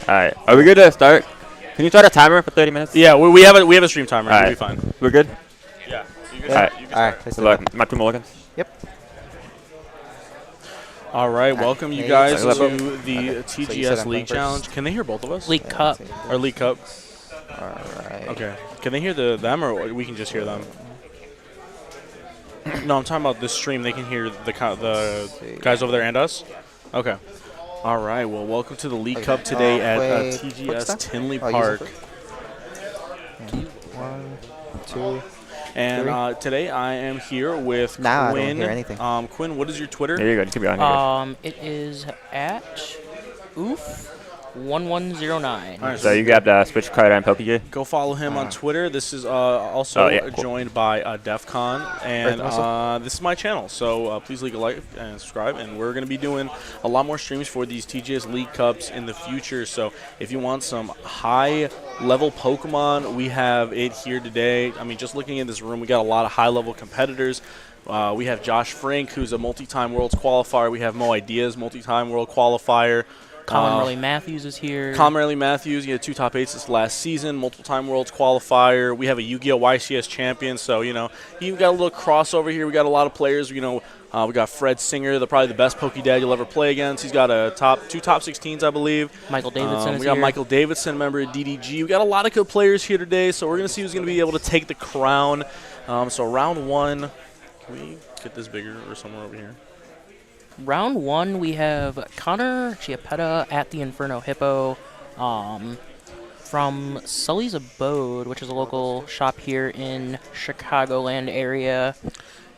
All right. Are we good to start? Can you start a timer for 30 minutes? Yeah, we have a stream timer. All We'll right. be fine. We're good? Yeah. You can, All right. you can All right. start. Let's Good do it. luck. My two mulligans. Yep. All right. Welcome you Hey, guys so to you- the Okay, so you said TGS I'm League going Challenge. first. Can they hear both of us? League Cup. Or League Cup? All right. Okay. Can they hear them or we can just hear them? No, I'm talking about this stream. They can hear the guys over there and us? Okay. All right. Well, welcome to the League Cup today at wait, TGS what's that? Tinley Oh, use Park. it One, two. And today I am here with Nah, I Quinn. don't hear anything. Quinn, what is your Twitter? There you go. You can be on here. It is at oof1109. All right, So you grabbed a Switch card on Pokemon. Go follow him on Twitter. This is also Oh, yeah, cool. joined by DEFCON, and awesome. this is my channel. So please leave a like and subscribe. And we're going to be doing a lot more streams for these TGS League Cups in the future. So if you want some high-level Pokemon, we have it here today. I mean, just looking in this room, we got a lot of high-level competitors. We have Josh Frank, who's a multi-time Worlds qualifier. We have Mo Ideas, multi-time World qualifier. Commonly Matthews is here. Commonly Matthews, he had 2 top 8s this last season, multiple-time Worlds qualifier. We have a Yu-Gi-Oh! YCS champion, so, you know, you got a little crossover here. We got a lot of players, you know. We got Fred Singer, probably the best Pokedad you'll ever play against. He's got two top 16s, I believe. Michael Davidson is We got here. Michael Davidson, member of DDG. We got a lot of good players here today, so we're going to see who's going to be able to take the crown. So round 1, can we get this bigger or somewhere over here? Round 1, we have Connor Chiappetta at the Inferno Hippo from Sully's Abode, which is a local shop here in Chicagoland area.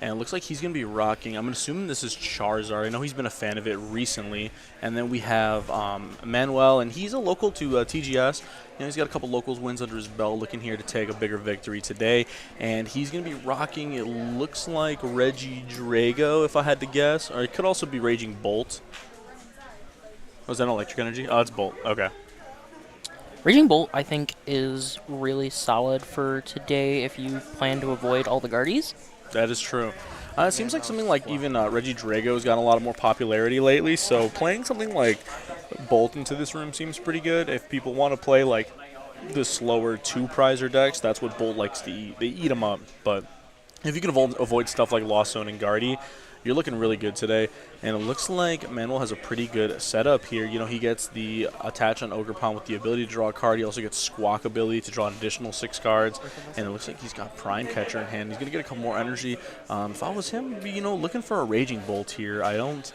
And it looks like he's going to be rocking. I'm assuming this is Charizard. I know he's been a fan of it recently. And then we have Manuel, and he's a local to TGS. You know, he's got a couple locals wins under his belt, looking here to take a bigger victory today. And he's going to be rocking, it looks like Reggie Drago, if I had to guess. Or it could also be Raging Bolt. Was that Electric Energy? Oh, it's Bolt. Okay. Raging Bolt, I think, is really solid for today if you plan to avoid all the Gardies. That is true. It seems like something like even Reggie Drago's gotten a lot of more popularity lately, so playing something like Bolt into this room seems pretty good. If people want to play like the slower 2-prizer decks, that's what Bolt likes to eat. They eat them up, but if you can avoid stuff like Lost Zone and Gardy, you're looking really good today. And it looks like Manuel has a pretty good setup here. You know, he gets the attach on Ogerpon with the ability to draw a card. He also gets Squawk ability to draw an additional 6 cards. And it looks like he's got Prime Catcher in hand. He's going to get a couple more energy. If I was him, you know, looking for a Raging Bolt here. I don't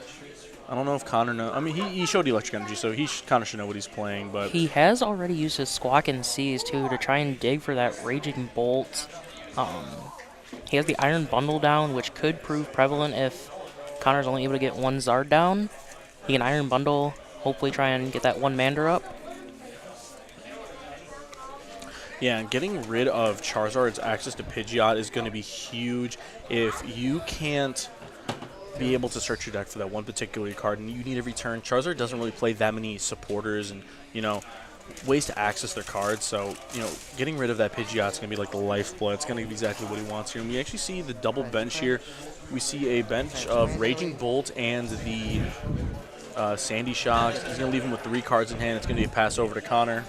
know if Connor knows. I mean, he showed Electric Energy, so he kind of should know what he's playing. But He has already used his Squawk and Seas, too, to try and dig for that Raging Bolt. He has the Iron Bundle down, which could prove prevalent if Connor's only able to get 1 Zard down. He can Iron Bundle, hopefully try and get that 1 Mander up. yeah, and getting rid of Charizard's access to Pidgeot is going to be huge. If you can't be able to search your deck for that one particular card and you need a return, Charizard doesn't really play that many supporters and, you know, ways to access their cards. So, you know, getting rid of that Pidgeot is going to be like the lifeblood. It's going to be exactly what he wants here. And we actually see the double bench here. We see a bench of Raging Bolt and the Sandy Shock. He's going to leave him with 3 cards in hand. It's going to be a pass over to Connor.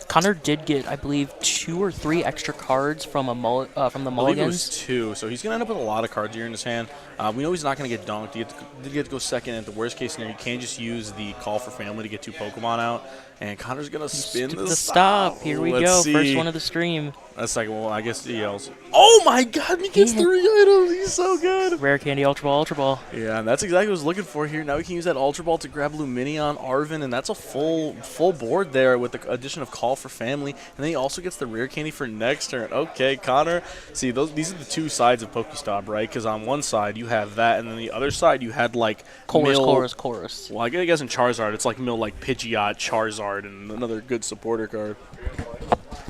Connor did get, I believe, 2 or 3 extra cards from from the I believe it mulligans. was 2, so he's going to end up with a lot of cards here in his hand. We know he's not going to get dunked. He did get to go second. At the worst case scenario, you can just use the Call for Family to get 2 Pokemon out. And Connor's going to spin the stop. Here we Let's go. see. First one of the stream. That's like, well, I guess he yells. Oh my God, he gets 3 items. He's so good. Rare Candy Ultra Ball, Ultra Ball. Yeah, and that's exactly what I was looking for here. Now we can use that Ultra Ball to grab Luminion, Arvin, and that's a full board there with the addition of Call for Family. And then he also gets the Rare Candy for next turn. Okay, Connor. See, these are the 2 sides of Pokestop, right? Because on one side you have that, and then the other side you had like Chorus. Well, I guess in Charizard it's like mill like Pidgeot, Charizard, and another good supporter card.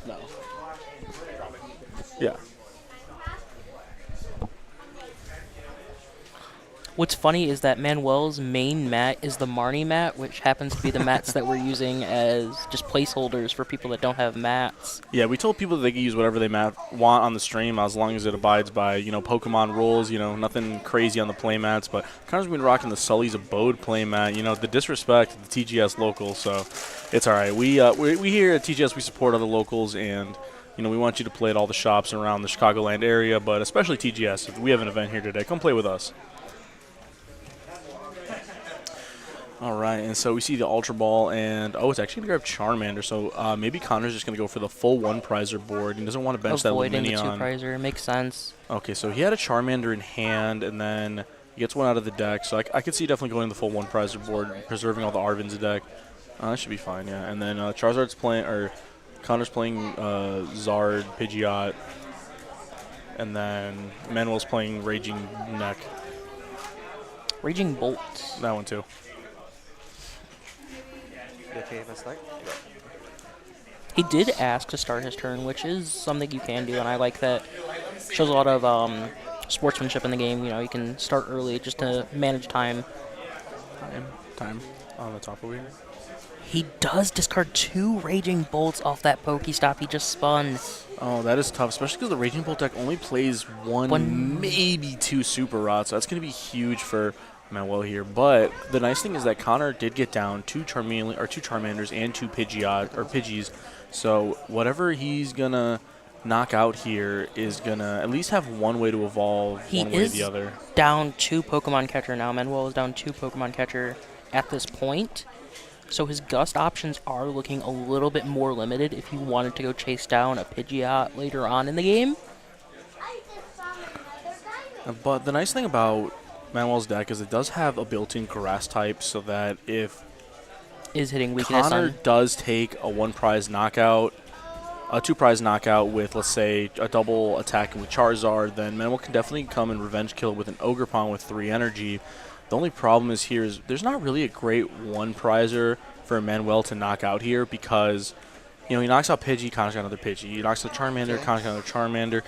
No. Yeah. What's funny is that Manuel's main mat is the Marnie mat, which happens to be the mats that we're using as just placeholders for people that don't have mats. Yeah, we told people that they can use whatever they want on the stream as long as it abides by, you know, Pokemon rules, you know, nothing crazy on the playmats. But Connor's been rocking the Sully's Abode playmat, you know, the disrespect to the TGS local. So It's all right. We here at TGS, we support other locals, and we want you to play at all the shops around the Chicagoland area, but especially TGS. If we have an event here today, come play with us. All right, and so we see the Ultra Ball, and it's actually going to grab Charmander, so maybe Connor's just going to go for the full one-prizer board. He doesn't want to bench Avoiding that the Luminion. two-prizer makes sense. Okay, so he had a Charmander in hand, and then he gets one out of the deck, so I could see definitely going the full one-prizer board, preserving all the Arvins in the deck. That should be fine, yeah. And then Charizard's playing, or Connor's playing Zard, Pidgeot, and then Manuel's playing Raging Neck. Raging Bolt. That one too. Okay, if I start? He did ask to start his turn, which is something you can do, and I like that. Shows a lot of sportsmanship in the game. You can start early just to manage time. Time on the top over here. He does discard 2 Raging Bolts off that Pokestop he just spun. Oh, that is tough, especially because the Raging Bolt deck only plays one, maybe 2 Super Rods, so that's going to be huge for Manuel here. But the nice thing is that Connor did get down 2 Charmanders and 2 Pidgeys, so whatever he's going to knock out here is going to at least have one way to evolve one way or the other. He is down 2 Pokemon Catcher now. Manuel is down 2 Pokemon Catcher at this point. So his Gust options are looking a little bit more limited if he wanted to go chase down a Pidgeot later on in the game. But the nice thing about Manuel's deck is it does have a built-in Grass type, so that if is hitting weakness Connor does take a 1-prize knockout, a 2-prize knockout with, let's say, a double attack with Charizard, then Manuel can definitely come and revenge kill with an Ogerpon with 3 energy. The only problem is there's not really a great 1-prizer for Manuel to knock out here because, he knocks out Pidgey, Connor's got another Pidgey. He knocks out Charmander, Connor's got another Charmander.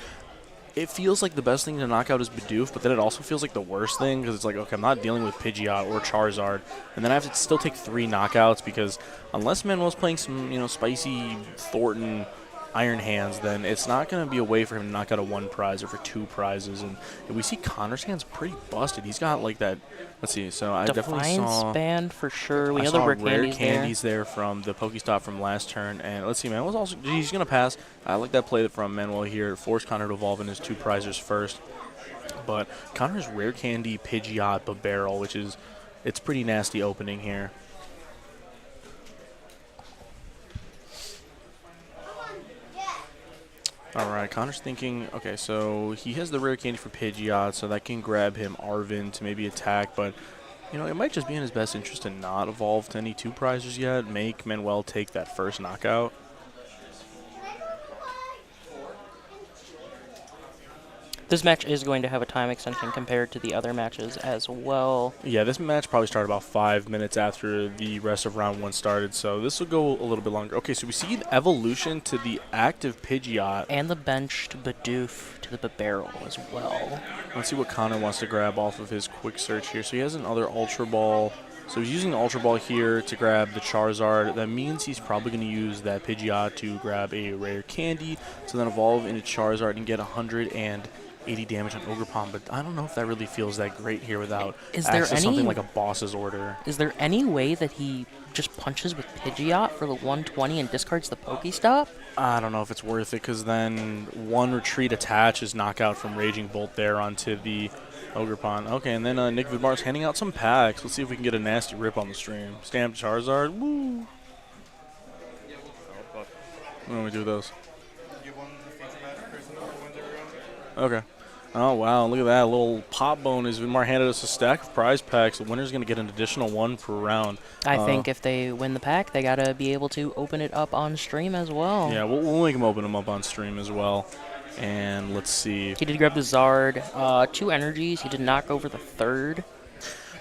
It feels like the best thing to knock out is Bidoof, but then it also feels like the worst thing because it's like, okay, I'm not dealing with Pidgeot or Charizard, and then I have to still take 3 knockouts because unless Manuel's playing some, spicy Thornton Iron Hands, then it's not going to be a way for him to knock out a 1-prize for 2 prizes. And we see Connor's hand's pretty busted. He's got like that. Let's see. So I definitely saw band for sure. We I have saw the rare candies there from the Pokestop from last turn. And let's see, Manuel's also he's going to pass. I like that play from Manuel here. Force Connor to evolve in his 2 prizers first. But Connor's rare candy Pidgeot Barrel, which is it's pretty nasty opening here. All right, Connor's thinking, okay, so he has the rare candy for Pidgeot, so that can grab him Arvin to maybe attack, but, it might just be in his best interest to not evolve to any 2-prizers yet, make Manuel take that first knockout. This match is going to have a time extension compared to the other matches as well. Yeah, this match probably started about 5 minutes after the rest of round 1 started, so this will go a little bit longer. Okay, so we see the evolution to the active Pidgeot. And the benched Bidoof to the Barrel as well. Let's see what Connor wants to grab off of his quick search here. So he has another Ultra Ball. So he's using the Ultra Ball here to grab the Charizard. That means he's probably going to use that Pidgeot to grab a rare candy, to then evolve into Charizard and get 180 damage on Ogerpon, but I don't know if that really feels that great here without something like a boss's order. Is there any way that he just punches with Pidgeot for the 120 and discards the Pokestop? I don't know if it's worth it, because then 1 retreat attach is knockout from Raging Bolt there onto the Ogerpon. Okay, and then Nick Vidmar's handing out some packs. Let's see if we can get a nasty rip on the stream. Stamped Charizard. Woo! When do we do those? Okay. Oh, wow. Look at that. A little pop bonus. Vidmar handed us a stack of prize packs. The winner's going to get an additional 1 per round. I think if they win the pack, they got to be able to open it up on stream as well. Yeah, we'll make them open them up on stream as well. And let's see. He did grab the Zard. 2 energies. He did not go for the 3rd.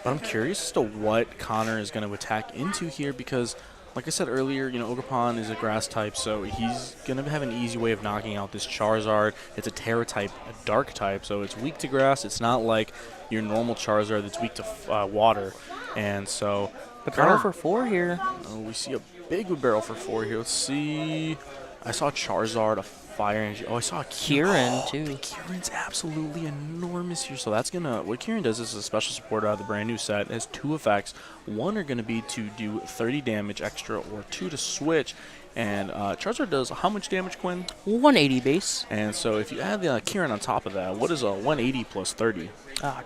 But I'm curious as to what Connor is going to attack into here because, like I said earlier, Ogerpon is a grass type, so he's going to have an easy way of knocking out this Charizard. It's a Terra type, a dark type, so it's weak to grass. It's not like your normal Charizard that's weak to water. And so The barrel for 4 here. we see a big barrel for 4 here. Let's see. I saw Charizard, a fire energy. Oh, I saw a Kieran, too. Kieran's absolutely enormous here. So that's gonna, what Kieran does is a special supporter out of the brand new set. It has 2 effects. One are gonna be to do 30 damage extra, or 2 to switch. And Charizard does how much damage, Quinn? 180 base. And so if you add the Kieran on top of that, what is a 180 plus 30?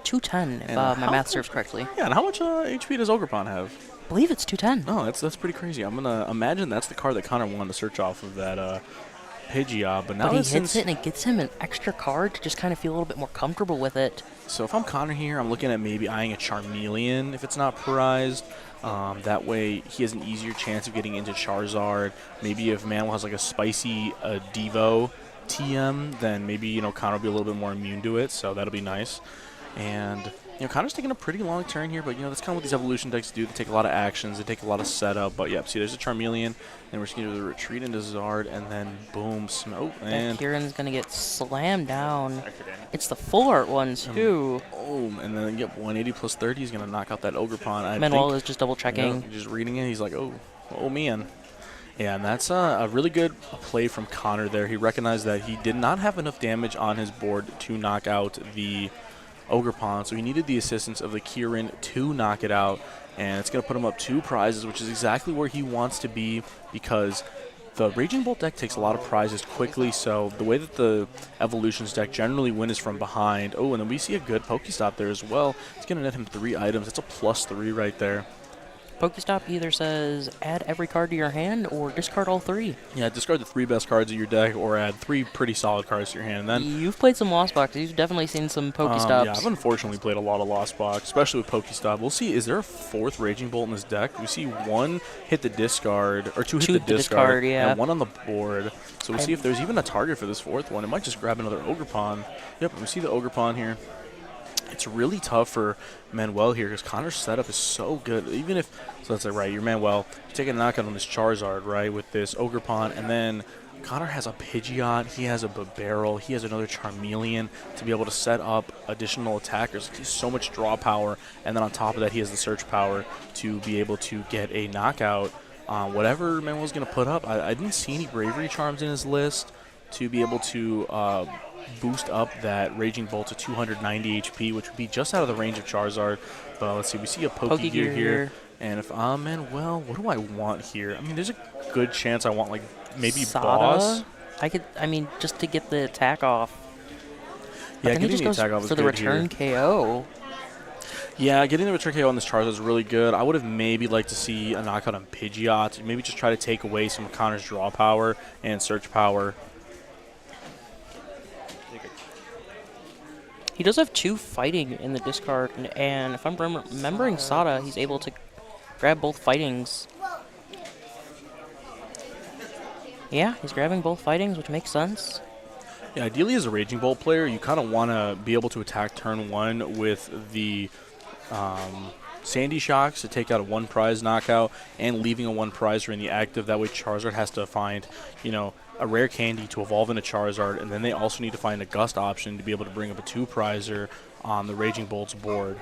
210, if And my math serves correctly. Yeah, and how much HP does Ogerpon have? I believe it's 210. Oh, that's pretty crazy. I'm gonna imagine that's the card that Connor wanted to search off of that Pidgeot, but now But he that hits it and it gets him an extra card to just kind of feel a little bit more comfortable with it. So if I'm Connor here, I'm looking at maybe eyeing a Charmeleon if it's not prized. That way he has an easier chance of getting into Charizard. Maybe if Manuel has like a spicy Devo TM, then maybe, you know, Connor will be a little bit more immune to it, so that'll be nice. And, you know, Connor's taking a pretty long turn here, but, you know, that's kind of what these evolution decks do. They take a lot of actions, they take a lot of setup, but, yeah, see, there's a Charmeleon, and we're just going to do the retreat into Zard, and then, boom, smoke, and Kieran's going to get slammed down. It's the full art one, too. boom, and then, yep, 180 plus 30 is going to knock out that Ogerpon. Manuel is just double-checking. Just reading it, he's like, oh, man. Yeah, and that's a really good play from Connor there. He recognized that he did not have enough damage on his board to knock out the Ogerpon, so he needed the assistance of the Kieran to knock it out, and it's going to put him up 2 prizes, which is exactly where he wants to be, because the Raging Bolt deck takes a lot of prizes quickly, so the way that the Evolutions deck generally win is from behind. Oh, and then we see a good Pokestop there as well. It's going to net him 3 items. That's a +3 right there. Pokestop either says add every card to your hand or discard all 3. Yeah, discard the 3 best cards of your deck or add 3 pretty solid cards to your hand. And then You've played some Lost Boxes. You've definitely seen some Pokestops. yeah, I've unfortunately played a lot of Lost Box, especially with Pokestop. We'll see, is there a 4th Raging Bolt in this deck? We see 1 hit the discard, or 2 hit the discard, yeah. and 1 on the board. So we'll see if there's even a target for this 4th one. It might just grab another Ogerpon. Yep, we see the Ogerpon here. It's really tough for Manuel here because Connor's setup is so good. Even if, so that's right, you're Manuel, you're taking a knockout on this Charizard, right, with this Ogerpon, and then Connor has a Pidgeot, he has a Barrel, he has another Charmeleon to be able to set up additional attackers. He has so much draw power, and then on top of that, he has the search power to be able to get a knockout. Whatever Manuel's going to put up, I didn't see any Bravery Charms in his list to be able to boost up that Raging Bolt to 290 HP, which would be just out of the range of Charizard. But let's see, we see a Pokegear here. And if I'm Manuel, what do I want here? I mean, there's a good chance I want, like, maybe Sada? Boss. I mean, just to get the attack off. But Yeah, then he getting just the goes attack off is for the good return here. KO. Yeah, getting the return KO on this Charizard is really good. I would have maybe liked to see a knockout on Pidgeot. Maybe just try to take away some of Connor's draw power and search power. He does have 2 fighting in the discard, and if I'm remembering Sada, he's able to grab both fightings. Yeah, he's grabbing both fightings, which makes sense. Yeah, ideally as a Raging Bolt player, you kind of want to be able to attack turn 1 with the Sandy Shocks to take out a 1 prize knockout and leaving a 1 prizer in the active. That way Charizard has to find, you know, a rare candy to evolve into Charizard, and then they also need to find a Gust option to be able to bring up a 2 prizer on the Raging Bolt's board.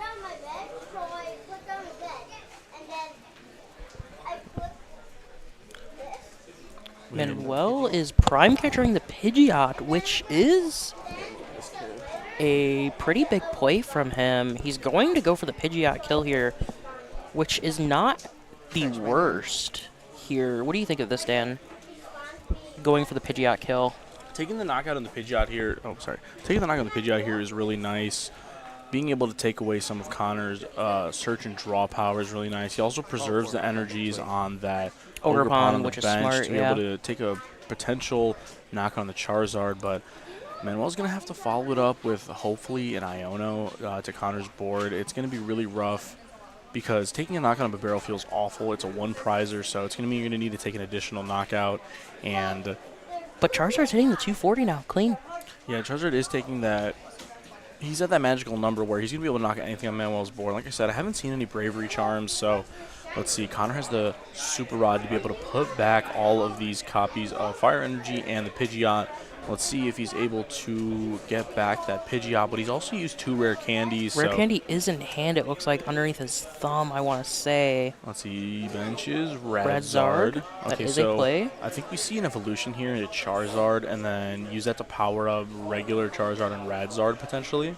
Manuel is prime catching the Pidgeot, which is a pretty big play from him. He's going to go for the Pidgeot kill here, which is not the worst here. What do you think of this, Dan? Going for the Pidgeot kill. Taking the knockout on the Pidgeot here, taking the knockout on the Pidgeot here is really nice. Being able to take away some of Connor's search and draw power is really nice. He also preserves the energies on that Ogerpon on the which is bench smart, to be able to take a potential knockout on the Charizard, but Manuel's going to have to follow it up with hopefully an Iono to Connor's board. It's going to be really rough because taking a knockout on a barrel feels awful. It's a 1 prizer, so it's going to mean you're going to need to take an additional knockout. But Charizard's hitting the 240 now, clean. Yeah, Charizard is taking that. He's at that magical number where he's going to be able to knock out anything on Manuel's board. Like I said, I haven't seen any Bravery Charms, so Let's see. Connor has the Super Rod to be able to put back all of these copies of Fire Energy and the Pidgeot. Let's see if he's able to get back that Pidgeot, but he's also used 2 rare candies. Rare so candy is in hand, it looks like, underneath his thumb, I want to say. let's see. Benches, Radzard. That is a play. I think we see an evolution here into Charizard and then use that to power up regular Charizard and Radzard potentially.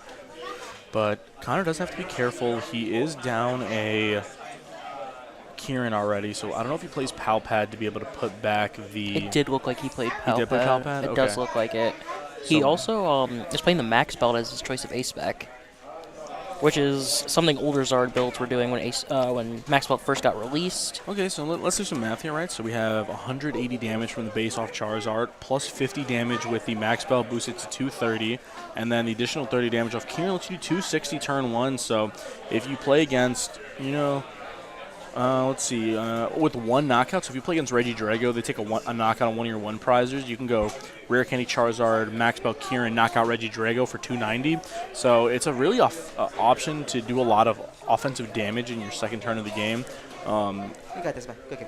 But Connor does have to be careful. He is down a Kieran already, so I don't know if he plays Palpad to be able to put back the... It did look like he played Palpad. He did play Palpad? It does look like it. He also is playing the Max Belt as his choice of Ace spec, which is something older Zard builds were doing when Max Belt first got released. Okay, so let's do some math here, right? So we have 180 damage from the base off Charizard, plus 50 damage with the Max Belt boosted to 230, and then the additional 30 damage off Kieran lets you do 260 turn 1. So if you play against, let's see, with 1 knockout, so if you play against Reggie Drago, they take a knockout on one of your 1 prizers. You can go Rare Candy Charizard, Max Belt Kieran, knockout Reggie Drago for 290. So it's a really option to do a lot of offensive damage in your second turn of the game. You got this, man. Okay.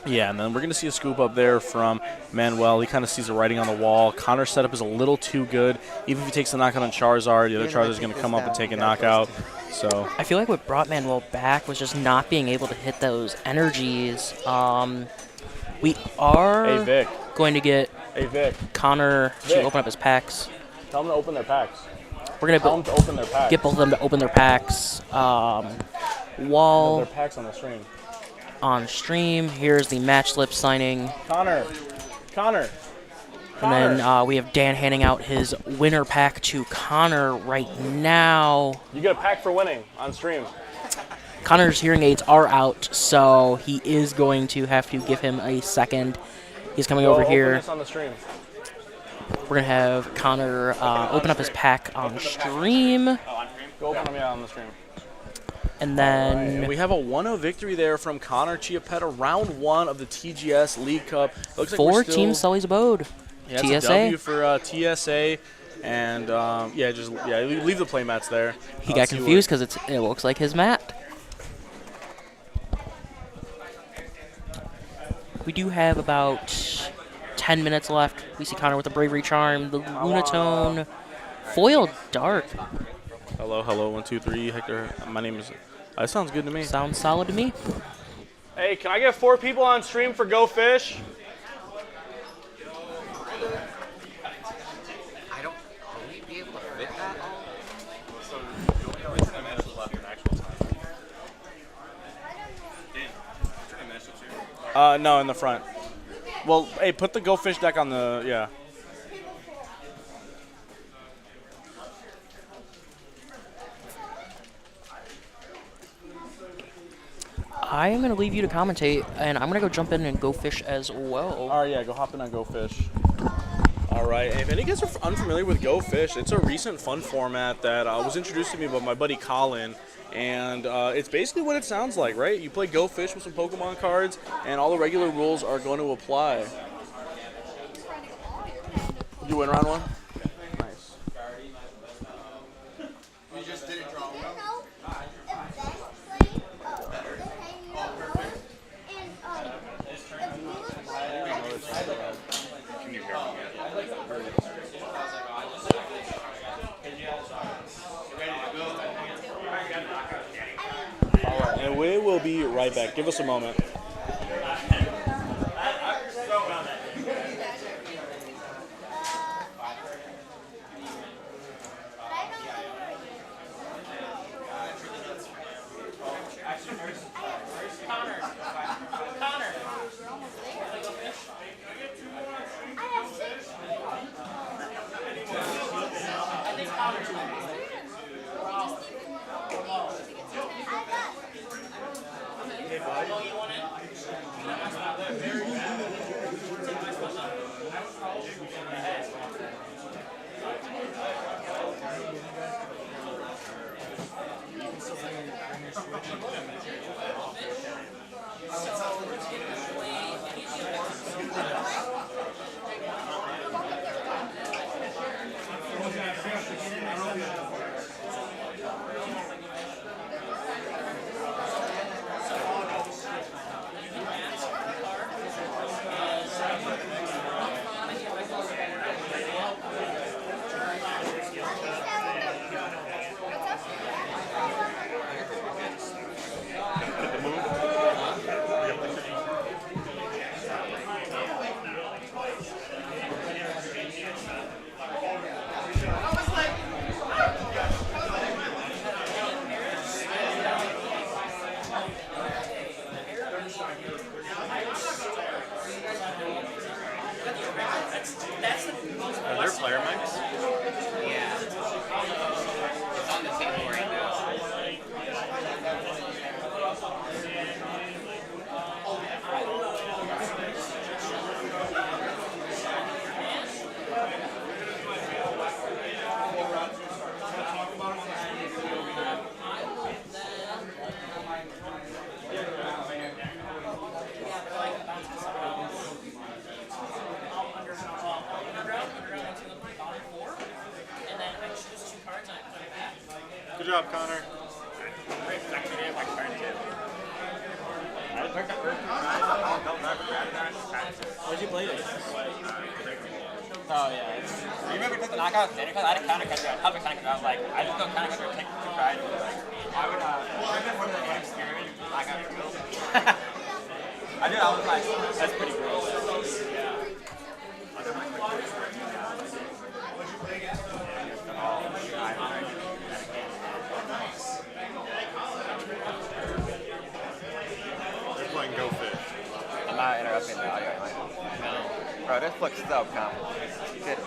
Yeah, and then we're going to see a scoop up there from Manuel. He kind of sees the writing on the wall. Connor's setup is a little too good. Even if he takes the knockout on Charizard, the other Charizard is going to come up and take a knockout. So I feel like what brought Manuel back was just not being able to hit those energies. We are going to get Connor to open up his packs. Tell them to open their packs. We're going Tell them to open their packs. get both of them to open their packs. While their packs on the stream. On stream, here's the match slip signing. Connor. And then we have Dan handing out his winner pack to Connor right now. You get a pack for winning on stream. Connor's hearing aids are out, so he is going to have to give him a second. He's coming over here. Open this on the stream. We're going to have Connor open up his pack on stream. Go open them, on the stream. And then and we have a 1-0 victory there from Connor Chiappetta, round 1 of the TGS League Cup. Looks like for Team Sully's Abode. Yeah, TSA. It's a W for TSA. And, leave the playmats there. He got confused because it looks like his mat. We do have about 10 minutes left. We see Connor with the Bravery Charm, the Lunatone, Foil Dark. Hello, 1, 2, 3, Hector. My name is... That sounds good to me. Sounds solid to me. Hey, can I get 4 people on stream for Go Fish? Are we be able to fit that? So, you only have like 10 minutes left in actual time. Dan, no, in the front. Well, hey, put the Go Fish deck on the... Yeah. I am going to leave you to commentate, and I'm going to go jump in and Go Fish as well. All right, yeah, go hop in on Go Fish. All right, and if any of you guys are unfamiliar with Go Fish, it's a recent fun format that was introduced to me by my buddy Colin, and it's basically what it sounds like, right? You play Go Fish with some Pokemon cards, and all the regular rules are going to apply. You win round 1? Nice. You just didn't draw well. Alright, and we will be right back. Give us a moment. air mics? Yeah. It's on the table right now. Good job, Connor. Where'd you play this? Oh yeah. You remember took the knockout standing class? I had a counter catcher. I helped a counter catcher. I was like, I just go counter catcher and take pride. I would remember the experiment knockout drill. I did. I was like, that's pretty cool. They're playing Go Fish. I'm not interrupting the audio. No. Bro, this looks so complicated. Good.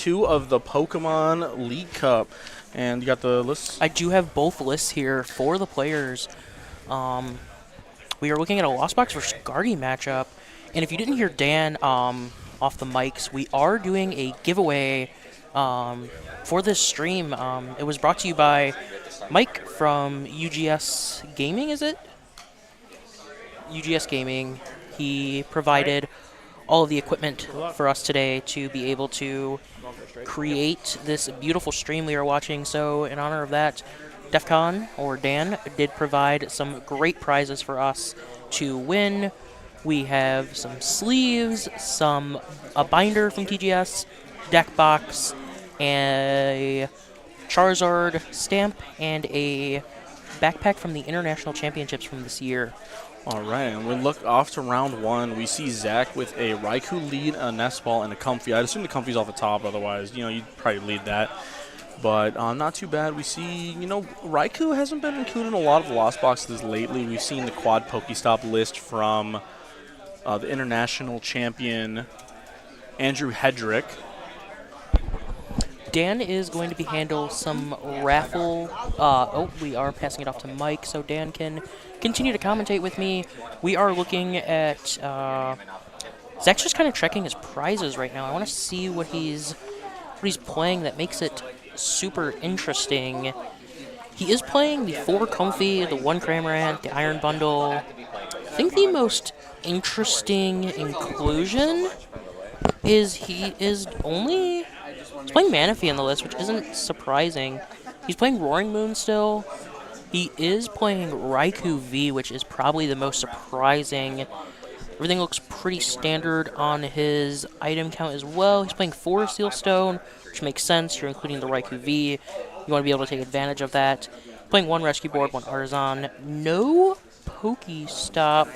2 of the Pokemon League Cup. And you got the list? I do have both lists here for the players. We are looking at a Lost Box versus Gardy matchup. And if you didn't hear Dan off the mics, we are doing a giveaway for this stream. It was brought to you by Mike from UGS Gaming, is it? UGS Gaming. He provided all of the equipment for us today to be able to create this beautiful stream we are watching. So in honor of that, DEFCON, or Dan, did provide some great prizes for us to win. We have some sleeves, a binder from TGS, deck box, a Charizard stamp, and a backpack from the International Championships from this year. All right, and we look off to round 1. We see Zach with a Raikou lead, a Nest Ball, and a Comfy. I'd assume the Comfy's off the top, otherwise, you'd probably lead that. But not too bad. We see, Raikou hasn't been included in a lot of Lost Boxes lately. We've seen the quad Pokestop list from the International Champion, Andrew Hedrick. Dan is going to be handle some raffle. We are passing it off to Mike so Dan can continue to commentate with me. We are looking at Zach's just kind of checking his prizes right now. I want to see what he's playing that makes it super interesting. He is playing the 4 Comfy, the 1 Cramorant, the Iron Bundle. I think the most interesting inclusion is he's playing Manaphy on the list, which isn't surprising. He's playing Roaring Moon still. He is playing Raikou V, which is probably the most surprising. Everything looks pretty standard on his item count as well. He's playing 4 Steel Stone, which makes sense. You're including the Raikou V. You want to be able to take advantage of that. Playing 1 Rescue Board, 1 Artisan. No Pokestop.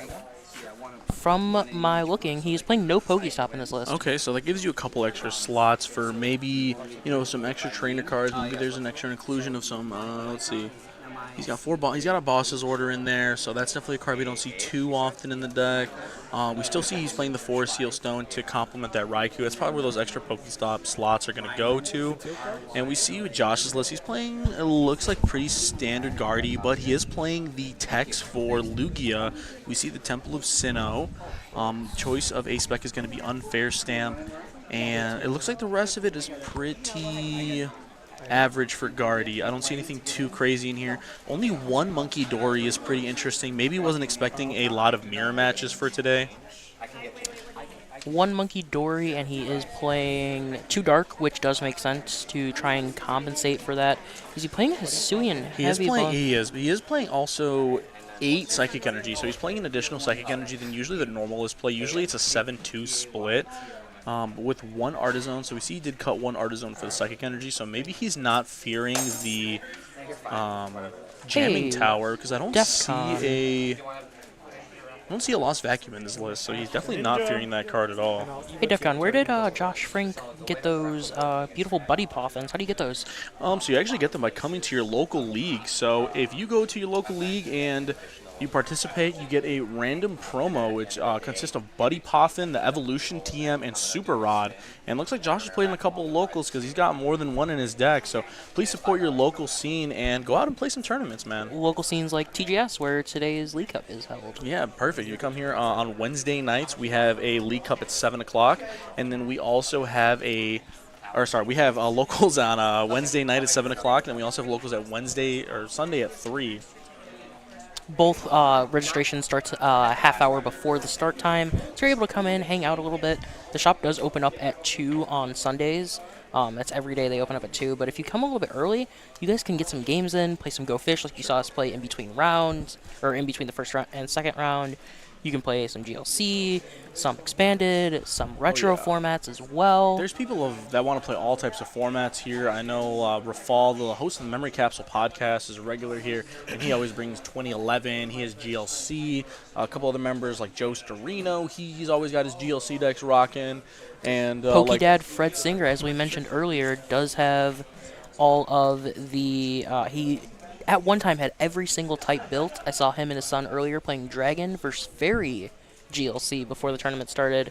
From my looking, he's playing no Pokestop in this list. Okay, so that gives you a couple extra slots for maybe, some extra trainer cards. Maybe there's an extra inclusion of some, let's see. He's got he's got a Boss's Order in there, so that's definitely a card we don't see too often in the deck. We still see he's playing the 4 Seal Stone to complement that Raikou. That's probably where those extra Pokestop slots are going to go to. And we see with Josh's list, he's playing, it looks like pretty standard Gardy, but he is playing the text for Lugia. We see the Temple of Sinnoh. Choice of a spec is going to be Unfair Stamp. And it looks like the rest of it is pretty average for Gardy. I don't see anything too crazy in here. Only 1 Monkey Dory is pretty interesting. Maybe wasn't expecting a lot of mirror matches for today. 1 Monkey Dory, and he is playing 2 Dark, which does make sense to try and compensate for that. Is he playing Hisuian? He is playing also 8 Psychic Energy, so he's playing an additional Psychic Energy than usually the normal is play. Usually it's a 7-2 split. With 1 Artisan, so we see he did cut 1 Artisan for the Psychic Energy, so maybe he's not fearing the Jamming Tower, because I don't see a Lost Vacuum in this list, so he's definitely not fearing that card at all. Hey DEFCON, where did Josh Frink get those beautiful Buddy Poffins? How do you get those? So you actually get them by coming to your local league. So if you go to your local league and you participate, you get a random promo, which consists of Buddy Poffin, the Evolution TM, and Super Rod. And it looks like Josh is playing a couple of locals because he's got more than 1 in his deck. So please support your local scene and go out and play some tournaments, man. Local scenes like TGS, where today's League Cup is held. Yeah, perfect. You come here on Wednesday nights. We have a League Cup at 7 o'clock. And then we also have we have locals on Wednesday night at 7 o'clock. And then we also have locals at Sunday at 3. Both registration starts a half hour before the start time, so you're able to come in, hang out a little bit. The shop does open up at 2 on Sundays. That's every day they open up at 2, but if you come a little bit early, you guys can get some games in, play some Go Fish like you saw us play in between rounds, or in between the first round and second round. You can play some GLC, some expanded, some retro formats as well. There's people that want to play all types of formats here. I know Rafal, the host of the Memory Capsule podcast, is a regular here, and he always brings 2011. He has GLC. A couple other members like Joe Storino, he's always got his GLC decks rocking. And Pokedad Fred Singer, as we mentioned earlier, does have all of the he at one time had every single type built. I saw him and his son earlier playing Dragon versus Fairy GLC before the tournament started.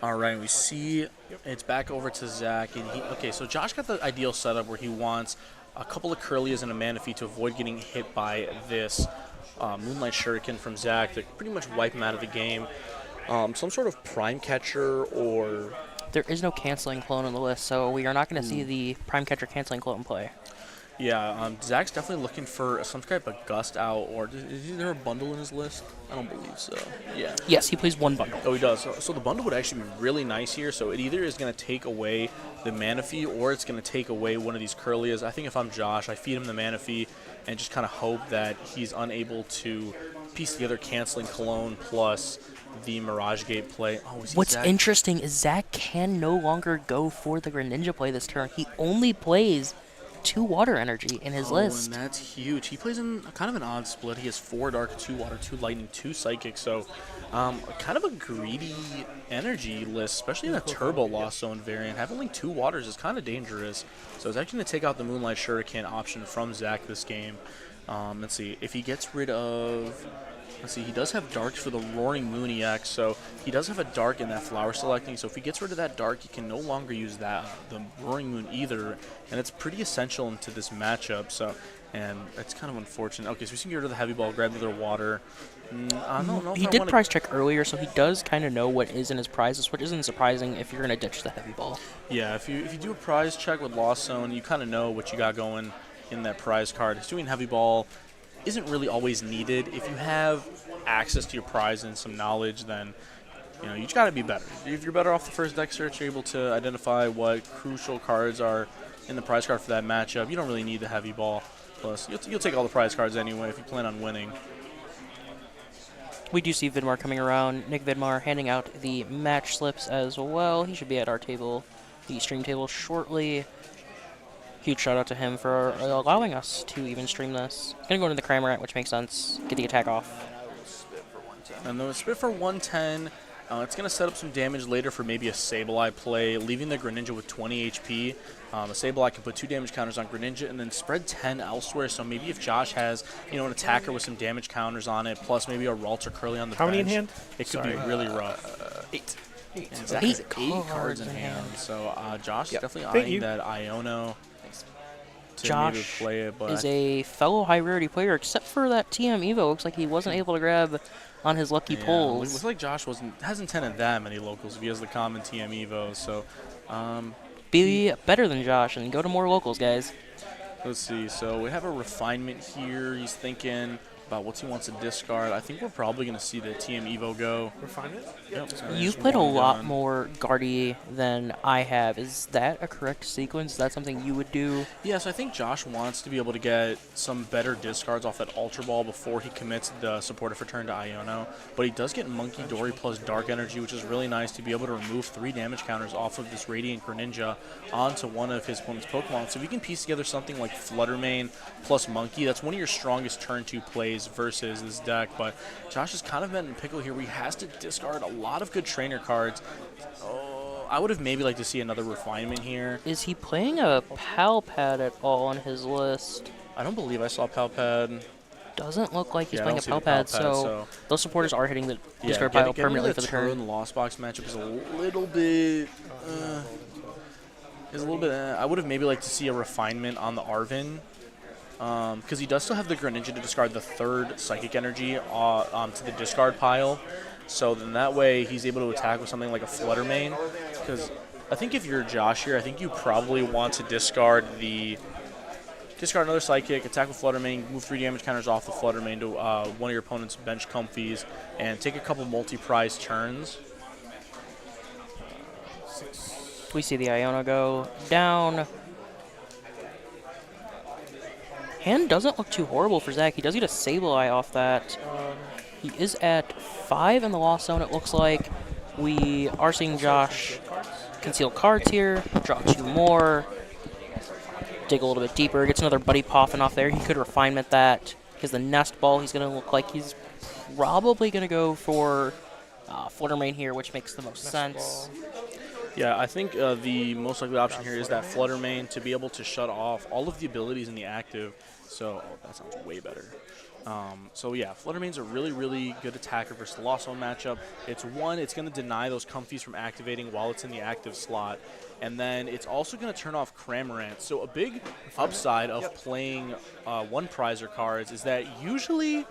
All right, we see it's back over to Zach. And okay, so Josh got the ideal setup where he wants a couple of Curlias and a Manaphy to avoid getting hit by this Moonlight Shuriken from Zach to pretty much wipe him out of the game. Some sort of Prime Catcher or... There is no canceling clone on the list, so we are not going to see the Prime Catcher canceling clone play. Yeah, Zach's definitely looking for some type of Gust out, or is there a bundle in his list? I don't believe so. Yeah. Yes, he plays one bundle. Oh, he does. So the bundle would actually be really nice here. So it either is going to take away the Manaphy, or it's going to take away one of these Curlias. I think if I'm Josh, I feed him the Manaphy and just kind of hope that he's unable to piece together canceling Cologne plus the Mirage Gate play. Oh, What's interesting is Zach can no longer go for the Greninja play this turn. He only plays 2 water energy in his list. And that's huge. He plays in kind of an odd split. He has 4 dark, 2 water, 2 lightning, 2 psychic. So kind of a greedy energy list, especially in a turbo Lost Zone variant. Having only 2 waters is kind of dangerous. So it's actually going to take out the Moonlight Shuriken option from Zach this game. Let's see. If he gets rid of... Let's see, he does have darks for the Roaring Moon EX, so he does have a dark in that flower selecting. So if he gets rid of that dark, he can no longer use that the Roaring Moon either, and it's pretty essential into this matchup. So, and it's kind of unfortunate. Okay, so we can get rid of the Heavy Ball, grab the other water. I don't know. He did prize check earlier, so he does kind of know what is in his prizes, which isn't surprising if you're going to ditch the Heavy Ball. Yeah, if you do a prize check with Lost Zone, you kind of know what you got going in that prize card. He's doing Heavy Ball. Isn't really always needed. If you have access to your prize and some knowledge, then you just got to be better. If you're better off the first deck search, you're able to identify what crucial cards are in the prize card for that matchup. You don't really need the Heavy Ball. Plus, you'll take all the prize cards anyway if you plan on winning. We do see Vidmar coming around. Nick Vidmar handing out the match slips as well. He should be at our table, the stream table, shortly. Huge shout out to him for allowing us to even stream this. Gonna go into the Cramorant, which makes sense. Get the attack off. And the spit for 110. It's going to set up some damage later for maybe a Sableye play, leaving the Greninja with 20 HP. A Sableye can put 2 damage counters on Greninja and then spread 10 elsewhere. So maybe if Josh has, an attacker with some damage counters on it, plus maybe a Ralts or Curly on the bench. How many in hand? It could be really rough. 8. And Zach has 8 cards in hand. So Josh is definitely eyeing that Iono to maybe play it. But is a fellow high-rarity player, except for that TM Evo. Looks like he wasn't able to grab on his lucky pulls. It looks like Josh hasn't tended that many locals if he has the common TM Evo. So be better than Josh and go to more locals, guys. Let's see. So we have a refinement here. He's thinking about what he wants to discard. I think we're probably going to see the TM Evo go. Refinement? Yep. You've played a lot more Gardy than I have. Is that a correct sequence? Is that something you would do? Yeah, so I think Josh wants to be able to get some better discards off that Ultra Ball before he commits the supportive return to Iono. But he does get Monkey Dory plus Dark Energy, which is really nice to be able to remove 3 damage counters off of this Radiant Greninja onto one of his opponent's Pokemon. So if you can piece together something like Fluttermane plus Monkey, that's one of your strongest turn 2 plays versus this deck. But Josh has kind of been in a pickle here where he has to discard a lot of good trainer cards. I would have maybe liked to see another refinement here. Is he playing a Palpad at all on his list? I don't believe I saw Palpad. Doesn't look like he's playing a Palpad, so those supporters are hitting the discard pile permanently for the turn. The Lost Box matchup is a little bit... I would have maybe liked to see a refinement on the Arvin. Because he does still have the Greninja to discard the 3rd Psychic Energy to the discard pile. So then that way he's able to attack with something like a Fluttermane. Because I think if you're Josh here, I think you probably want to discard another Psychic, attack with Fluttermane, move 3 damage counters off the Fluttermane to one of your opponent's bench comfies, and take a couple multi-prize turns. We see the Iono go down. Hand doesn't look too horrible for Zach. He does get a Sableye off that. He is at 5 in the Lost Zone, it looks like. We are seeing Josh conceal cards here, draw 2 more, dig a little bit deeper, gets another Buddy Poffin off there. He could refinement that. Because the Nest Ball, he's going to look like he's probably going to go for Fluttermane here, which makes the most sense. Yeah, I think the most likely option here is that Flutter Mane to be able to shut off all of the abilities in the active. So, oh, that sounds way better. So yeah, Flutter Mane's a really, really good attacker versus the Lost Zone matchup. It's going to deny those comfies from activating while it's in the active slot. And then it's also going to turn off Cramorant. So a big upside of playing one prizer cards is that usually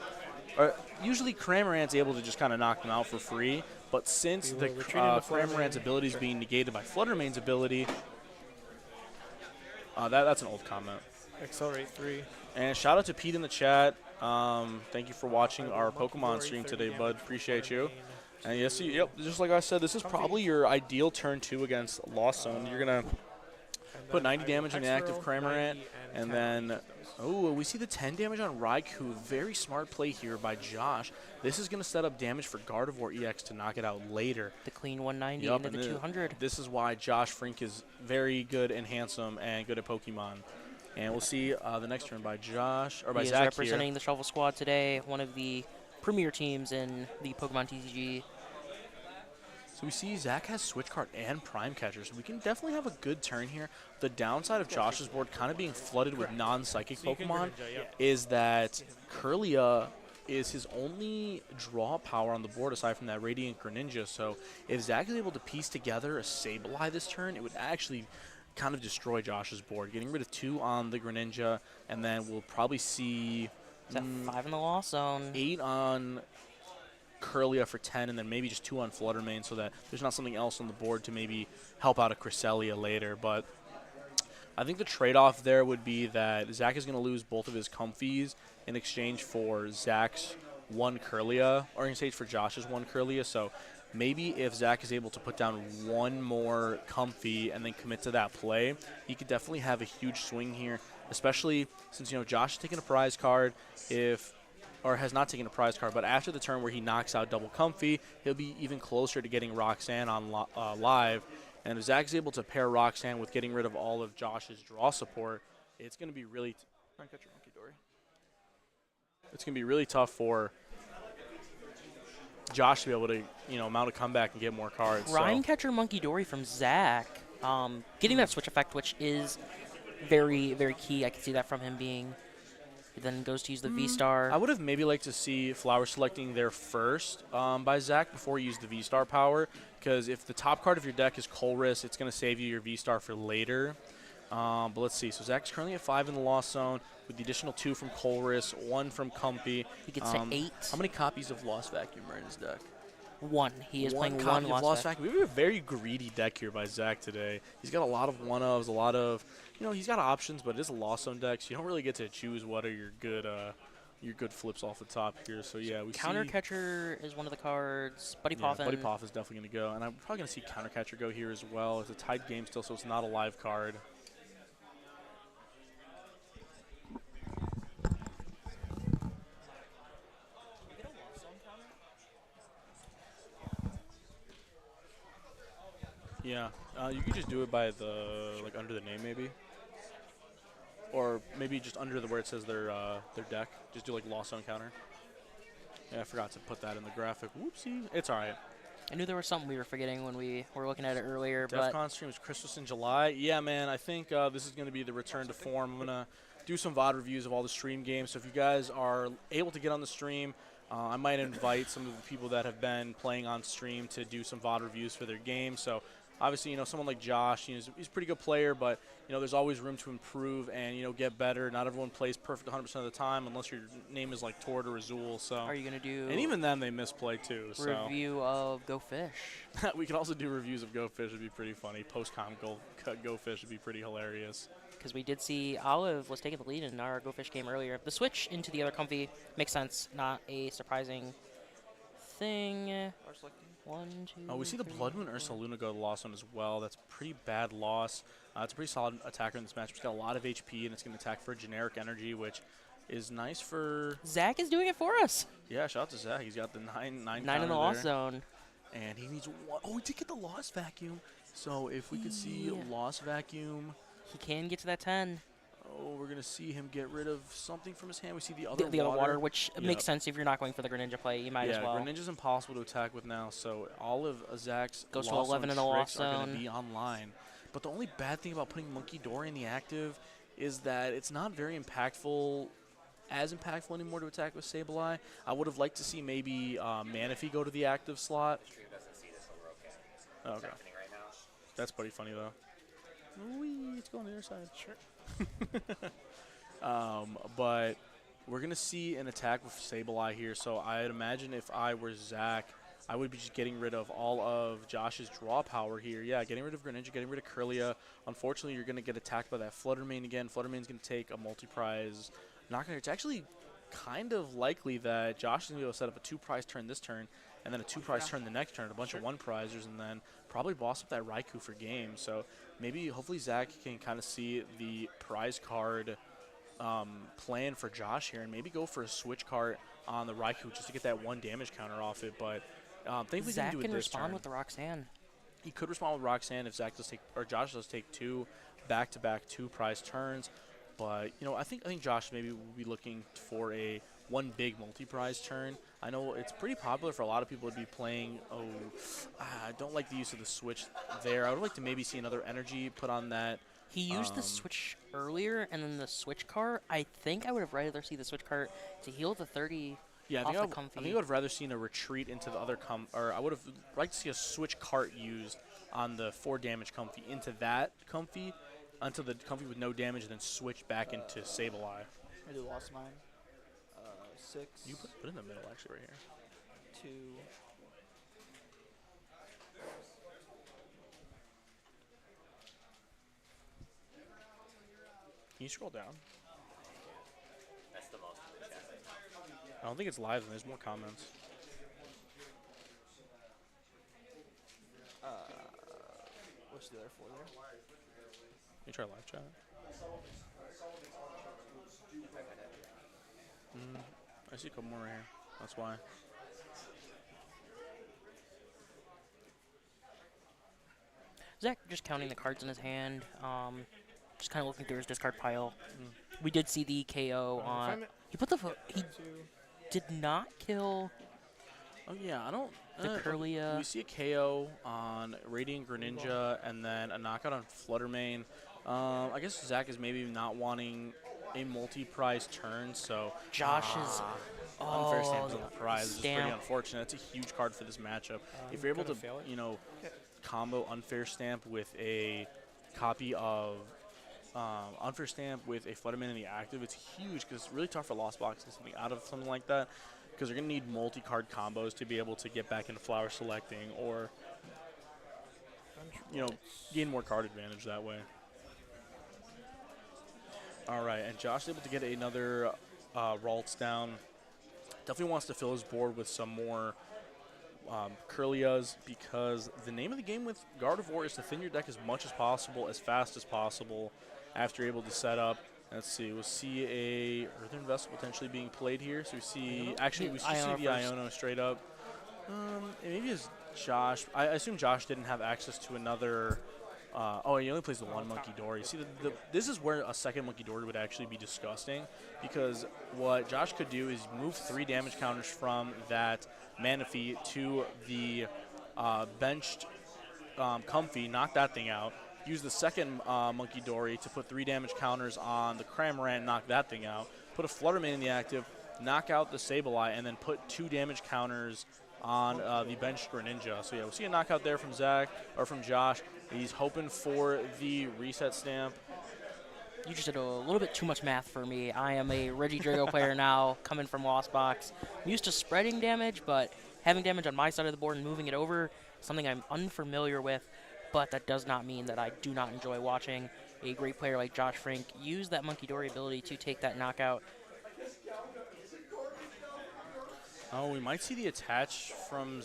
Cramorant's able to just kind of knock them out for free. But since the Cramorant's ability is being negated by Flutter Mane's ability, that's an old comment. Accelerate 3. And shout out to Pete in the chat. Thank you for watching our Pokemon stream today, bud. Appreciate you. And yes, just like I said, this is probably your ideal turn 2 against Lost Zone. You're going to put 90 damage on the active Cramorant, and then, oh, we see the 10 damage on Raikou. Very smart play here by Josh. This is going to set up damage for Gardevoir EX to knock it out later. The clean 190 into the 200. This is why Josh Frink is very good and handsome and good at Pokemon. And we'll see the next turn by Josh, or by He is Zach representing here. the Shovel Squad today, one of the premier teams in the Pokemon TCG. So we see Zach has Switch Card and Prime Catcher, so we can definitely have a good turn here. The downside of Josh's board kind of being flooded with non-psychic Pokemon is that Kirlia is his only draw power on the board aside from that Radiant Greninja. So if Zach is able to piece together a Sableye this turn, it would actually kind of destroy Josh's board. Getting rid of 2 on the Greninja, and then we'll probably see Is that 5 in the Lost Zone? 8 on Kirlia for 10, and then maybe just 2 on Flutter Mane so that there's not something else on the board to maybe help out a Cresselia later. But I think the trade-off there would be that Zach is going to lose both of his Comfies in exchange for Zach's 1 Kirlia, or in exchange for Josh's 1 Kirlia. So maybe if Zach is able to put down 1 more Comfy and then commit to that play, he could definitely have a huge swing here, especially since, Josh is taking a prize card. Or has not taken a prize card, but after the turn where he knocks out double Comfy, he'll be even closer to getting Roxanne on live. And if Zach is able to pair Roxanne with getting rid of all of Josh's draw support, it's going to be really it's going to be really tough for Josh to be able to, mount a comeback and get more cards. Rhyme Catcher Monkey Dory from Zach. Getting that switch effect, which is very, very key. I can see that from him being... He then goes to use the V-Star. I would have maybe liked to see Flower selecting there first by Zach before he used the V-Star power, because if the top card of your deck is Colress, it's going to save you your V-Star for later. But let's see. So Zach's currently at 5 in the Lost Zone with the additional 2 from Colress, 1 from Comfy. He gets to 8. How many copies of Lost Vacuum are in his deck? 1. He is playing 1 copy of Lost Vacuum. Vacuum. We have a very greedy deck here by Zach today. He's got a lot of one-ofs, a lot of, he's got options, but it is a Lost Zone deck, so you don't really get to choose what are your good flips off the top here. So yeah, we Counter see Catcher is one of the cards. Buddy Poffin. Buddy Poff is definitely going to go, and I'm probably going to see Counter Catcher go here as well. It's a tied game still, so it's not a live card. Yeah, you could just do it by the under the name maybe, or maybe just under where it says their deck. Just do Lost Zone Counter. Yeah, I forgot to put that in the graphic. Whoopsie, it's all right. I knew there was something we were forgetting when we were looking at it earlier. DEFCON streams Christmas in July. Yeah, man, I think this is going to be the return to form. I'm gonna do some VOD reviews of all the stream games. So if you guys are able to get on the stream, I might invite some of the people that have been playing on stream to do some VOD reviews for their games. So obviously, someone like Josh, he's a pretty good player, but, there's always room to improve and, get better. Not everyone plays perfect 100% of the time unless your name is like Tord or Azul. So Are you going to do... And even then, they misplay too. Review of Go Fish. We could also do reviews of Go Fish. It'd be pretty funny. Post-com Go Fish would be pretty hilarious. Because we did see Olive was taking the lead in our Go Fish game earlier. The switch into the other Comfy makes sense. Not a surprising thing. 1, 2. We see the Blood Moon Ursaluna go to the Lost Zone as well. That's a pretty bad loss. It's a pretty solid attacker in this match. He's got a lot of HP, and it's going to attack for generic energy, which is nice for... Zach is doing it for us. Yeah, shout out to Zach. He's got the 9 in the Lost Zone. And he needs 1. Oh, he did get the Lost Vacuum. So if we could see Lost Vacuum... He can get to that 10. Oh, we're going to see him get rid of something from his hand. We see the other The other water, which Yep. makes sense if you're not going for the Greninja play. You might as well. Greninja's impossible to attack with now, so all of Zach's Goes to Lost 11 Zone in the Lost tricks are going Zone. to be online. But the only bad thing about putting Monkey Dory in the active is that it's not very impactful, as impactful anymore to attack with Sableye. I would have liked to see maybe Manaphy go to the active slot. Dream doesn't see this, so we're okay. Oh, What's okay. happening right now? That's pretty funny, though. Whee, it's going to the other side. Sure. But we're going to see an attack with Sableye here, so I'd imagine if I were Zach, I would be just getting rid of all of Josh's draw power here. Yeah, getting rid of Greninja, getting rid of Curlia. Unfortunately, you're going to get attacked by that Fluttermane again. Fluttermane's going to take a multi-prize. It's actually kind of likely that Josh is going to be able to set up a 2-prize turn this turn, and then a 2-prize turn the next turn, a bunch of 1-prizers, and then probably boss up that Raikou for game. So maybe, hopefully, Zach can kind of see the prize card plan for Josh here, and maybe go for a switch card on the Raikou just to get that 1 damage counter off it. But thankfully, Zach he didn't do it can this respond turn. with the Roxanne. He could respond with Roxanne if Zach does take, or Josh does take 2 back-to-back 2-prize turns. But I think Josh maybe will be looking for a 1 big multi-prize turn. I know it's pretty popular for a lot of people to be playing. I don't like the use of the switch there. I would like to maybe see another energy put on that. He used the switch earlier, and then the switch cart. I think I would have rather see the switch cart to heal the 30. Yeah, I I think I would have rather seen a retreat into the other or I would have liked to see a switch cart used on the 4 damage Comfy into that Comfy until the Comfy with no damage, and then switch back into Sableye. I just lost mine. 6. You put it in the middle, actually, right here. 2. Can you scroll down? That's the most in the chat. I don't think it's live, and there's more comments. What's the other 4 there? Can you try live chat? I see a couple more right here. That's why. Zach just counting the cards in his hand. Just kind of looking through his discard pile. We did see the KO on. He put the. He did not kill. Oh yeah, I don't. The Curlia. We see a KO on Radiant Greninja and then a knockout on Fluttermane. I guess Zach is maybe not wanting a multi-prize turn, so Josh's unfair stamp on the prize is pretty stamp. unfortunate. It's a huge card for this matchup. If you're able to, combo unfair stamp with a copy of unfair stamp with a Fluttermane in the active, it's huge because it's really tough for Lost Box to get something out of something like that, because they're going to need multi-card combos to be able to get back into flower selecting or, gain more card advantage that way. All right, and Josh is able to get another Ralts down. Definitely wants to fill his board with some more Curlias, because the name of the game with Gardevoir is to thin your deck as much as possible, as fast as possible, after you're able to set up. Let's see, we'll see a Earthen Vessel potentially being played here. So we see, actually, we see the Iono straight up. And maybe it's Josh. I assume Josh didn't have access to another. He only plays the 1 Monkey Dory. See, this is where a second Monkey Dory would actually be disgusting, because what Josh could do is move 3 damage counters from that Manaphy to the benched Comfy, knock that thing out, use the second Monkey Dory to put 3 damage counters on the Cramorant, knock that thing out, put a Fluttermane in the active, knock out the Sableye, and then put 2 damage counters on the benched Greninja. So yeah, we'll see a knockout there from from Josh. He's hoping for the reset stamp. You just did a little bit too much math for me. I am a Reggie Drago player now, coming from Lost Box. I'm used to spreading damage, but having damage on my side of the board and moving it over, something I'm unfamiliar with. But that does not mean that I do not enjoy watching a great player like Josh Frank use that Monkey Dory ability to take that knockout. Oh, we might see the attach from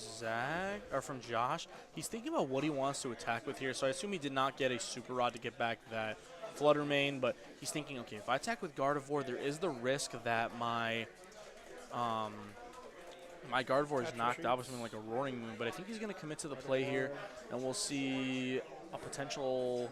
from Josh. He's thinking about what he wants to attack with here, so I assume he did not get a Super Rod to get back that Fluttermane, but he's thinking, okay, if I attack with Gardevoir, there is the risk that my Gardevoir is knocked out with something like a Roaring Moon, but I think he's going to commit to the play here, and we'll see a potential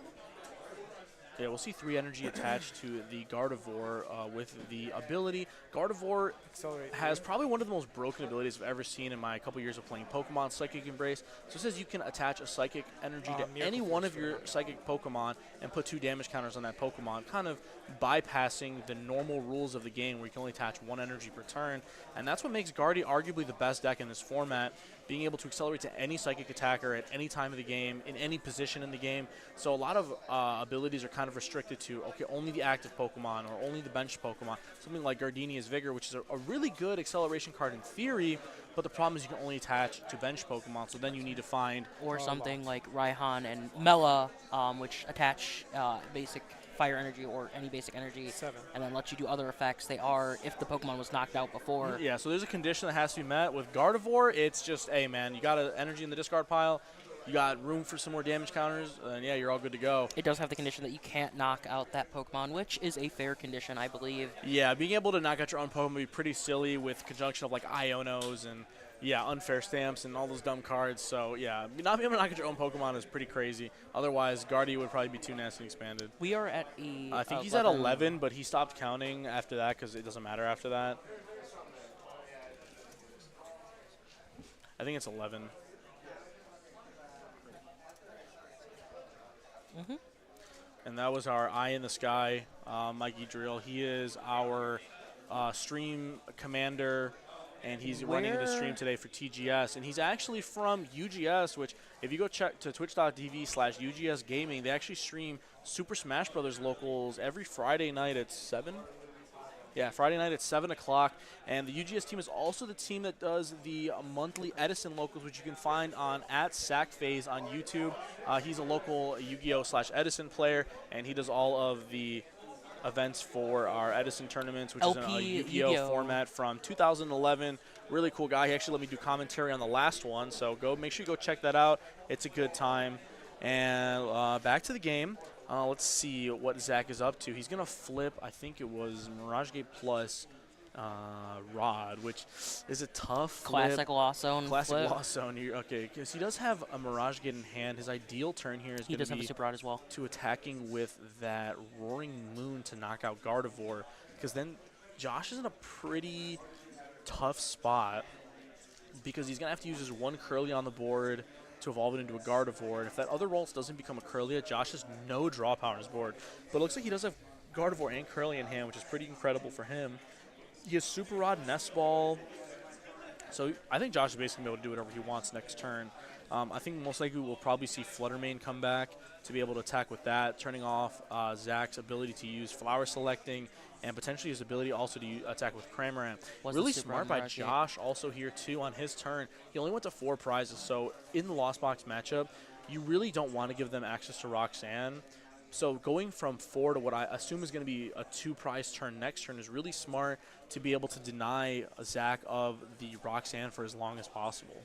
Yeah, we'll see 3 energy attached to the Gardevoir with the ability. Gardevoir Accelerate. has probably one of the most broken abilities I've ever seen in my couple years of playing Pokemon, Psychic Embrace. So it says you can attach a Psychic energy to Miracle any Force one of for your that. Psychic Pokemon and put 2 damage counters on that Pokemon, kind of bypassing the normal rules of the game where you can only attach 1 energy per turn. And that's what makes Gardy arguably the best deck in this format, being able to accelerate to any Psychic attacker at any time of the game, in any position in the game. So a lot of abilities are kind of restricted to, okay, only the active Pokemon or only the bench Pokemon. Something like Gardenia's Vigor, which is a really good acceleration card in theory, but the problem is you can only attach to bench Pokemon, so then you need to find... Or something like Raihan and Mela, which attach basic fire energy or any basic energy, 7. and then let you do other effects. They are if the Pokemon was knocked out before. Yeah, so there's a condition that has to be met. With Gardevoir, it's just, hey, man, you got an energy in the discard pile, you got room for some more damage counters, and yeah, you're all good to go. It does have the condition that you can't knock out that Pokemon, which is a fair condition, I believe. Yeah, being able to knock out your own Pokemon would be pretty silly with conjunction of like Ionos and, yeah, unfair stamps and all those dumb cards. So, yeah, not being able to knock out your own Pokemon is pretty crazy. Otherwise, Gardy would probably be too nasty and expanded. We are at I think he's at 11, but he stopped counting after that because it doesn't matter after that. I think it's 11. Mm-hmm. And that was our Eye in the Sky, Mikey Drill. He is our stream commander, and he's running the stream today for TGS. And he's actually from UGS, which if you go check to twitch.tv/UGS Gaming, they actually stream Super Smash Bros. Locals every Friday night at 7. Yeah, Friday night at 7 o'clock. And the UGS team is also the team that does the monthly Edison locals, which you can find on @SackPhase on YouTube. He's a local Yu-Gi-Oh!/Edison player, and he does all of the events for our Edison tournaments, which is in a Yu-Gi-Oh! Format from 2011. Really cool guy. He actually let me do commentary on the last one, so make sure you go check that out. It's a good time. And back to the game. Let's see what Zach is up to. He's going to flip, I think it was Mirage Gate plus Rod, which is a tough flip. Classic Lost Zone Classic flip. Lost Zone. Okay, because he does have a Mirage Gate in hand. His ideal turn here is going to have a be Super Rod as well. to attacking with that Roaring Moon to knock out Gardevoir, because then Josh is in a pretty tough spot because he's going to have to use his 1 Curly on the board to evolve it into a Gardevoir. And if that other Ralts doesn't become a Curlia, Josh has no draw power on his board. But it looks like he does have Gardevoir and Curly in hand, which is pretty incredible for him. He has Super Rod, Nest Ball. So I think Josh is basically going to be able to do whatever he wants next turn. I think most likely we'll probably see Fluttermane come back to be able to attack with that, turning off Zach's ability to use Flower Selecting and potentially his ability also to attack with Cramorant. Really smart by Josh also here, too, on his turn. He only went to 4 prizes, so in the Lost Box matchup, you really don't want to give them access to Roxanne. So going from 4 to what I assume is going to be a 2-prize turn next turn is really smart to be able to deny Zach of the Roxanne for as long as possible.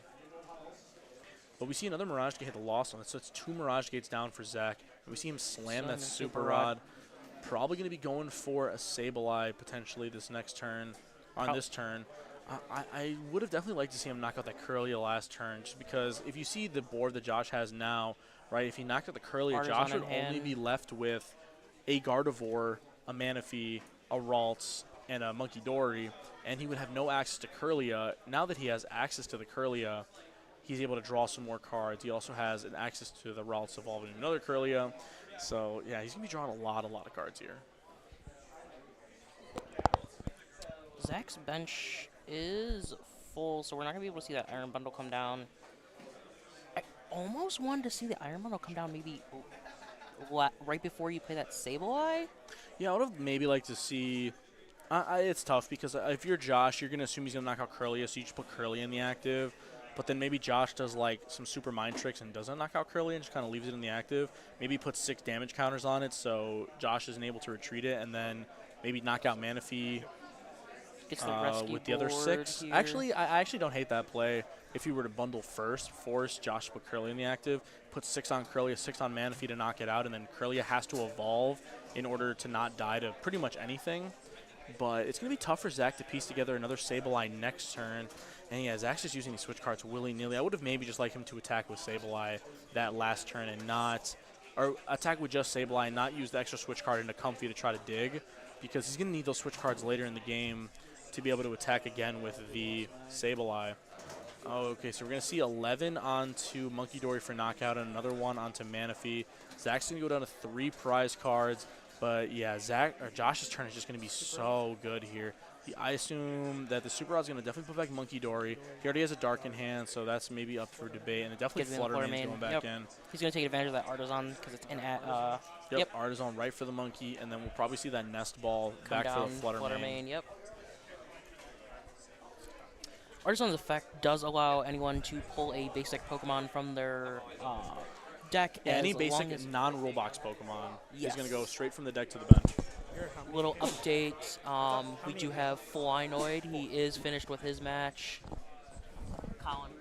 But we see another Mirage Gate hit the Lost one, so it's 2 Mirage Gates down for Zach. And we see him slam that Super Rod. Probably going to be going for a Sableye potentially this next turn, on this turn. I would have definitely liked to see him knock out that Curlia last turn, just because if you see the board that Josh has now, right, if he knocked out the Curlia, Josh would only be left with a Gardevoir, a Manaphy, a Ralts, and a Monkey Dory, and he would have no access to Curlia. Now that he has access to the Curlia, he's able to draw some more cards. He also has an access to the Ralts evolving into another Curlia. So, yeah, he's going to be drawing a lot of cards here. Zach's bench is full, so we're not going to be able to see that Iron Bundle come down. I almost wanted to see the Iron Bundle come down maybe right before you play that Sableye. Yeah, I would have maybe liked to see... it's tough because if you're Josh, you're going to assume he's going to knock out Curlia, so you just put Curlia in the active. But then maybe Josh does like some super mind tricks and doesn't knock out Curly and just kind of leaves it in the active. Maybe puts 6 damage counters on it so Josh isn't able to retreat it, and then maybe knock out Manaphy with the other 6. Here. Actually, I actually don't hate that play. If you were to bundle first, force Josh to put Curly in the active, put 6 on Curly, 6 on Manaphy to knock it out, and then Curly has to evolve in order to not die to pretty much anything. But it's going to be tough for Zach to piece together another Sableye next turn. And yeah, Zach's just using these switch cards willy-nilly. I would have maybe just liked him to attack with Sableye that last turn and not or attack with just Sableye and not use the extra switch card into Comfy to try to dig, because he's going to need those switch cards later in the game to be able to attack again with the Sableye. Oh, okay, so we're going to see 11 onto Monkey Dory for knockout and another one onto Manaphy. Zach's going to go down to 3 prize cards, but yeah, Josh's turn is just going to be so good here. I assume that the Super Rod's going to definitely put back Monkey Dory. He already has a Dark in hand, so that's maybe up for debate, and it definitely Fluttermane's going back in. He's going to take advantage of that Artisan because it's in at. Yep, Artisan right for the Monkey, and then we'll probably see that Nest Ball back for the Fluttermane. Yep. Artisan's effect does allow anyone to pull a basic Pokemon from their deck. Yeah, any basic non-rule box Pokemon yes. is going to go straight from the deck to the bench. Little update. We do have Floynoid. He is finished with his match. Colin,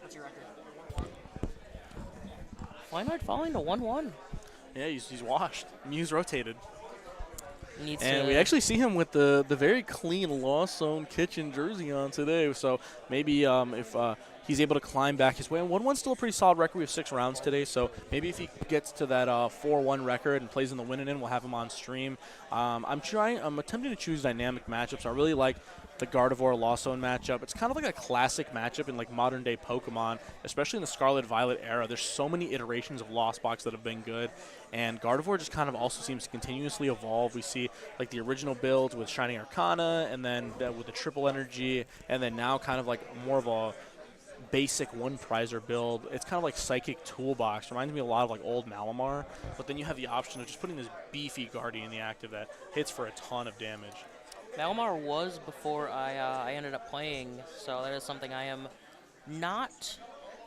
what's your record? Floynoid falling to 1-1. Yeah, he's washed. Mew's rotated. And we actually see him with the very clean Lost Zone Kitchen jersey on today. So maybe if he's able to climb back his way. And 1-1's still a pretty solid record. We have 6 rounds today. So maybe if he gets to that 4-1 record and plays in the winning in, we'll have him on stream. I'm attempting to choose dynamic matchups. I really like the Gardevoir Lost Zone matchup. It's kind of like a classic matchup in like modern day Pokemon, especially in the Scarlet Violet era. There's so many iterations of Lost Box that have been good, and Gardevoir just kind of also seems to continuously evolve. We see like the original builds with Shining Arcana, and then with the triple energy, and then now kind of like more of a basic one prizer build. It's kind of like Psychic Toolbox. Reminds me a lot of like old Malamar, but then you have the option of just putting this beefy Gardy in the active that hits for a ton of damage. Malamar was before I ended up playing, so that is something I am not.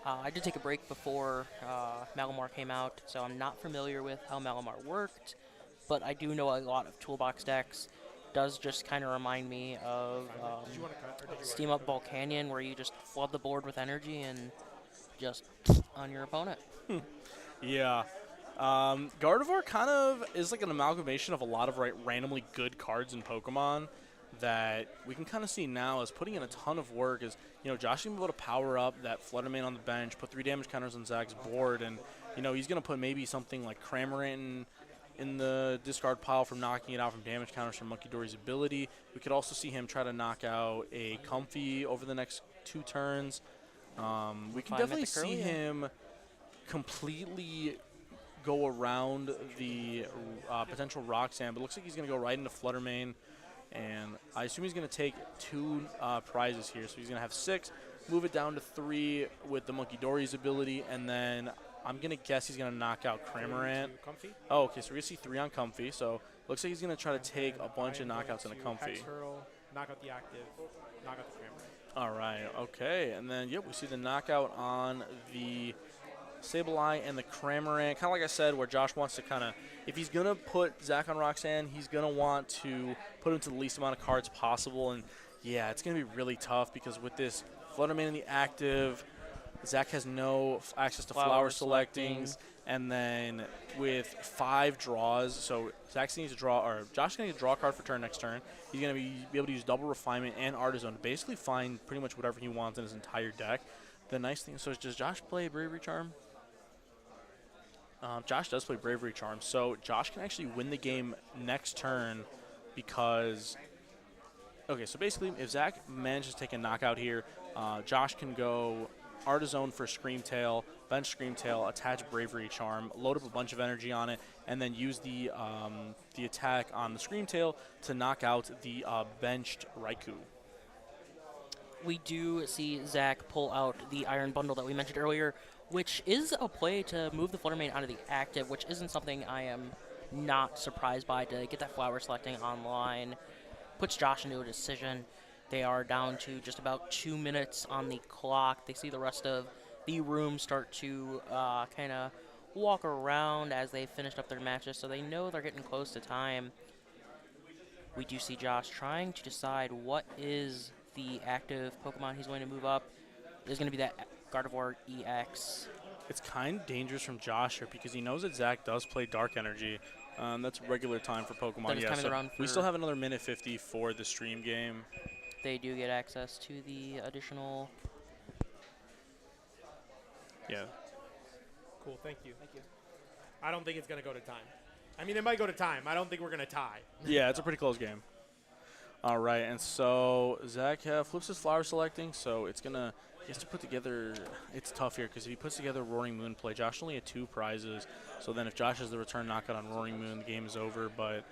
I did take a break before Malamar came out, so I'm not familiar with how Malamar worked, but I do know a lot of toolbox decks. Does just kind of remind me of Steam Up Volcanion, where you just flood the board with energy and just on your opponent. Yeah. Gardevoir kind of is like an amalgamation of a lot of randomly good cards in Pokemon that we can kind of see now is putting in a ton of work. Is, you know, Josh can be able to power up that Fluttermane on the bench, put 3 damage counters on Zach's board, and, you know, he's going to put maybe something like Cramorant in the discard pile from knocking it out from damage counters from Monkey Dory's ability. We could also see him try to knock out a Comfy over the next 2 turns. We can definitely see him completely go around the potential Roxanne, but it looks like he's going to go right into Fluttermane, and I assume he's going to take 2 prizes here. So he's going to have 6, move it down to 3 with the Monkey Dory's ability, and then I'm going to guess he's going to knock out Cramorant. Oh, okay, so we're going to see 3 on Comfy, so looks like he's going to try to take a bunch of knockouts in a Comfy. Knock out the active, knock out the Cramorant. All right, okay, and then, yep, we see the knockout on the Sableye and the Cramorant. Kind of like I said, where Josh wants to kind of, if he's going to put Zach on Roxanne, he's going to want to put him to the least amount of cards possible. And, yeah, it's going to be really tough because with this Fluttermane in the active, Zach has no access to flower selectings. And then with 5 draws, so Zach needs to draw, or Josh going to draw a card for turn next turn. He's going to be able to use Double Refinement and Artisan to basically find pretty much whatever he wants in his entire deck. The nice thing, so does Josh play Bravery Charm? Josh does play Bravery Charm, so Josh can actually win the game next turn because, okay, so basically if Zach manages to take a knockout here, Josh can go Artisan for Screamtail, bench Screamtail, attach Bravery Charm, load up a bunch of energy on it, and then use the attack on the Screamtail to knock out the benched Raikou. We do see Zach pull out the Iron Bundle that we mentioned earlier, which is a play to move the Fluttermane out of the active, which isn't something I am not surprised by, to get that flower selecting online. Puts Josh into a decision. They are down to just about 2 minutes on the clock. They see the rest of the room start to kind of walk around as they finished up their matches, so they know they're getting close to time. We do see Josh trying to decide what is the active Pokemon he's going to move up. There's going to be that Gardevoir EX. It's kind of dangerous from Josh here because he knows that Zach does play Dark Energy. That's regular time for Pokemon. Yeah, so we still have another minute 50 for the stream game. They do get access to the additional. Yeah. cool. Thank you. Thank you. I don't think it's going to go to time. I mean, it might go to time. I don't think we're going to tie. Yeah, it's a pretty close game. All right, and so Zach flips his flower selecting, so it's gonna he has to put together. It's tough here because if he puts together Roaring Moon play, Josh only had 2 prizes. So then if Josh has the return knockout on Roaring Moon, the game is over. But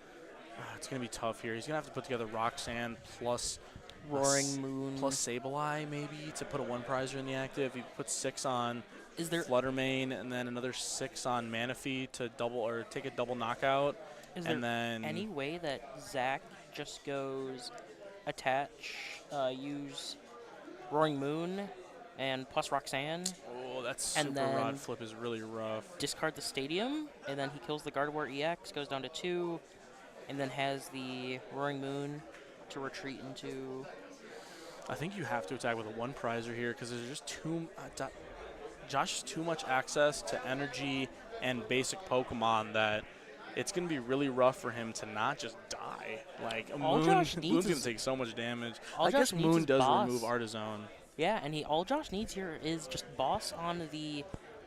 it's gonna be tough here. He's gonna have to put together Roxanne plus Roaring Moon plus Sableye maybe to put a 1 prizer in the active. He puts 6 on Is there Fluttermane and then another 6 on Manaphy to double or take a double knockout. Is and there then any way that Zach just goes attach, use Roaring Moon and plus Roxanne, oh, that and super then rod flip is really rough. discard the stadium, and then he kills the Gardevoir EX, goes down to 2, and then has the Roaring Moon to retreat into. I think you have to attack with a 1 prizer here because there's just Josh has too much access to energy and basic Pokemon that it's going to be really rough for him to not just die. Like, All Josh needs Moon's going is- to take so much damage. all I guess Josh needs Moon is does boss. remove Artizone. Yeah, and all Josh needs here is just boss on the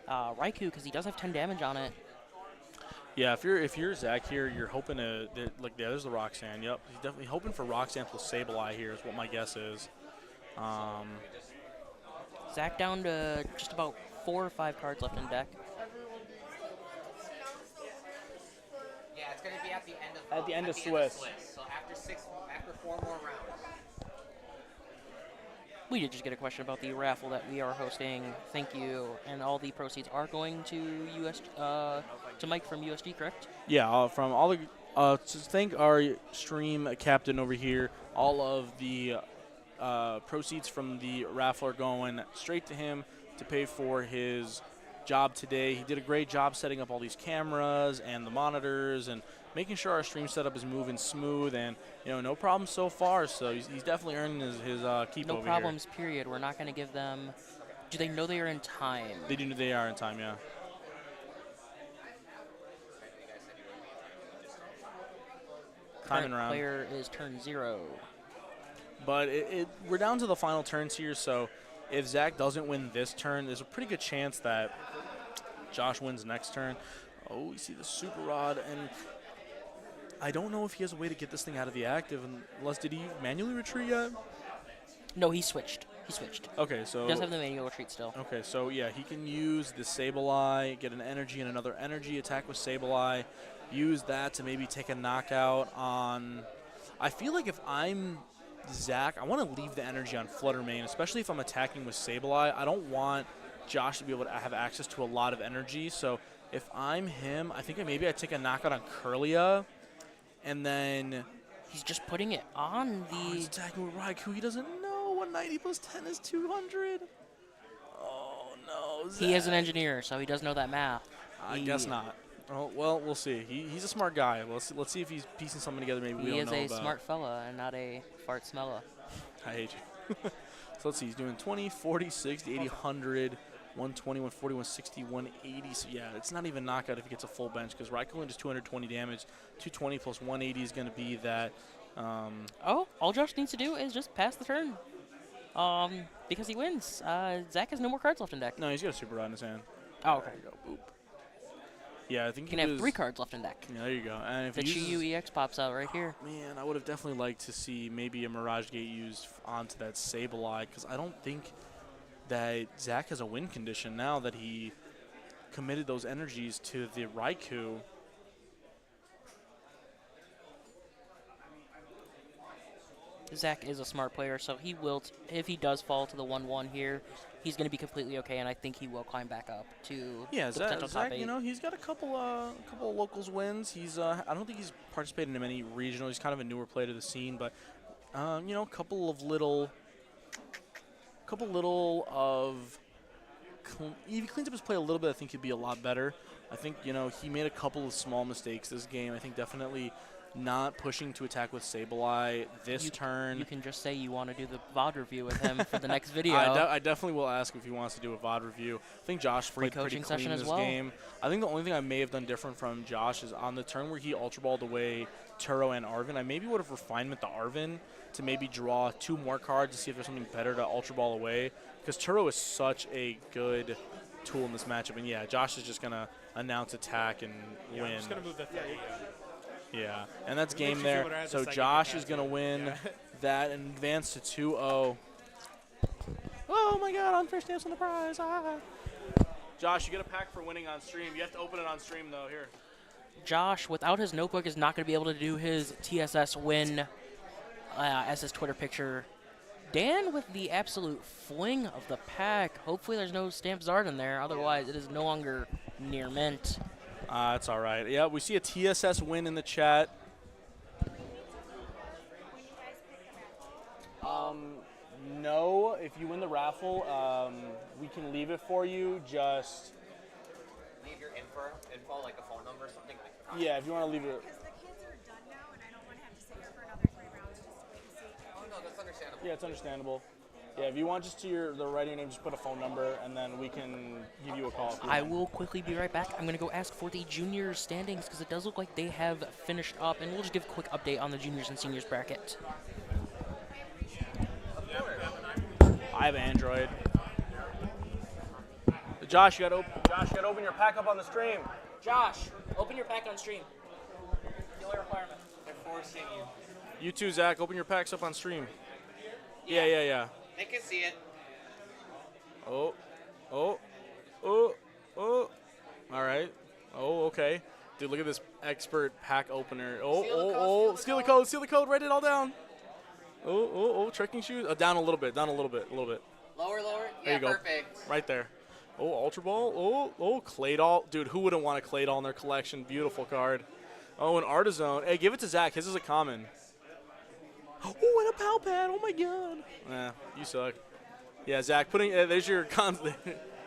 Raikou because he does have 10 damage on it. Yeah, if you're Zach here, you're hoping to there's the Roxanne. Yep, he's definitely hoping for Roxanne plus Sableye here is what my guess is. Zach down to just about 4 or 5 cards left in deck. Yeah, it's going to be at the end of At the end of Swiss. So after 4 more rounds. We did just get a question about the raffle that we are hosting. Thank you. And all the proceeds are going to to Mike from USD, correct? Yeah, from all the to thank our stream captain over here. All of the proceeds from the raffle are going straight to him to pay for his job today. He did a great job setting up all these cameras and the monitors and making sure our stream setup is moving smooth, and no problems so far. So he's definitely earning his keep No over problems, period. We're not going to give them. Do they know they are in time? here. They are in time, yeah. Timing Current round. player is turn 0. But we're down to the final turns here, so if Zach doesn't win this turn, there's a pretty good chance that Josh wins next turn. Oh, you see the Super Rod, and I don't know if he has a way to get this thing out of the active, unless did he manually retreat yet? No, he switched. Okay, so He does have the manual retreat still. okay, so yeah, he can use the Sableye, get an energy and another energy, attack with Sableye, use that to maybe take a knockout on. I feel like if I'm Zach, I want to leave the energy on Fluttermane, especially if I'm attacking with Sableye. I don't want Josh to be able to have access to a lot of energy. So if I'm him, I think maybe I take a knockout on Curlia, and then He's just putting it on he's the. attacking with Raikou. He doesn't know 190 plus 10 is 200. Oh no, Zach. He is an engineer, so he does know that math. I guess not. Oh, well, we'll see. He's a smart guy. Let's see if he's piecing something together. Maybe we He don't is know a about. smart fella and not a fart smella. I hate you. So let's see. He's doing 20, 40, 60, 80, 100, 120, 140, 160, 180. So yeah, it's not even knockout if he gets a full bench because Raikou just 220 damage. 220 plus 180 is going to be that. Oh, all Josh needs to do is just pass the turn. Because he wins. Zach has no more cards left in deck. No, he's got a Super Rod in his hand. Oh, okay. There you go. Boop. Yeah, I think He can he have was, 3 cards left in deck. Yeah, there you go. And if The he uses, Chiyu EX pops out right here. man, I would have definitely liked to see maybe a Mirage Gate used onto that Sableye because I don't think that Zach has a win condition now that he committed those energies to the Raikou. Zach is a smart player, so he will. If he does fall to the 1-1 here, he's going to be completely okay, and I think he will climb back up to Yeah, the potential Zach, top 8. he's got a couple of locals wins. He's I don't think he's participated in many regional. He's kind of a newer player to the scene, but a couple little of if he cleans up his play a little bit, I think he'd be a lot better. I think he made a couple of small mistakes this game. I think definitely not pushing to attack with Sableye this turn. You can just say you want to do the VOD review with him for the next video. I definitely will ask if he wants to do a VOD review. I think Josh played pretty coaching clean session as this well. game. I think the only thing I may have done different from Josh is on the turn where he Ultra Balled away Turo and Arvin, I maybe would have refinement the Arvin to maybe draw 2 more cards to see if there's something better to Ultra Ball away. Because Turo is such a good tool in this matchup. And, yeah, Josh is just going to announce attack and Yeah, win. I'm just gonna move the 30. Yeah, and that's It makes game you there. feel better. I had the So second Josh pass is going to earlier. win Yeah. that and advance to 2-0. Oh, my God, unfair stamps on the prize. Ah. Josh, you get a pack for winning on stream. You have to open it on stream, though. Here. Josh, without his notebook, is not going to be able to do his TSS win as his Twitter picture. Dan with the absolute fling of the pack. Hopefully there's no Stamp Zard in there. Otherwise, it is no longer near mint. That's all right. Yeah, we see a TSS win in the chat. No, if you win the raffle, we can leave it for you. Just Leave your info, like a phone number or something. Like yeah, if you want to leave it. Because the kids are done now, and I don't want to have to sit here for another 3 rounds just to wait and see. oh no, that's understandable. Yeah, it's understandable. Yeah, if you want just to the write your name, just put a phone number, and then we can give you a call. I will quickly be right back. I'm going to go ask for the juniors standings because it does look like they have finished up. And we'll just give a quick update on the juniors and seniors bracket. I have Android. Josh, you gotta open your pack up on the stream. Josh, open your pack on stream. Dealer requirement. They're forcing you. You too, Zach. Open your packs up on stream. Yeah. They can see it. Oh. All right. Oh, okay. Dude, look at this expert pack opener. Steal the code. Write it all down. Trekking shoes. Down a little bit. Lower. There you go. Perfect. Right there. Oh, Ultra Ball. Claydol. Dude, who wouldn't want a Claydol in their collection? Beautiful card. Oh, an Artizone. Hey, give it to Zach. His is a common. Oh, and a Pal Pad. Oh, my God. Nah, you suck. Yeah, Zach, there's your cons.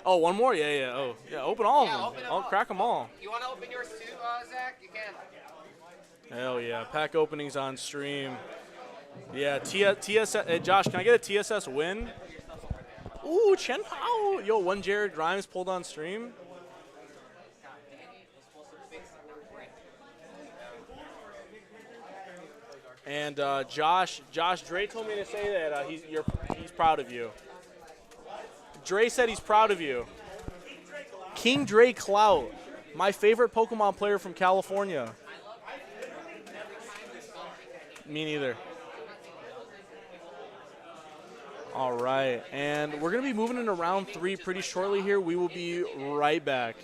Oh, one more? Yeah. Oh, yeah, open all of them. open them I'll all. crack them all. You want to open yours too, Zach? You can. Hell yeah. Pack openings on stream. Yeah, TSS. Hey, Josh, can I get a TSS win? Ooh, Chen Pao. Yo, one Jared Grimes pulled on stream. And Josh Dre told me to say that he's proud of you. Dre said he's proud of you. King Dre Clout, my favorite Pokemon player from California. Me neither. All right, and we're going to be moving into round 3 pretty shortly here. We will be right back.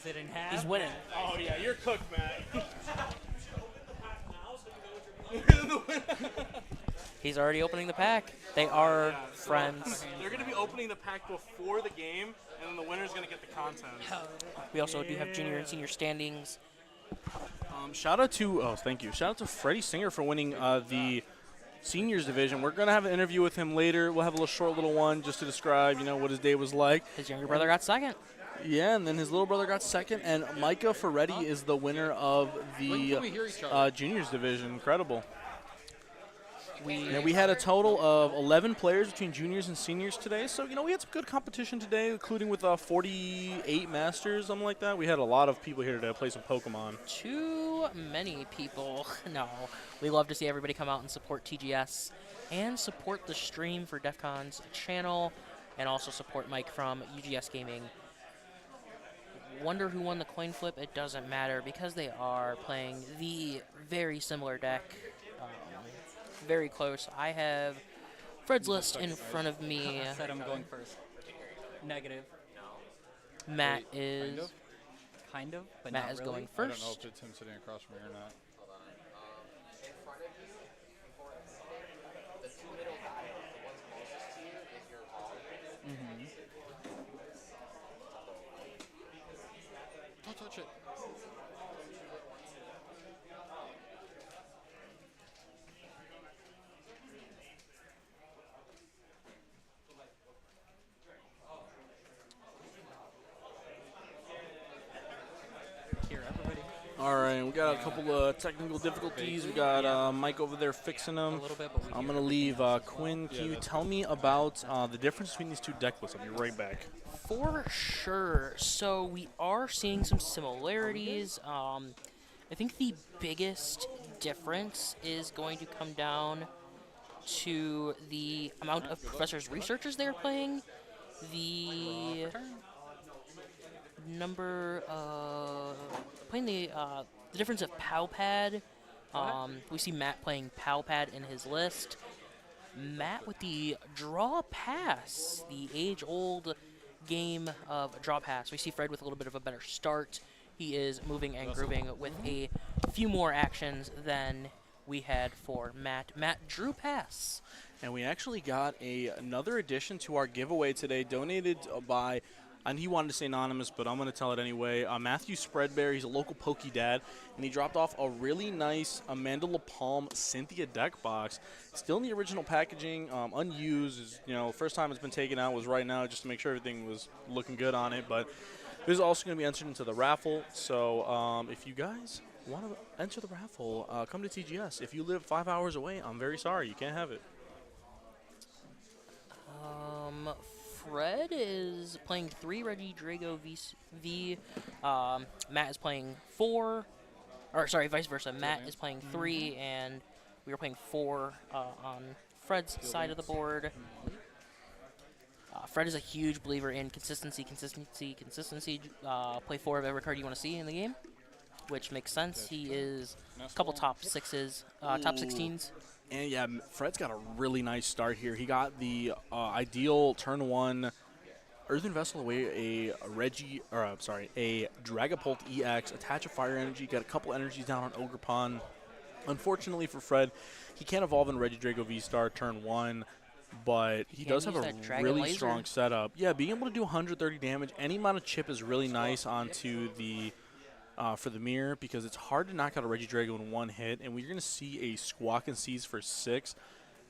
it in half. He's winning. Oh, yeah, you're cooked, Matt. He's already opening the pack. They are friends. They're going to be opening the pack before the game, and then the winner's going to get the content. We also do have junior and senior standings. Shout out to Shout out to Freddie Singer for winning the seniors division. We're going to have an interview with him later. We'll have a short little one just to describe, what his day was like. His younger brother got second. Yeah, and then his little brother got second, and Micah Ferretti is the winner of the juniors division. Incredible. We had a total of 11 players between juniors and seniors today, so we had some good competition today, including with 48 masters, something like that. We had a lot of people here to play some Pokemon. Too many people. No, we love to see everybody come out and support TGS and support the stream for DEF CON's channel, and also support Mike from UGS Gaming. Wonder who won the coin flip? It doesn't matter because they are playing the very similar deck. Very close. I have Fred's list in front of me. I said I'm going first. Negative. Matt is Kind of, but Matt not is really. going I don't know first. if it's him sitting across from me or not. Don't touch it. Here, everybody. All right, we got a couple of technical difficulties. We got Mike over there fixing them. A little bit, but we I'm hear going to leave everything else. Quinn. Can you tell me about the difference between these two deck lists? I'll be right back. For sure. So we are seeing some similarities. I think the biggest difference is going to come down to the amount of professors researchers they're playing, the number playing the difference of Palpad. We see Matt playing Palpad in his list. Matt with the draw pass, the age-old game of draw pass. We see Fred with a little bit of a better start. He is moving and grooving with a few more actions than we had for Matt. Matt drew pass. And we actually got another addition to our giveaway today, donated by, and he wanted to say anonymous, but I'm going to tell it anyway, Matthew Spreadbear. He's a local Poke Dad, and he dropped off a really nice Amanda LaPalme Cynthia deck box. Still in the original packaging, unused. Is, first time it's been taken out was right now, just to make sure everything was looking good on it. But this is also going to be entered into the raffle. So if you guys want to enter the raffle, come to TGS. If you live 5 hours away, I'm very sorry, you can't have it. Fred is playing 3 Reggie Drago V. Matt is playing 4. Or, sorry, vice versa. Matt is playing 3, and we are playing 4 on Fred's side of the board. Fred is a huge believer in consistency. Play 4 of every card you want to see in the game, which makes sense. He is a couple top 6s, top 16s. And yeah, Fred's got a really nice start here. He got the ideal turn 1 Earthen Vessel away, a Dragapult EX, attach a fire energy, got a couple energies down on Ogre Pond. Unfortunately for Fred, he can't evolve in Reggie Drago V-Star turn 1, but he does have a really strong setup. Yeah, being able to do 130 damage, any amount of chip is really nice onto the for the mirror, because it's hard to knock out a Reggie Drago in one hit, and we're going to see a Squawk and Seize for 6,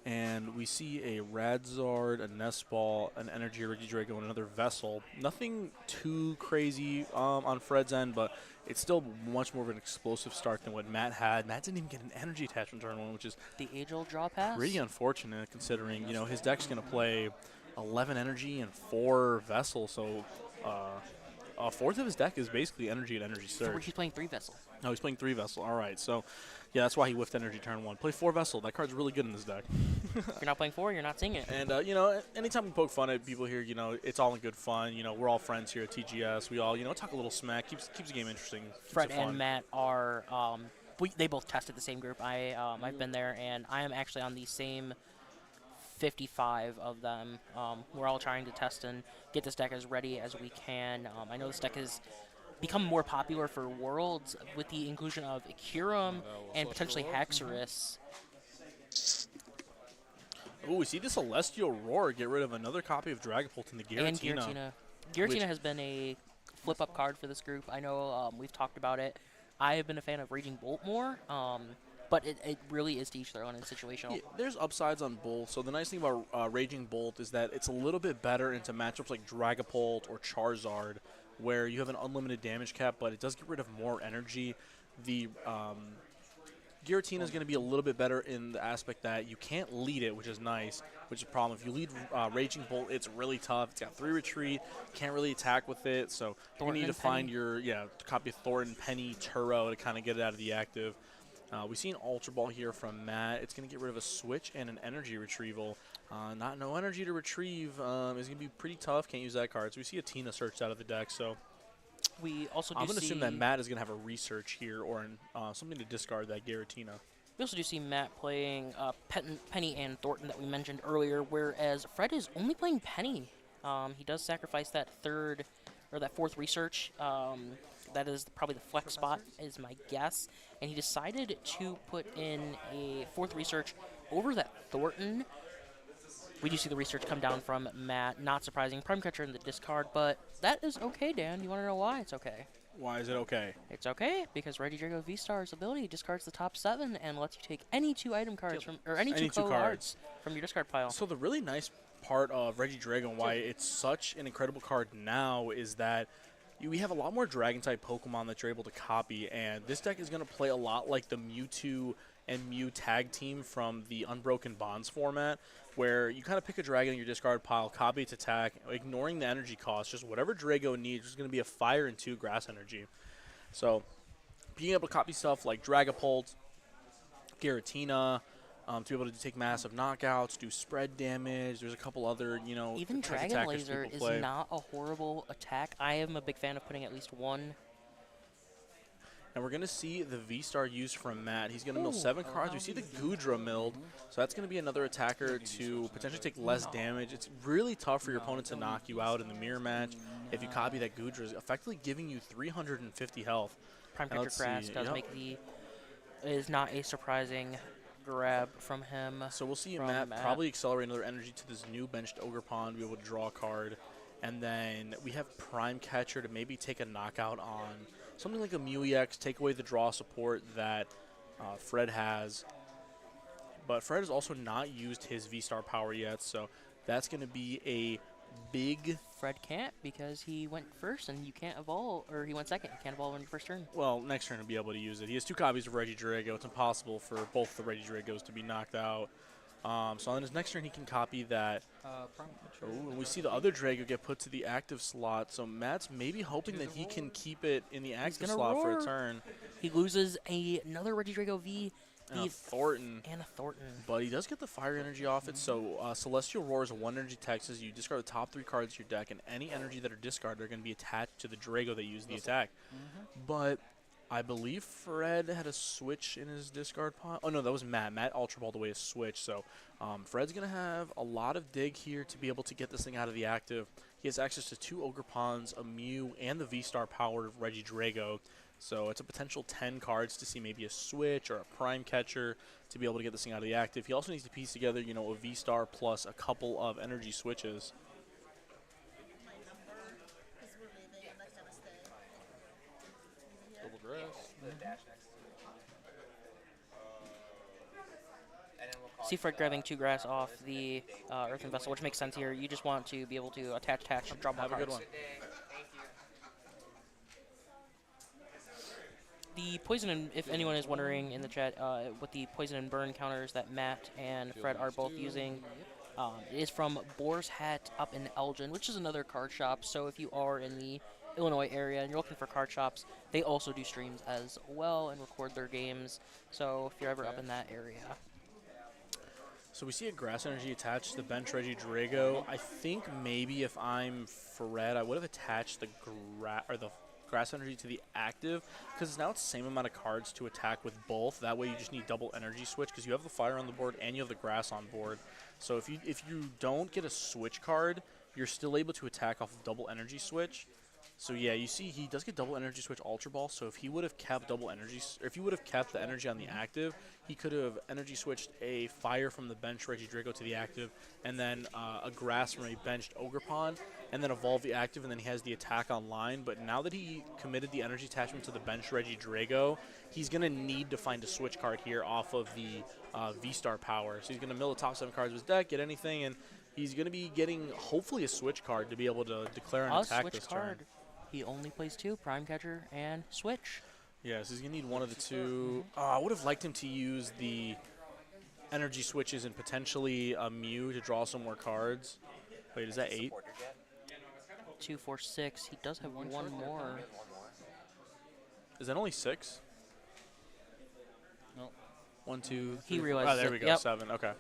and we see a Radzard, a Nest Ball, an Energy Reggie Drago, and another Vessel. Nothing too crazy on Fred's end, but it's still much more of an explosive start than what Matt had. Matt didn't even get an energy attachment turn 1, which is the age-old draw pass. Pretty unfortunate, considering his deck's going to play 11 energy and 4 Vessel, so a fourth of his deck is basically energy and energy surge. So he's playing 3 Vessel. No, he's playing 3 Vessel. All right, so yeah, that's why he whiffed energy turn 1. Play 4 Vessel. That card's really good in this deck. If you're not playing 4, you're not seeing it. And anytime we poke fun at people here, it's all in good fun. We're all friends here at TGS. We all talk a little smack, keeps the game interesting. Fred and Matt are they both tested the same group. I've been there, and I am actually on the same 55 of them. We're all trying to test and get this deck as ready as we can. I know this deck is become more popular for Worlds with the inclusion of Kyurem and potentially Haxorus. Ooh, we see the Celestial Roar get rid of another copy of Dragapult in the Giratina. And Giratina. Giratina has been a flip-up card for this group. I know we've talked about it. I have been a fan of Raging Bolt more, but it really is to each their own and situational. Yeah, there's upsides on both. So the nice thing about Raging Bolt is that it's a little bit better into matchups like Dragapult or Charizard, where you have an unlimited damage cap, but it does get rid of more energy. The Giratina is going to be a little bit better in the aspect that you can't lead it, which is nice, which is a problem. If you lead Raging Bolt, it's really tough. It's got 3 retreat, can't really attack with it, so you need to find your copy of Thornton, Penny, Turo to kind of get it out of the active. We see an Ultra Ball here from Matt. It's going to get rid of a switch and an energy retrieval. No energy to retrieve is going to be pretty tough. Can't use that card. So we see a Tina searched out of the deck, so we also do I'm going to see assume that Matt is going to have a research here or something to discard that Giratina. We also do see Matt playing Penny and Thornton that we mentioned earlier, whereas Fred is only playing Penny. He does sacrifice that fourth research. That is probably the flex spot, is my guess. And he decided to put in a 4th research over that Thornton. We do see the research come down from Matt. Not surprising. Prime Catcher in the discard, but that is okay, Dan. You want to know why it's okay? Why is it okay? It's okay because Reggie Drago V-Star's ability discards the top 7 and lets you take any 2 item cards any two cards from your discard pile. So the really nice part of Reggie Drago and why it's such an incredible card now is that we have a lot more Dragon-type Pokemon that you're able to copy, and this deck is going to play a lot like the Mewtwo and Mew tag team from the Unbroken Bonds format, where you kind of pick a Dragon in your discard pile, copy its attack, ignoring the energy cost, just whatever Drago needs. There's going to be a Fire and 2 Grass energy. So being able to copy stuff like Dragapult, Giratina, to be able to take massive knockouts, do spread damage. There's a couple other, even Dragon Laser is not a horrible attack. I am a big fan of putting at least 1. And we're going to see the V-Star used from Matt. He's going to mill 7 cards. We see the Goodra milled. So that's going to be another attacker to potentially take less damage. It's really tough for your opponent to knock you out in the mirror match. If you copy that Goodra, is effectively giving you 350 health. Prime Catcher Grass does make is not a surprising grab from him. So we'll see Matt probably accelerate another energy to this new benched Ogerpon to be able to draw a card. And then we have Prime Catcher to maybe take a knockout on something like a Mew EX, take away the draw support that Fred has. But Fred has also not used his V-Star power yet, so that's going to be a big... Fred can't because he went first and you can't evolve, or he went second. You can't evolve on your first turn. Well, next turn he'll be able to use it. He has 2 copies of Reggie Drago. It's impossible for both the Reggie Dragos to be knocked out. So on his next turn, he can copy that. And we see the other Drago get put to the active slot. So Matt's maybe hoping that he can keep it in the active slot for a turn. He loses another Reggie Drago V. And a Thornton. But he does get the fire energy off it. So Celestial Roar is a 1 energy Texas. You discard the top 3 cards of your deck, and any energy that are discarded are going to be attached to the Drago that used the attack. But I believe Fred had a switch in his discard pile. Oh, no, that was Matt. Matt Ultra Balled away a switch. So Fred's going to have a lot of dig here to be able to get this thing out of the active. He has access to 2 Ogerpons, a Mew, and the V-Star powered Reggie Drago. So it's a potential 10 cards to see maybe a switch or a Prime Catcher to be able to get this thing out of the active. He also needs to piece together, a V-Star plus a couple of energy switches. Double grass. See Fred grabbing 2 grass off the Earthen Vessel, which makes sense here. You just want to be able to attach, draw more cards. Have a good one. The poison, and if anyone is wondering in the chat, what the poison and burn counters that Matt and Fred are both using, it is from Boar's Hat up in Elgin, which is another card shop. So if you are in the Illinois area and you're looking for card shops, they also do streams as well and record their games. So if you're ever up in that area. So we see a Grass Energy attached to the bench Reggie Drago. I think maybe if I'm Fred, I would have attached the Grass Energy to the active, because now it's the same amount of cards to attack with both. That way you just need double energy switch, because you have the fire on the board and you have the grass on board. So if you don't get a switch card, you're still able to attack off of double energy switch. So yeah, you see he does get double energy switch Ultra Ball. So if he would have kept double energy, or if he would have kept the energy on the active, he could have energy switched a fire from the bench Reggie Drago to the active, and then a grass from a benched Ogerpon, and then evolve the active, and then he has the attack online. But now that he committed the energy attachment to the bench Reggie Drago, he's gonna need to find a switch card here off of the V-Star power. So he's gonna mill the top 7 cards of his deck, get anything, and he's gonna be getting hopefully a switch card to be able to declare an attack switch this card. turn. He only plays 2, Prime Catcher and Switch. Yeah, so he's going to need one of the two. I would have liked him to use the energy switches and potentially a Mew to draw some more cards. Wait, is that 8? 2, 4, 6. He does have one more. Is that only 6? No. 1, 2, 3. He realizes Oh, there it. we go. Yep. 7. Okay.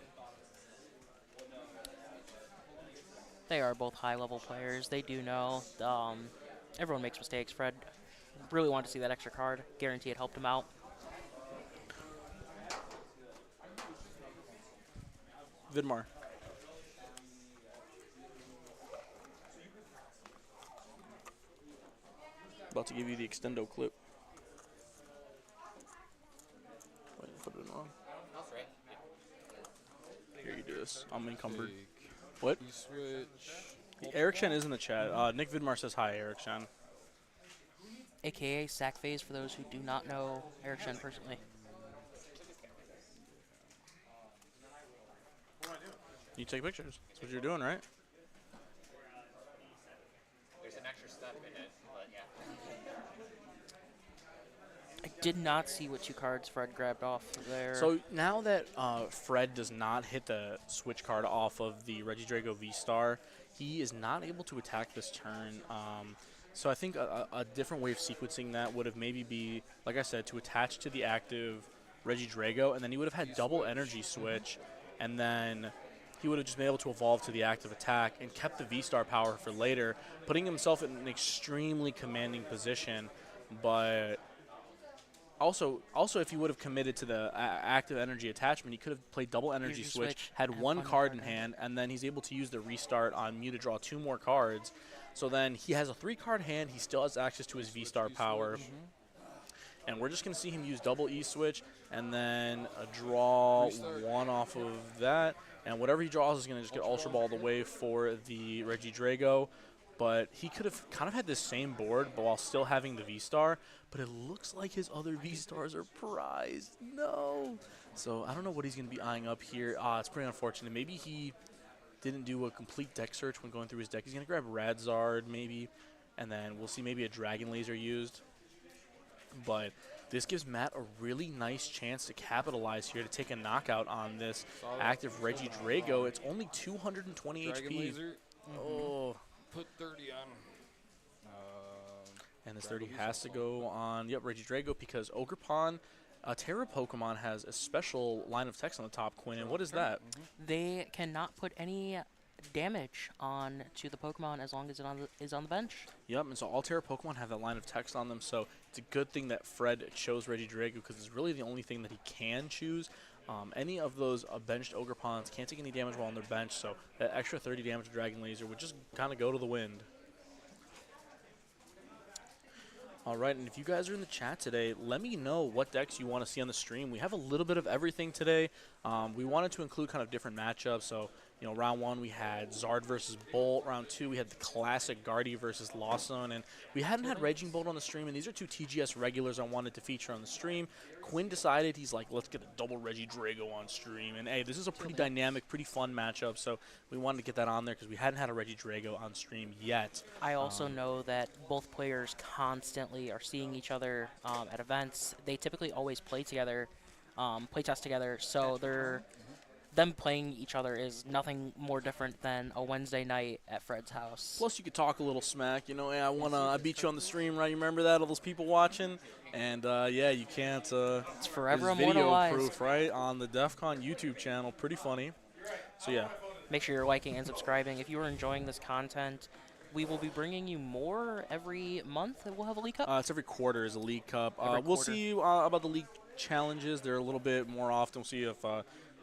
They are both high-level players. They do know. Everyone makes mistakes. Fred really wanted to see that extra card. Guarantee it helped him out. Vidmar. About to give you the extendo clip. Wait, I put it in wrong. That's right. Here, you do this. I'm encumbered. Take What? E-switch. Eric Shen is in the chat. Nick Vidmar says hi, Eric Shen. AKA Sack Phase for those who do not know Eric Shen personally. You take pictures. That's what you're doing, right? There's an extra step in it, but yeah. I did not see what 2 cards Fred grabbed off there. So now that Fred does not hit the switch card off of the Reggie Drago V-Star, he is not able to attack this turn. So I think a different way of sequencing that would have maybe be, like I said, to attach to the active Reggie Drago, and then he would have had double energy switch, and then he would have just been able to evolve to the active attack and kept the V-Star power for later, putting himself in an extremely commanding position. But also if he would have committed to the active energy attachment, he could have played double energy switch, had and one card in hand, and then he's able to use the restart on Mew to draw 2 more cards. So then he has a 3-card hand. He still has access to his V-Star power. And we're just going to see him use double E-switch and then draw 1 off of that. And whatever he draws is going to just get Ultra Balled away for the Reggie Drago. But he could have kind of had this same board but while still having the V-Star. But it looks like his other V-Stars are prized. No. So I don't know what he's going to be eyeing up here. It's pretty unfortunate. Maybe he didn't do a complete deck search when going through his deck. He's going to grab Radzard maybe. And then we'll see maybe a Dragon Laser used. But this gives Matt a really nice chance to capitalize here to take a knockout on this active Reggie Drago. It's only 220 Dragon HP. Laser. Oh. Put 30 on. And this 30 has to go on, Reggie Drago, because Ogerpon, Terra Pokemon, has a special line of text on the top, Quinn. And what is that? They cannot put any damage on to the Pokemon as long as it is on the bench. Yep, and so all Terra Pokemon have that line of text on them, so it's a good thing that Fred chose Reggie Drago because it's really the only thing that he can choose. Any of those benched Ogerpons can't take any damage while on their bench, so that extra 30 damage to Dragon Laser would just kind of go to the wind. All right, and if you guys are in the chat today, let me know what decks you want to see on the stream. We have a little bit of everything today. We wanted to include kind of different matchups, so round 1 we had Zard versus Bolt. Round 2 we had the classic Gardy versus Lawson. And we hadn't had Raging Bolt on the stream, and these are 2 TGS regulars I wanted to feature on the stream. Quinn decided, he's like, let's get a double Reggie Drago on stream. And, hey, this is a pretty dynamic, pretty fun matchup, so we wanted to get that on there because we hadn't had a Reggie Drago on stream yet. I also know that both players constantly are seeing each other at events. They typically always play together, play test together, so them playing each other is nothing more different than a Wednesday night at Fred's house. Plus, you could talk a little smack. Hey, I beat you on the stream, right? You remember that? All those people watching? And, yeah, you can't. It's forever video immortalized. proof, right? On the DEF CON YouTube channel. Pretty funny. So, yeah. Make sure you're liking and subscribing. If you are enjoying this content, we will be bringing you more every month. We'll have a League Cup. It's every quarter is a League Cup. Every we'll quarter. see about the League challenges. They're a little bit more often. We'll see if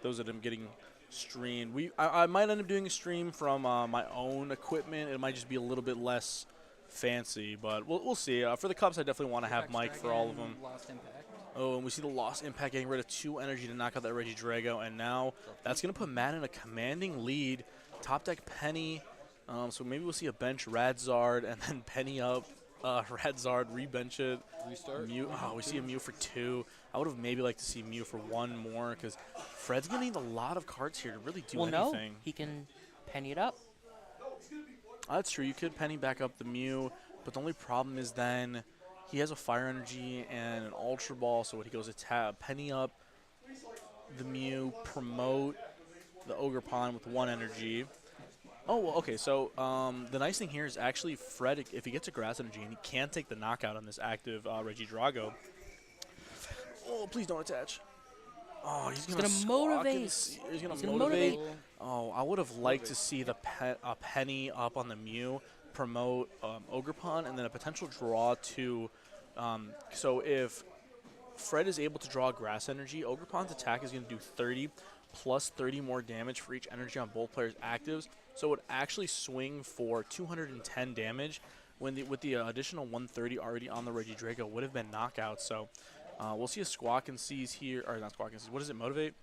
those of them getting streamed. I might end up doing a stream from my own equipment. It might just be a little bit less fancy, but we'll see. For the Cups, I definitely want to have Mike for all of them. Lost impact. Oh, and we see the Lost Impact getting rid of 2 energy to knock out that Reggie Drago, and now that's going to put Matt in a commanding lead. Top deck Penny, so maybe we'll see a bench Radzard, and then Penny up, Radzard, rebench it. Restart. Mew. Oh, we see a Mew for 2. I would have maybe liked to see Mew for 1 more, because Fred's going to need a lot of cards here to really do anything. No, he can penny it up. That's true. You could Penny back up the Mew, but the only problem is then he has a Fire Energy and an Ultra Ball, so when he goes to Penny up the Mew, promote the Ogre Pond with 1 energy. Oh, well, okay, so the nice thing here is actually Fred, if he gets a Grass Energy, and he can take the knockout on this active Reggie Drago. Oh, please don't attach. Oh, he's going to motivate. He's going to motivate. Oh, I would have liked to see the Penny up on the Mew, promote Ogre Pond, and then a potential draw to so if Fred is able to draw Grass Energy, Ogre Pond's attack is going to do 30 plus 30 more damage for each energy on both players' actives. So it would actually swing for 210 damage when with the additional 130 already on the Reggie Drago would have been knockout. So we'll see a Squawk and Seize here, or not Squawk and Seize. What does it motivate?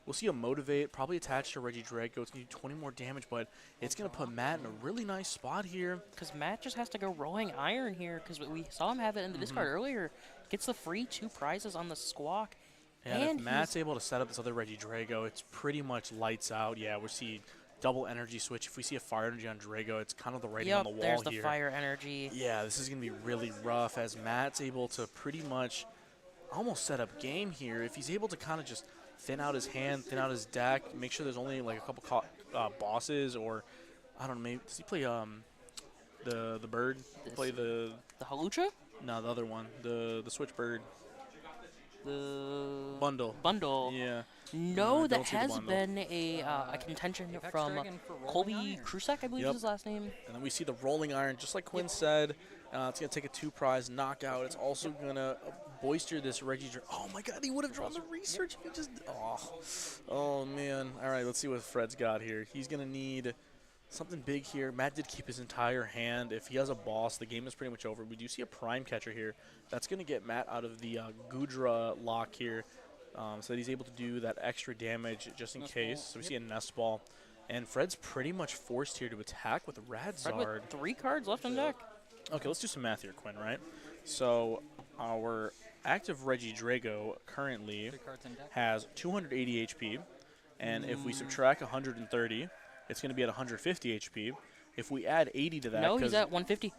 We'll see a Motivate, probably attached to Reggie Drago. It's going to do 20 more damage, but it's going to put Matt in a really nice spot here. Because Matt just has to go Rolling Iron here, because we saw him have it in the discard earlier. Gets the free 2 prizes on the Squawk. And if Matt's able to set up this other Reggie Drago, it's pretty much lights out. Yeah, we see double energy switch. If we see a Fire Energy on Drago, it's kind of the writing on the wall there's the here. Fire Energy. Yeah, this is going to be really rough as Matt's able to pretty much almost set up game here. If he's able to kind of just thin out his hand, thin out his deck, make sure there's only like a couple bosses, or I don't know, maybe does he play the bird? Play the Halucha? No, the other one, the Switch Bird. The bundle. Yeah. No, that has been a contention from Colby Krusek, I believe is his last name. And then we see the Rolling Iron, just like Quinn said. It's going to take a 2-prize knockout. It's also going to boister this Reggie. Oh, my God, he would have drawn the research if he just... Oh, man. All right, let's see what Fred's got here. He's going to need something big here. Matt did keep his entire hand. If he has a boss, the game is pretty much over. We do see a Prime Catcher here. That's going to get Matt out of the Gudra lock here, so that he's able to do that extra damage just in case. So we see a Nest Ball. And Fred's pretty much forced here to attack with Radzard. Fred with 3 cards left on deck. Okay, let's do some math here, Quinn, right? So our active Reggie Drago currently has 280 HP. And if we subtract 130, it's going to be at 150 HP. If we add 80 to that... No, he's at 150.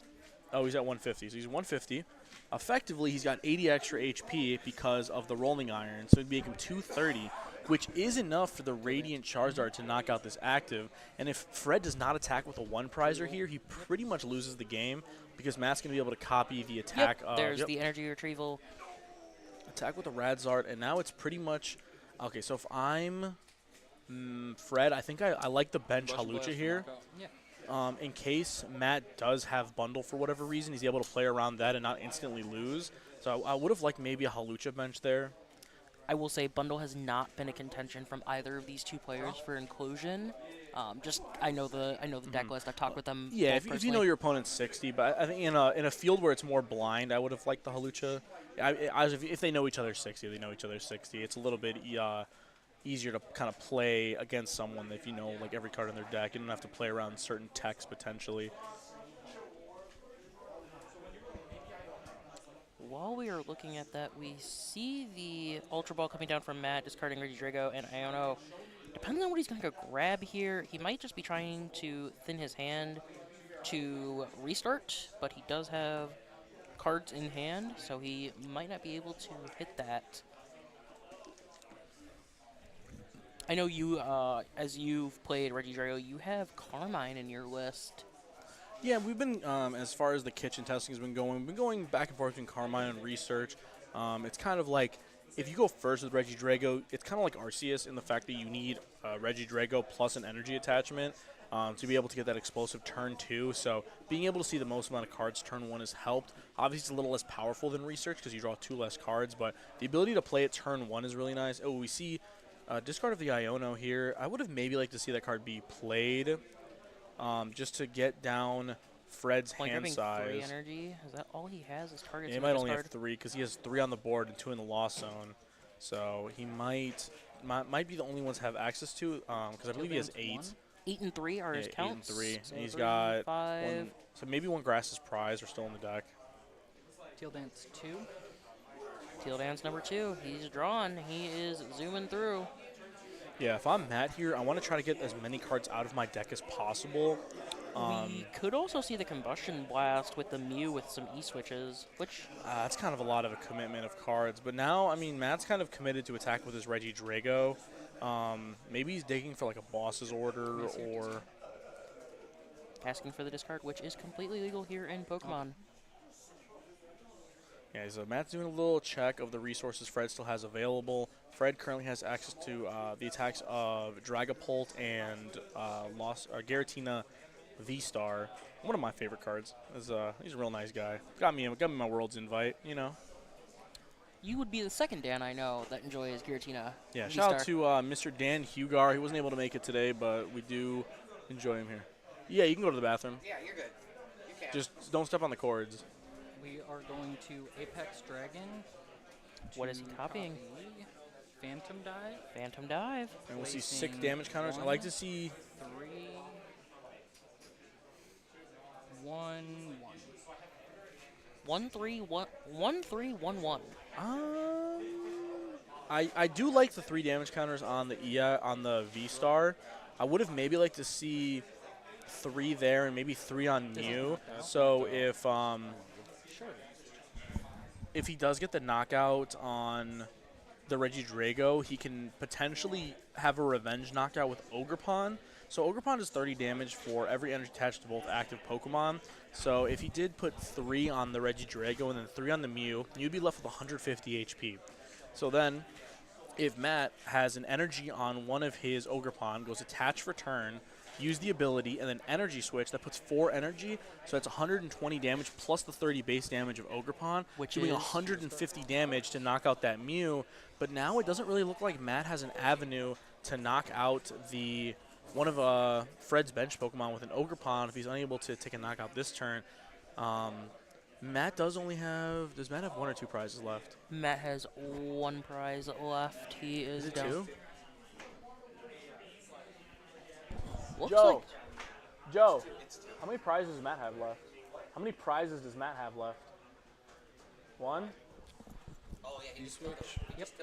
Oh, he's at 150. So he's 150. Effectively, he's got 80 extra HP because of the Rolling Iron. So it'd make him 230, which is enough for the Radiant Charizard to knock out this active. And if Fred does not attack with a 1-prizer here, he pretty much loses the game because Matt's going to be able to copy the attack. There's the energy retrieval. Attack with the Radzard, and now it's pretty much... Okay, so if I'm Fred, I think I like the bench Halucha here. In case Matt does have Bundle for whatever reason, he's able to play around that and not instantly lose. So I would have liked maybe a Halucha bench there. I will say Bundle has not been a contention from either of these 2 players for inclusion. I know the deck list. I've talked with them. Yeah, if you know your opponent's 60, but I think in a field where it's more blind, I would have liked the Halucha. If they know each other's 60, they know each other's 60. It's a little bit easier to kind of play against someone if you know like every card in their deck. You don't have to play around certain techs potentially. While we are looking at that, we see the Ultra Ball coming down from Matt, discarding Reggie Drago, and I don't know, depending on what he's going to go grab here, he might just be trying to thin his hand to restart, but he does have cards in hand, so he might not be able to hit that. I know you, as you've played Reggie Drago, you have Carmine in your list. Yeah, we've been, as far as the kitchen testing has been going, we've been going back and forth between Carmine and Research. It's kind of like, if you go first with Reggie Drago, it's kind of like Arceus in the fact that you need Reggie Drago plus an energy attachment to be able to get that explosive turn 2. So being able to see the most amount of cards turn 1 has helped. Obviously, it's a little less powerful than Research because you draw 2 less cards, but the ability to play it turn 1 is really nice. Oh, we see... discard of the Iono here. I would have maybe liked to see that card be played just to get down Fred's Only hand grabbing 3 size. energy. Is that all he has? His target's Yeah, he no might only have discard. 3 because he has 3 on the board and 2 in the lost zone. So he might be the only ones to have access to because I believe he has 8. 8 and 3 are his Yeah, 8 and counts. 3. So And he's 3, got 5. one, so maybe one Grass's Prize are still in the deck. Teal Dance 2. Teal Dance number 2. He's drawn. He is zooming through. Yeah, if I'm Matt here, I want to try to get as many cards out of my deck as possible. We could also see the Combustion Blast with the Mew with some E-switches, which... That's kind of a lot of a commitment of cards. But now, I mean, Matt's kind of committed to attack with his Reggie Drago. Maybe he's digging for like a boss's order or... Asking for the discard, which is completely legal here in Pokemon. Yeah, so Matt's doing a little check of the resources Fred still has available. Fred currently has access to the attacks of Dragapult and Giratina V-Star. One of my favorite cards. He's a real nice guy. Got me my World's invite, you know. You would be the second Dan I know that enjoys Giratina. Yeah, V-Star. shout out to Mr. Dan Hugar. He wasn't able to make it today, but we do enjoy him here. Yeah, you can go to the bathroom. Yeah, you're good. You can. Just don't step on the cords. We are going to Apex Dragon. What is he to copying? copy Phantom Dive. Phantom Dive. And we'll see 6 Placing damage counters. I like to see... 3, 1, 1. 1-3-1-1. I do like the 3 damage counters on the V-Star. I would have maybe liked to see 3 there and maybe 3 on Mew. So if he does get the knockout on the Reggie Drago, he can potentially have a revenge knockout with Ogerpon. So Ogerpon is 30 damage for every energy attached to both active Pokemon. So if he did put 3 on the Reggie Drago and then 3 on the Mew, you'd be left with 150 HP. So then, if Matt has an energy on one of his Ogerpon, goes attach for turn, use the ability, and then energy switch, that puts 4 energy, so that's 120 damage plus the 30 base damage of Ogerpon, Which doing is 150 damage to knock out that Mew. But now it doesn't really look like Matt has an avenue to knock out one of Fred's bench Pokemon with an Ogerpon if he's unable to take a knockout this turn. Matt does Matt have 1 or 2 prizes left? Matt has 1 prize left. He is Is it down. 2? Looks Joe, like Joe, how many prizes does Matt have left? How many prizes does Matt have left? 1? Oh, yeah, he just killed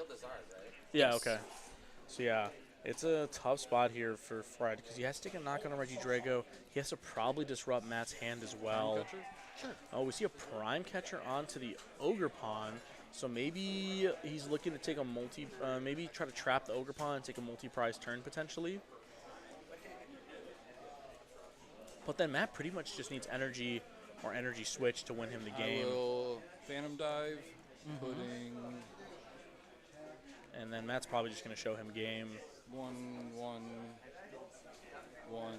the Zard, right? Yeah, okay. So, yeah, it's a tough spot here for Fred because he has to take a knock on a Reggie Drago. He has to probably disrupt Matt's hand as well. Sure. Oh, we see a Prime Catcher onto the Ogerpon. So maybe he's looking to take a maybe try to trap the Ogerpon and take a multi-prize turn potentially. But then Matt pretty much just needs energy or energy switch to win him the game. I will Phantom Dive, putting And then Matt's probably just going to show him game. 1, 1, 1,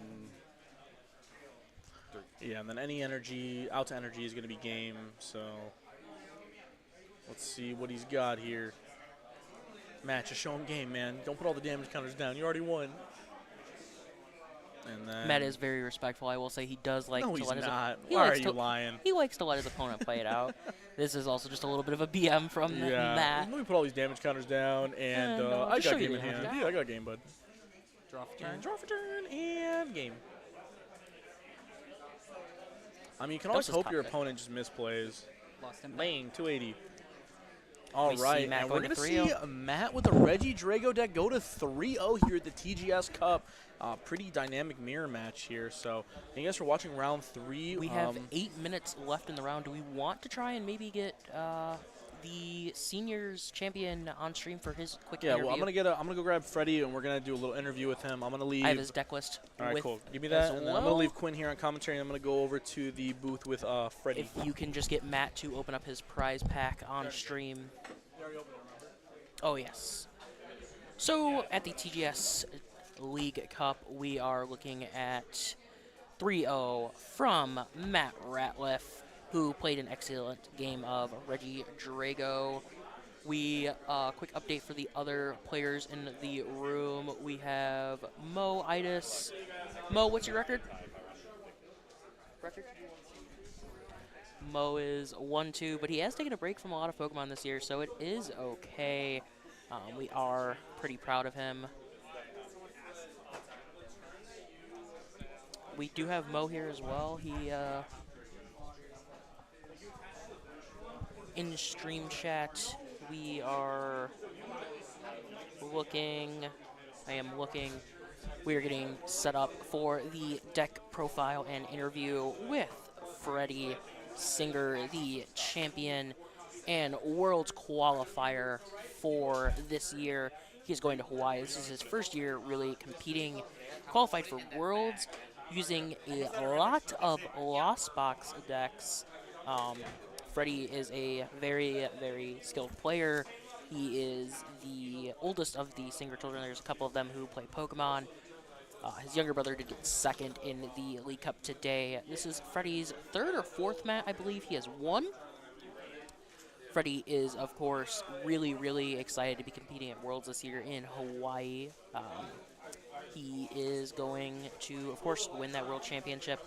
3. Yeah, and then any energy, out to energy is going to be game. So let's see what he's got here. Matt, just show him game, man. Don't put all the damage counters down. You already won. And then Matt is very respectful. I will say he does like no, to he's let not. he Why are likes you to- lying? He likes to let his opponent play it out. This is also just a little bit of a BM from Yeah. Matt. Let me put all these damage counters down, and No, I just got show you game in the hand. damage. Yeah, I got game, bud. Draw for And turn. draw for turn and game. I mean, you can always Doses hope your top pick. opponent just misplays. Lost impact. Lane 280. All We see right, Matt and we're going going to to see 3-0. Matt with the Reggie Drago deck go to 3-0 here at the TGS Cup. Pretty dynamic mirror match here. So thank you guys for watching round 3. We have 8 minutes left in the round. Do we want to try and maybe get the seniors champion on stream for his quick Yeah, interview? well, I'm gonna go grab Freddie, and we're gonna do a little interview with him. I'm gonna leave. I have his deck list. All right, with cool. Give me as that, and then I'm gonna well. leave Quinn here on commentary, and I'm gonna go over to the booth with Freddie. If you can just get Matt to open up his prize pack on stream. Oh, yes. So, at the TGS League Cup, we are looking at 3-0 from Matt Ratliff, who played an excellent game of Reggie Drago. Quick update for the other players in the room. We have Mo Itis. Mo, what's your record? Mo is 1-2, but he has taken a break from a lot of Pokemon this year, so it is okay. We are pretty proud of him. We do have Mo here as well. He in stream chat, we are looking. I am looking. We are getting set up for the deck profile and interview with Freddie Singer, the champion and Worlds qualifier for this year. He's going to Hawaii. This is his first year really competing, qualified for Worlds, using a lot of Lost Box decks. Freddie is a very, very skilled player. He is the oldest of the Singer children. There's a couple of them who play Pokemon. His younger brother did get second in the League Cup today. This is Freddie's third or fourth match, I believe he has won. Freddie is, of course, really, really excited to be competing at Worlds this year in Hawaii. He is going to, of course, win that World Championship.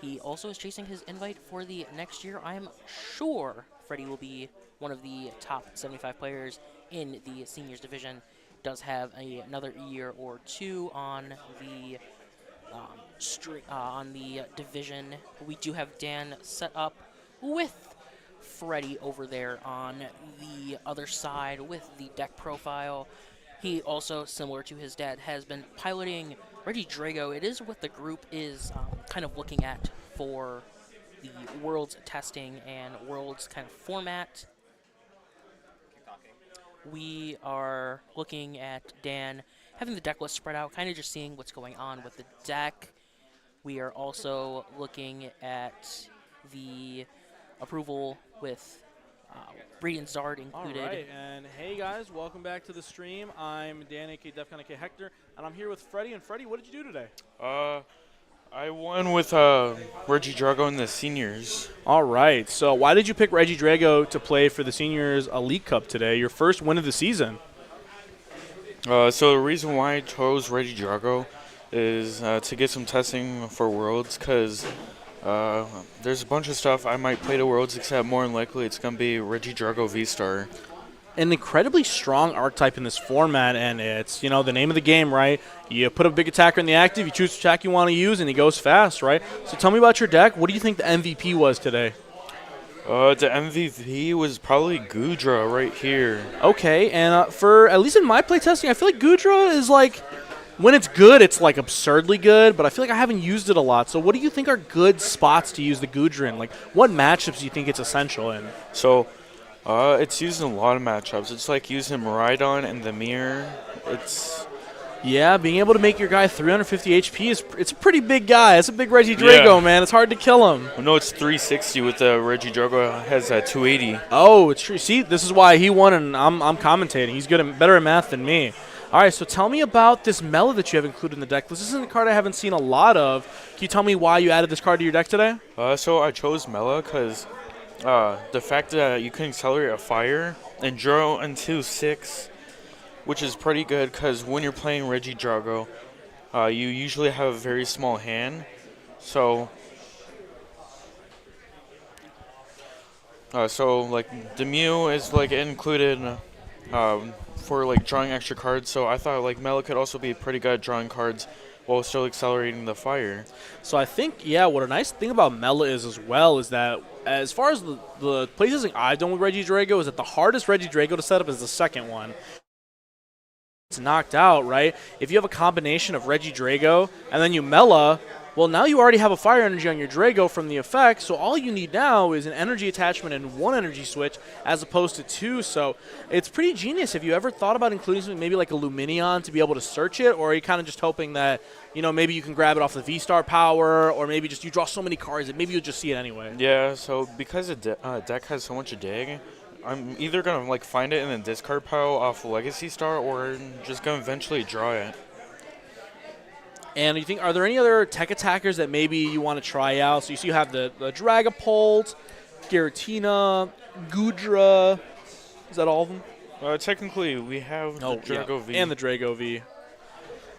He also is chasing his invite for the next year. I am sure Freddie will be one of the top 75 players in the seniors division. Does have another year or two on the division. We do have Dan set up with Freddie over there on the other side with the deck profile. He also, similar to his dad, has been piloting Reggie Drago. It is what the group is kind of looking at for the Worlds testing and Worlds kind of format. We are looking at Dan having the deck list spread out, kind of just seeing what's going on with the deck. We are also looking at the approval with Radiant Zard included. All right, and hey guys, welcome back to the stream. I'm Dan, aka Defcon, aka Hector, and I'm here with Freddie. And Freddie, what did you do today? I won with Reggie Drago in the seniors. All right, so why did you pick Reggie Drago to play for the seniors Elite Cup today, your first win of the season? So the reason why I chose Reggie Drago is to get some testing for Worlds, because there's a bunch of stuff I might play to Worlds, except more than likely it's going to be Reggie Drago V-Star. An incredibly strong archetype in this format, and it's, you know, the name of the game, right? You put a big attacker in the active, you choose the attack you want to use, and he goes fast, right? So tell me about your deck. What do you think the MVP was today? The MVP was probably Gudra right here. Okay, and for, at least in my playtesting, I feel like Gudra is like, when it's good, it's like absurdly good, but I feel like I haven't used it a lot. So what do you think are good spots to use the Gudra in? Like, what matchups do you think it's essential in? So it's used in a lot of matchups. It's like using Miraidon and the Mirror. Yeah, being able to make your guy 350 HP it's a pretty big guy. It's a big Reggie Drago, man. It's hard to kill him. Well, no, it's 360 with Reggie Drago has 280. Oh, it's true. See, this is why he won, and I'm commentating. He's better at math than me. All right, so tell me about this Mela that you have included in the deck. This isn't a card I haven't seen a lot of. Can you tell me why you added this card to your deck today? So I chose Mela because the fact that you can accelerate a fire and draw into 6, which is pretty good because when you're playing Reggie Drago, you usually have a very small hand. So, like the Mew is like included for like drawing extra cards. So I thought like Mela could also be pretty good at drawing cards while still accelerating the fire. So I think, yeah, what a nice thing about Mela is as well is that as far as the playtesting I've done with Reggie Drago is that the hardest Reggie Drago to set up is the second one. It's knocked out, right? If you have a combination of Reggie Drago and then you Mela, well, now you already have a fire energy on your Drago from the effect, so all you need now is an energy attachment and 1 energy switch as opposed to 2, so it's pretty genius. Have you ever thought about including something maybe like a Luminion to be able to search it, or are you kind of just hoping that, you know, maybe you can grab it off the V-Star power, or maybe just you draw so many cards that maybe you'll just see it anyway? Yeah, so because the deck has so much dig, I'm either going to like find it in the discard pile off Legacy Star or just going to eventually draw it. And you think, are there any other tech attackers that maybe you want to try out? So you see you have the Dragapult, Giratina, Gudra. Is that all of them? Technically, we have the Drago V. And the Drago V.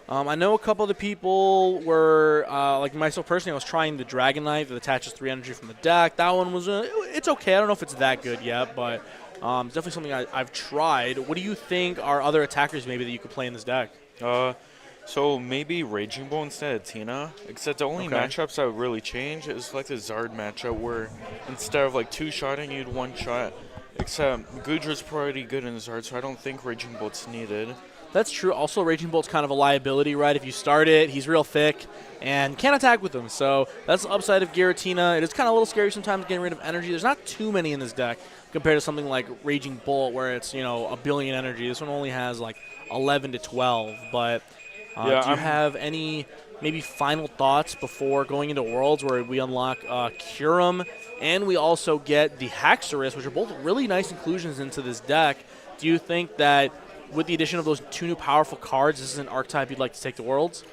I know a couple of the people were, like myself personally, I was trying the Dragonite that attaches 3 energy from the deck. That one was, it's okay. I don't know if it's that good yet, but it's definitely something I've tried. What do you think are other attackers maybe that you could play in this deck? So maybe Raging Bull instead of Tina. Except the only matchups that would really change is like the Zard matchup where instead of like 2-shotting, you'd 1-shot. Except Goodra's pretty good in Zard, so I don't think Raging Bolt's needed. That's true. Also, Raging Bolt's kind of a liability, right? If you start it, he's real thick and can't attack with him. So that's the upside of Giratina. It is kind of a little scary sometimes getting rid of energy. There's not too many in this deck compared to something like Raging Bolt where it's, a billion energy. This one only has like 11 to 12. But do you have any maybe final thoughts before going into Worlds where we unlock Kyurem and we also get the Haxorus, which are both really nice inclusions into this deck? Do you think that with the addition of those 2 new powerful cards, this is an archetype you'd like to take to Worlds?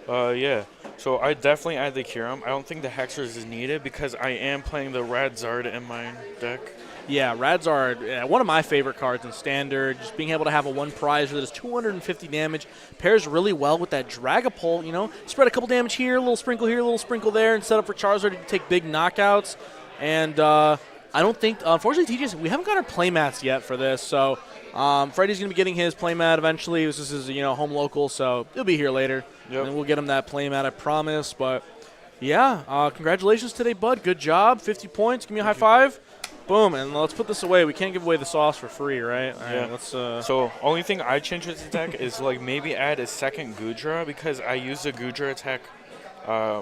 Yeah. So I definitely add the Kyurem. I don't think the Haxorus is needed because I am playing the Radzard in my deck. Yeah, Radzard, one of my favorite cards in Standard. Just being able to have a 1 prizer that is 250 damage pairs really well with that Dragapult, Spread a couple damage here, a little sprinkle here, a little sprinkle there, and set up for Charizard to take big knockouts. And I don't think, unfortunately, TGS, we haven't got our playmats yet for this, so Freddie's going to be getting his playmat eventually. This is his, home local, so he'll be here later. Yep. And we'll get him that playmat, I promise. But, yeah, congratulations today, bud. Good job. 50 points. Give me a high five. Boom. And let's put this away. We can't give away the sauce for free, right? All right, let's, So only thing I change with the deck is, like, maybe add a second Goodra because I use the Goodra attack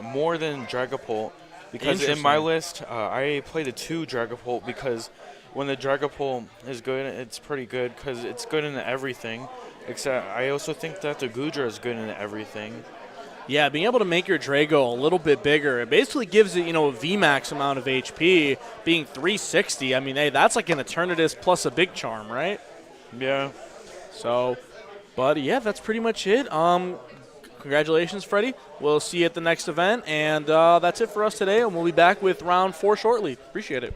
more than Dragapult. Because in my list, I play the 2 Dragapult because when the Dragapult is good, it's pretty good because it's good in everything. Except I also think that the Goodra is good in everything. Yeah, being able to make your Drago a little bit bigger, it basically gives it, a VMAX amount of HP, being 360. I mean, hey, that's like an Eternatus plus a Big Charm, right? Yeah. So, but yeah, that's pretty much it. Congratulations, Freddie. We'll see you at the next event, and that's it for us today, and we'll be back with round 4 shortly. Appreciate it.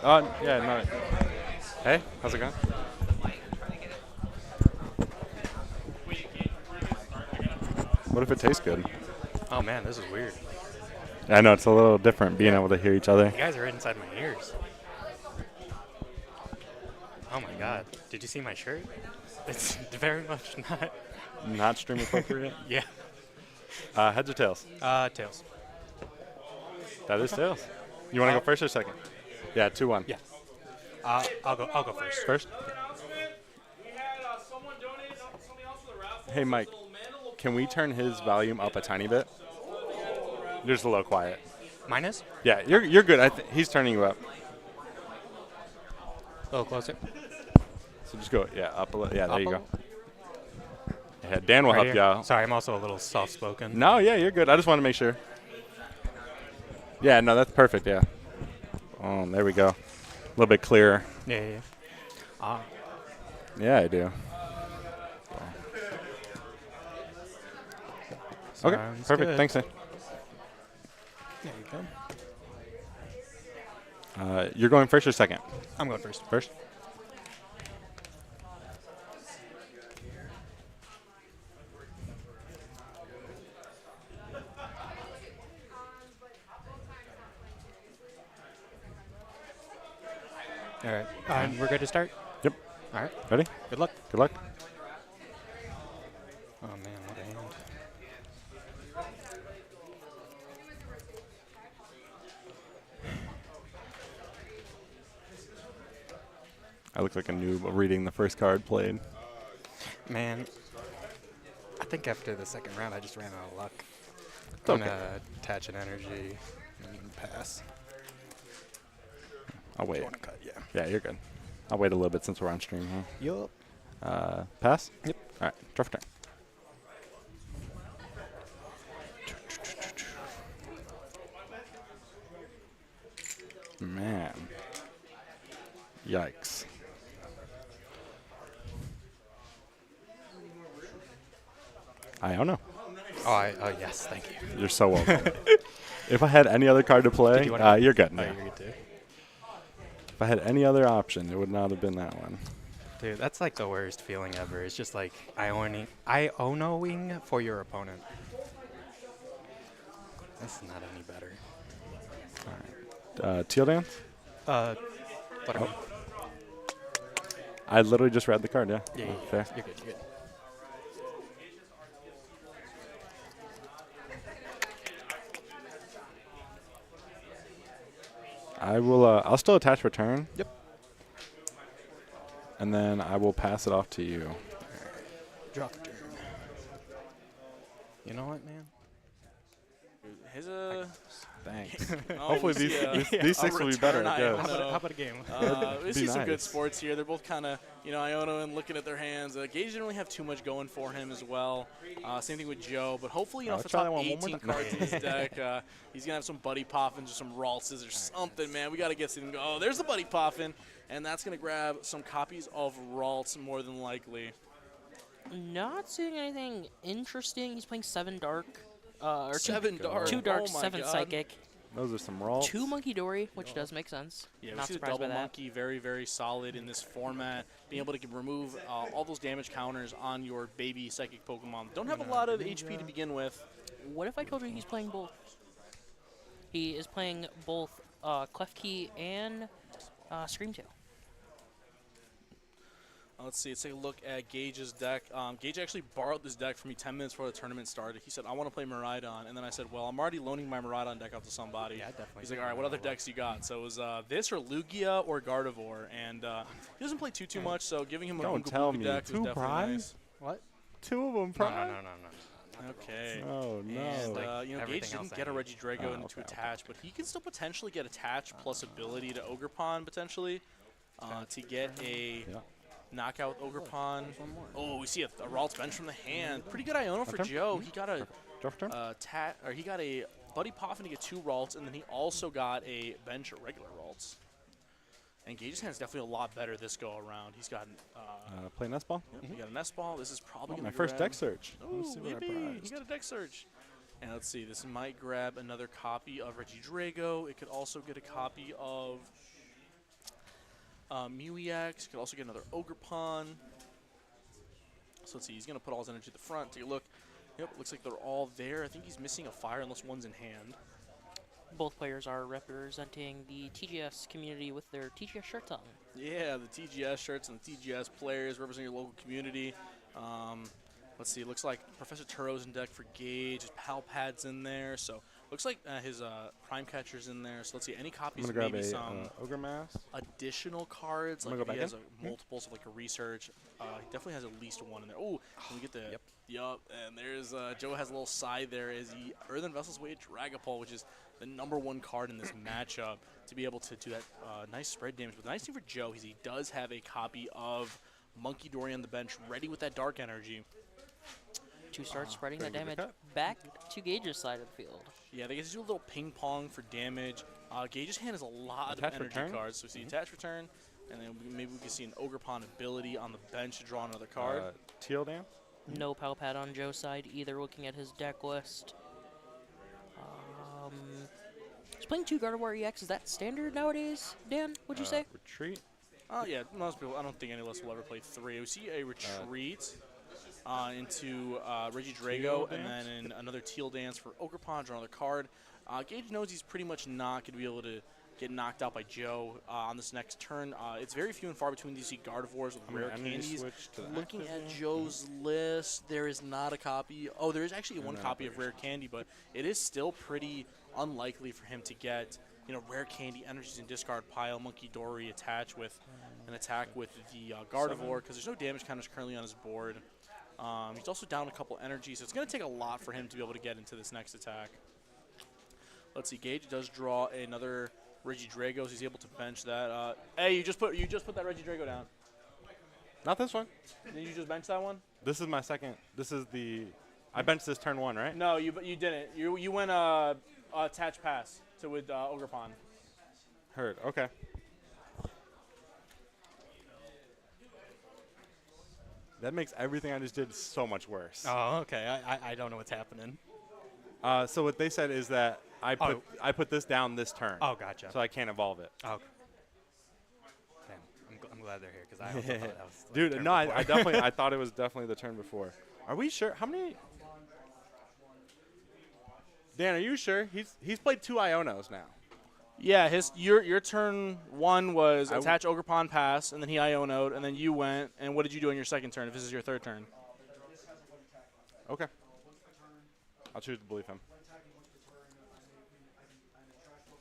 Yeah, no. Hey, how's it going? What if it tastes good? Oh man, this is weird. I know, it's a little different being able to hear each other. You guys are inside my ears. Oh my god. Did you see my shirt? It's very much not. Not stream appropriate? Yeah. Heads or tails? Tails. That is tails. You want to go first or second? Yeah, 2-1. Yeah. I'll go first. First? Hey, Mike, can we turn his volume up a tiny bit? You're just a little quiet. Mine is? Yeah, you're good. He's turning you up. A little closer. So just go, yeah, up a little. Yeah, there Up you a go. Yeah, Dan will Right help here. you out. Sorry, I'm also a little soft-spoken. No, yeah, you're good. I just want to make sure. Yeah, no, that's perfect, yeah. Oh, there we go. A little bit clearer. Yeah. Yeah, I do. Okay, Sounds perfect. good. Thanks, man. There you go. You're going first or second? I'm going first. First? All right. We're good to start? Yep. All right. Ready? Good luck. Good luck. Oh, man, what a hand. I look like a noob reading the first card played. Man, I think after the second round, I just ran out of luck. It's I'm okay. going to attach an energy and pass. I'll wait. You wanna cut? Yeah. Yeah, you're good. I'll wait a little bit since we're on stream, huh? Yup. Pass? Yep. All right, draw for turn. Man. Yikes. I don't know. Oh, yes, thank you. You're so welcome. If I had any other card to play, you wanna- you're good. Oh, Yeah. you're good too. If I had any other option, it would not have been that one. Dude, that's like the worst feeling ever. It's just like I-onoing for your opponent. That's not any better. Teal dance? What am I? I literally just read the card, yeah. Yeah, Fair. You're good, you're good. I'll still attach return. Yep. And then I will pass it off to you. Drop turn. You know what, man? His Thanks. Hopefully these six will be better. Yeah. How about a game? We Be see some good nice. sports here. They're both kind of, Iono and looking at their hands. Gage didn't really have too much going for him as well. Same thing with Joe. But hopefully, I'll for the try top that one more 18 time. cards in his deck, he's going to have some Buddy Poffins or some Raltzes or something, man. We got to get something. Oh, there's the Buddy Poffin. And that's going to grab some copies of Raltz more than likely. Not seeing anything interesting. He's playing 7 dark. Or 7 dark. 2 dark, Oh my 7 God. psychic. Those are some rolls. 2 Monkey Dory, which does make sense. Yeah, we Not see the surprised by double that. monkey very, very solid in this format. Being able to remove all those damage counters on your baby psychic Pokemon. Don't have a lot of HP to begin with. What if I told you he's playing both? He is playing both Klefki and Screamtail. Let's see. Let's take a look at Gage's deck. Gage actually borrowed this deck from me 10 minutes before the tournament started. He said, I want to play Miraidon. And then I said, well, I'm already loaning my Miraidon deck out to somebody. Yeah, definitely. He's like, all right, what other decks you got? So it was this or Lugia or Gardevoir. And he doesn't play too much, so giving him a Don't Unga tell Bunga me. deck was 2 definitely prize? nice. What? 2 of them No, prize? no. Okay. Oh, no. And, Like Gage everything else didn't I get a need. Reggie Drago Oh, into okay, attach, but he can still potentially get attach plus ability to Ogerpon potentially to get a knockout Ogerpon. Oh, we see a Ralts bench from the hand. Pretty good Iono for turn? Joe. He got a Draw for turn? he got a Buddy Poffin to get 2 Ralts, and then he also got a bench of regular Ralts. And Gage's hand's definitely a lot better this go around. He's got Play Nest Ball? he got a Nest Ball. This is probably gonna My first grab- deck search. Oh, Let's see what I maybe. He prized. got a deck search. And let's see, this might grab another copy of Reggie Drago. It could also get a copy of Mew-EX. Could also get another Ogerpon. So let's see. He's going to put all his energy at the front. Take a look. Yep, looks like they're all there. I think he's missing a fire unless one's in hand. Both players are representing the TGS community with their TGS shirts on. Yeah, the TGS shirts and the TGS players representing your local community. Let's see. It looks like Professor Turo's in deck for Gage. His Pal Pad's in there. So looks like his Prime Catcher's in there. So let's see. Any copies of maybe some Ogre Mask. additional cards? Like if he has multiples of like a research. He definitely has at least one in there. Oh, can we get the Yup. And there's Joe has a little side there as he Earthen Vessel's Way Dragapult, which is the #1 card in this matchup to be able to do that nice spread damage. But the nice thing for Joe is he does have a copy of Monkey Dory on the bench ready with that dark energy. To start spreading that damage back to Gage's side of the field. Yeah, they get to do a little ping pong for damage. Gage's hand has a lot of energy cards. So we see attach return, and then maybe we can see an Ogerpon ability on the bench to draw another card. Teal Dance? No Pal Pad on Joe's side either, looking at his deck list. He's playing 2 Gardevoir EX. Is that standard nowadays, Dan, would you say? Retreat? Yeah, most people, I don't think any of us will ever play 3. We see a retreat into Reggie Drago, and then in another Teal Dance for Ogerpon, draw another card. Gage knows he's pretty much not going to be able to get knocked out by Joe on this next turn. It's very few and far between these Gardevoirs with rare candies. Looking at Joe's list, there is not a copy. Oh, there is actually one copy of rare candy, but it is still pretty unlikely for him to get rare candy energies in discard pile. Monkey Dory attach with an attack with the Gardevoir because there's no damage counters currently on his board. He's also down a couple energies, so it's going to take a lot for him to be able to get into this next attack. Let's see, Gage does draw another Reggie Drago. He's able to bench that. Hey, you just put that Reggie Drago down. Not this one. Did you just bench that one? This is my second. This is the. I benched this turn 1, right? No, you didn't. You went attach pass to with Ogerpon. Heard. Okay. That makes everything I just did so much worse. Oh, okay. I don't know what's happening. So what they said is that I put this down this turn. Oh, gotcha. So I can't evolve it. Oh. Damn, I'm glad they're here because I also thought that was the Dude, turn no, before. I definitely I thought it was definitely the turn before. Are we sure? How many? Dan, are you sure? He's played 2 Ionos now. Yeah, your turn 1 was attach Ogerpon pass, and then he Iono'd, and then you went. And what did you do on your second turn? If this is your third turn. Okay. I'll choose to believe him.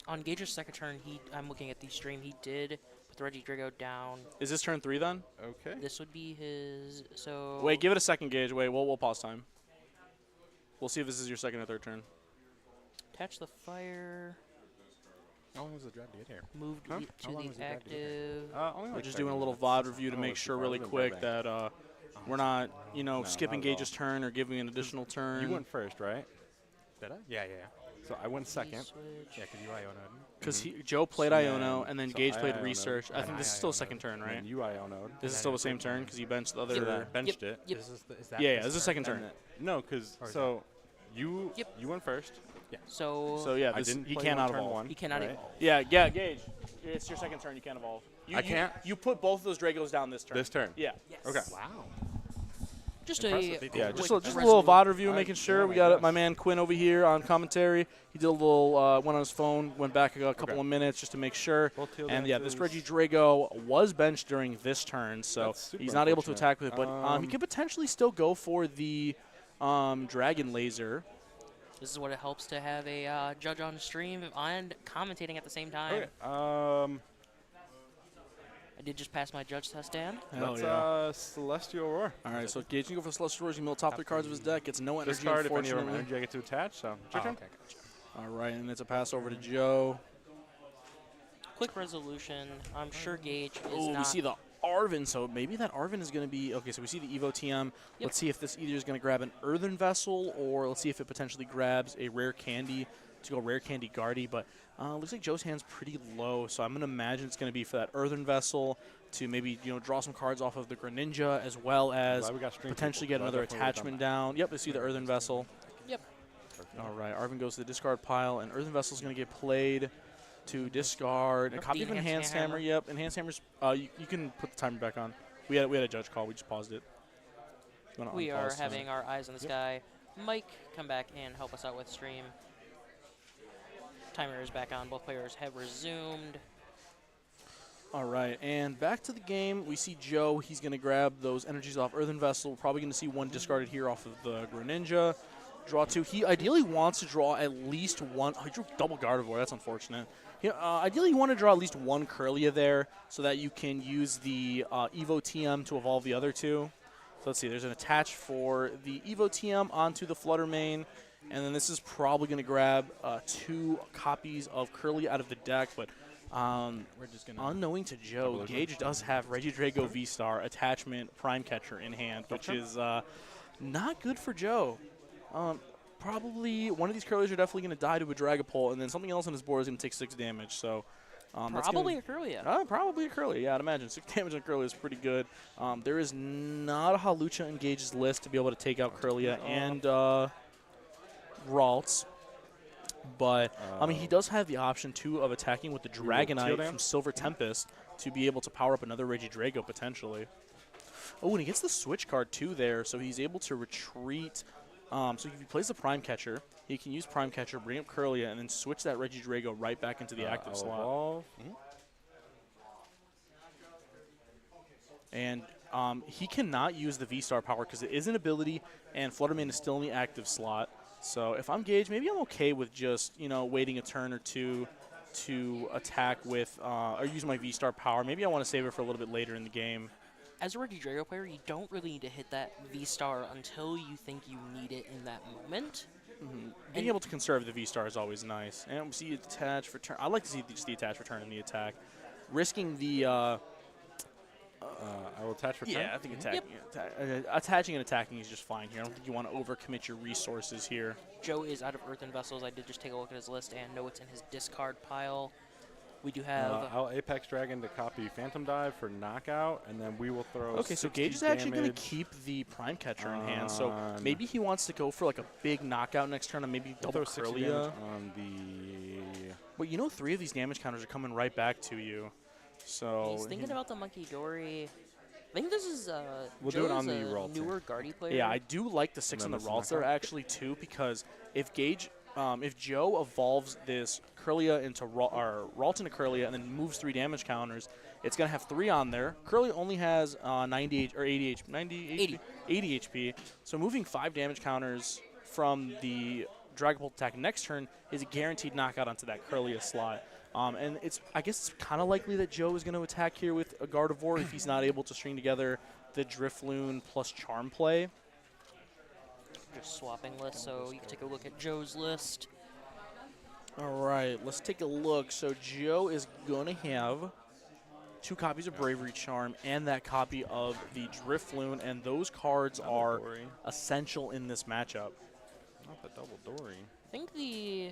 On Gage's second turn, I'm looking at the stream. He did put the Reggie Drago down. Is this turn 3 then? Okay. This would be his. So. Wait, give it a second, Gage. Wait, we'll pause time. We'll see if this is your second or third turn. Attach the fire. How long was the drive to get here? Move to the active. We're just doing a little VOD review to make sure really quick that we're not, skipping Gage's turn or giving an additional turn. You went first, right? Did I? Yeah. So I went second. Yeah, because you Iono'd. Because Joe played Iono, and then Gage played Research. I think this is still a second turn, right? And you Iono'd. This is still the same turn because you benched the other. Benched it. Yep. Is Yeah, this is the second turn. No, because you went first. Yeah. So yeah, he cannot evolve. He cannot evolve. Yeah, Gage. It's your second turn. You can't evolve. I can't? You put both of those Dragos down this turn. This turn? Yeah. Yes. Okay. Just Just a quick little VOD review, making sure. We got my man Quinn over here on commentary. He did a little, went on his phone, went back a couple of minutes just to make sure. And yeah, this Reggie Drago was benched during this turn, so he's not able to attack with it. But he could potentially still go for the Dragon Laser. This is what it helps to have a judge on stream and commentating at the same time. Okay. I did just pass my judge test, Dan. That's Celestial Roar. All right, so Gage can go for Celestial Roar. He's going to mill top 3 cards of his deck. Gets no energy, Discard if any of them unfortunately. energy I get to attach, so it's your turn. Okay, gotcha. All right, and it's a pass over to Joe. Quick resolution. I'm sure Gage is Oh, we not. see the Arven, so maybe that Arven is going to be... Okay, so we see the Evo TM. Yep. Let's see if this either is going to grab an Earthen Vessel, or let's see if it potentially grabs a Rare Candy to go Rare Candy Gardy. But looks like Joe's hand's pretty low, so I'm going to imagine it's going to be for that Earthen Vessel to maybe draw some cards off of the Greninja, as well as potentially get another attachment down. Yep, we see the Earthen Vessel. Yep. All right, Arven goes to the discard pile, and Earthen Vessel is going to get played to discard a Yep, copy the of Enhanced Hammer. Yep, Enhanced Hammers. You can put the timer back on. We had a judge call. We just paused it. We are having our eyes in the sky. Mike, come back and help us out with stream. Timer is back on. Both players have resumed. All right, and back to the game. We see Joe. He's going to grab those energies off Earthen Vessel. We're probably going to see one discarded here off of the Greninja. Draw two. He ideally wants to draw at least one. Oh, he drew double Gardevoir. That's unfortunate. Ideally, you want to draw at least one Curlia there so that you can use the Evo TM to evolve the other two. So let's see. There's an attach for the Evo TM onto the Flutter Mane. And then this is probably going to grab 2 copies of Curlia out of the deck. But We're just gonna unknowing to Joe, Gage does have Reggie Drago V-Star attachment Prime Catcher in hand, which is not good for Joe. Probably one of these Curlies are definitely going to die to a Dragapult, and then something else on his board is going to take 6 damage. So Probably a Curlia. Probably a Curlia, yeah, I'd imagine. 6 damage on Curlia is pretty good. There is not a Halucha in Gage's list to be able to take out Curlia and Ralts. But, I mean, he does have the option, too, of attacking with the Dragonite from Silver Tempest to be able to power up another Reggie Drago, potentially. Oh, and he gets the switch card, too, there, so he's able to retreat. So if he plays the Prime Catcher, he can use Prime Catcher, bring up Curlia, and then switch that Reggie Drago right back into the active slot. And he cannot use the V-Star power because it is an ability, and Fluttermane is still in the active slot. So if I'm Gage, maybe I'm okay with just, waiting a turn or two to attack with or use my V-Star power. Maybe I want to save it for a little bit later in the game. As a Reggie Drago player, you don't really need to hit that V-Star until you think you need it in that moment. Being able to conserve the V-Star is always nice. And we see attach return. I like to see just the attach return in the attack. Risking the I will attach return. Yeah, I think attaching and attacking is just fine here. I don't think you want to overcommit your resources here. Joe is out of Earthen Vessels. I did just take a look at his list and know it's in his discard pile. We do have... I'll Apex Dragon to copy Phantom Dive for knockout, and then we will throw Okay, so Gage is actually going to keep the Prime Catcher in hand, so maybe he wants to go for like a big knockout next turn and maybe double Curlia. On the... But 3 of these damage counters are coming right back to you. So he's thinking about the Monkey Dory. I think this is we'll Joe's do it on the Ralts. Newer Gardy player. Yeah, I do like the 6 on the Ralts there actually too, because if Joe evolves this Curlia into Ralt into Curlia and then moves 3 damage counters, it's gonna have 3 on there. Curlia only has 80 HP. So moving 5 damage counters from the Dragapult attack next turn is a guaranteed knockout onto that Curlia slot. And I guess it's kind of likely that Joe is going to attack here with a Gardevoir if he's not able to string together the Drifloon plus Charm play. Just swapping lists, so you can take a look at Joe's list. All right, let's take a look. So Joe is going to have 2 copies of Bravery Charm and that copy of the Drifloon, and those cards are essential in this matchup. Not the double Dory. I think the...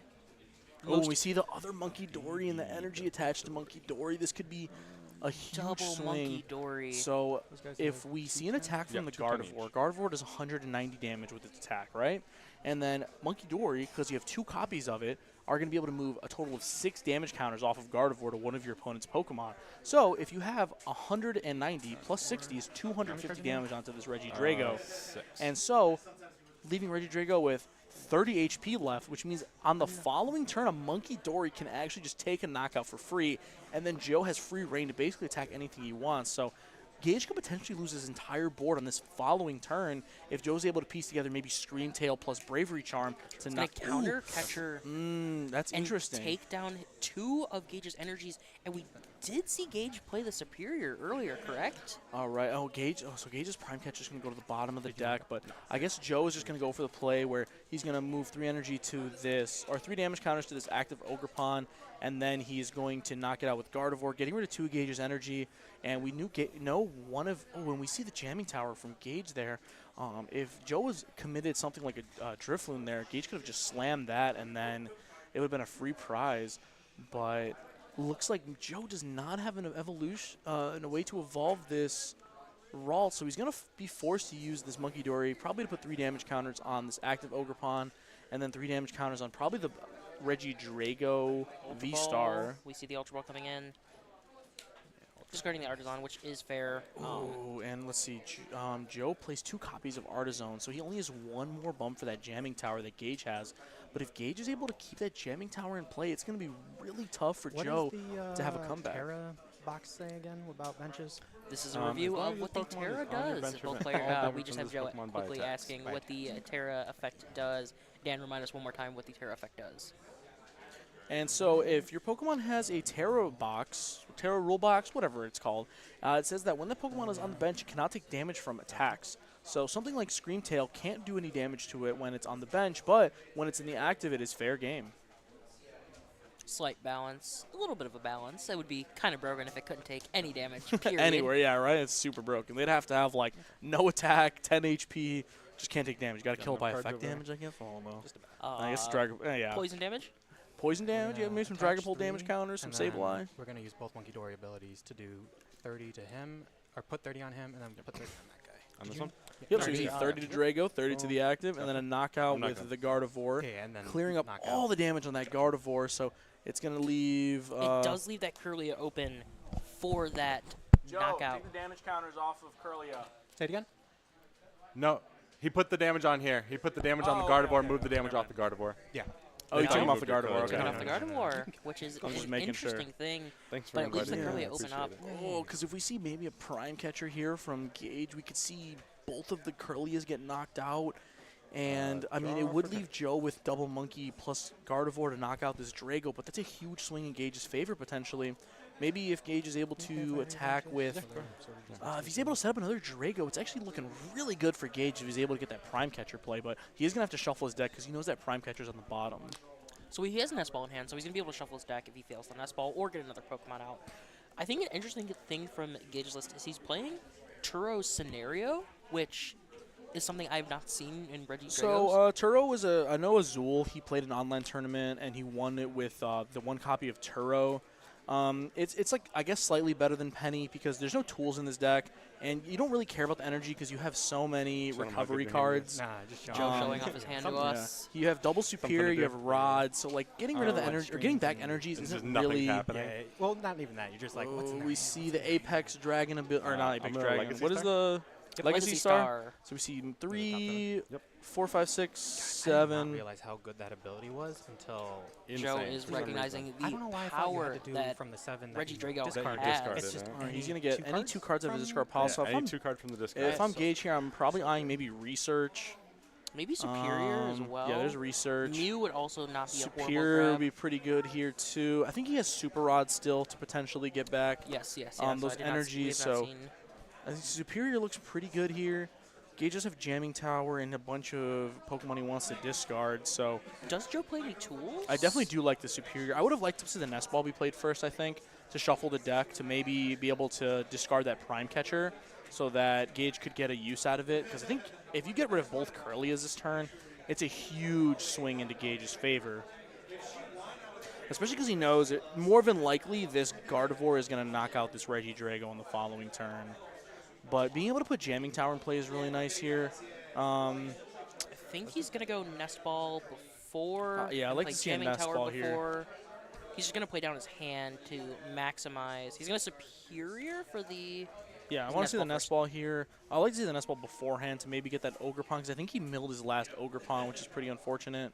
Oh, we see the other Monkey Dory and the energy attached to Monkey Dory. This could be a huge double swing. Monkey Dory. So if we see an attack from the Gardevoir, Gardevoir does 190 damage with its attack, right? And then Monkey Dory, because you have 2 copies of it, are going to be able to move a total of 6 damage counters off of Gardevoir to one of your opponent's Pokemon. So if you have 190 plus 60 is 250 damage onto this Reggie Drago. And so leaving Reggie Drago with 30 HP left, which means on the following turn, a Monkey Dory can actually just take a knockout for free, and then Joe has free reign to basically attack anything he wants. So Gage could potentially lose his entire board on this following turn if Joe's able to piece together maybe Scream Tail plus Bravery Charm to knock counter catcher. That's interesting. Take down 2 of Gage's energies, and we did see Gage play the Superior earlier, correct? All right. Oh, Gage. Oh, so Gage's Prime Catcher is going to go to the bottom of the deck, but I guess Joe is just going to go for the play where he's going to move 3 energy to this, or 3 damage counters to this active Ogerpon, and then he's going to knock it out with Gardevoir, getting rid of 2 of Gage's energy. And we know one of when we see the Jamming Tower from Gage there, if Joe was committed something like a Drifloon there, Gage could have just slammed that, and then it would have been a free prize. But looks like Joe does not have an evolution, in a way to evolve this Ralt, so he's going to be forced to use this Monkey Dory, probably to put 3 damage counters on this active Ogerpon, and then 3 damage counters on probably the Reggie Drago Ultra V-Star. Ball. We see the Ultra Ball coming in. Discarding the Artisan, which is fair. Oh, and let's see. Joe plays 2 copies of Artisan, so he only has 1 more bump for that Jamming Tower that Gage has. But if Gage is able to keep that Jamming Tower in play, it's going to be really tough for Joe to have a comeback. Terra box say again about benches? This is a review as long of as what your the Pokemon Terra is on your does. bench Both event, player, all we damage just from have this Joe Pokemon by quickly attacks. asking what the Terra effect does. Dan, remind us one more time what the Terra effect does. And so if your Pokemon has a Terra box, Terra rule box, whatever it's called, it says that when the Pokemon is on the bench, it cannot take damage from attacks. So something like Scream Tail can't do any damage to it when it's on the bench, but when it's in the active, it is fair game. Slight balance, a little bit of a balance. It would be kind of broken if it couldn't take any damage, period. Anywhere, yeah, right? It's super broken. They'd have to have, like, no attack, 10 HP, just can't take damage. You got to kill it by effect damage, I guess. I don't know. I guess Dragon, yeah. Poison damage? Poison damage, yeah, maybe some Dragon Pole damage counters, some Sableye. We're going to use both Monkey Dory abilities to do 30 to him, or put 30 on him, and then put 30 on that guy. On this one? Yep, so you see 30 to Drago, 30 to the active, and then a knockout with the Gardevoir, and then clearing up all the damage on that Gardevoir. So it's going to leave... it does leave that Curlia open for that knockout. Take the damage counters off of Curlia. Say it again? No, he put the damage on here. He put the damage on the Gardevoir, moved the damage off the Gardevoir. Yeah. Oh, you took him off the Gardevoir. Took Okay. it off the Gardevoir, which is I'm just an making interesting thing. Thanks for But it leaves the inviting me. Curlia I open appreciate up. it. Oh, because if we see maybe a Prime Catcher here from Gage, we could see both of the Curlias get knocked out. And, I mean, it would leave Joe with double Monkey plus Gardevoir to knock out this Drago, but that's a huge swing in Gage's favor, potentially. Maybe if Gage is able to attack with... if he's able to set up another Drago, it's actually looking really good for Gage if he's able to get that Prime Catcher play, but he is going to have to shuffle his deck because he knows that Prime Catcher's on the bottom. So he has a Nest Ball in hand, so he's going to be able to shuffle his deck if he fails the Nest Ball or get another Pokemon out. I think an interesting thing from Gage's list is he's playing Turo's Scenario, which is something I've not seen in Reggie Drago's. So Turo was I know Azul. He played an online tournament and he won it with the 1 copy of Turo. It's like, I guess, slightly better than Penny because there's no tools in this deck, and you don't really care about the energy because you have so many recovery cards. Nah, just Joe showing off his hand to us. You have double Superior, you have Rod, so like getting rid of the like energy or getting back energies There's isn't nothing really. happening. Yeah, well, not even that. You're just like, what's in We that? see the Apex Dragon ability, or not Apex I'm gonna Dragon. Legacy What is Star? the Legacy Star? So we see 3, Yep. 4, 5, 6, I did not 7. realize how good that ability was until Joe Insane is for some recognizing I don't know the why I thought you power had to do that from the 7 that Reggie you Drago discarded. discarded, It's just yeah. Alright, he's going to get any 2 cards out of his discard pile. Yeah, So if any I'm 2 card from the discard. if I'm Gage here, I'm probably eyeing maybe Research. maybe Superior as well. Yeah, there's Research. Mew would also not be a horrible Superior would grab. be pretty good here too. I think he has Super Rod still to potentially get back. Yes, yes, yeah. Those so I did not see- we energies, have not so- seen- I think Superior looks pretty good here. Gage does have Jamming Tower and a bunch of Pokemon he wants to discard, so Does Joe play any tools? I definitely do like the Superior. I would have liked to see the Nest Ball be played first, I think, to shuffle the deck to maybe be able to discard that Prime Catcher so that Gage could get a use out of it. Because I think if you get rid of both Curlias this turn, it's a huge swing into Gage's favor. Especially because he knows it, more than likely this Gardevoir is going to knock out this Reggie Drago on the following turn. But being able to put Jamming Tower in play is really nice here. I think he's going to go Nest Ball before. Yeah, I and like play to see a Jamming Nest Tower Ball here. before. He's just going to play down his hand to maximize. He's going to Superior for the... Yeah, I His want to Nest see the Ball Nest first. Ball here. I like to see the Nest Ball beforehand to maybe get that Ogerpon, because I think he milled his last Ogerpon, which is pretty unfortunate.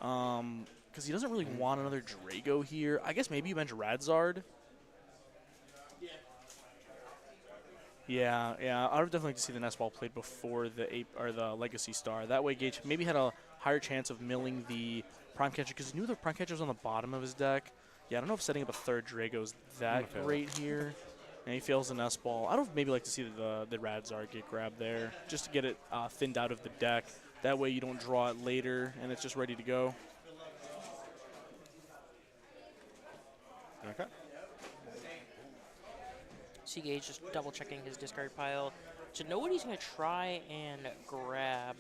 Because he doesn't really want another Drago here. I guess maybe you bench Radzard. Yeah, I would definitely like to see the Nest Ball played before the Legacy Star. That way, Gage maybe had a higher chance of milling the Prime Catcher because he knew the Prime Catcher was on the bottom of his deck. Yeah, I don't know if setting up a third Drago is that great here. And he fails the Nest Ball. I would maybe like to see the Radzard get grabbed there just to get it thinned out of the deck. That way you don't draw it later and it's just ready to go. Okay. See Gage just double checking his discard pile to know what he's going to try and grab.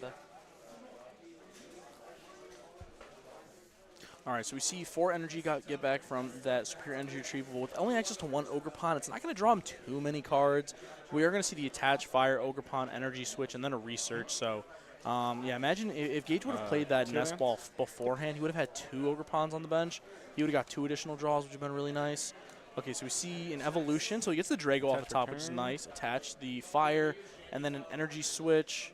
All right, so we see 4 energy get back from that Superior Energy Retrieval with only access to 1 Ogerpon. It's not going to draw him too many cards. We are going to see the Attach Fire, Ogerpon, Energy Switch, and then a Research. So Yeah, imagine if Gage would have played that Chenow? Nest Ball beforehand, he would have had 2 Ogrepons on the bench. He would have got 2 additional draws, which would have been really nice. Okay, so we see an evolution. So he gets the Drago off the top, which is nice. Attach the fire, and then an energy switch.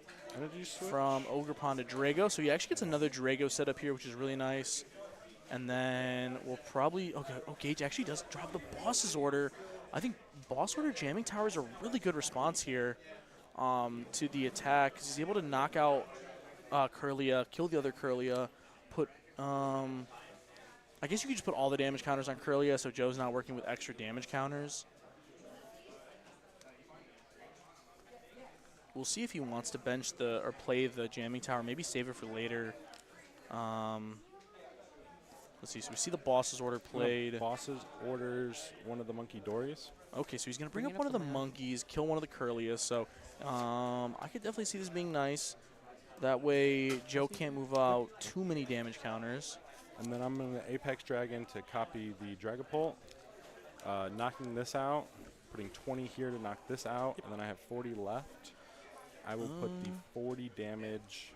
From Ogrepon to Drago. So he actually gets another Drago set up here, which is really nice. And then we'll probably... Okay, Gage actually does drop the boss's order. I think boss order jamming tower is a really good response here to the attack. He's able to knock out Kirlia, kill the other Kirlia, put... I guess you could just put all the damage counters on Kirlia, so Joe's not working with extra damage counters. We'll see if he wants to bench or play the jamming tower. Maybe save it for later. Let's see. So we see the boss's order played. Boss's orders one of the Monkey Dories. Okay, so he's going to bring up one of the monkeys, kill one of the Kirlias. So I could definitely see this being nice. That way Joe can't move out too many damage counters. And then I'm going to Apex Dragon to copy the Dragapult, knocking this out, putting 20 here to knock this out, and then I have 40 left. I will put the 40 damage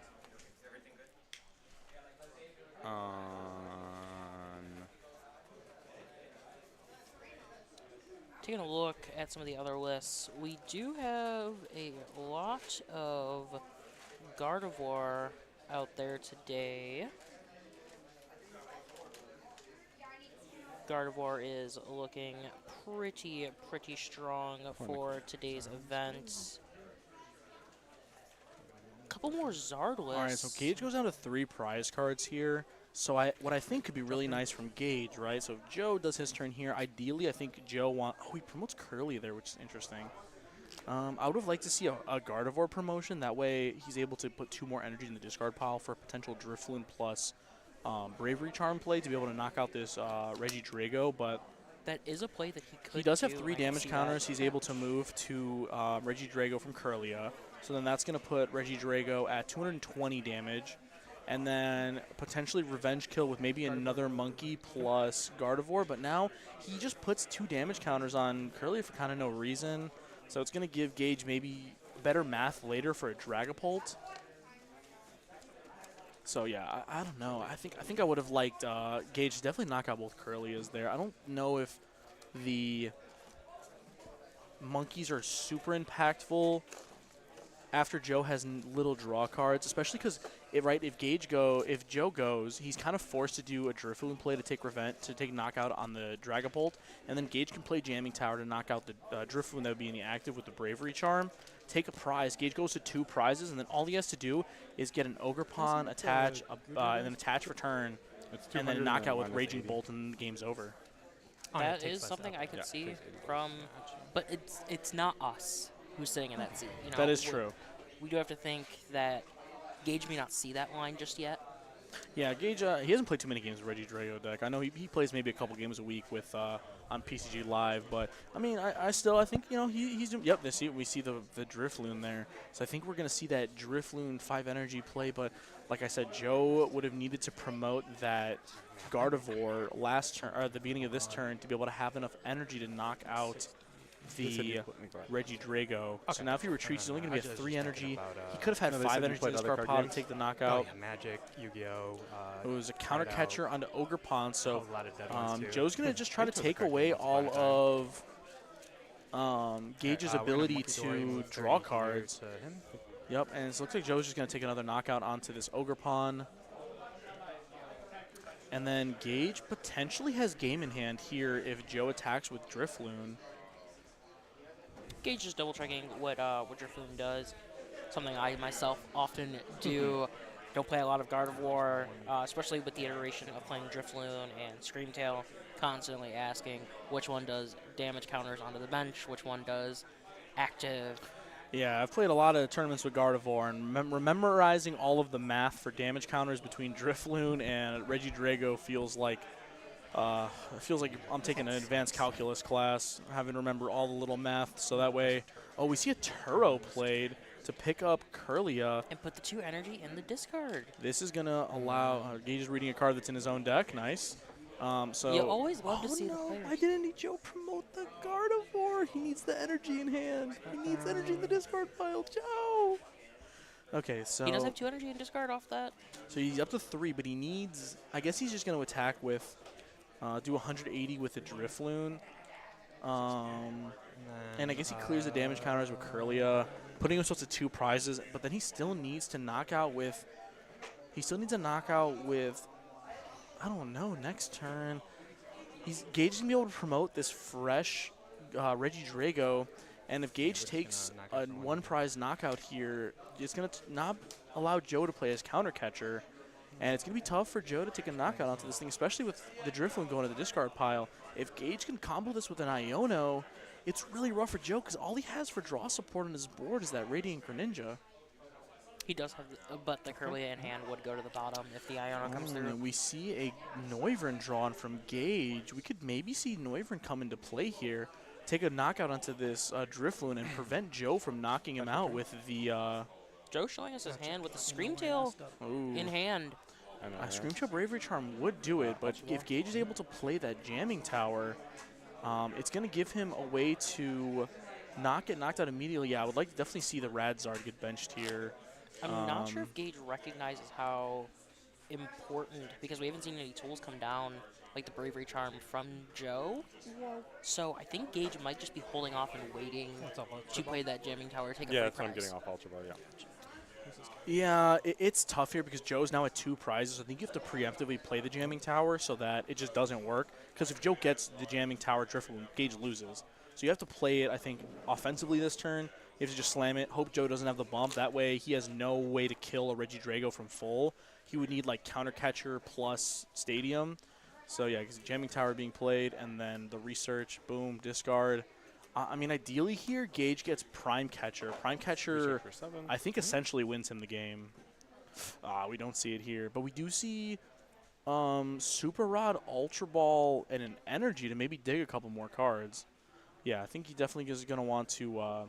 on... Taking a look at some of the other lists, we do have a lot of Gardevoir out there today. Gardevoir is looking pretty strong for today's event. Couple more Zard lists. All right, so Gage goes down to 3 prize cards here. So what I think could be really nice from Gage, right? So if Joe does his turn here, ideally I think Joe he promotes Curly there, which is interesting. I would have liked to see a Gardevoir promotion. That way he's able to put 2 more energy in the discard pile for a potential Drifloon plus Bravery Charm play to be able to knock out this Reggie Drago, but that is a play that he could. He does have 3 damage counters. He's able to move to Reggie Drago from Kirlia. So then that's going to put Reggie Drago at 220 damage. And then potentially Revenge Kill with maybe another Monkey plus Gardevoir. But now he just puts 2 damage counters on Kirlia for kind of no reason. So it's going to give Gage maybe better math later for a Dragapult. So yeah, I don't know. I think I would have liked Gage to definitely knock out both Kirlias there. I don't know if the monkeys are super impactful after Joe has little draw cards, especially because if Joe goes, he's kind of forced to do a Drifloon play to take knockout on the Dragapult, and then Gage can play Jamming Tower to knock out the Drifloon that would be in the active with the Bravery Charm. Take a prize. Gage goes to 2 prizes, and then all he has to do is get an Ogrepon, attach, and then attach for turn, and then knock out with Raging Bolt, and the game's over. That is something I could see from, but it's not us who's sitting in that seat. You know, that is true. We do have to think that Gage may not see that line just yet. Yeah, Gage, he hasn't played too many games with Reggie Drago deck. I know he plays maybe a couple games a week with on PCG Live, but I mean, I think he's yep. We see the Drifloon there, so I think we're gonna see that Drifloon 5 energy play. But like I said, Joe would have needed to promote that Gardevoir last turn or at the beginning of this turn to be able to have enough energy to knock out the Reggie Drago. Okay. So now if he retreats, he's only going to be at 3 energy. He could have had 5 energy in his card pile to take the knockout. Oh, yeah, Magic, Yu-Gi-Oh! It was a counter catcher onto Ogrepon, so Joe's going to just try to take away all of Gage's ability to draw cards. Yep, and it looks like Joe's just going to take another knockout onto this Ogrepon. And then Gage potentially has game in hand here if Joe attacks with Drifloon. Gage is double checking what Drifloon does. Something I myself often do. Don't play a lot of Gardevoir, especially with the iteration of playing Drifloon and Screamtail, constantly asking which one does damage counters onto the bench, which one does active. Yeah, I've played a lot of tournaments with Gardevoir, and memorizing all of the math for damage counters between Drifloon and Reggie Drago feels like I'm taking an advanced calculus class, having to remember all the little math, so that way... Oh, we see a Turo played to pick up Kirlia. And put the 2 energy in the discard. This is going to allow... Gage is reading a card that's in his own deck. Nice. So you always love to see the players. Why didn't Joe promote the Gardevoir? He needs the energy in hand. He needs energy in the discard pile. Joe! Okay, so He does have 2 energy and discard off that. so he's up to 3, but he needs. I guess he's just going to attack with, do 180 with the Drifloon. And I guess he clears the damage counters with Curlia, putting himself to 2 prizes. But then he still needs to knock out with. He still needs to knock out with. I don't know. Next turn, Gage is gonna be able to promote this fresh Reggie Drago, and if Gage takes a 1 prize knockout here, it's gonna not allow Joe to play as counter catcher. And it's going to be tough for Joe to take a knockout onto this thing, especially with the Drifloon going to the discard pile. If Gage can combo this with an Iono, it's really rough for Joe because all he has for draw support on his board is that Radiant Greninja. He does have, but the Curlia in hand would go to the bottom if the Iono comes through. And we see a Noivern drawn from Gage. We could maybe see Noivern come into play here, take a knockout onto this Drifloon, and prevent Joe from knocking him out with the... Joe showing us his hand with the Scream Tail in hand. Scream Tail Bravery Charm would do it, but if Gage is able to play that Jamming Tower, it's going to give him a way to not get knocked out immediately. Yeah, I would like to definitely see the Radzard get benched here. I'm not sure if Gage recognizes how important, because we haven't seen any tools come down, like the Bravery Charm from Joe. So I think Gage might just be holding off and waiting to play that Jamming Tower, take a free that's prize. what I'm getting off Ultra Ball, yeah. Yeah, it's tough here because Joe's now at 2 prizes. I think you have to preemptively play the Jamming Tower so that it just doesn't work. Because if Joe gets the Jamming Tower Drifloon, Gage loses. So you have to play it, I think, offensively this turn. You have to just slam it. Hope Joe doesn't have the bump. That way he has no way to kill a Reggie Drago from full. He would need like counter catcher plus stadium. So yeah, because Jamming Tower being played and then the research, boom, discard. I mean, ideally here, Gage gets Prime Catcher. Prime Catcher, I think, essentially wins him the game. We don't see it here. But we do see Super Rod, Ultra Ball, and an Energy to maybe dig a couple more cards. Yeah, I think he definitely is going to want to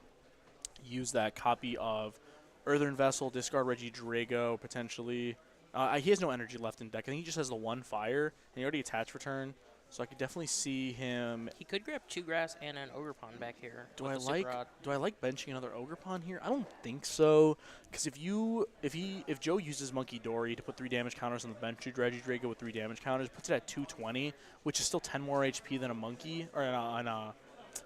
use that copy of Earthen Vessel, discard Reggie Drago, potentially. He has no energy left in deck. I think he just has the 1 fire, and he already attached return. So I could definitely see him. He could grab 2 grass and an Ogerpon back here. Do I like benching another Ogerpon here? I don't think so, because if Joe uses Monkey Dory to put 3 damage counters on the bench, Reggie Drago with 3 damage counters, puts it at 220, which is still 10 more HP than a Monkey or an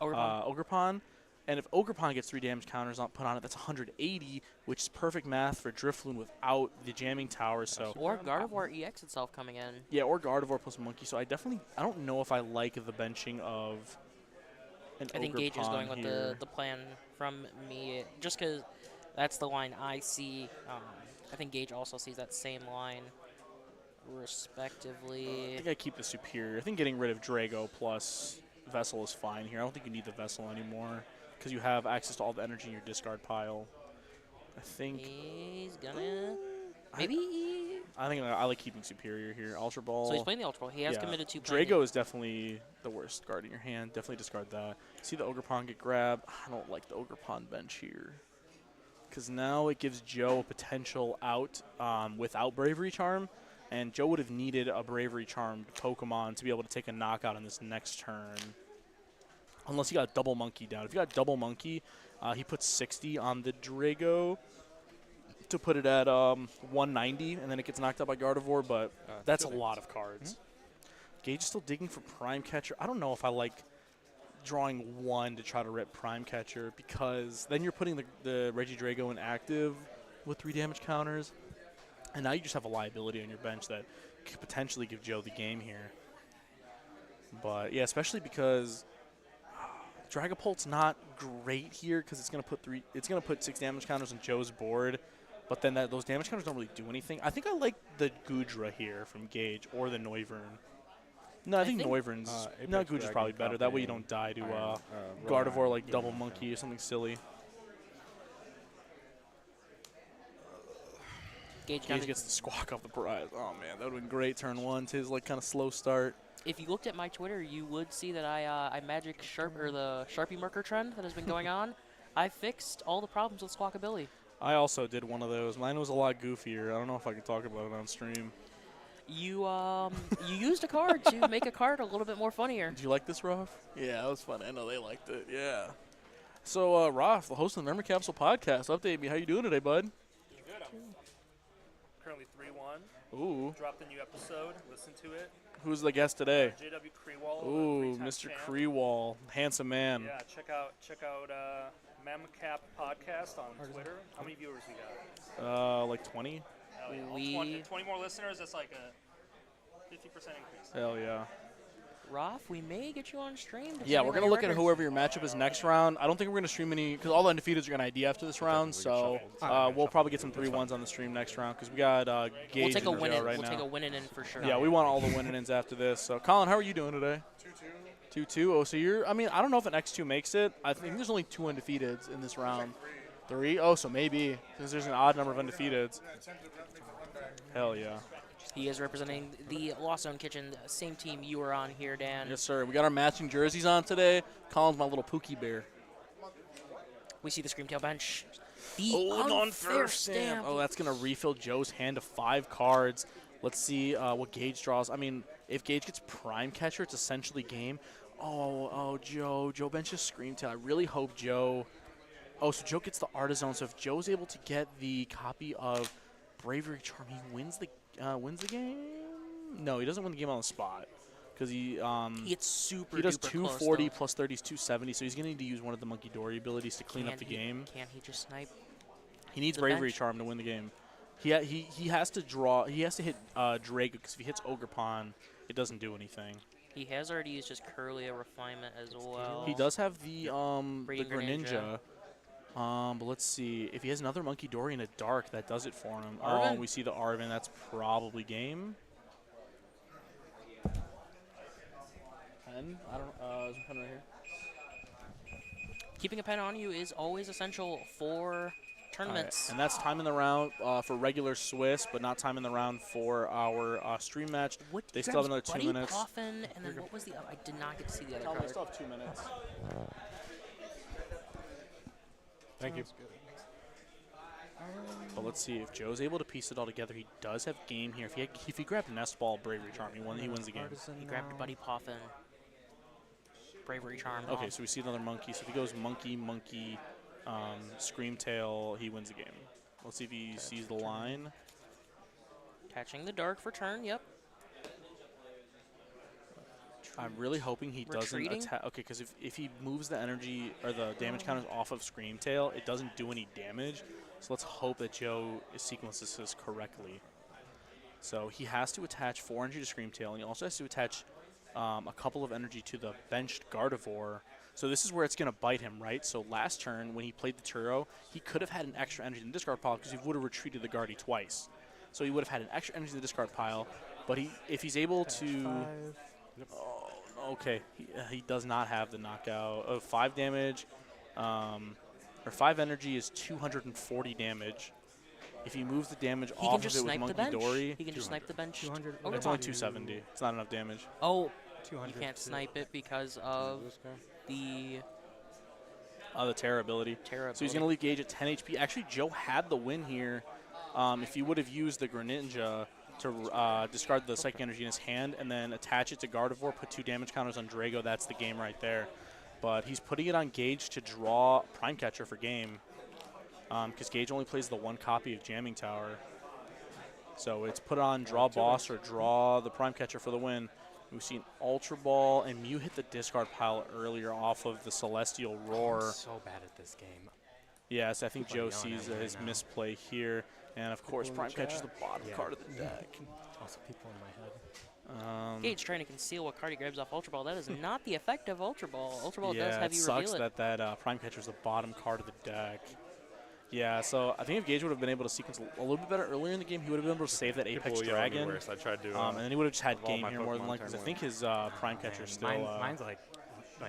Ogerpon. And if Ogerpon gets 3 damage counters put on it, that's 180, which is perfect math for Drifloon without the Jamming Tower. So or Gardevoir EX itself coming in. Yeah, or Gardevoir plus Monkey. So I don't know if I like the benching of an Ogerpon. I think Gage is going with here. the plan from me, just because that's the line I see. I think Gage also sees that same line, respectively. I think I keep the Superior. I think getting rid of Drago plus Vessel is fine here. I don't think you need the Vessel anymore, because you have access to all the energy in your discard pile. I think he's gonna maybe. I think I like keeping Superior here. Ultra Ball. So he's playing the Ultra Ball. He has committed to Drago is definitely the worst card in your hand. Definitely discard that. See the Ogerpon get grabbed. I don't like the Ogerpon bench here, because now it gives Joe a potential out without Bravery Charm, and Joe would have needed a Bravery Charmed Pokemon to be able to take a knockout on this next turn. Unless he got double Monkey down. If he got double Monkey, he puts 60 on the Drago to put it at 190, and then it gets knocked out by Gardevoir, but that's a lot of cards. Gage is still digging for Prime Catcher. I don't know if I like drawing 1 to try to rip Prime Catcher, because then you're putting the Reggie Drago in active with 3 damage counters, and now you just have a liability on your bench that could potentially give Joe the game here. But yeah, especially because Dragapult's not great here, because it's gonna put 6 damage counters on Joe's board, but then those damage counters don't really do anything. I think I like the Goodra here from Gage, or the Noivern. No, I think Noivern's Goodra's probably better. That way you don't die to Gardevoir like double Monkey or something silly. Gage gets the Squawk off the prize. Oh man, that would have been great. Turn 1 to his like kind of slow start. If you looked at my Twitter, you would see that I magic the Sharpie marker trend that has been going on. I fixed all the problems with Squawkabilly. I also did one of those. Mine was a lot goofier. I don't know if I could talk about it on stream. You you used a card to make a card a little bit more funnier. Did you like this, Raf? Yeah, that was fun. I know they liked it. Yeah. So, Raf, the host of the Memory Capsule podcast, update me. How you doing today, bud? Good. Currently 3-1. Ooh. Dropped a new episode. Listen to it. Who's the guest today? JW Creewall. Ooh, Mr. Creewall, handsome man. Yeah, check out Memcap Podcast on Twitter. How many viewers we got? Like 20. Hell yeah. 20 more listeners. That's like a 50% increase. Hell yeah. Roth, we may get you on stream. Yeah, we're going to look at whoever your matchup is next round. I don't think we're going to stream any, because all the undefeateds are going to ID after this round, so we'll probably get some 3-1s on the stream next round, because we got Gage we'll take a and win Joe in. right We'll now. take a win in for sure. Yeah, we want all the win-ins after this. So, Colin, how are you doing today? 2-2. 2-2. Oh, so you're, I mean, I don't know if an X2 makes it. I think there's only 2 undefeateds in this round. 3? Oh, so maybe, because there's an odd number of undefeateds. Hell yeah. He is representing the Lost Zone Kitchen, the same team you were on here, Dan. Yes, sir. We got our matching jerseys on today. Colin's my little Pookie Bear. We see the Screamtail bench. The unfair stamp. Oh, that's going to refill Joe's hand to 5 cards. Let's see what Gage draws. I mean, if Gage gets Prime Catcher, it's essentially game. Oh, Joe. Joe benches Screamtail. I really hope Joe... Oh, so Joe gets the Artisan. So if Joe's able to get the copy of Bravery Charm, he wins the game? No, he doesn't win the game on the spot. Because he gets super he does duper 240 close, plus 30 is 270, so he's going to need to use one of the Monkey Dory abilities to clean up the game. Can't he just snipe? He needs the Bravery bench? Charm to win the game. He has to draw. He has to hit Drago, because if he hits Ogre Pawn, it doesn't do anything. He has already used his Curlia Refinement as well. He does have the Breeding Greninja. But let's see. If he has another Monkey Dory in a dark, that does it for him. Arvin? We see the Arvin. That's probably game. 10? I don't know. There's a pen right here. Keeping a pen on you is always essential for tournaments. And that's time in the round for regular Swiss, but not time in the round for our stream match. They still have another 2 Buddy minutes. Poffin, and then what was the other? I did not get to see the other Tell me, card. they still have 2 minutes. Thank you. But let's see if Joe's able to piece it all together. He does have game here. If he grabbed Nest Ball, Bravery Charm, he wins the game. He grabbed Buddy Poffin. Bravery Charm. Okay, so we see another monkey. So if he goes monkey, Screamtail, he wins the game. Let's see if he sees the line. Catching the dark for turn. Yep. I'm really hoping he doesn't Retreating? attack. Okay, because if he moves the energy or the damage counters off of Screamtail, it doesn't do any damage. So let's hope that Joe sequences this correctly. So he has to attach 4 energy to Screamtail, and he also has to attach a couple of energy to the benched Gardevoir. So this is where it's going to bite him, right? So last turn, when he played the Turo, he could have had an extra energy in the discard pile because he would have retreated the Gardy twice. So he would have had an extra energy in the discard pile, but if he's able to... Oh, okay. He does not have the knockout. 5 damage, or 5 energy is 240 damage. If he moves the damage He off can just of it with snipe the Monkey bench. Dory, He can just snipe the bench. 200. Ogre it's only Pawn. 270. It's not enough damage. Oh, 200. you can't snipe it because of the The Terra ability. Terra So he's going to leave Gage at 10 HP. Actually, Joe had the win here. If he would have used the Greninja to discard the Psychic Energy in his hand and then attach it to Gardevoir, put 2 damage counters on Drago, that's the game right there. But he's putting it on Gage to draw Prime Catcher for game, because Gage only plays the 1 copy of Jamming Tower. So it's put on draw boss or draw the Prime Catcher for the win. We've seen Ultra Ball, and Mew hit the discard pile earlier off of the Celestial Roar. I'm so bad at this game. Yes, I think People are Joe yelling sees at me his right now. misplay here. And, of course, Prime Catcher's the bottom card of the deck. Also, people in my head. Gage trying to conceal what card he grabs off Ultra Ball. That is not the effect of Ultra Ball. Ultra Ball does Yeah, have it you sucks reveal it. that Prime Catcher's the bottom card of the deck. Yeah, so I think if Gage would have been able to sequence a little bit better earlier in the game, he would have been able to save that Apex Dragon. I tried to. And then he would have just had of all game my here more than Pokemon likely. 'Cause I turn think his Prime Catcher's still... Mine's like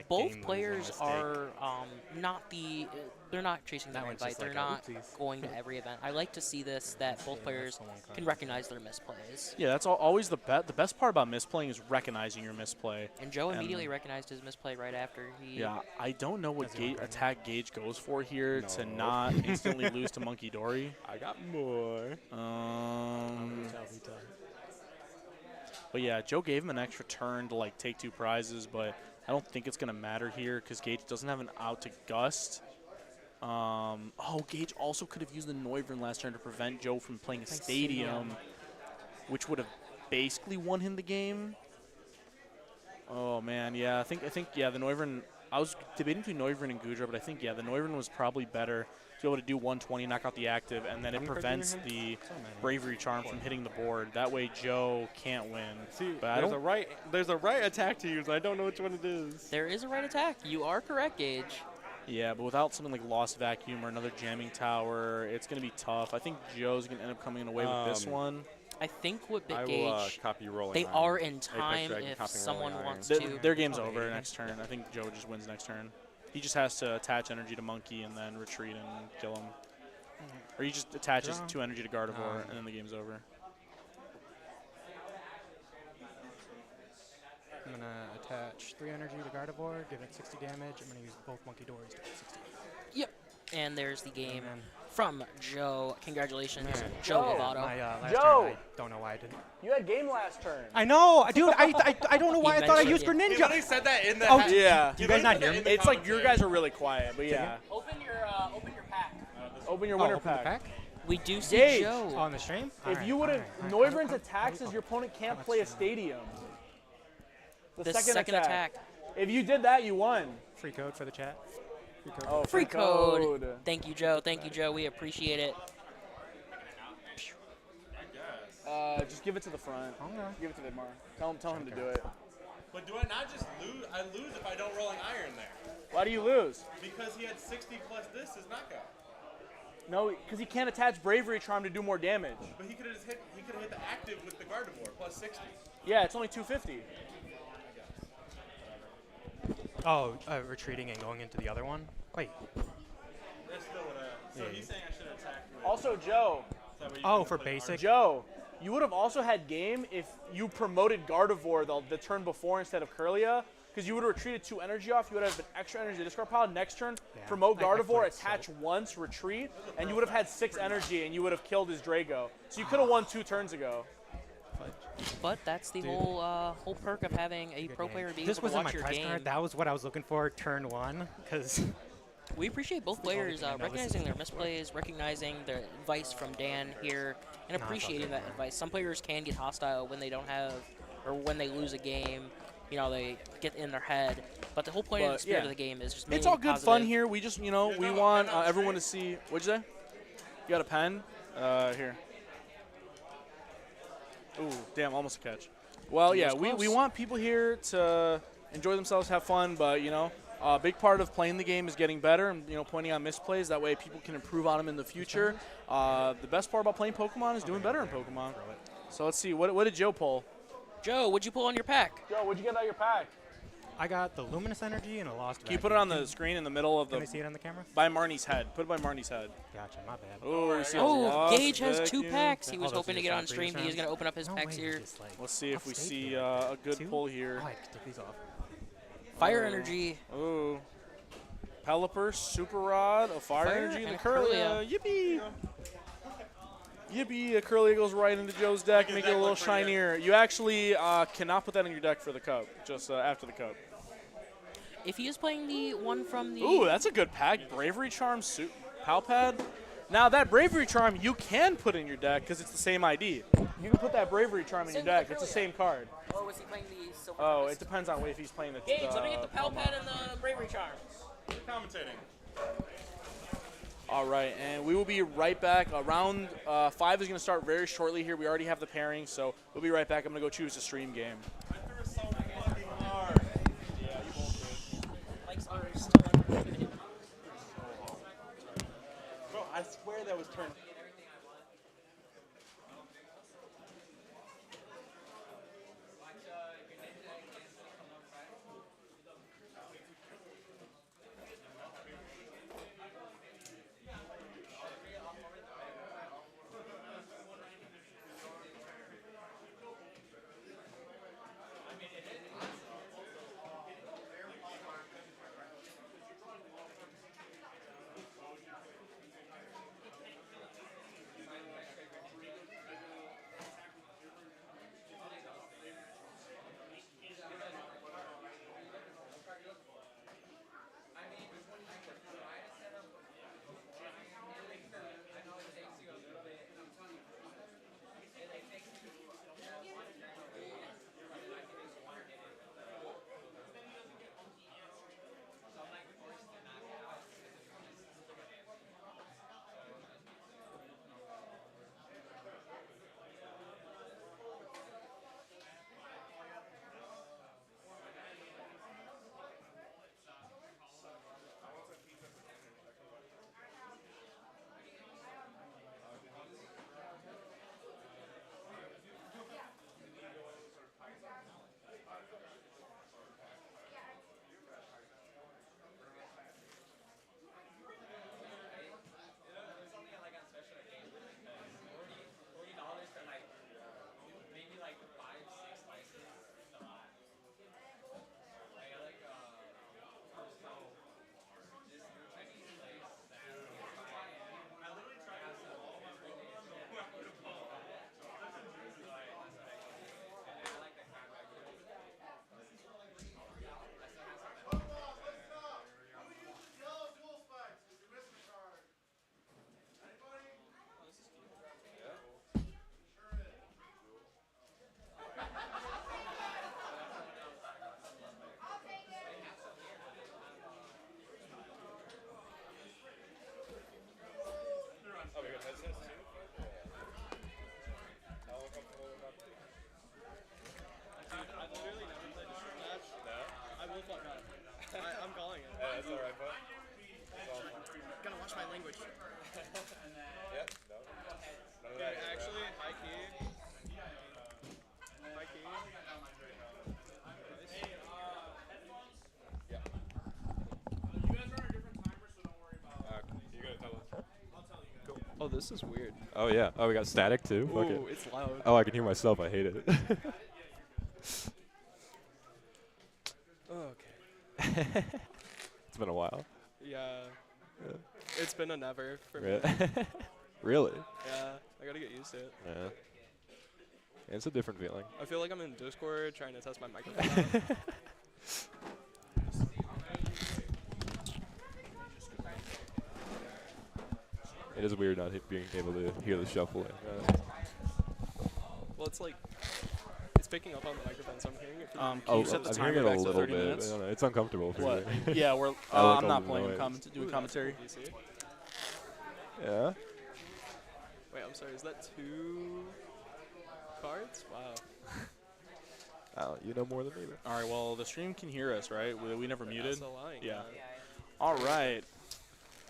Both game-losing players mistake. are not the they're not chasing That their one's invite. just They're like not a oopsies. going to every event. I like to see this, that both players can recognize their misplays. Yeah, that's always the best part about misplaying is recognizing your misplay. And Joe immediately recognized his misplay right after he... Yeah, I don't know what attack Gage goes for here to not instantly lose to Monkey Dory. I got more. But yeah, Joe gave him an extra turn to like take 2 prizes, but I don't think it's going to matter here because Gage doesn't have an out to Gust. Oh, Gage also could have used the Noivern last turn to prevent Joe from playing a Stadium, which would have basically won him the game. Oh man, yeah, I think yeah, the Noivern. I was debating between Noivern and Gudra, but I think the Noivern was probably better to be able to do 120, knock out the active, and then it prevents the Bravery Charm from hitting the board. That way, Joe can't win. See, but there's a right attack to use. I don't know which one it is. There is a right attack. You are correct, Gage. Yeah, but without something like Lost Vacuum or another Jamming Tower, it's going to be tough. I think Joe's going to end up coming away with this one. I think with I will Gage, copy Rolling they Iron. are in Apex time Dragon if copying someone Rolling wants Iron. to. Their game's over next turn. I think Joe just wins next turn. He just has to attach energy to Monkey and then retreat and kill him. Or he just attaches 2 energy to Gardevoir and then the game's over. I'm going to attach 3 energy to Gardevoir, give it 60 damage. I'm going to use both Monkey Doors to get 60. Yep. And there's the game Man. from Joe. Congratulations, Man. Joe Lovato. My last Joe! turn, I don't know why I didn't. You had game last turn. I know, dude. I don't know why I thought I mentioned used it. Greninja. said that in the Oh, Yeah. Do you guys not hear me? It's like your guys are really quiet, but yeah. Open your pack. Open your Oh, winner open the pack. We do see Gage. Joe. On the stream? If you would have, Noivern's attacks is your opponent can't play a Stadium. The second attack. If you did that, you won. Free code for the chat. Free code. Oh, Free code. Thank you, Joe. Thank you, Joe. We appreciate it. Just give it to the front. Okay. Give it to Vidmar. Tell him to do it. But do I not just lose? I lose if I don't Rolling Iron there. Why do you lose? Because he had 60 plus this as knockout. No, because he can't attach Bravery Charm to do more damage. But he could have hit the active with the Gardevoir plus 60. Yeah, it's only 250. Oh, retreating and going into the other one? Wait. That's still so he's saying I should have attacked. Also, Joe. Oh, for basic? Joe, you would have also had game if you promoted Gardevoir the turn before instead of Curlia, because you would have retreated 2 energy off. You would have an extra energy to discard pile. Next turn, promote Gardevoir, attach once, retreat, and you would have had 6 energy, and you would have killed his Drago. So you could have won 2 turns ago. But that's the whole perk of having a pro player being This able to wasn't watch my your price game. card. That was what I was looking for turn 1, because... We appreciate both players thing I know this recognizing is their misplays, recognizing the advice from Dan here, and appreciating that advice. Some players can get hostile when they don't have, or when they lose a game. You know, they get in their head. But the whole point of the spirit of the game is just It's all good positive. fun here. We just, we want everyone to see. What'd you say? You got a pen? Here. Ooh, damn, almost a catch. Well, yeah, we want people here to enjoy themselves, have fun, but, a big part of playing the game is getting better and, pointing out misplays. That way people can improve on them in the future. The best part about playing Pokemon is doing better in Pokemon. So let's see. What did Joe pull? Joe, what'd you pull on your pack? Joe, what'd you get out of your pack? I got the Luminous Energy and a Lost Can you put it on the screen in the middle of the... Can I see it on the camera? By Marnie's head. Put it by Marnie's head. Gotcha, my bad. Oh, Gage has 2 packs. He was hoping to get on stream. He is going to open up his packs here. Let's see if we see a good pull here. Oh, I can take these off. Fire Energy. Oh. Pelipper, Super Rod, a Fire Energy, and a Curlia. Yippee! Yippee, a Curlia goes right into Joe's deck, make it a little shinier. You actually cannot put that in your deck for the cup, just after the cup. If he is playing the one from the... Ooh, that's a good pack. Bravery Charm, Palpad. Now, that Bravery Charm you can put in your deck because it's the same ID. You can put that Bravery Charm in your deck. It's the same card. Or was he playing the Silver Oh, it depends on if he's playing the... Gage, let me get the Palpad and the Bravery Charm. Commentating. All right, and we will be right back. Round 5 is going to start very shortly here. We already have the pairing, so we'll be right back. I'm going to go choose a stream game. I threw so fucking hard. Yeah, you both did. Mike's are still undefeated. Bro, I swear that was turned. I'm calling it. Yeah, that's alright, bud. Gotta watch my language. Yep. No. Dude, actually, high key. Oh, this is weird. Oh yeah. Oh, we got static too. Fuck it. Ooh, it's loud. Oh, I can hear myself. I hate it. Okay. It's been a while. Yeah. It's been a never for Re- me. Really? Yeah, I gotta get used to it. Yeah. It's a different feeling. I feel like I'm in Discord trying to test my microphone out. It is weird not being able to hear the shuffling. Well, it's like, it's picking up on the microphone, so I'm hearing it. Can you set the I'm timer hearing it a back to little 30 bit. minutes? I don't know. It's uncomfortable for What? me. Yeah, we're. I like I'm all not the playing. noise. Doing commentary. You see? Yeah. Wait, I'm sorry. Is that 2 cards? Wow. You know more than me. Then. All right. Well, the stream can hear us, right? We never muted. That's a line. Yeah. All right.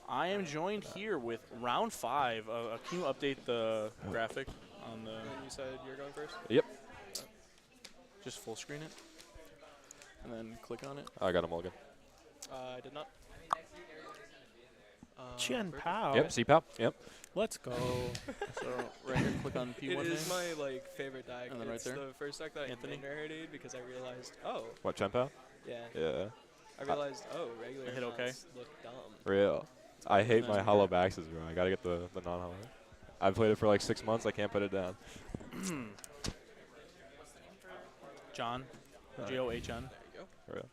I am joined here with round 5. Can you update the graphic on the? And you said you're going first? Yep. Just full screen it, and then click on it. I got a mulligan. I did not. Chien-Pao. Yep. C-Pao. Yep. Let's go. So right here, click on P1 It is name. my favorite deck. And then right it's there. the first deck that Anthony. I inherited because I realized, oh, What, Chen-Pao? yeah. Yeah. I realized, oh, regular Hit OK? mounts look dumb. Real. I hate And my then hollow baxes, bro. I gotta get the non-hollow. I've played it for like 6 months. I can't put it down. John, Alright. John. Real.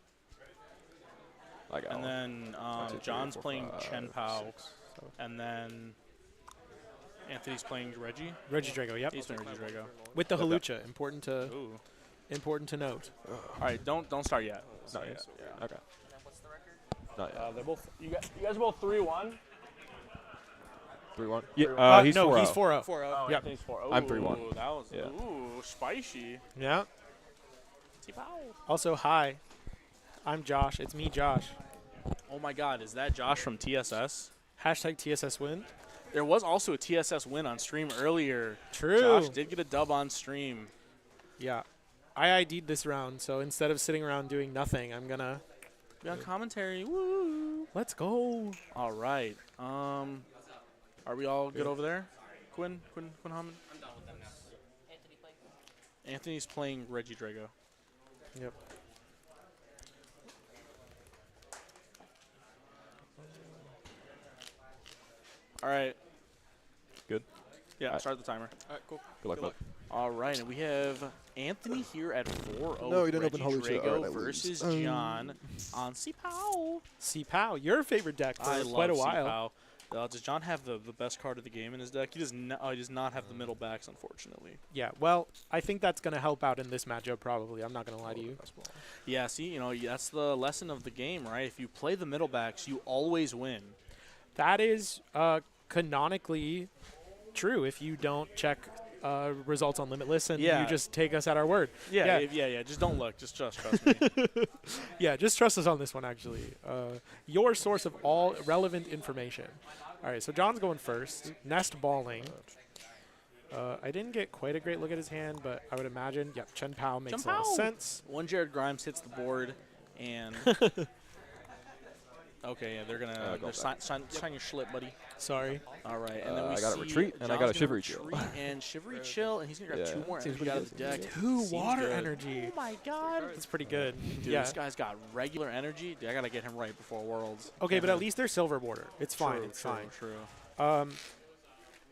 I got And one. then 1, 2, 3, John's 4, playing 5, Chen-Pao, 6, 7. and then Anthony's playing Reggie. Reggie Drago, yep. He's playing Reggie Drago. With the Yep, yep. Halucha, important to note. All right, don't start yet. Not yet. Yeah. Okay. Not yet. They're both. You guys are both 3-1. 3-1. Yeah. He's no, 4-0. he's 4-0. 4-0. Oh, Yep. Anthony's 4. I'm 3-1. Ooh, that was Yeah. spicy. Yeah. Also, hi. I'm Josh. It's me, Josh. Oh my God, is that Josh from TSS? Hashtag TSS win. There was also a TSS win on stream earlier. True. Josh did get a dub on stream. Yeah. I ID'd this round, so instead of sitting around doing nothing, I'm gonna Be on commentary. Woo! let's go. All right. Are we all good over there? Quinn Hammond? I'm done with them now. Anthony's playing Reggie Drago. Yep. All right. Good. Yeah, Alright. start the timer. All right, cool. Good luck, bud. All right, and we have Anthony here at 4-0. No, you didn't Reggie open Halucha. Drago Alright, I lose. versus John on C-Pow. C-Pow, your favorite deck for I quite a love while. C-Pow. Does John have the best card of the game in his deck? He does not have the middle backs, unfortunately. Yeah, well, I think that's going to help out in this matchup probably. I'm not going to lie to you. Yeah, see, that's the lesson of the game, right? If you play the middle backs, you always win. That is canonically true if you don't check results on Limitless and Yeah. you just take us at our word. Yeah. Just don't look. Just trust me. Yeah, just trust us on this one, actually. Your source of all relevant information. All right, so John's going first. Nest balling. I didn't get quite a great look at his hand, but I would imagine, yep, Chen-Pao makes a lot of sense. One Jared Grimes hits the board, and okay, yeah, they're gonna sign your schlip, buddy. Sorry. All right, and then we I got a see retreat, and I got a John's gonna Shivery Chill. retreat and Shivery Chill, and he's gonna grab Yeah, 2 more seems energy pretty out of the good. deck. 2 Seems water good. energy. Oh my God, That's pretty good. dude, yeah. this guy's got regular energy. Dude, I gotta get him right before Worlds. Okay, but at least they're silver border. It's fine. True, It's true, fine. True.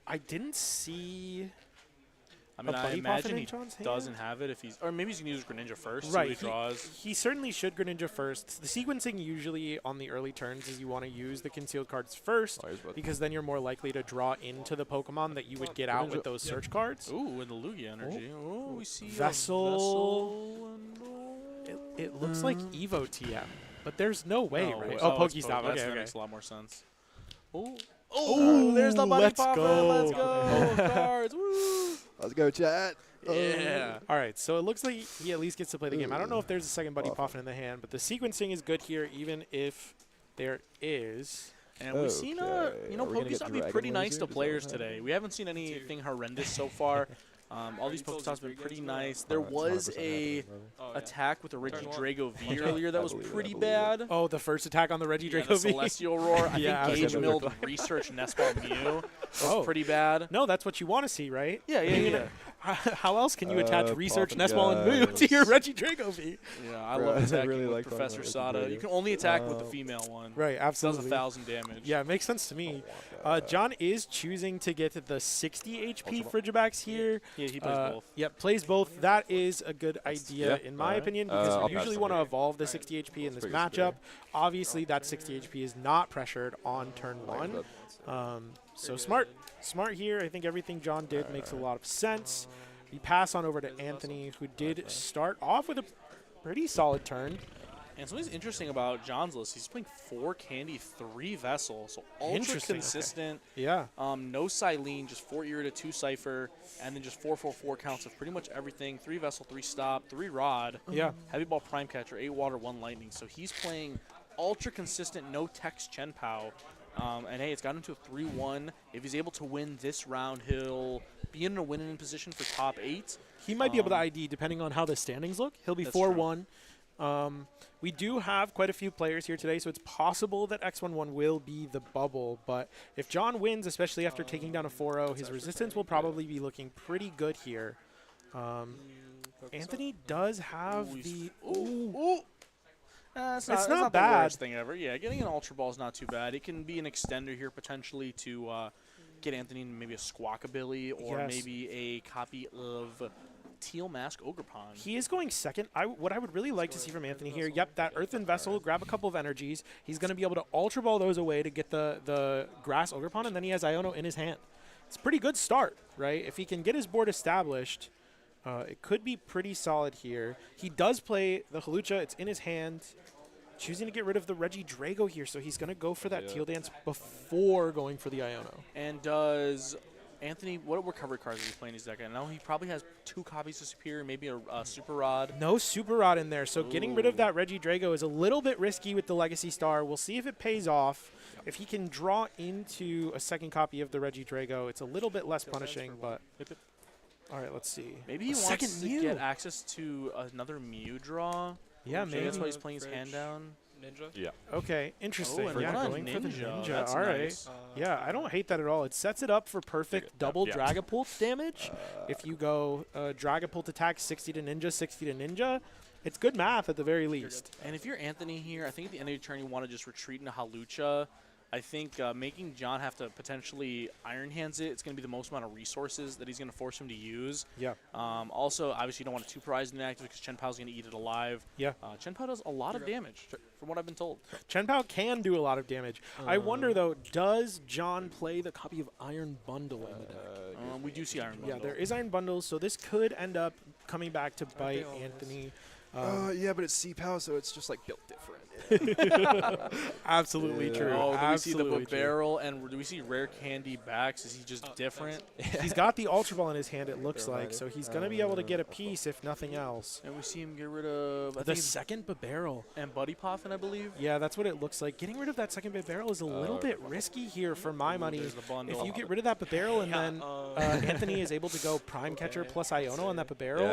I didn't see. I mean, a I Buddy imagine Poffin in he John's hand? doesn't have it if he's, or maybe he's gonna use Greninja first. See Right. what he draws. He certainly should Greninja first. The sequencing usually on the early turns is you want to use the concealed cards first because then you're more likely to draw into the Pokemon that you would get out with those search cards. Ooh, and the Lugia energy. Oh, we see Vessel. It looks like Evo TM, but there's no way, right? Oh, Pokestop. Okay, That okay. makes a lot more sense. Oh, there's the Buddy let's Poffin. go. Let's go. Cards. Woo. Let's go, chat. Yeah. All right, so it looks like he at least gets to play the game. I don't know if there's a second Buddy Poffin in the hand, but the sequencing is good here, even if there is. And we've seen, Pokestops be pretty nice to players today. We haven't seen anything horrendous so far. All these Pokestops have been pretty nice. There was a attack with a Reggie Drago V earlier that was pretty bad. Oh, the first attack on the Reggie Yeah, Drago the V. Celestial Roar. I think Gauge Milled Research Nestball Mew was pretty bad. No, that's what you want to see, right? Yeah. How else can you attach Research, Nestball, and Mew to your Reggie Drago V? Yeah, I love attacking with Professor Sada. You can only attack with the female one. Right, absolutely. Does 1,000 damage. Yeah, it makes sense to me. John is choosing to get the 60 HP Frigibacks here. Yeah, he plays both. Yep, plays both. That is a good idea, in my opinion, because we usually want to evolve the 60 HP in this matchup. Obviously, that 60 HP is not pressured on turn 1. So smart here. I think everything John did makes a lot of sense. We pass on over to Anthony, who did start off with a pretty solid turn. And something interesting about John's list, he's playing 4 Candy, 3 Vessel, so ultra consistent. Okay. Yeah. No Silene, just 4 Irida, 2 Cypher, and then just 4/4/4 counts of pretty much everything. 3 Vessel, 3 Stop, 3 Rod. Yeah. Heavy Ball Prime Catcher, 8 Water, 1 Lightning. So he's playing ultra consistent, no text Chenpao. And hey, it's got him to a 3-1. If he's able to win this round, he'll be in a winning position for top 8. He might be able to ID depending on how the standings look. He'll be 4-1. We do have quite a few players here today, so it's possible that X11 will be the bubble. But if John wins, especially after taking down a 4-0, his resistance will probably be looking pretty good here. Anthony does have the... It's not the bad. worst thing ever. Yeah, getting an Ultra Ball is not too bad. It can be an extender here potentially to get Anthony maybe a Squawkabilly or maybe a copy of Teal Mask Ogerpon. He is going second. What I would really like to see from Anthony here, that Earthen Vessel, grab a couple of energies. He's going to be able to Ultra Ball those away to get the Grass Ogerpon, and then he has Iono in his hand. It's a pretty good start, right? If he can get his board established, it could be pretty solid here. He does play the Hawlucha. It's in his hand. Choosing to get rid of the Reggie Drago here, so he's going to go for that Teal Dance before going for the Iono. And does Anthony, what recovery cards is he playing in his deck? I know he probably has 2 copies of Superior, maybe a Super Rod. No Super Rod in there, so getting rid of that Reggie Drago is a little bit risky with the Legacy Star. We'll see if it pays off. If he can draw into a second copy of the Reggie Drago, it's a little bit less punishing, but... All right, let's see. Maybe he wants to get access to another Mew draw. Yeah, maybe. That's why he's playing his hand down. Ninja? Yeah. Okay, interesting. Oh, yeah, going for the Ninja. That's all right. nice. Yeah, I don't hate that at all. It sets it up for perfect double Dragapult damage. If you go Dragapult attack 60 to Ninja, 60 to Ninja, it's good math at the very least. And if you're Anthony here, I think at the end of your turn you want to just retreat into Hawlucha. I think making John have to potentially Iron Hands it's going to be the most amount of resources that he's going to force him to use. Yeah. Also, obviously, you don't want to Two-Prize inactive because Chenpao's going to eat it alive. Yeah. Chenpao does a lot of damage, from what I've been told. Chenpao can do a lot of damage. I wonder, though, does John play the copy of Iron Bundle in the deck? We do see Iron Bundle. Yeah, there is Iron Bundle, so this could end up coming back to bite Anthony. Yeah, but it's C-Pow, so it's just like built different. Absolutely true. Oh, do we see the Absolutely true. barrel and do we see Rare Candy backs? Is he just different? He's got the Ultra Ball in his hand, it looks like, so he's going to be able to get a piece, if nothing else. And we see him get rid of the second Barrel. And Buddy Poffin, I believe. Yeah, that's what it looks like. Getting rid of that second Barrel is a little bit risky here for my money. If you get rid of that Barrel and then Anthony is able to go Prime Catcher plus Iono on that Barrel,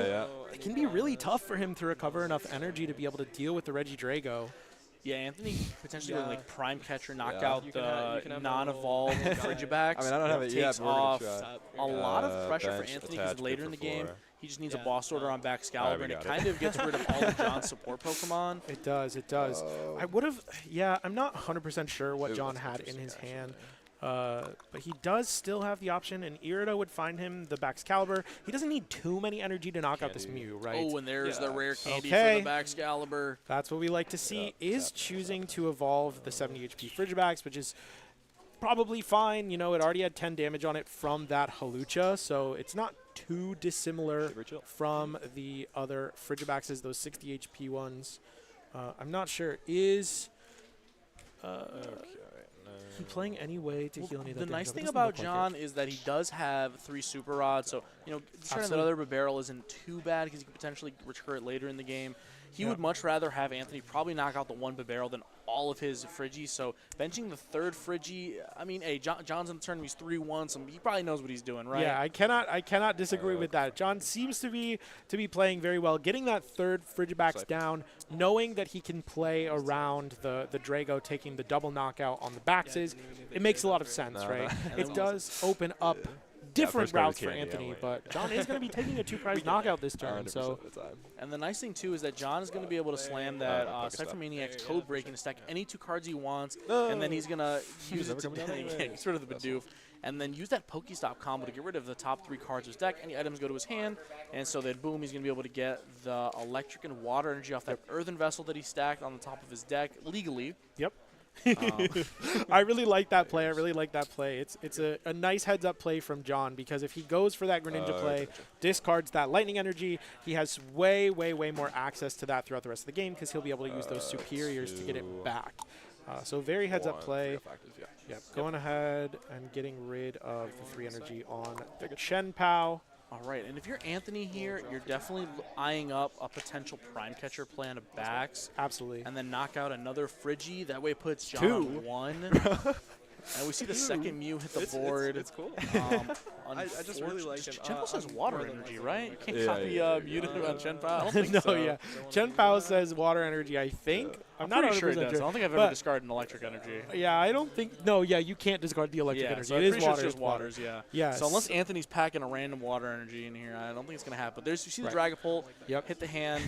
it can be really tough for him to recover enough energy to be able to deal with the Reggie Drago. Yeah, Anthony potentially going like Prime Catcher, knock out the non-evolved Frigibacks. I mean, I don't have it yet, takes but we're gonna off try. a lot of pressure for Bench, Anthony because attach, later good in the for game, 4. he just needs a boss order on back Excalibur, and it kind of gets rid of all of John's support Pokemon. It does, it does. I would have, I'm not 100% sure what John had in his hand. But he does still have the option, and Irida would find him the Baxcalibur. He doesn't need too many energy to knock out this Mew, right? Oh, and there's the Rare Candy for the Baxcalibur. That's what we like to see, is choosing to evolve the 70 HP Frigibax, which is probably fine. You know, it already had 10 damage on it from that Hawlucha, so it's not too dissimilar from the other Frigibaxes, those 60 HP ones. I'm not sure. Is... he playing any way to heal any of that The damage? nice It thing doesn't about look like John is that he does have 3 super rods, so turning that Absolutely. other barrel isn't too bad because he can potentially recur it later in the game. He Yeah. would much rather have Anthony probably knock out the 1 barrel than all of his Friggies. So benching the 3rd Friggie, I mean, hey, John's in the tournament. He's 3-1, so he probably knows what he's doing, right? Yeah, I cannot disagree with that. John seems to be playing very well, getting that 3rd Frigibax down, knowing that he can play around the Drago, taking the double knockout on the Baxes. It makes a lot of sense, right? It does open up different first card routes was for candy, Anthony, wait. but John is going to be taking a 2-prize knockout this turn. So And the nice thing, too, is that John is going to be able to slam that Cypher Maniac's Code Break and stack any 2 cards he wants, and then he's going to use it to get rid of the Bidoof, and then use that Pokestop combo to get rid of the top 3 cards of his deck. Any items go to his hand, and so then, boom, he's going to be able to get the electric and water energy off that earthen vessel that he stacked on the top of his deck legally. Yep. I really like that play. I really like that play. It's a nice heads-up play from John because if he goes for that Greninja play, discards that lightning energy, he has way, way, way more access to that throughout the rest of the game because he'll be able to use those superiors to get it back. So very heads-up play. Yep. Going ahead and getting rid of the 3 energy on the Chenow. All right, and if you're Anthony here, you're definitely eyeing up a potential Prime Catcher plan of backs. Absolutely. And then knock out another Friggie. That way it puts John 2. on 1. And we see the second Mew hit the board. It's cool. I just really like him. Chenow says water energy, right? You can't Yeah, copy yeah, Mew on Chenow. I don't think No, so. yeah. Chenow says water energy, I think. I'm not pretty sure it 100% does. I don't think I've ever discarded an electric energy. Yeah, I don't think. No, yeah, you can't discard the electric energy. So it I'm is pretty sure water. it's just waters, yeah. Yeah. So unless Anthony's packing a random water energy in here, I don't think it's going to happen. But you see the Dragapult, hit the hand.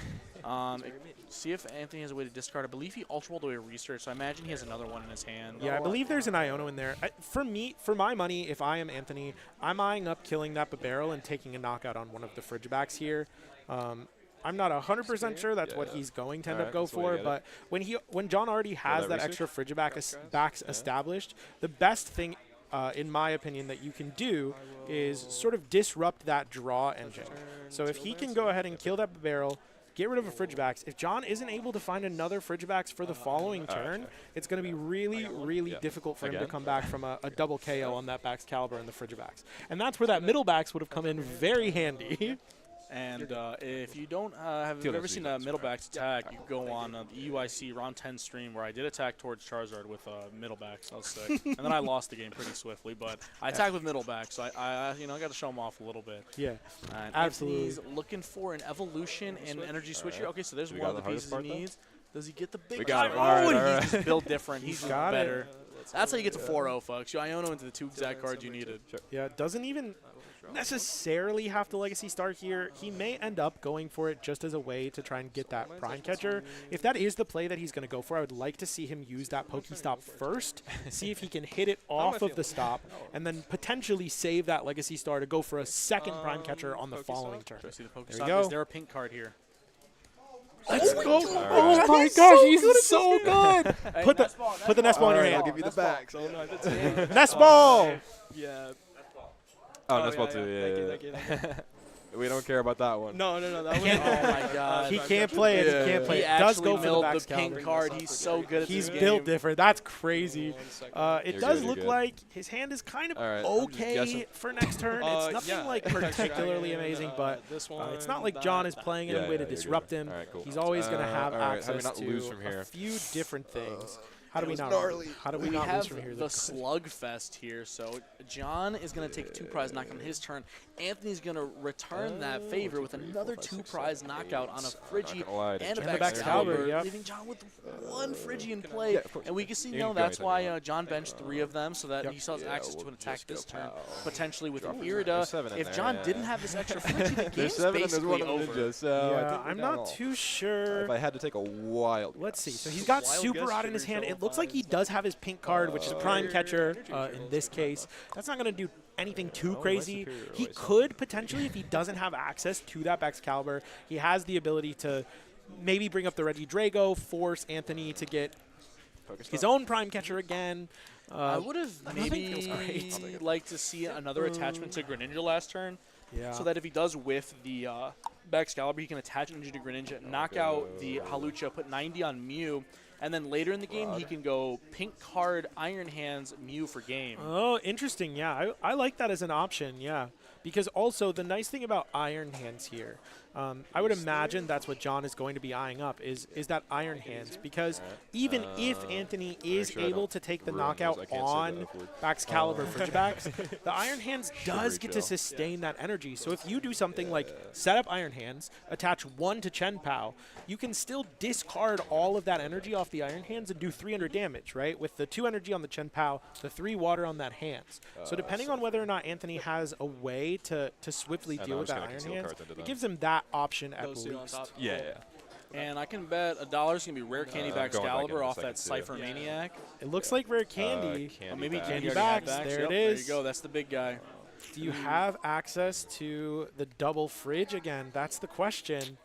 See if Anthony has a way to discard. I believe he ultra rolled away a research, so I imagine he has another one in his hand. Yeah, I believe there's an Iono in there. For my money, if I am Anthony, I'm eyeing up killing that barrel and taking a knockout on one of the Frigibacks here. I'm not 100% sure that's what he's going to end up go for, but when John already has that extra Frigibacks established, the best thing, in my opinion, that you can do is sort of disrupt that draw engine. So if he can go ahead and kill that barrel, get rid of a Frigibax. If John isn't able to find another Frigibax for the following turn, it's going to be really, really difficult for him to come back from a double KO on that Baxcalibur and the Frigibax. And that's where that middle backs would have come in very handy. And if you don't have ever seen a middlebacks attack, you go on the EUIC round 10 stream where I did attack towards Charizard with middlebacks. I was sick. And then I lost the game pretty swiftly, but I attacked with middlebacks, so I got to show him off a little bit. Yeah, and absolutely. He's looking for an evolution and energy switch here. Okay, so there's one of the pieces he needs. Does he get the big guy? Oh, he's just built different. He's just better. That's how you get to 4-0, folks. You Iono into the 2 exact cards you needed. Yeah, doesn't even necessarily have to Legacy Start here. He may end up going for it just as a way to try and get that Prime Catcher. If that is the play that he's going to go for, I would like to see him use that Pokestop first, see if he can hit it off of the stop, and then potentially save that Legacy Star to go for a second Prime Catcher on the following turn. See the There Pokestop. we go. Is there a pink card here? Let's go! Oh my gosh, he's so good! Put the nest ball in your hand. I'll give you the backs. Oh, no, that's it. Nest ball! Yeah. Oh, nest ball too. Thank you. We don't care about that one. No, that one. Oh my God. He can't play it. He can't play He it. Does actually go for milled the the Baxcalibur. pink card. He's so good at He's this built game. different. That's crazy. It You're does good, look you're good. like his hand is kind of All right, I'm just okay guessing. for next turn. It's nothing yeah. like particularly amazing, but this it's not one, like John is playing in a way to you're good. disrupt him. All right, cool. He's always going to have all right, how do we access not to lose from here? a few different things. How do we was not? gnarly. How do we We not lose have from here? the Slugfest here. So John is going to take a 2-prize knockout on his turn. Anthony's going to return that favor with another 2-prize knockout on a Friggie gonna lie, and a And a Baxcalibur, Baxcalibur, yep. leaving John with 1 Friggie in play. Yeah, of course. And we can see You now can go that's anything you why John benched 3 of them so that he still has access to we'll an attack just this go turn, pow. potentially with an There's Irida. 7 in If there, John yeah. didn't have this extra Friggie, the There's game's 7 and there's basically 1 on over. Ninja, so I Yeah, think we're I'm down not all. too sure. If I had to take a wild Let's see. So he's got Wild Super guess Rod in his sugar hand. show It looks like he does have his pink card, which is Prime Catcher in this case. That's not going to do anything too crazy. He could potentially, if he doesn't have access to that Baxcalibur, he has the ability to maybe bring up the Reggie Drago, force Anthony to get his own Prime Catcher again. I would have nothing feels maybe great. liked to see another attachment to Greninja last turn. Yeah. So that if he does whiff the Baxcalibur, he can attach Ninja to Greninja, knock out the Halucha, put 90 on Mew, And then later in the game, he can go pink card, Iron Hands, Mew for game. Oh, interesting. Yeah, I like that as an option. Yeah, because also the nice thing about Iron Hands here, I would imagine that's what John is going to be eyeing up is that Iron Hands, because even if Anthony is able to take the knockout on Baxcalibur Frigibax, the Iron Hands does get to sustain that energy. So if you do something like set up Iron Hands, attach 1 to Chien-Pao, you can still discard all of that energy off the Iron Hands and do 300 damage, right? With the 2 energy on the Chien-Pao, the 3 water on that Hands. So depending on whether or not Anthony has a way to swiftly deal with that Iron Hands, it gives him that option at least. Yeah. And I can bet $1 is going to be Rare Candy Baxcalibur off that Cypher Maniac. It looks like Rare Candy. Or maybe Candy Bax. Bax. There Yep, it is. There you go. That's the big guy. Do you have access to the double fridge again? That's the question.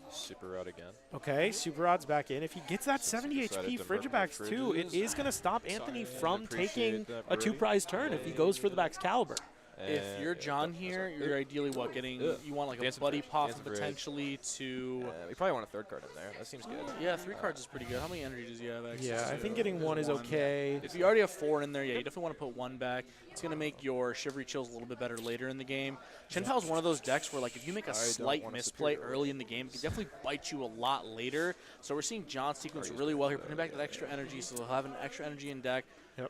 Super Rod again. Okay, Super Rod's back in. If he gets that 70 HP Frigibax too, it is going to stop Anthony from taking a 2-prize turn if he goes for the Baxcalibur. If you're John here, you're ideally getting, you want like a Buddy Pop potentially to. We probably want a 3rd card in there. That seems good. Yeah, 3 cards is pretty good. How many energy does he have access Yeah, to? I think getting 1 is okay. If you already have 4 in there, yeah, you definitely want to put 1 back. It's going to make your Shivery Chills a little bit better later in the game. Chien-Pao is one of those decks where, like, if you make a slight misplay early in the game, it can definitely bite you a lot later. So we're seeing John sequence really well here, putting back that extra energy, so they'll have an extra energy in deck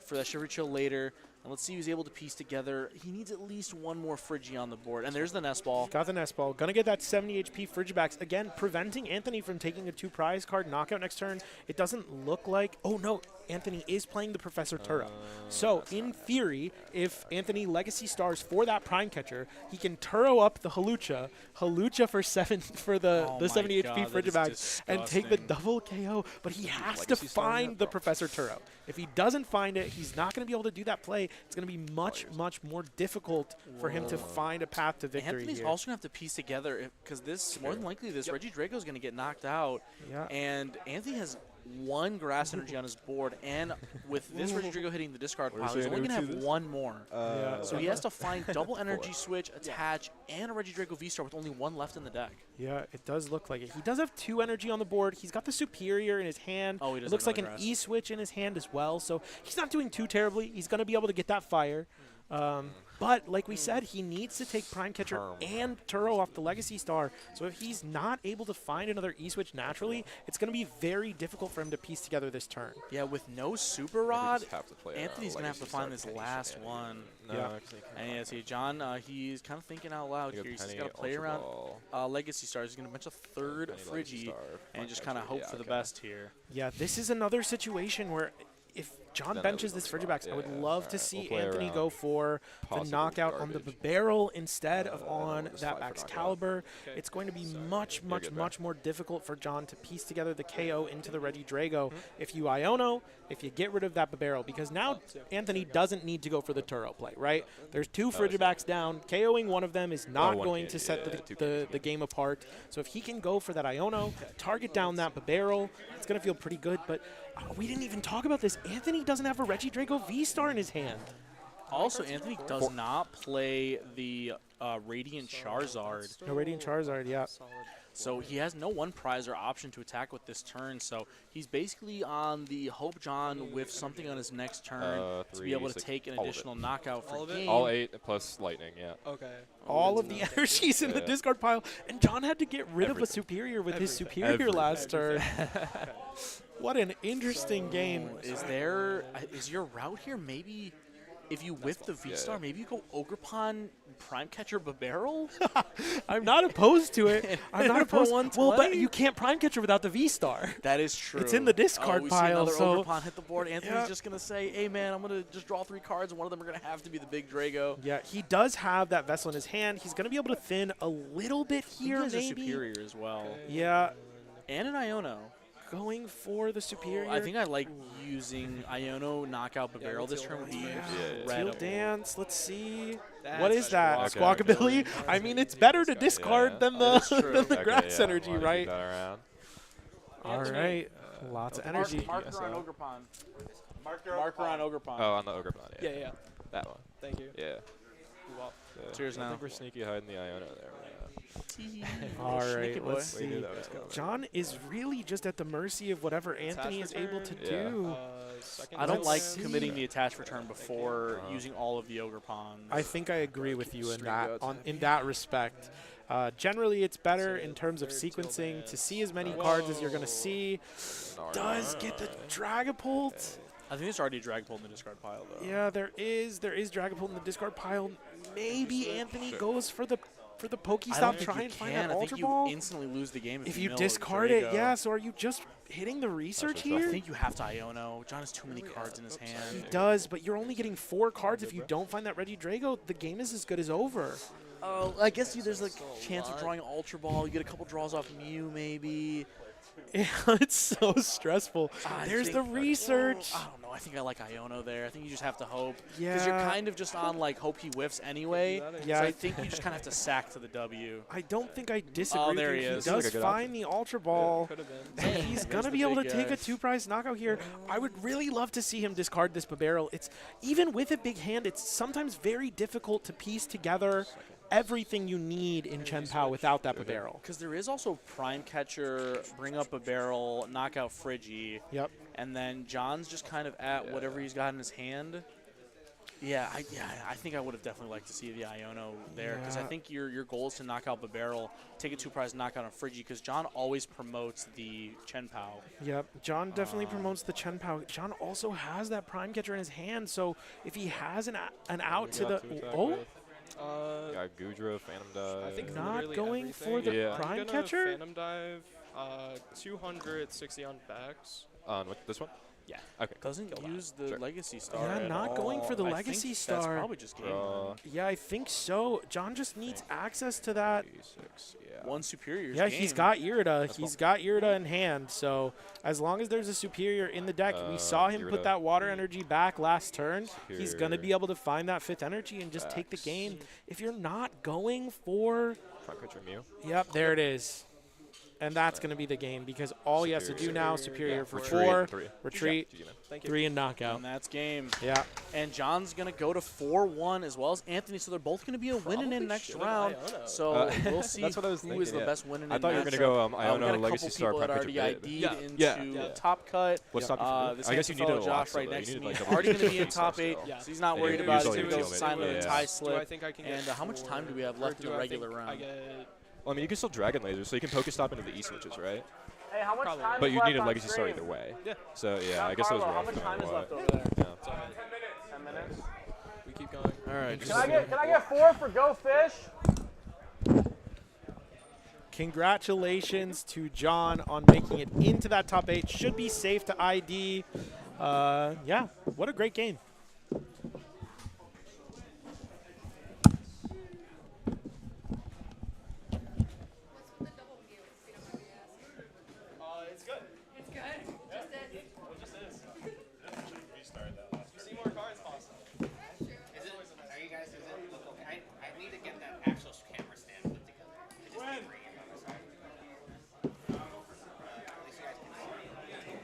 for that Shivery Chill later. And let's see who's able to piece together. He needs at least 1 more Friggy on the board. And there's the Nest Ball. Got the Nest Ball. Gonna get that 70 HP Frigibax. Again, preventing Anthony from taking a 2-prize card knockout next turn. It doesn't look like... Oh, no. Anthony is playing the Professor Turo. So, in theory, if Anthony Legacy Stars for that Prime Catcher, he can Turo up the Hawlucha for 7 for the 70 HP Frigibax, and take the double KO. But he has to find the Professor Turo. If he doesn't find it, he's not going to be able to do that play. It's going to be much, much more difficult for him to find a path to victory. Anthony's here. also going to have to piece together, because this, more than likely, this Reggie Drago is going to get knocked out. Yeah. And Anthony has 1 grass energy on his board, and with this Reggie Drago hitting the discard pile, he's only going to have 1 more. So he has to find double energy switch, attach, and a Reggie Drago V-Star with only 1 left in the deck. Yeah, it does look like it. He does have 2 energy on the board. He's got the Superior in his hand. Oh, he does it looks have like an another E-switch in his hand as well, so he's not doing too terribly. He's going to be able to get that fire. But like we said, he needs to take Prime Catcher and Turo off the Legacy Star. So if he's not able to find another E-switch naturally, it's going to be very difficult for him to piece together this turn. Yeah, with no Super Rod, Anthony's going to have to find this last one. Yeah. And yeah, see, John, he's kind of thinking out loud here. He's just got to play around Legacy Stars. He's going to bench a 3rd Friggy and just kind of hope for the best here. Yeah, this is another situation where if John benches this Frigibax, I would love to see Anthony go for the knockout on the barrel instead of on that Baxcalibur. It's going to be much, much more difficult for John to piece together the KO into the Reggie Drago if you Iono, if you get rid of that barrel, because now Anthony doesn't need to go for the Turo play, right? There's 2 Frigibacks down. KOing one of them is not going to set the game apart. So if he can go for that Iono, target down that barrel, it's going to feel pretty good. But we didn't even talk about this. Anthony doesn't have a Reggie Drago V-Star in his hand. Also, Anthony does not play the Radiant Charizard. No Radiant Charizard, yeah. So he has no 1-prize or option to attack with this turn. So he's basically on the Hope John with something on his next turn to be able to take an additional knockout for game. All 8 plus lightning, yeah. Okay. All of the energies in the discard pile. And John had to get rid of a Superior with his Superior last turn. What an interesting game. Is your route here maybe if you whiff the V-Star, maybe you go Ogerpon, Prime Catcher, Barrel? I'm not opposed to it. I'm not opposed. Well, but you can't Prime Catcher without the V-Star. That is true. It's in the discard pile. We see so another Ogerpon hit the board. Anthony's just going to say, hey, man, I'm going to just draw 3 cards, and one of them are going to have to be the big Drago. Yeah, he does have that Vessel in his hand. He's going to be able to thin a little bit here, maybe. maybe. A Superior as well. Yeah. And an Iono. Going for the Superior. I think I like using Iono knockout Barrel this turn would be Teal Dance, let's see. What is that? Squawkabilly? I mean, it's better to discard than the grass energy, right? All right. Lots of energy. Marker on Ogerpon. Marker on Ogerpon. Oh, on the Ogerpon, Yeah. That one. Thank you. Yeah. Cheers I now. think we're sneaky hiding the Iona there. All Sneaky right, boy. let's We knew see. that was coming. John is really just at the mercy of whatever Anthony is able to Yeah. do. I don't like see. committing the attach return before using all of the Ogre Pawns. I think I agree with you in String that gods in that respect. Generally, it's better in terms of sequencing to see as many cards as you're going to see. Does get the Dragapult. I think there's already a Dragapult in the discard pile, though. Yeah, there is Dragapult in the discard pile. Maybe Anthony goes for the I Pokestop, don't think try you and find can. that I Ultra think you Ball. instantly lose the game If you you mill discard Drago. it, yeah. So are you just hitting the research what's tough. I here? think you have to Iono. John has too many cards in his He hand. does, but you're only getting 4 cards. If you don't find that Reggie Drago, the game is as good as over. Oh, I guess there's a chance of drawing Ultra Ball. You get a couple draws off Mew, maybe. Yeah, it's so stressful. I There's the think- research. I don't know. I think I like Iono there. I think you just have to hope. Because you're Yeah. kind of just on, like, hope he whiffs anyway. Yeah, So I think you just kind of have to sack to the W. I don't think I disagree. Oh, with there you. he is. He does This is like a good find the Ultra Ball. Could have been. So he's There's going to the be able to big take guy. a 2-prize knockout here. I would really love to see him discard this Barrel. It's even with a big hand, it's sometimes very difficult to piece together everything you need in Chen Pao without that Barrel. Because there is also Prime Catcher, bring up a barrel, knock out Friggy. Yep. And then John's just kind of at whatever he's got in his hand. Yeah, I think I would have definitely liked to see the Iono there because I Yeah. think your goal is to knock out Barrel, take a 2-prize knockout on Friggy because John always promotes the Chen Pao. Yep, John definitely promotes the Chen Pao. John also has that Prime Catcher in his hand, so if he has an out to the... Got Goodra, Phantom Dive. I think Not literally going for everything. the Yeah. Prime I'm gonna Catcher? Phantom Dive, 260 on backs. On this one? Yeah. Okay. Doesn't use the Sure. Legacy Star. Yeah, at not going for the all. I Legacy think Star. That's probably just game. Yeah, I think so. John just needs access to that. 86, yeah. One Superior's Yeah, game. he's got Irida. He's got Irida in hand. So as long as there's a Superior in the deck, we saw him put Irida. that Water Energy back last turn. He's going to Superior. be able to find that 5th energy and just take the game. If you're not going for... Prime Catcher Mew. Yep, there it is. And that's going to be the game because all he has to do now, Superior for Retreat, 4, three. retreat, GG, man. Thank you. 3 and knockout. And that's game. Yeah. And John's going to go to 4-1 as well as Anthony, so they're both going to be a winning in next should've round. Iono. So we'll see That's what I was who is thinking, the yeah. best winning I in thought you were matchup. gonna go, we Iono, got a Legacy couple Star, people that Prime already Catcher Bid. ID'd into Yeah. top cut. What's top for This I guess you handsome needed fellow a lot Josh right still, though. next You to me needed, is like, already going to be in double top still. 8, Yeah. so he's not And worried you about it. use all He's your going to teammates. sign the Yeah. tie Do I slip. think I can get And how much time do we have or left in do the I regular think I round? get Well, I mean, you can still Dragon Laser, so you can Pokestop into the E-switches, right? Hey, how much Probably. time But is you left need a on Legacy Star stream? either way. Yeah. So, yeah, I guess it was Carlo, rough how much no time matter is left what. over there? Yeah. 10 minutes? we keep going. All right. Can I get 4 for Go Fish? Congratulations to John on making it into that top 8. Should be safe to ID. Yeah, what a great game. It's good. It's good. Just It just is. You see more cards possible. Is it? Are you guys? Is it look okay? I need to get that actual camera stand put together. It just came right here on the side. At least you guys can see.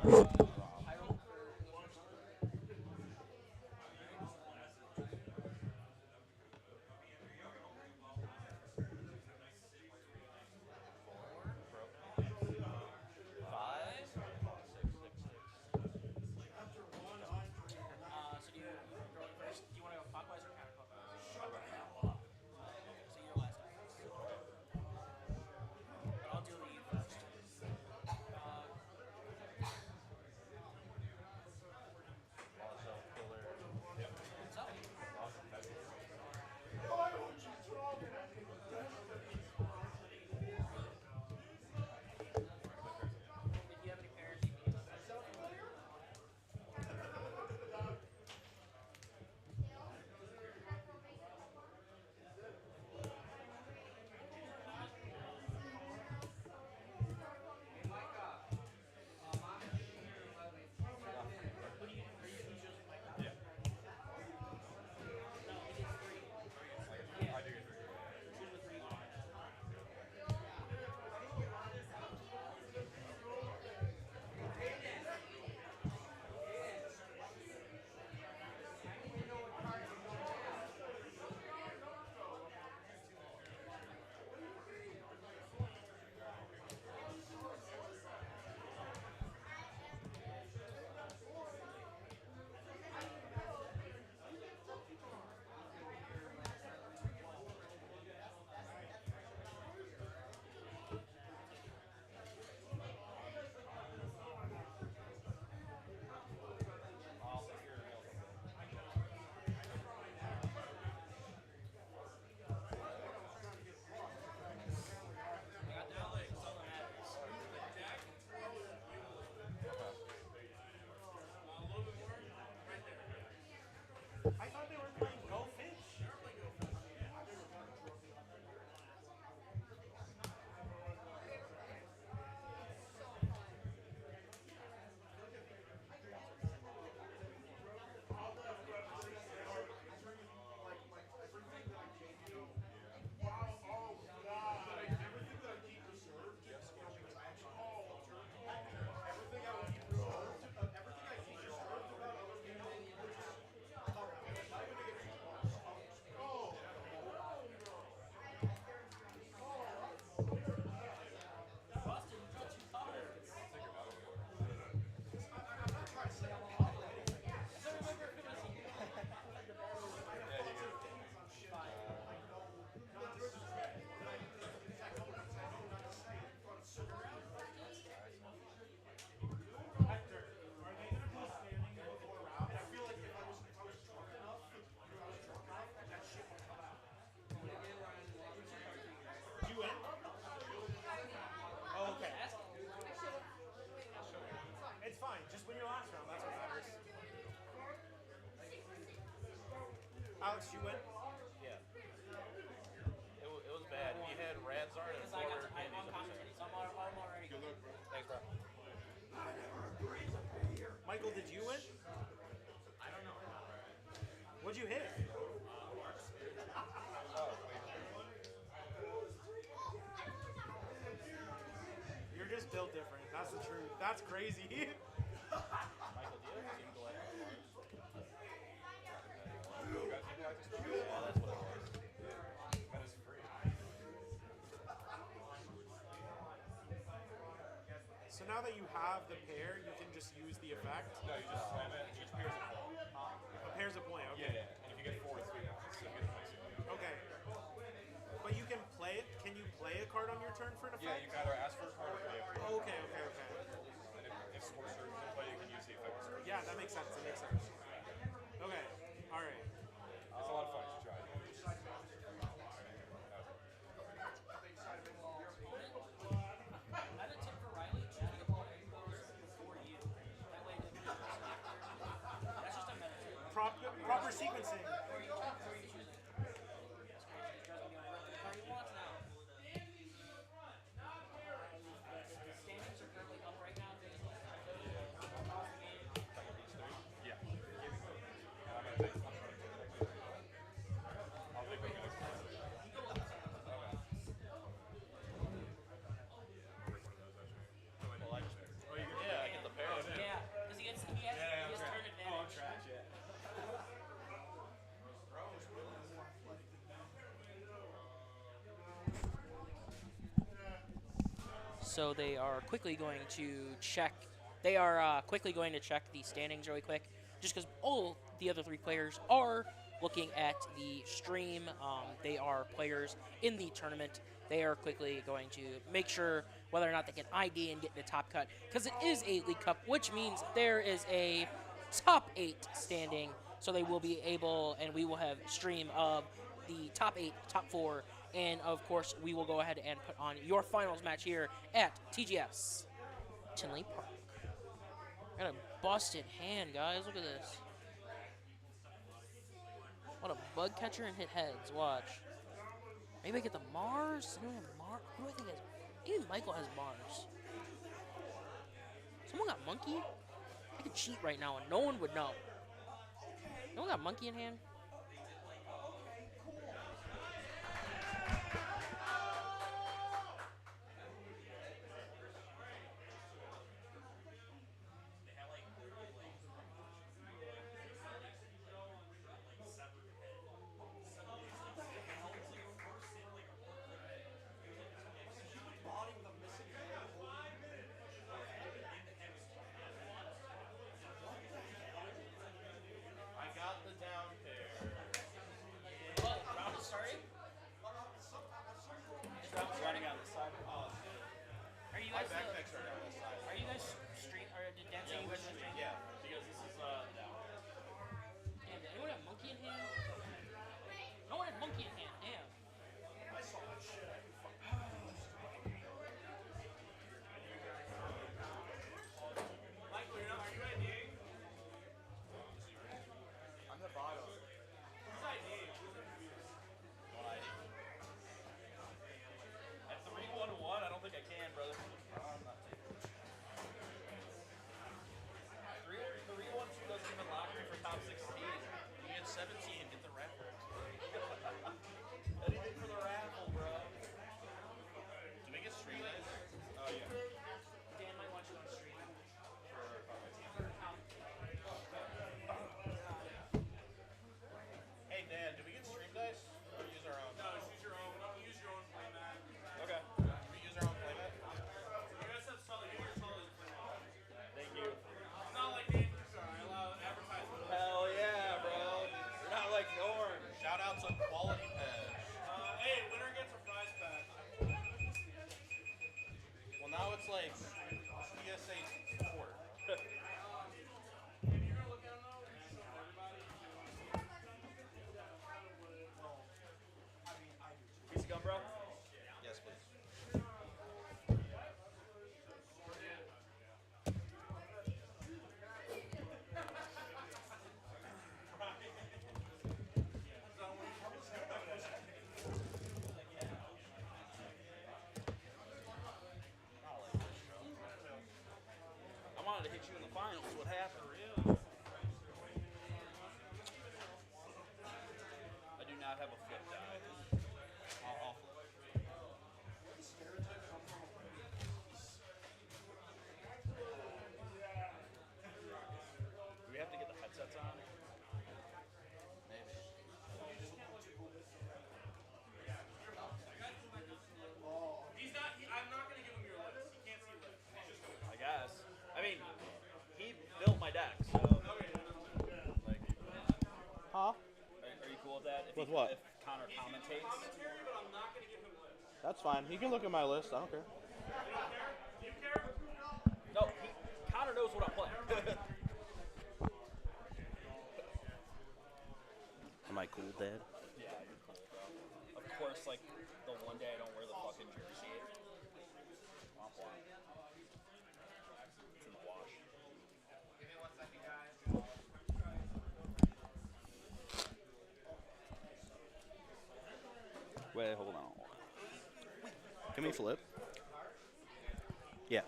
So do you go first? Do you want to go clockwise or counterclockwise? So you're last up. But I'll deal with you first. What's up? If you have any pairs, you can use I thought they were playing Go Fish. You win? Oh, okay. It's fine. Just win your last round. That's what matters. Alex, you win? Yeah. It was bad. He had Radzard and quarter candies. I'm already good. Thanks, bro. Michael, did you win? I don't know. What'd you hit? You're just built different. That's the truth. That's crazy. Michael, do you have team delay? Yeah, that's what it was. That is free. So now that you have the pair, you can just use the effect. No, you just slam it. Each pair's a point. A pair's a point, okay. Yeah. And if you get 4, it's 3 points. So you get points. Okay. But you can play it. Can you play a card on your turn for an effect? Yeah, you can either ask for a card or play a card. Okay. And if Scorcher is in play, you can use the effect of Scorcher. Yeah, that makes sense. Okay. All right. It's a lot of fun. You should try it. I have a tip for Riley. Choose the opponent before you. That way that's just a meta. Proper sequencing. Where you choose it. That's crazy. You guys will be on the card you want now. The standings are currently up right now. Yeah. I'm going to take one. I'll take one. Yeah, I get the pair. so they are quickly going to check. They are quickly going to check the standings really quick, just because all the other 3 players are looking at the stream. They are players in the tournament. They are quickly going to make sure whether or not they can ID and get the top cut, because it is a League Cup, which means there is a top 8 standing. So they will be able, and we will have stream of the top 8, top 4, and of course we will go ahead and put on your finals match here at TGS Tinley Park. Got a busted hand, guys. Look at this. What a bug catcher and hit heads. Watch. Maybe I get the Mars. Anyone have Mars? Who do I think has? Even Michael has Mars. Someone got Monkey? I could cheat right now and no one would know. No one got Monkey in hand? I got the down pair. Well, round is starting. This round's running on the side. Oh, Are you my guys? backpacks are on this side. Are you guys stream? Or did Dan say you guys are streaming? Yeah, because this is down. Damn, did anyone have Monkey in hand? No one had Monkey in hand. Damn. I saw that shit. Michael, are you IDing? I'm the bottom. Who's IDing? At 3-1-1, I don't think I can, brother. I'm not taking it. 3-1-2 doesn't even lock me for top 16. You get 17, get the raffle. Anything for the raffle, bro. Do we get stream dice? Oh, yeah. Dan might want you on stream. Hey, Dan, do we get stream dice? Or use our own? No, just use your own. Use your own playmat. Okay. Do we use our own playmat? You guys have solid. You your solid playmat. Thank you. It's not like Dave. Sorry, I allow advertisement. Hell yeah, bro. You're not like Norm. Shout out to Quality Ped. Hey, winner gets a prize pack. Well, now it's like PSA 4. If you're gonna look at them though, show everybody. Piece of gum, bro? Yes, please. I wanted to hit you in the finals. What happened? I do not have a flip die. I'll flip. Do we have to get the headsets on? Maybe. He's not. I'm not gonna give him your list. He can't see your list. He's just gonna. I guess. I mean, he built my deck, so. Like, Huh? are you cool with that? If With he, what? If Connor commentates? Commentary, but I'm not gonna give him list. That's fine. He can look at my list. I don't care. Do you care? No, Connor knows what I'm playing. Am I cool, Dad? Yeah, you're cool, bro. Of course, like, the one day I don't wear the fucking jersey. Womp womp. It's in the wash. Give me 1 second, guys. Wait, hold on. Can we flip? Yeah.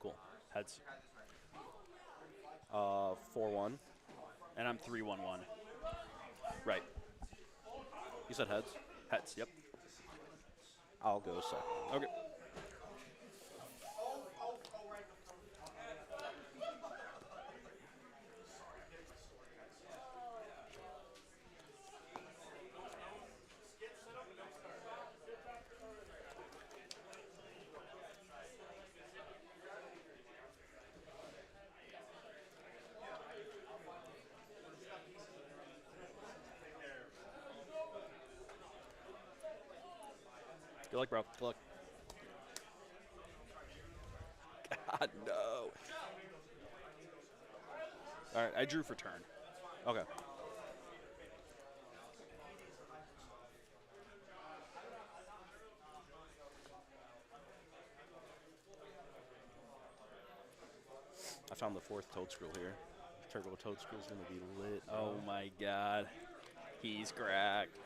Cool. Heads. 4-1. And I'm 3-1-1. Right. You said heads? Heads, yep. I'll go second. Okay. Good luck, bro. Good luck. God, no. All right, I drew for turn. Okay. I found the 4th Toadscruel here. Turbo Toadscruel is going to be lit. Oh, my God. He's cracked.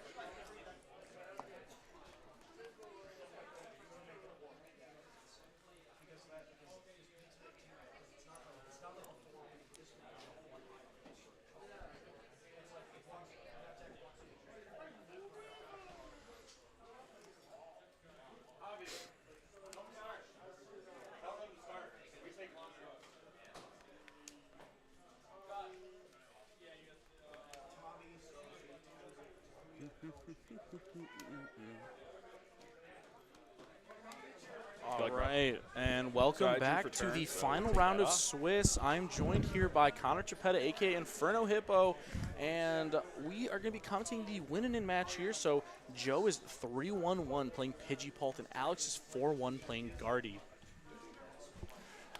All right, and welcome back to the final round of Swiss. I'm joined here by Connor Chapetta, aka Inferno Hippo, and we are going to be commenting the win-in match here. So Joe is 3-1-1 playing Pidgeot, and Alex is 4-1 playing Gardy.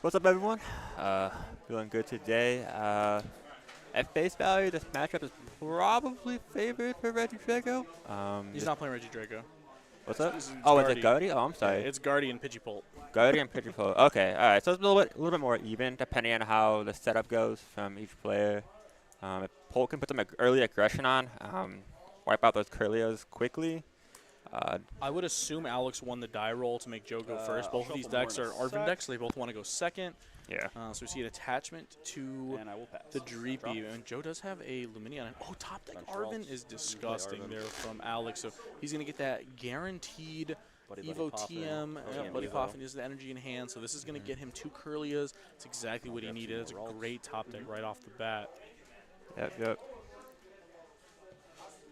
What's up, everyone? Feeling good today. At face value, this matchup is probably favored for Reggie Drago. He's not playing Reggie Drago. What's up? It's Oh, it's a Gardy. Gardy? Oh, I'm sorry. Yeah, it's Gardy and Pidgeot. Gardy and Pidgeot. Okay, all right. So it's a little bit more even, depending on how the setup goes from each player. If Polt can put some early aggression on, wipe out those Curlios quickly. I would assume Alex won the die roll to make Joe go first. Both of these decks are Arvin decks, so they both want to go second. Yeah. So we see an attachment to And I will pass. the Dreepy, and Joe does have a Lumineon. Oh, top deck Arvin is disgusting there from Alex. So he's going to get that guaranteed Evo TM. Buddy Poffin is the energy in hand, so this is going to get him 2 Curlias. It's exactly what he needed. It's a great top deck right off the bat. Yep.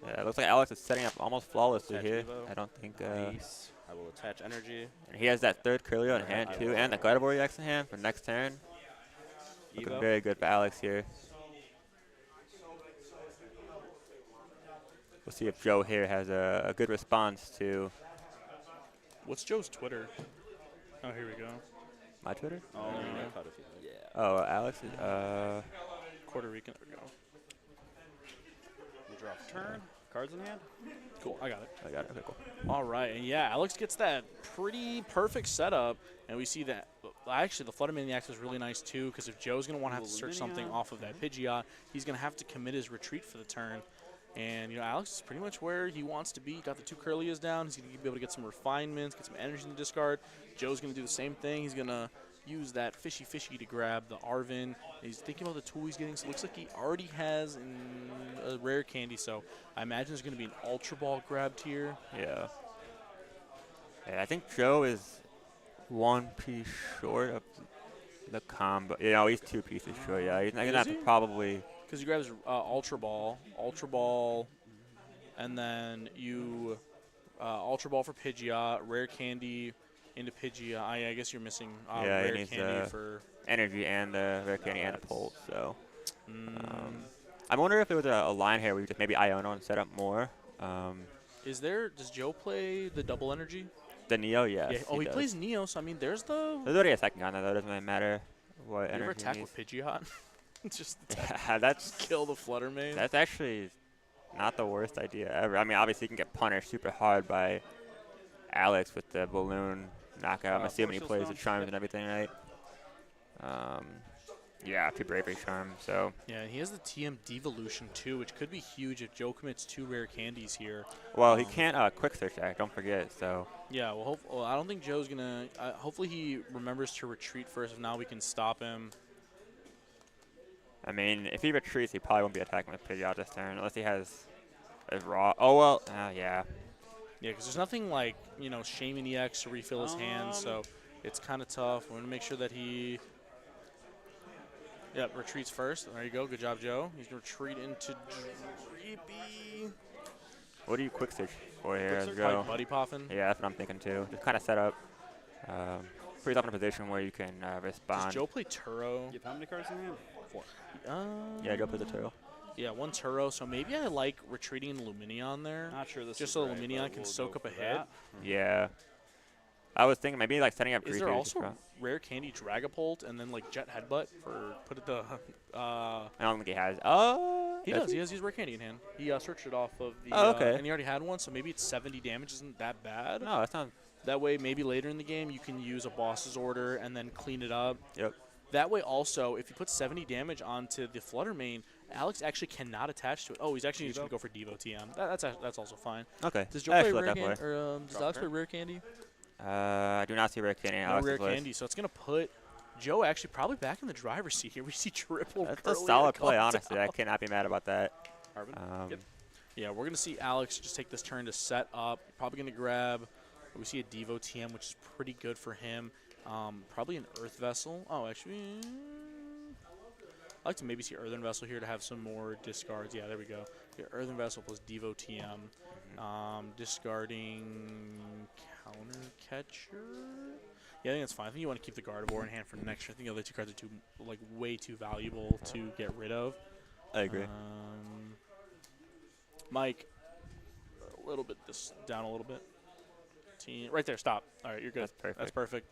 Yeah, it looks like Alex is setting up almost flawlessly here. I don't think. Nice. I will attach energy. And he has that 3rd Curlio in hand too, and the Gardevoir EX in hand for next turn. Looking Evo. very good for Alex here. We'll see if Joe here has a good response to. What's Joe's Twitter? Oh, here we go. My Twitter? Oh, yeah. Oh, Alex is, Puerto Rican. There we go. We draw off turn. Cards in hand. Cool, I got it. Okay, cool. All right, and yeah, Alex gets that pretty perfect setup, and we see that. Actually, the Flutter Maniacs is really nice too, because if Joe's going to want to have to search something off of that Pidgeot, he's going to have to commit his retreat for the turn. And, you know, Alex is pretty much where he wants to be. He got the 2 Curlias down. He's going to be able to get some refinements, get some energy in the discard. Joe's going to do the same thing. He's going to use that fishy to grab the Arvin. He's thinking about the tool he's getting. So it looks like he already has a rare candy. So I imagine there's going to be an Ultra Ball grabbed here. Yeah. Yeah, I think Joe is 1 piece short of the combo. You know, he's 2 pieces short. Yeah, he's going to have to probably. Because he grabs Ultra Ball, and then you Ultra Ball for Pidgeot, rare candy into Pidgeot. I guess you're missing rare he needs candy for energy and the rare candy and a Polt. So I wonder if there was a line here where you just maybe Iono and set up more. Does Joe play the double energy? The Neo, yes. Yeah. Oh, he plays Neo, so I mean, there's already a second on that, though. It doesn't really matter what you energy ever attack needs. with Pidgeot? Just that's kill the Flutter Mane. That's actually not the worst idea ever. I mean, obviously, you can get punished super hard by Alex with the balloon knockout. I'm assuming he plays the charms and everything, right? Yeah, 2 Bravery Charm. So yeah, and he has the TM Devolution too, which could be huge if Joe commits 2 rare candies here. Well, he can't quick search that. Don't forget. So yeah, well, I don't think Joe's gonna. Hopefully, he remembers to retreat first. If not, we can stop him. I mean, if he retreats, he probably won't be attacking with Pidgeot this turn, unless he has a raw. Oh, well, yeah. Yeah, because there's nothing like, you know, Shaman EX to refill his hand, so it's kind of tough. We want to make sure that he, retreats first. There you go. Good job, Joe. He's going to retreat into Dreepy. What do you quick search for here, Quick search? Joe? Like Buddy Poffin? Yeah, that's what I'm thinking, too. Just kind of set up. Put yourself in a position where you can respond. Does Joe play Turo? You have how many cards in hand? 4. Yeah, Joe plays the Turo. Yeah, 1 Turo. So maybe I like retreating an Luminion there. Not sure this just is so right, Luminion but can we'll soak go up a for hit. that. Yeah. I was thinking maybe like setting up Is there Greedos also front. Rare Candy Dragapult and then like Jet Headbutt for put it the I don't think he has. Oh, he does. He has his Rare Candy in hand. He searched it off of the Oh, okay. and he already had one, so maybe it's 70 damage isn't that bad. No, that's not. That way maybe later in the game you can use a boss's order and then clean it up. Yep. That way also if you put 70 damage onto the Flutter Mane, Alex actually cannot attach to it. Oh, he's actually just going to go for Devo TM. That's also fine. Okay. Does Joe I play actually Rare like that Candy? play. Or does Alex play Rare Candy? I do not see Rare Candy. No Rare Candy, so it's going to put Joe actually probably back in the driver's seat here. We see triple. That's a Curly solid play, comes honestly. I out. cannot be mad about that. Yeah, we're going to see Alex just take this turn to set up. Probably going to grab, we see a Devo TM, which is pretty good for him. Probably an Earth Vessel. Oh, actually, I'd like to maybe see Earthen Vessel here to have some more discards. Yeah, there we go. Yeah, Earthen Vessel plus Devo TM. Discarding Counter Catcher. Yeah, I think that's fine. I think you want to keep the Gardevoir in hand for next turn. I think the other 2 cards are way too valuable to get rid of. I agree. Mike, a little bit down a little bit. Right there, stop. All right, you're good. That's perfect. That's perfect.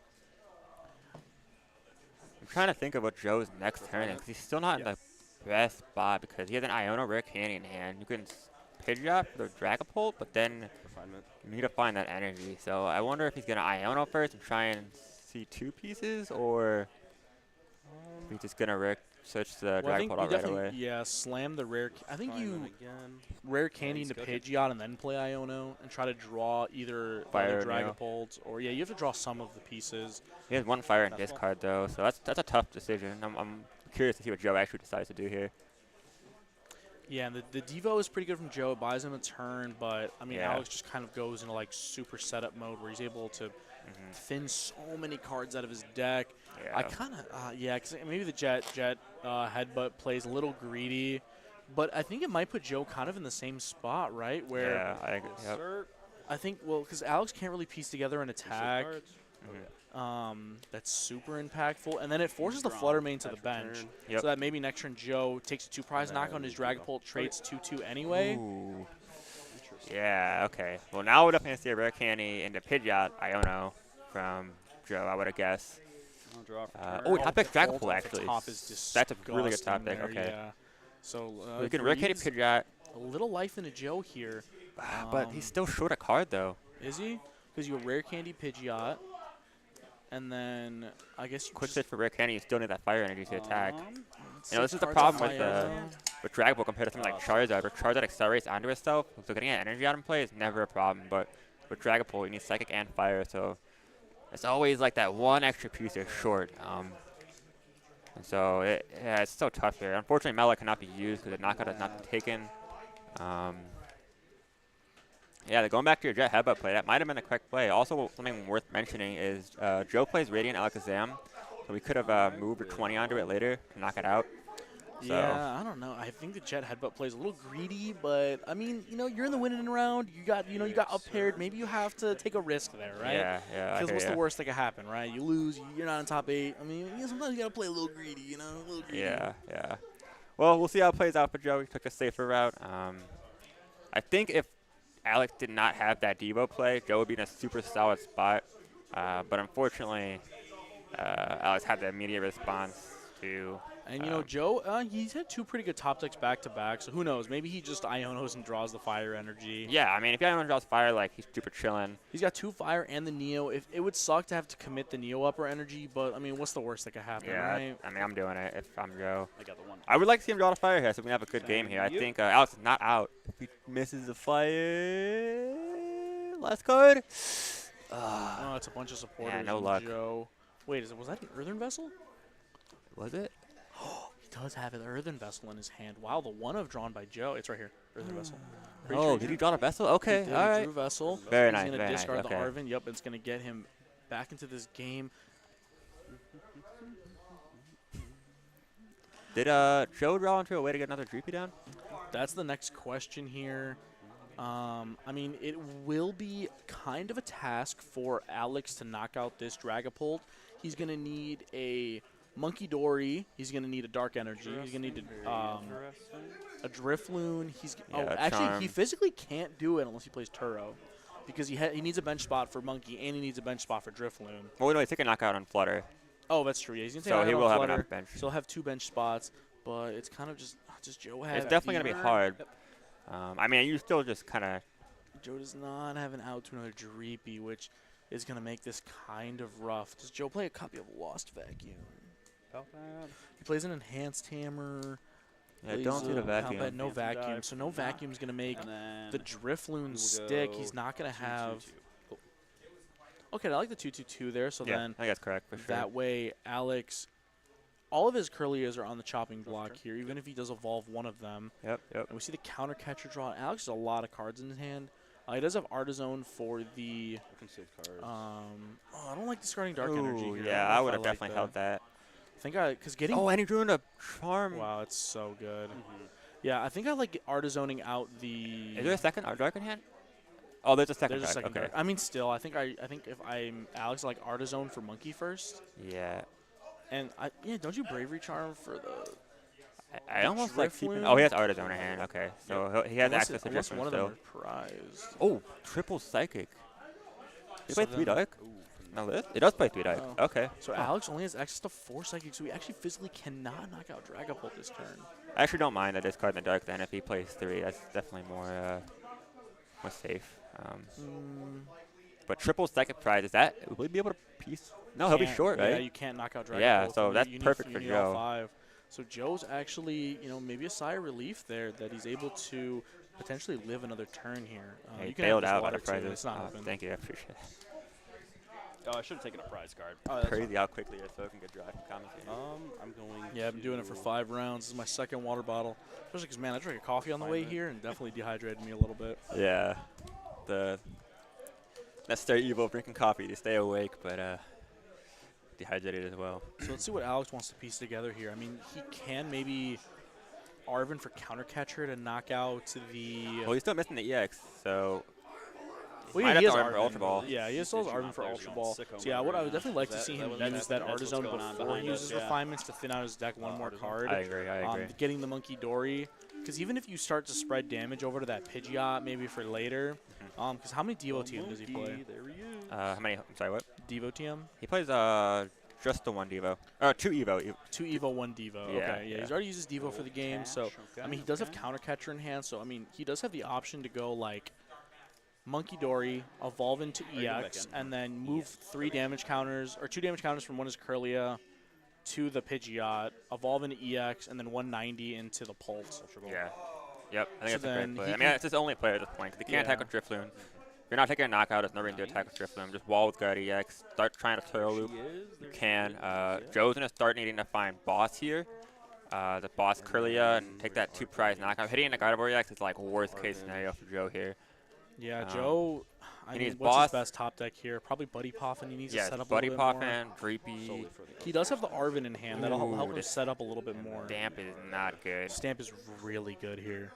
I'm trying to think of what Joe's next turn is, because he's still not in the best spot, because he has an Iono Rare Candy in hand. You can Pidgeot for the Dragapult, but then you need to find that energy. So I wonder if he's going to Iono first and try and see 2 pieces, or if he's just going to search the Dragapult out right away. Yeah, slam the rare. I think you Rare Candy into Pidgeot and then play Iono and try to draw either Fire the Dragapult or you have to draw some of the pieces. He has 1 fire in discard though, so that's a tough decision. I'm curious to see what Joe actually decides to do here. Yeah, and the Devo is pretty good from Joe. It buys him a turn, but I mean Yeah. Alex just kind of goes into like super setup mode where he's able to thin so many cards out of his deck. Yeah. I kind of because maybe the Jet Headbutt plays a little greedy, but I think it might put Joe kind of in the same spot, right? Where Yeah, I agree. Yep. I think because Alex can't really piece together an attack. That's super impactful, and then it forces the Flutter Mane to the bench, Yep. so that maybe next turn Joe takes a 2 prize knock on his Dragapult, trades 2/2 anyway. Ooh. Yeah, okay. Well, now we're definitely see a Rare Candy into Pidgeot Iono from Joe, I would have guessed. Top pick Dragapult, actually. Top is That's a really good disgusting top pick, there, okay. Yeah. So we can Rare Candy breathes Pidgeot. a little life into Joe here. But he's still short a card, though. Is he? Because you Rare Candy Pidgeot, and then I guess you Quick switch for Rare Candy, you still need that fire energy to attack. You know, this is the cards problem on with fire. with Dragapult compared to something like Charizard, where Charizard accelerates onto itself, so getting that energy out in play is never a problem. But with Dragapult, you need Psychic and Fire, so it's always like that 1 extra piece you're short. And so it's so tough here. Unfortunately, Mela cannot be used because the knockout has not been taken. Yeah, going back to your Jet Headbutt play, that might have been the correct play. Also, something worth mentioning is Joe plays Radiant Alakazam, so we could have moved a 20 onto it later to knock it out. So. Yeah, I don't know. I think the Jet Headbutt plays a little greedy, but I mean, you're in the winning round. You got up paired. Maybe you have to take a risk there, right? Yeah. Because what's the worst that could happen, right? You lose, you're not in top 8. I mean, sometimes you gotta play a little greedy, a little greedy. Yeah. Well, we'll see how it plays out for Joe. He took a safer route. I think if Alex did not have that Devo play, Joe would be in a super solid spot. But unfortunately, Alex had the immediate response to. And Joe, he's had 2 pretty good top decks back to back. So who knows? Maybe he just Ionos and draws the fire energy. Yeah, I mean, if Iono draws fire, like he's super chilling. He's got 2 fire and the Neo. If it would suck to have to commit the Neo upper energy, but I mean, what's the worst that could happen? Yeah, right? I mean, I'm doing it if I'm Joe. I got the 1. I would like to see him draw the fire here, so we can have a good game here. I think Alex is not out. If he misses the fire, last card. Oh, it's a bunch of supporters. Yeah, no and luck. Joe. Wait, was that an Earthen Vessel? Was it? He does have an Earthen Vessel in his hand. Wow, the 1-of drawn by Joe. It's right here. Earthen Vessel. Did he draw a Vessel? Okay, He did. all He right. drew Vessel. Very He's nice, going to very nice. discard the Okay. Arven. Yep, it's going to get him back into this game. Did Joe draw into a way to get another Dreepy down? That's the next question here. I mean, it will be kind of a task for Alex to knock out this Dragapult. He's going to need a Monkey Dory, he's going to need a Dark Energy. He's going to need a Drifloon. Actually, he physically can't do it unless he plays Turo. Because he needs a bench spot for Monkey, and he needs a bench spot for Drifloon. Well, no, he's taking knockout on Flutter. Oh, that's true. Yeah, he's going to so take he will have Flutter, enough bench. So he'll have 2 bench spots, but it's kind of just Joe has. It's definitely going to be hard. I mean, you still just kind of. Joe does not have an out to another Dreepy, which is going to make this kind of rough. Does Joe play a copy of Lost Vacuum? He plays an Enhanced Hammer. Yeah, don't do the vacuum. Combat, no vacuum. So no vacuum is going to make the Drifloon stick. He's not going to have. Okay, I like the 2-2-2 there. So yeah, then I think that's correct for sure. That way, Alex, all of his Curlias are on the chopping block here, even if he does evolve one of them. Yep. And we see the counter catcher draw. Alex has a lot of cards in his hand. He does have Artizone for the. I can save cards. I don't like discarding Dark Energy here. Yeah, I would have definitely held that. I think because getting. Oh, and he drew in a Charm. Wow, it's so good. Yeah, I think I like Artizoning out the. Is there a second Dark in hand? Oh, there's a second. There's a second. Okay. Dark. I mean, still, I think if I'm Alex, I like Artizone for Monkey first. Yeah. And don't you Bravery Charm for the. I almost like keeping. Oh, he has Artizone in hand. Okay, so he has access to unless Drifloon one of them still. are prized. Oh, triple Psychic. He So plays 3 Dark. No, it does play 3 Dark. Oh. Okay. So Alex only has access to 4 Psychic, so he actually physically cannot knock out Dragapult this turn. I actually don't mind that discard in the Dark then if he plays 3. That's definitely more safe. But triple Psychic prize, will he be able to piece? No, he'll be short, right? Yeah, you can't knock out Dragapult. Yeah, so that's you perfect need, for you need all Joe. 5. So Joe's actually, maybe a sigh of relief there that he's able to potentially live another turn here. He you can bailed have out by water the prizes. It's not open. Thank you, I appreciate it. Oh, I should have taken a prize card. Crazy how quickly you're soaking a dry from commentating. I'm going. Yeah, I've been doing it for 5 rounds. This is my second water bottle. Especially because, man, I drank a coffee on the way here and definitely dehydrated me a little bit. Yeah. That's their evil drinking coffee to stay awake, but dehydrated as well. So let's see what Alex wants to piece together here. I mean, he can maybe Arven for counter catcher to knock out the. Well, he's still missing the EX, so. Well, yeah, he has Arven for Arven. Ultra Ball. Yeah, he still has Arven for Ultra Ball. So yeah, what I would definitely like to see him use that Artizone before he uses refinements to thin out his deck one more card. I agree. Getting the Monkey Dory, because even if you start to spread damage over to that Pidgeot, maybe for later. Because how many Devo TM does he play? There he is. How many? I'm sorry, what? Devo TM? He plays just the 1 Devo. 2 Evo. 2 Evo, 1 Devo. Yeah, Okay, yeah, he's already uses Devo for the game. So, I mean, he does have counter catcher in hand. So, I mean, he does have the option to go like Monkey Dory, evolve into EX, and then move 3 damage counters, or 2 damage counters from one is Curlia to the Pidgeot, evolve into EX, and then 190 into the Pulse. Yeah. Yep, I think So that's a great then play. he I mean, it's his only play at this point, because he can't attack with Drifloon. If you're not taking a knockout, there's no reason to attack with Drifloon. Just wall with Gardy EX, start trying to Turtle Loop. You can. Joe's going to start needing to find boss here. The boss Curlia, and take that 2 prize knockout. Hitting the Gardevoir EX is like worst case scenario for Joe here. Yeah, Joe, I mean, what's his best top deck here? Probably Buddy Poffin. He needs to set up a little bit more. Buddy Poffin, Dreepy. He does have the Arven in hand. That'll help him set up a little bit more. Stamp is not good. Stamp is really good here.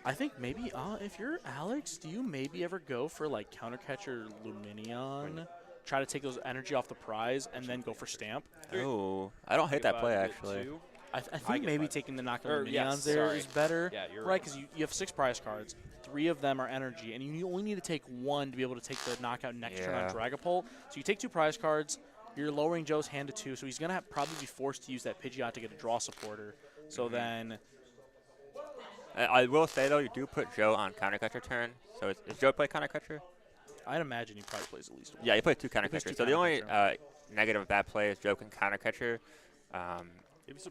I think maybe, if you're Alex, do you maybe ever go for, like, counter catcher Luminion? Try to take those energy off the prize and then go for Stamp? Oh, I don't hate that play, actually. I think maybe taking the knockout Luminions there is better. Yeah, you're right. Because you have 6 prize cards. 3 of them are energy, and you only need to take 1 to be able to take the knockout next turn on Dragapult. So you take 2 prize cards, you're lowering Joe's hand to 2, so he's going to probably be forced to use that Pidgeot to get a draw supporter. So then... I will say, though, you do put Joe on counter catcher turn. So is Joe play counter catcher? I'd imagine he probably plays at least 1. Yeah, he plays 2 counter catchers. So the only negative of that play is Joe can counter catcher into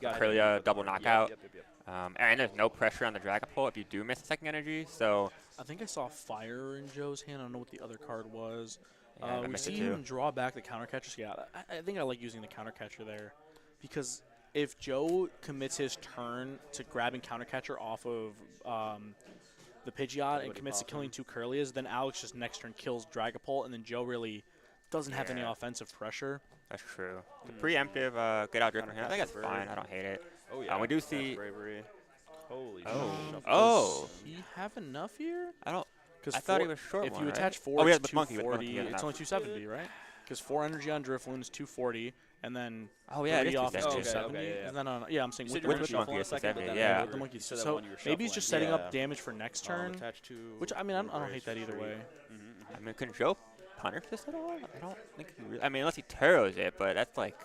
Curlia double knockout. And there's no pressure on the Dragapult if you do miss a second energy. So I think I saw Fire in Joe's hand. I don't know what the other card was. Yeah, we see him draw back the counter catcher. So yeah, I think I like using the counter catcher there, because if Joe commits his turn to grabbing counter catcher off of the Pidgeot and commits to killing 2 Curlias, then Alex just next turn kills Dragapult, and then Joe really doesn't have any offensive pressure. That's true. The preemptive get out drift from him, I think that's fine. I don't hate it. Oh yeah. We do see. Bravery. Holy shit. Does he have enough here? I don't. Because I thought he was short. If one, you attach right? 4, it's it's 240. It's only 270, right? because 4 energy on Drifloon is 240, and then Oh, yeah, it 3 is off is 270. 270. Okay, yeah. And then yeah, I'm saying You with said the you were With shuffle. monkey, it's 270, yeah. yeah. With the monkey. You said that So when you were maybe he's just shuffling. setting Yeah. up damage for next turn, Attached to which I mean I don't hate that either way. I mean, can Joe punish this at all? I don't think he really, I mean, unless he Turos it, but that's like,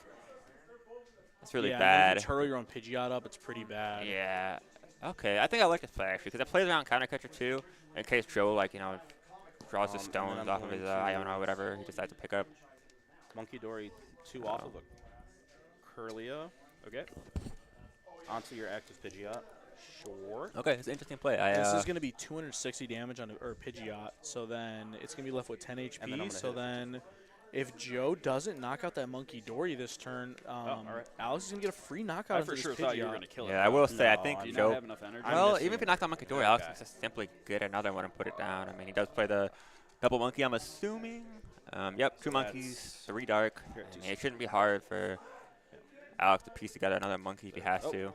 that's really yeah, bad. And if you Turo your own Pidgeot up, it's pretty bad. Yeah. Okay, I think I like this play, actually, because it plays around counter catcher, too, in case Joe, like, you know, draws the And then stones I'm off of going his to- Iono or whatever he decides to pick up. Monkey Dory 2 off of a Curlia. Okay. Onto your active Pidgeot. Sure. Okay, it's an interesting play. This is going to be 260 damage on a Pidgeot, so then it's going to be left with 10 And then I'm HP. gonna So hit it. then if Joe doesn't knock out that Monkey Dory this turn, all right. Alex is going to get a free knockout I of for this sure Pidgeot. thought you were going to kill it. Yeah, I will say, I No, think do you Joe. not have enough energy? Well, even if he knocked out Monkey Dory, Alex Okay. can just simply get another one and put it down. I mean, he does play the double monkey, I'm assuming. Yep, 2 monkeys, 3 dark. I mean, it shouldn't be hard for Alex to piece together another monkey if he has to.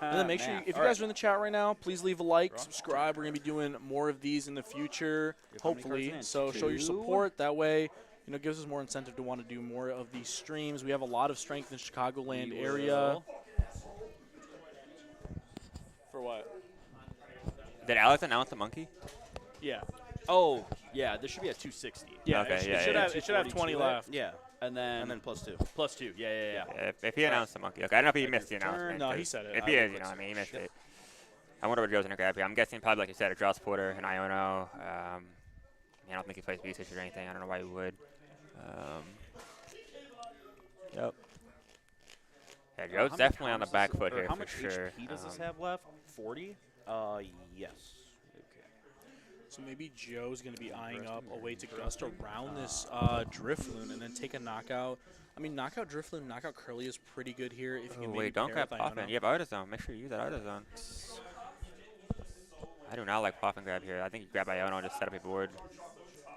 And then make sure, if you guys are in the chat right now, please leave a like, subscribe. We're going to be doing more of these in the future, How many cards hopefully. in? So show your 2? support. That way, you know, it gives us more incentive to want to do more of these streams. We have a lot of strength in the Chicagoland We area. will. For what? Did Alex announce the monkey? Yeah. Oh, yeah, this should be at 260. Yeah, Okay, it, yeah, should yeah. have, it should have 20 left. Yeah, and then plus 2. Plus 2, yeah. If he announced the monkey. Okay, I don't know if he missed the Turn. announcement. No, he 'cause said it. If I he would is, you put know, I some mean, he missed shit. it. I wonder what Joe's going to grab here. I'm guessing probably, like you said, a draw supporter, an Iono. I don't think he plays V-Switch or anything. I don't know why he would. Yep. Yeah, Joe's definitely on the back foot here How for much sure. HP does this have left? 40? Yes. Okay. So maybe Joe's going to be eyeing up a way to gust around this Drifloon and then take a knockout. I mean, knockout Drifloon, knockout Curly is pretty good here. If you can Oh, maybe wait, don't pair grab with Poffin. Iono. You have Artisan. Make sure you use that Artisan. I do not like Poffin grab here. I think you grab Iono and just set up a board.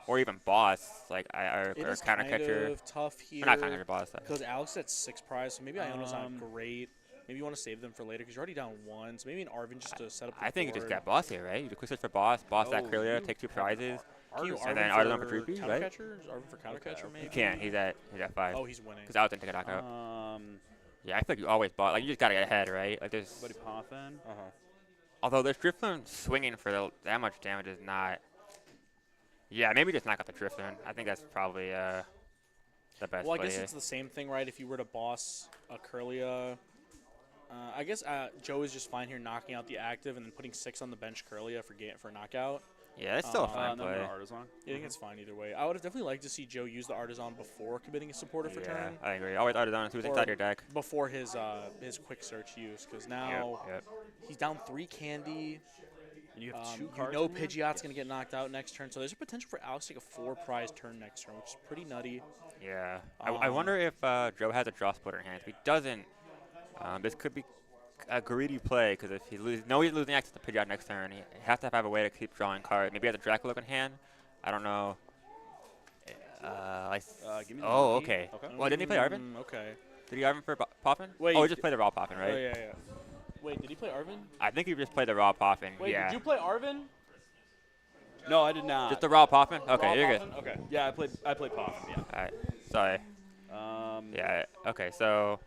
Or even Boss, like or It is counter kind catcher. of tough here. Or not counter catcher, Boss. Because Alex at 6 prize, so maybe Iono's not great. Maybe you want to save them for later because you're already down 1. So maybe an Arvin just to set up the I think you just board. grab Boss here, right? You do quick search for Boss, Boss that Curlia, take 2 prizes, Can you and then Arvin Artisan for for Droopy, counter right? catcher? Is Arvin for counter catcher maybe? You can't. He's at 5. Oh, he's winning. Because Alex didn't take a knockout. Yeah, I feel like you always bought. Like, you just got to get ahead, right? Like, there's. Buddy Poffin. Although this Drifloon swinging for that much damage is not. Yeah, maybe just knock out the Drifloon. I think that's probably the best Well, I play guess here. it's the same thing, right? If you were to boss a Curlia, I guess Joe is just fine here knocking out the active and then putting 6 on the bench Curlia for knockout. Yeah, it's still a fine play. I think it's fine either way. I would have definitely liked to see Joe use the Artisan before committing a supporter for Yeah, turn. I agree. Always Artisan is who's Or inside your deck. Before his quick search use, because now Yep. he's down 3 candy. And you have 2 You cards. know in there? Pidgeot's going to get knocked out next turn, so there's a potential for Alex to take a 4 prize turn next turn, which is pretty nutty. Yeah. I wonder if Joe has a draw splitter in hand. If he doesn't, this could be a greedy play because if he he's losing access to Pidgeot next turn, he has to have a way to keep drawing cards. Maybe he has a Dracula in hand. I don't know. Give me the Oh, monkey. okay. Okay. Well, didn't he play Arvin? Okay. Did he Arvin for Poffin? Wait, Oh, he just played the raw Poffin, right? Oh, yeah. Wait, did he play Arvin? I think he just played the raw Poffin. Wait, yeah. did you play Arvin? No, I did not. Just the raw Poffin? Okay, Raw you're Poffin? good. Okay. Yeah, I played Poffin. Yeah. All right. Sorry. Yeah. Okay. So.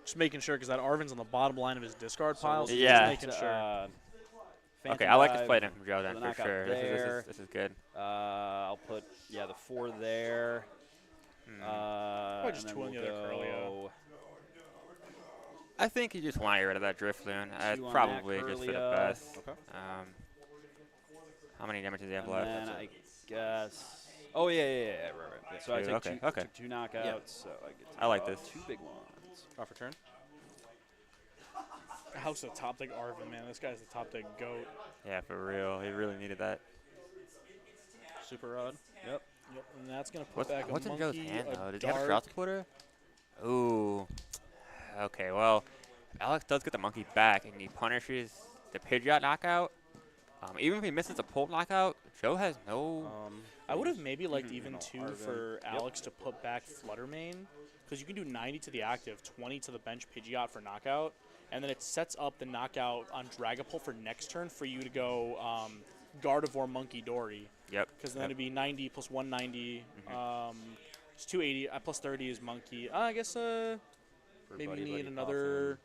Just making sure, because that Arvin's on the bottom line of his discard pile. So Yeah. Just making sure. Okay, I like this play then from Joe then the for knockout sure. there. This is good. I'll put the 4 there. Probably just and 2 on then the other we'll Curlia. go I think you just want to get rid of that Drifloon. It's 2 on probably that just for the Curlia. best. Okay. How many damage does he have And left? then I guess. Oh yeah, right. So I 2, take okay. 2 knockouts. So I get to I like draw this. 2 big ones. Draw for turn. How's the top deck Arvin, man? This guy's the top deck GOAT. Yeah, for real. He really needed that. Super Rod. Yep. Yep, and that's going to put back What's a in monkey, Joe's hand, a though? Did he have a draw dart. supporter? Ooh. Okay, well, Alex does get the monkey back, and he punishes the Pidgeot knockout. Even if he misses a pull knockout, Joe has no... I would have maybe liked even no, 2 Arvin. for Alex to put back Fluttermane, because you can do 90 to the active, 20 to the bench Pidgeot for knockout, and then it sets up the knockout on Dragapult for next turn for you to go Gardevoir Monkey Dory. Yep. Because then it'd be 90 plus 190. It's 280. Plus 30 is monkey. I guess maybe Buddy, you need Buddy another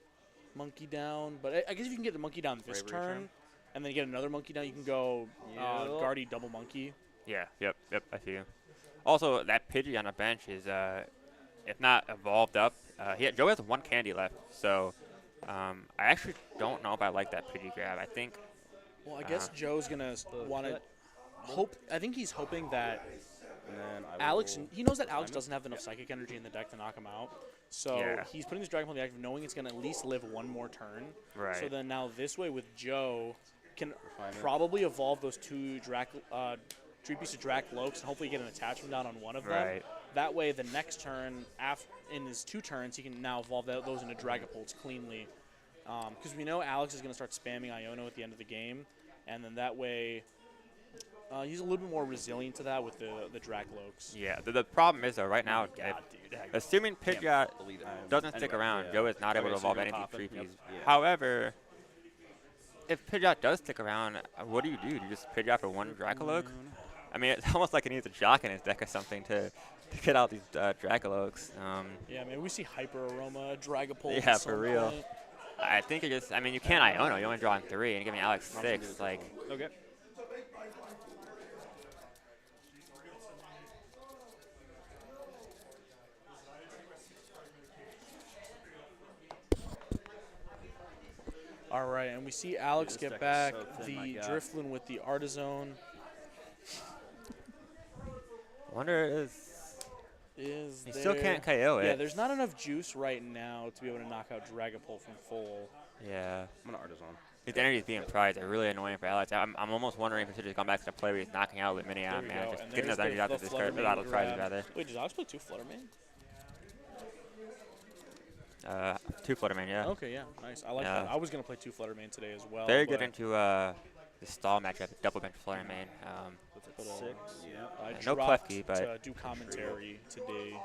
monkey down. But I guess if you can get the monkey down this Bravery turn, charm. and then get another monkey down, you can go Yep. Gardy double monkey. Yeah. Yep. I see you. Also, that Pidgey on the bench is, if not evolved up, Joe has 1 candy left. So I actually don't know if I like that Pidgey grab. I think. Well, I guess Joe's gonna want to hope. I think he's hoping that And then Alex. He knows that Alex doesn't have enough psychic energy in the deck to knock him out. So Yeah. he's putting this Dragon Ball in the active, knowing it's gonna at least live 1 more turn. Right. So then now this way with Joe, can Refinement. probably evolve those 2 3 pieces of Drac Lokes and hopefully get an attachment down on one of them. Right. That way, the next turn, in his 2 turns, he can now evolve those into Dragapults cleanly. Because we know Alex is going to start spamming Iono at the end of the game, and then that way, he's a little bit more resilient to that with the Drac Lokes. Yeah. The problem is though, right now, assuming Pidgeot believe it. doesn't stick Anyway, around, yeah. Joe is not able to Okay, so evolve you're anything popping. 3Ps. Yep. Yeah. However, if Pidgeot does stick around, what do? You just Pidgeot for 1 Dracoloak? I mean, it's almost like he needs a jock in his deck or something to get out these Dracoloaks. Yeah, maybe we see Hyper Aroma, Dragapult. Yeah, for real. I think I mean, you can't Iono. You only draw on 3, and you're giving Alex 6. Like, Okay. All right, and we see Alex This get deck back is so thin, my the God. Drifloon with the Artizone. wonder Is he still can't KO it. Yeah, there's not enough juice right now to be able to knock out Dragapult from full. Yeah. I'm gonna Artisan. His energy's being prized. They're really annoying for Alex. I'm almost wondering if he should just come back to the play where he's knocking out with There Minion, we man. go, Just and getting there's those energy out the to discard, Fluttermane out of prizes, grab. rather. Wait, does Alex play 2 Fluttermane? 2 Fluttermane, yeah. Okay, yeah, nice. I like Yeah. that. I was gonna play 2 Fluttermane today as well. Very good but into the stall matchup, double bench Fluttermane. But, 6. Yeah. I no dropped Klefki, but to do commentary today.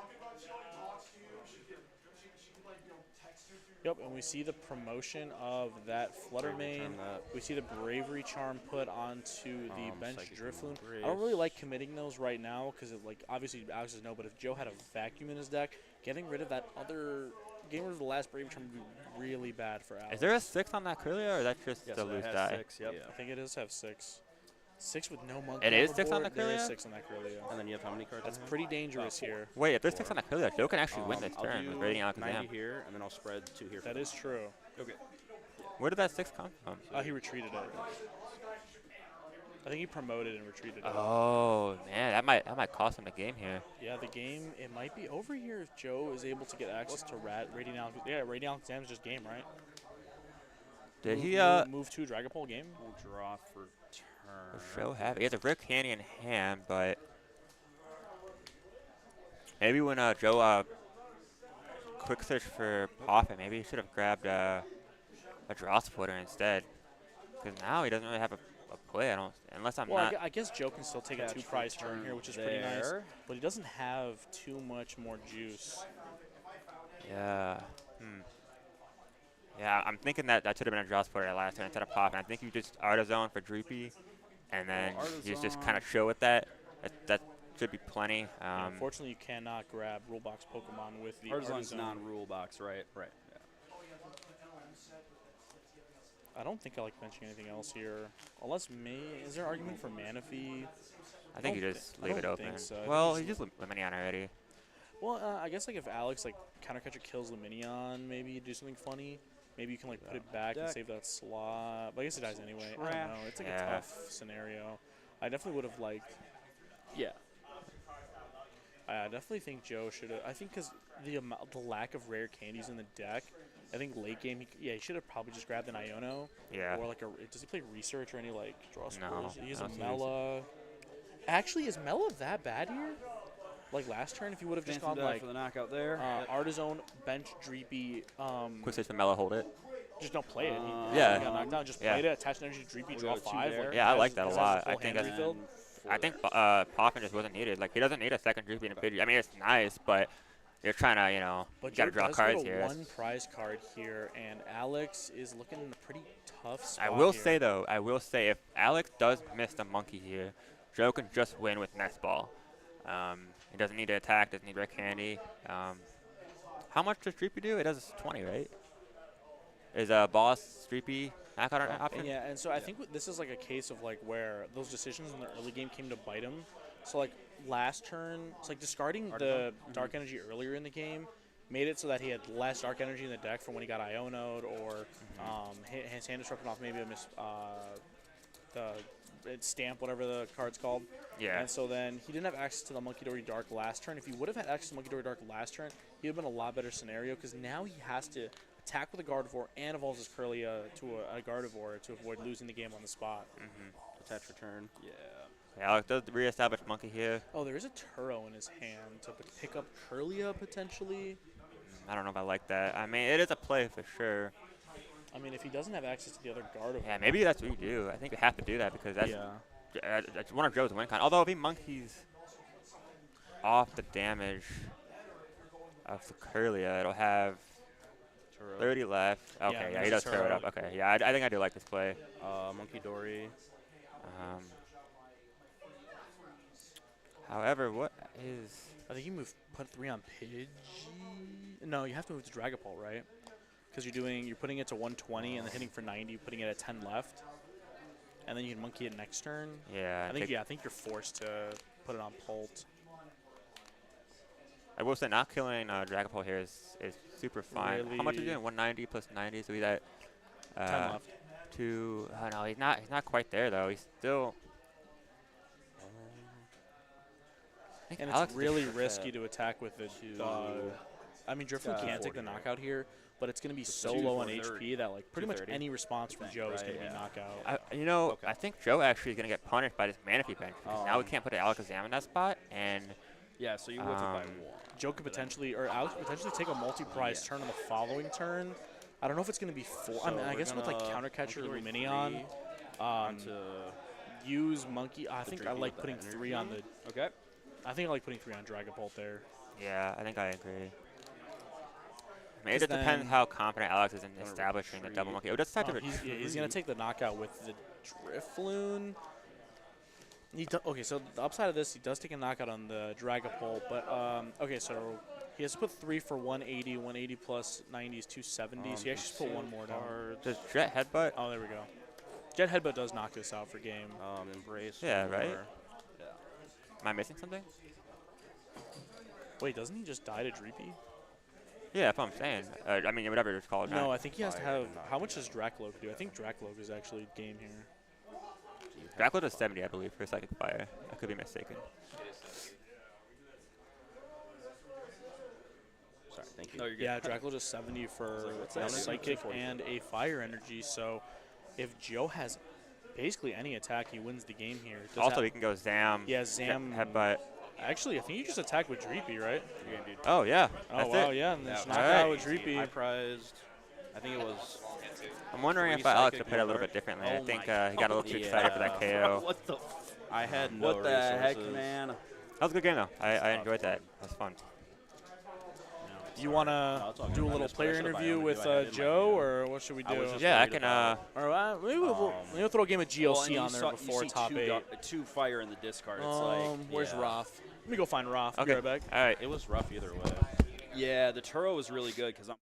Yep, and we see the promotion of that Fluttermane. Charm that. We see the Bravery Charm put onto the bench Psychic Drifloon. Embrace. I don't really like committing those right now because, like, obviously Alex doesn't know, but if Joe had a vacuum in his deck, getting rid of that other game rid of the last Bravery Charm would be really bad for Alex. is there a 6 on that Curlia, or is that just Yes, the that loose has die? 6. Yep. I think it does have 6. 6 with no monkey. It on is the 6 on board. the There is Curlia? 6 on that Curlia. And then you have how many cards? That's in hand? pretty dangerous here. Wait, if there's 6 on that Curlia, Joe can actually win this I'll turn do with rating Alakazam. 90 here, and then I'll spread 2 here. That is true. Okay. Where did that 6 come from? He retreated it. I think he promoted and retreated it. Oh man, that might cost him the game here. Yeah, the game, it might be over here if Joe is able to get access to Radiant Alakazam. Yeah, Radiant Alakazam is just game, right? Did he move 2 Dragapult game? We'll draw for turn. Joe have it? He has a Rick Candy in hand, but maybe when Joe quick search for Poffin, maybe he should have grabbed a draw splitter instead. Because now he doesn't really have a play. Unless I'm not. I guess Joe can still take a Catch 2-prize turn here, which is pretty nice. there. But he doesn't have too much more juice. Yeah. Yeah, I'm thinking that should have been a draw splitter last turn instead of Poffin. I think you just Artizone for Droopy, and then you just kind of show with that. That should be plenty. Unfortunately, you cannot grab Rule Box Pokemon with the Artisan's Artizone. non-rule box, right? Right. Yeah. I don't think I like benching anything else here. Unless is there an argument for Manaphy? I think you just leave it open. So. Well, he just Lemonion already. Well, I guess like if Alex like counter catcher kills Luminion, maybe you do something funny. Maybe you can like put it back and save that slot. But I guess it dies anyway. I don't know. It's like a tough scenario. I definitely would have liked. Yeah. I definitely think Joe should have. I think because the lack of rare candies in the deck, I think late game he should have probably just grabbed an Iono. Yeah. Or like does he play Research or any like draw No, splitters? He has I a don't see Mela. Actually, is Mela that bad here? Like last turn, if you would have just Phantom gone die like for the knockout there. Artizone, bench, Dreepy. Quick search for Mela, hold it. Just don't play it. Yeah. He got knocked down. Just played it. Attach energy, Dreepy, draw 5. Like, Yeah, I like that a has lot. full I think hand that's. refill. I think Poffin just wasn't needed. Like he doesn't need a second Droopy and a Pidgey. I mean, it's nice, but you're trying to, But you got to Joe draw does cards get a here. 1 prize card here, and Alex is looking in a pretty tough spot. I will here. say though, if Alex does miss the monkey here, Joe can just win with Nest Ball. He doesn't need to attack, doesn't need Red Candy. How much does Streepy do? It does 20, right? Is Boss Streepy knockout an option? Yeah, and so I think this is like a case of like where those decisions in the early game came to bite him. So like last turn, it's like discarding the Dark Energy earlier in the game made it so that he had less Dark Energy in the deck for when he got Iono'd or his hand disrupted off maybe the stamp, whatever the card's called. Yeah. And so then he didn't have access to the Monkey Dory Dark last turn. If he would have had access to Monkey Dory Dark last turn, he would have been a lot better scenario because now he has to attack with a Gardevoir and evolves his Curlia to a Gardevoir to avoid losing the game on the spot. Attach return. Yeah. Alex does reestablish Monkey here. Oh, there is a Turo in his hand to pick up Curlia potentially. I don't know if I like that. I mean, it is a play for sure. I mean, if he doesn't have access to the other Gardevoir. Yeah, maybe that's what you do. I think you have to do that because that's one of Joe's win con. Although if he monkeys off the damage of the Curlia, it'll have 30 left. Okay, yeah, he does throw it up. Okay, yeah, I think I do like this play. Monkey Dory. However, what is... I think you put 3 on Pidgeot. No, you have to move to Dragapult, right? Because you're putting it to 120 and then hitting for 90, putting it at 10 left. And then you can monkey it next turn. Yeah. I think you're forced to put it on Pult. I will say not killing Dragapult here is super fine. Really? How much is he doing? 190 plus 90, so he's at 10 left. No, he's not quite there though. He's still. And it's really risky to attack with the. I mean, Driftwood can take the knockout here, but it's going to be so low on HP that like pretty much any response from Joe is going to be knockout. I think Joe actually is going to get punished by this Manaphy bench because now we can't put Alakazam in that spot, and yeah, so you whip it by 1. Joe could potentially, or Alex could potentially take a multi-prize turn on the following turn. I don't know if it's going to be 4. So I mean, I guess with like Countercatcher or Luminion, use Monkey. I think I like putting 3 on the. Okay. I think I like putting 3 on Dragapult there. Yeah, I think I agree. I mean, it just depends how confident Alex is in establishing the double monkey. He's going to take the knockout with the Drifloon. Okay, so the upside of this, he does take a knockout on the Dragapult, but okay, so he has to put 3 for 180. 180 plus 90 is 270, so he actually just put 1 more down. Does Jet Headbutt? Oh, there we go. Jet Headbutt does knock this out for game. Embrace. Yeah, right? Yeah. Am I missing something? Wait, doesn't he just die to Dreepy? Yeah, that's what I'm saying. I mean, whatever it's called. No, I think he has to have. How much does Dracloak do? I think Dracloak is actually game here. Dracloak does 70, I believe, for Psychic Fire. I could be mistaken. Sorry, thank you. No, yeah, Dracloak does 70 for Psychic and a Fire Energy. So if Joe has basically any attack, he wins the game here. Also, he can go Zam. Yeah, Zam. Headbutt. Actually, I think you just attack with Dreepy, right? Oh, yeah. Oh, wow, yeah. And then just knock out with Dreepy. I prized. I think it was. I'm wondering if Alex would play it a little bit differently. I think he got a little too excited for that KO. What the? I had no What the heck, man? That was a good game, though. I enjoyed that. That was fun. You want to do a little player interview with Joe, or what should we do? Yeah, I can. Or maybe we'll throw a game of GLC on there before top 8. 2 fire in the discard. It's like, where's Roth? Let me go find Roth. Okay. Be right back. All right. It was rough either way. Yeah, the Turo was really good because I'm.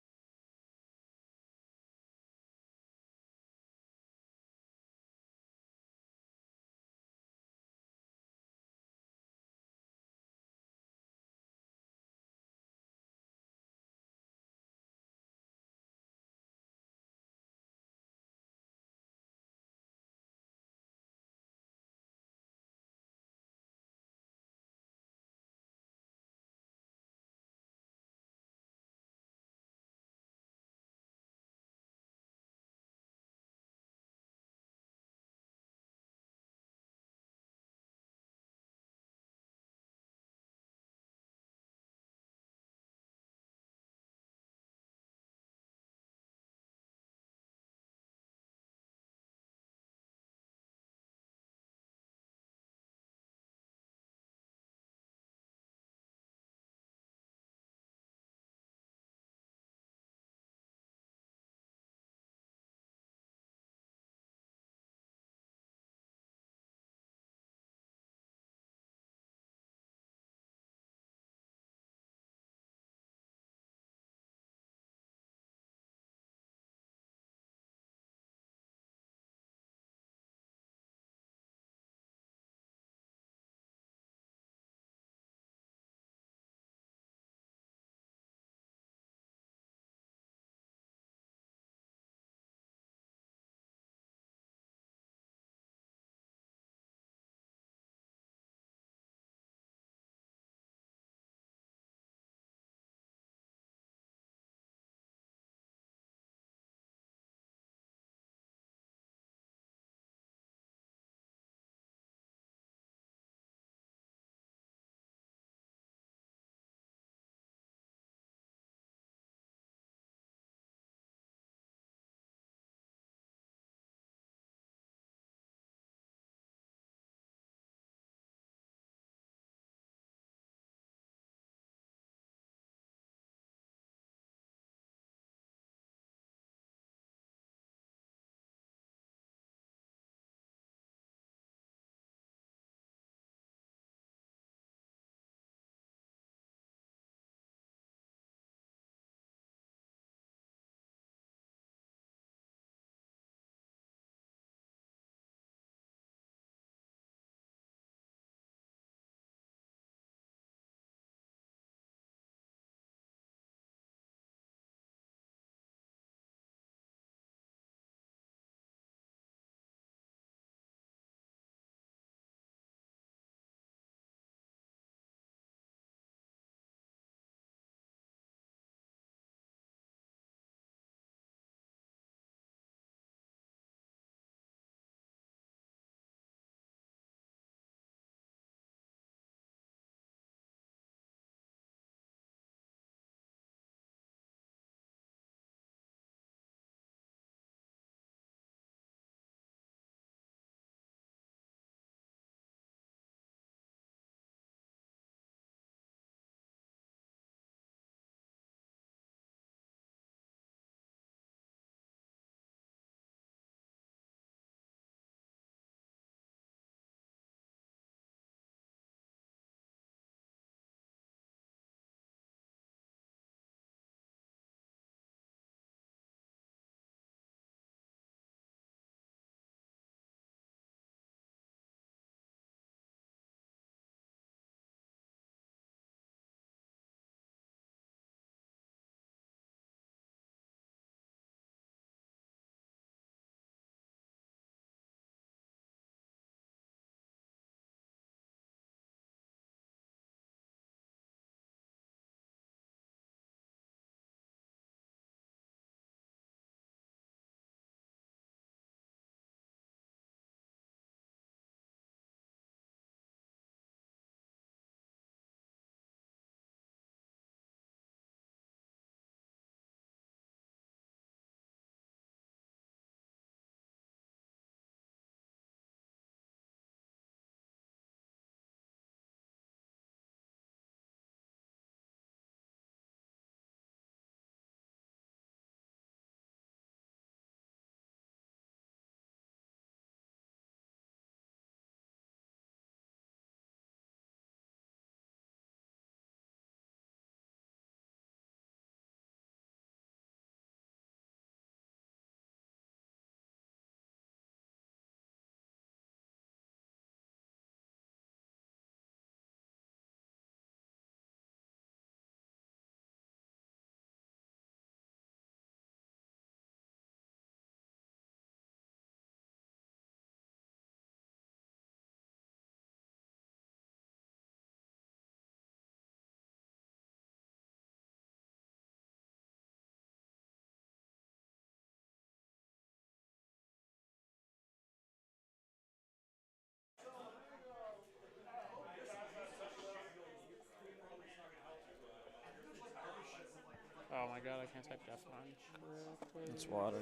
my god, I can't type Defcon correctly. It's water.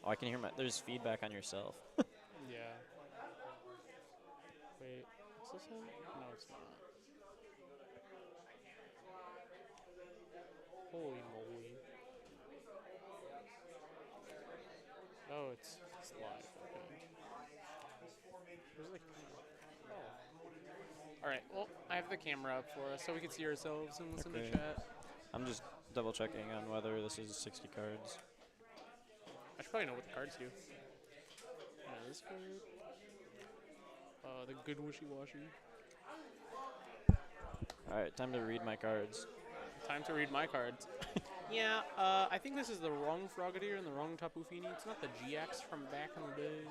Oh, I can hear there's feedback on yourself. Yeah. Wait, is this it? No, it's not. Holy moly. Oh, it's live. Okay. Where's the camera? Oh. Alright, well, I have the camera up for us so we can see ourselves and listen to chat. I'm just double checking on whether this is 60 cards. I should probably know what the cards do. This card. The good wishy-washy. Alright, time to read my cards. Time to read my cards. Yeah, I think this is the wrong Frogadier and the wrong Tapu Fini. It's not the GX from back in the day.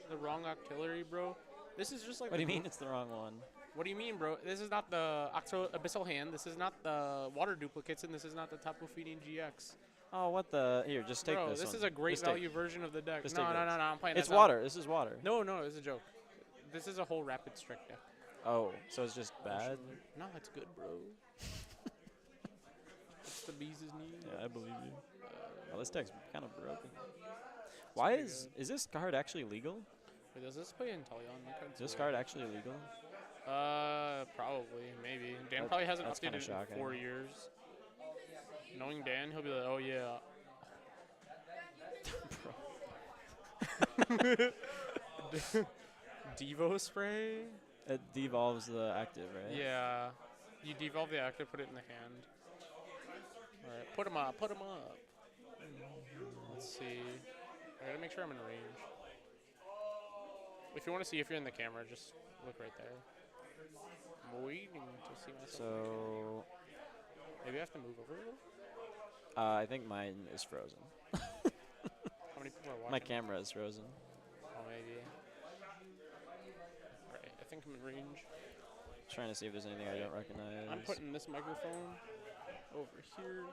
The wrong Octillery, bro. This is just like. What do you mean it's the wrong one? What do you mean, bro? This is not the Abyssal Hand. This is not the Water Duplicates, and this is not the Tapu Fini GX. Oh, what the? Here, just take bro, this this one. is a great Just value version of the deck. Just No, take no, this. no, no, I'm playing It's this water. This is water. No, no, it's a joke. This is a whole Rapid Strike deck. Oh, so it's just bad? No, it's good, bro. It's the bees' knees. Yeah, I believe you. Well, this deck's kind of broken. Why is this card actually legal? Wait, does this play Inteleon? Is this card actually legal? Probably, maybe. Dan probably hasn't that's kinda updated in shocking. 4 years. Knowing Dan, he'll be like, oh yeah. Devo spray? It devolves the active, right? Yeah. You devolve the active, put it in the hand. Alright, put him up, put him up. Let's see. I gotta make sure I'm in range. If you want to see if you're in the camera, just look right there. I'm waiting to see myself. So. Maybe I have to move over a little? I think mine is frozen. How many people are watching? My camera is frozen. Oh, maybe. Alright, I think I'm in range. Trying to see if there's anything I don't recognize. I'm putting this microphone over here.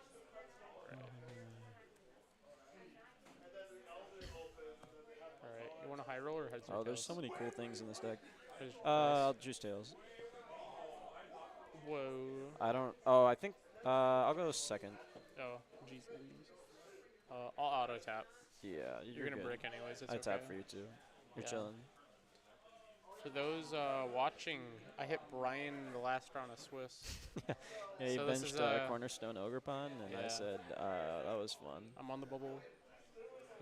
Alright, you want a high roll or heads or Oh, there's tails? so many cool things in this deck. There's I'll choose tails. Whoa. I don't. Oh, I think. I'll go second. Oh, jeez. I'll auto tap. Yeah, You're gonna good. break anyways. It's I okay. tap for you too. You're Yeah. chilling. For those watching, I hit Brian in the last round of Swiss. Yeah, he So this benched is, Cornerstone Ogre Pond, and I yeah. said that was fun. I'm on the bubble.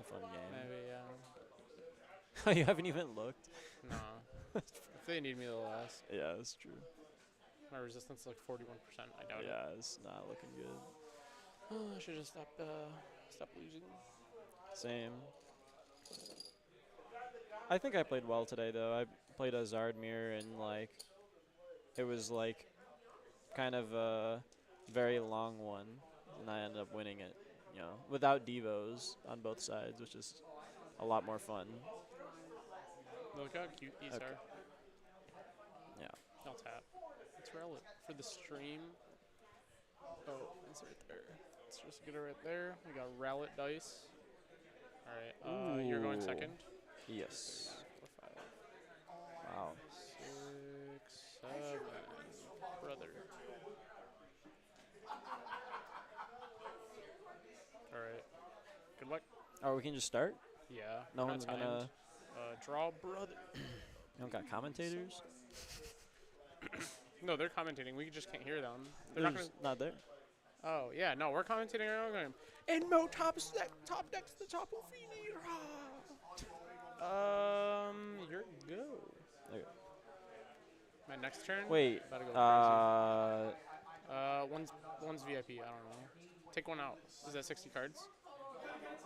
A fun game. Maybe, yeah. Oh, you haven't even looked? Nah. If they need me, they'll ask. Yeah, that's true. My resistance is like 41%. I doubt it. Yeah, it's not looking good. Oh, I should just stop losing. Same. I think I played well today, though. I played a Zardmere, and like, it was like kind of a very long one, and I ended up winning it, you know, without Devos on both sides, which is a lot more fun. Look how cute these Okay. are. Yeah. I'll tap. It's relevant for the stream. Oh, it's right there. Let's just get it right there. We got Rowlet dice. All right, you're going second. Yes. 4, 5. Wow. 6, 7. Brother. All right. Good luck. Oh, we can just start? Yeah. No not one's timed. gonna. Draw, brother. You don't got commentators? No, they're commentating. We just can't hear them. They're not, There's gonna not there. Oh, yeah, no, we're commentating our own game. And Mo top decks the top of Fini. You're go. Okay. My next turn? Wait. About to go crazy. One's VIP, I don't know. Take one out. Is that 60 cards?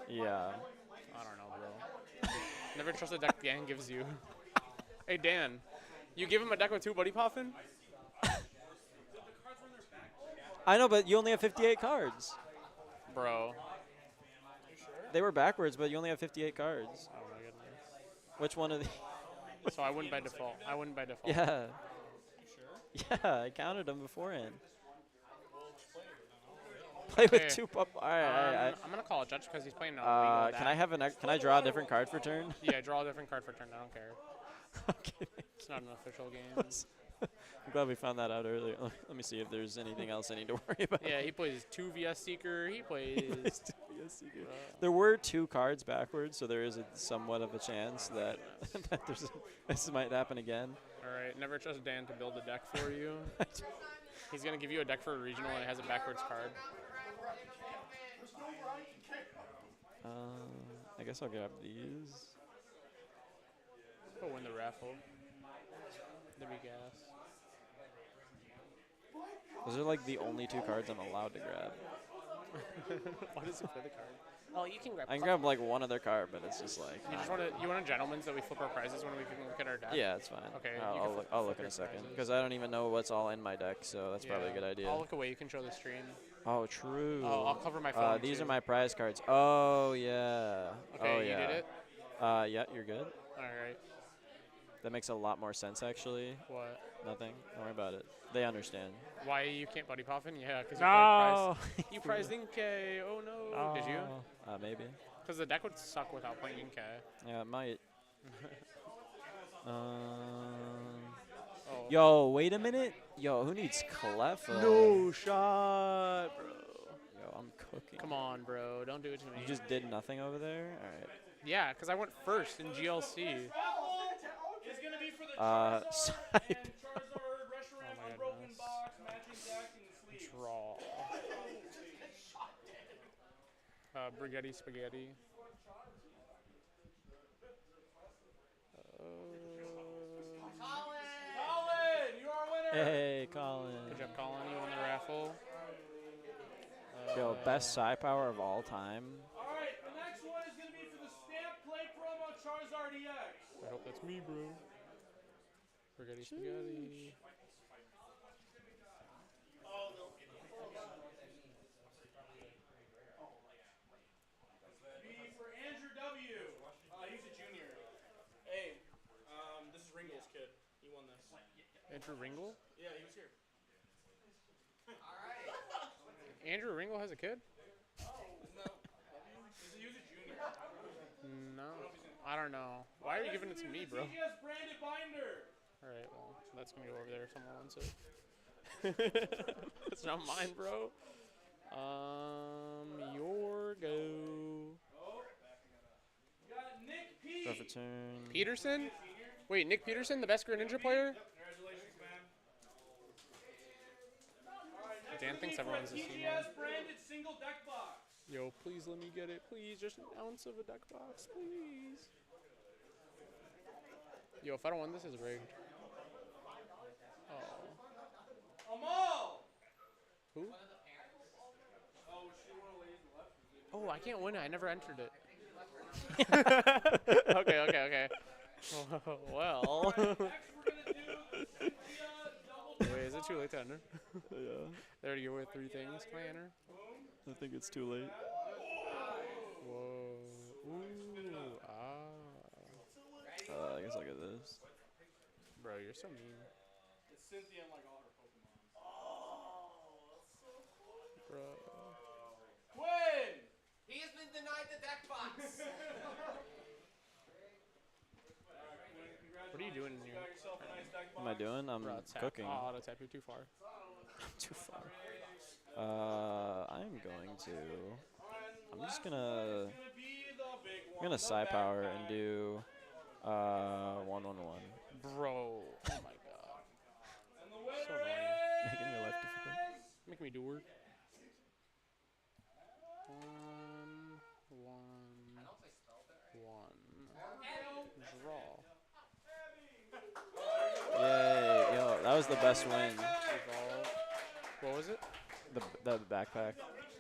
Yeah. I don't know, bro. Never trust a deck Dan gives you. Hey, Dan, you give him a deck with 2 Buddy Poffin? I know, but you only have 58 cards. Bro. They were backwards, but you only have 58 cards. Oh, my goodness. Which one of the... So I wouldn't by default. Yeah. Yeah, I counted them beforehand. Play with 2 pup. All right, I'm gonna call a judge because he's playing a legal can I have can I draw a different card for turn? Yeah, draw a different card for turn. I don't care. Okay. It's not an official game. I'm glad we found that out earlier. Let me see if there's anything else I need to worry about. Yeah, he plays 2 VS Seeker. He plays. There were 2 cards backwards, so there is somewhat of a chance that, that this might happen again. All right, never trust Dan to build a deck for you. He's going to give you a deck for a regional and it has a backwards card. I guess I'll grab these. Go win the raffle. The big ass. Those are like the only 2 cards I'm allowed to grab. Why does it play the card? Oh, you can grab. I can grab like one other card, but it's just like. You want a gentleman's that we flip our prizes when we can look at our deck? Yeah, it's fine. Okay. I'll look in a second because I don't even know what's all in my deck, so that's probably a good idea. I'll look away. You can show the stream. Oh, true. Oh, I'll cover my phone. These are my prize cards. Oh yeah. Okay, oh, you yeah. did it. Yeah, you're good. All right. That makes a lot more sense, actually. What? Nothing. Don't worry about it. They understand. Why you can't buddy poffin? Yeah, because No! you prized Inkay. Oh no. Did you? Maybe. Because the deck would suck without playing Inkay. Yeah, it might. Yo, wait a minute. Yo, who needs Cleffa? No shot, bro. Yo, I'm cooking. Come on, bro. Don't do it to me. You just did nothing over there? All right. Yeah, because I went first in GLC. Snipe. Draw. Brigetti Spaghetti. Colin, you are a winner. Hey, Colin. Good job, Colin. You won the raffle. Yo, best psi power of all time. All right, the next one is going to be for the Stamp Play promo Charizard EX. I hope that's me, bro. Brigetti Spaghetti. For Andrew W. He's a junior. Hey, this is Ringle's kid. He won this. Andrew Ringle? Yeah, he was here. Andrew Ringle has a kid? No. He was a junior. No. I don't know. Why are you giving it to me, bro? TGS branded binder. Alright, well, that's going to go over there if someone wants it. It's not mine, bro. Your go. Got Nick P. Go for turn. Peterson? Wait, Nick Peterson, the best Greninja player? Congratulations, man. Dan thinks everyone's a senior. TGS branded single deck box. Yo, please let me get it. Please, just an ounce of a deck box, please. Yo, if I don't win, this is rigged. Oh. Amal. Who? Oh, I can't win it. I never entered it. Okay. Well. Wait, is it too late to enter? Yeah. They already give away 3 things. Can I enter? I think it's too late. Whoa. Ooh. I guess I'll get this. Bro, you're so mean. It's Cynthia and like all her Pokemon. Bro. Quinn! He has been denied the deck box. What are you doing in here? What am I doing? I'm cooking. Oh, auto tap. You're too far. I'm too far. I'm going to. I'm just gonna. I'm gonna psi power and do 1/1/1. Bro. Oh my god. So annoying. Making your life difficult. Make me do work. 1, 1, 1. Draw. Yay! Yo, that was the best win. Evolve. What was it? The backpack.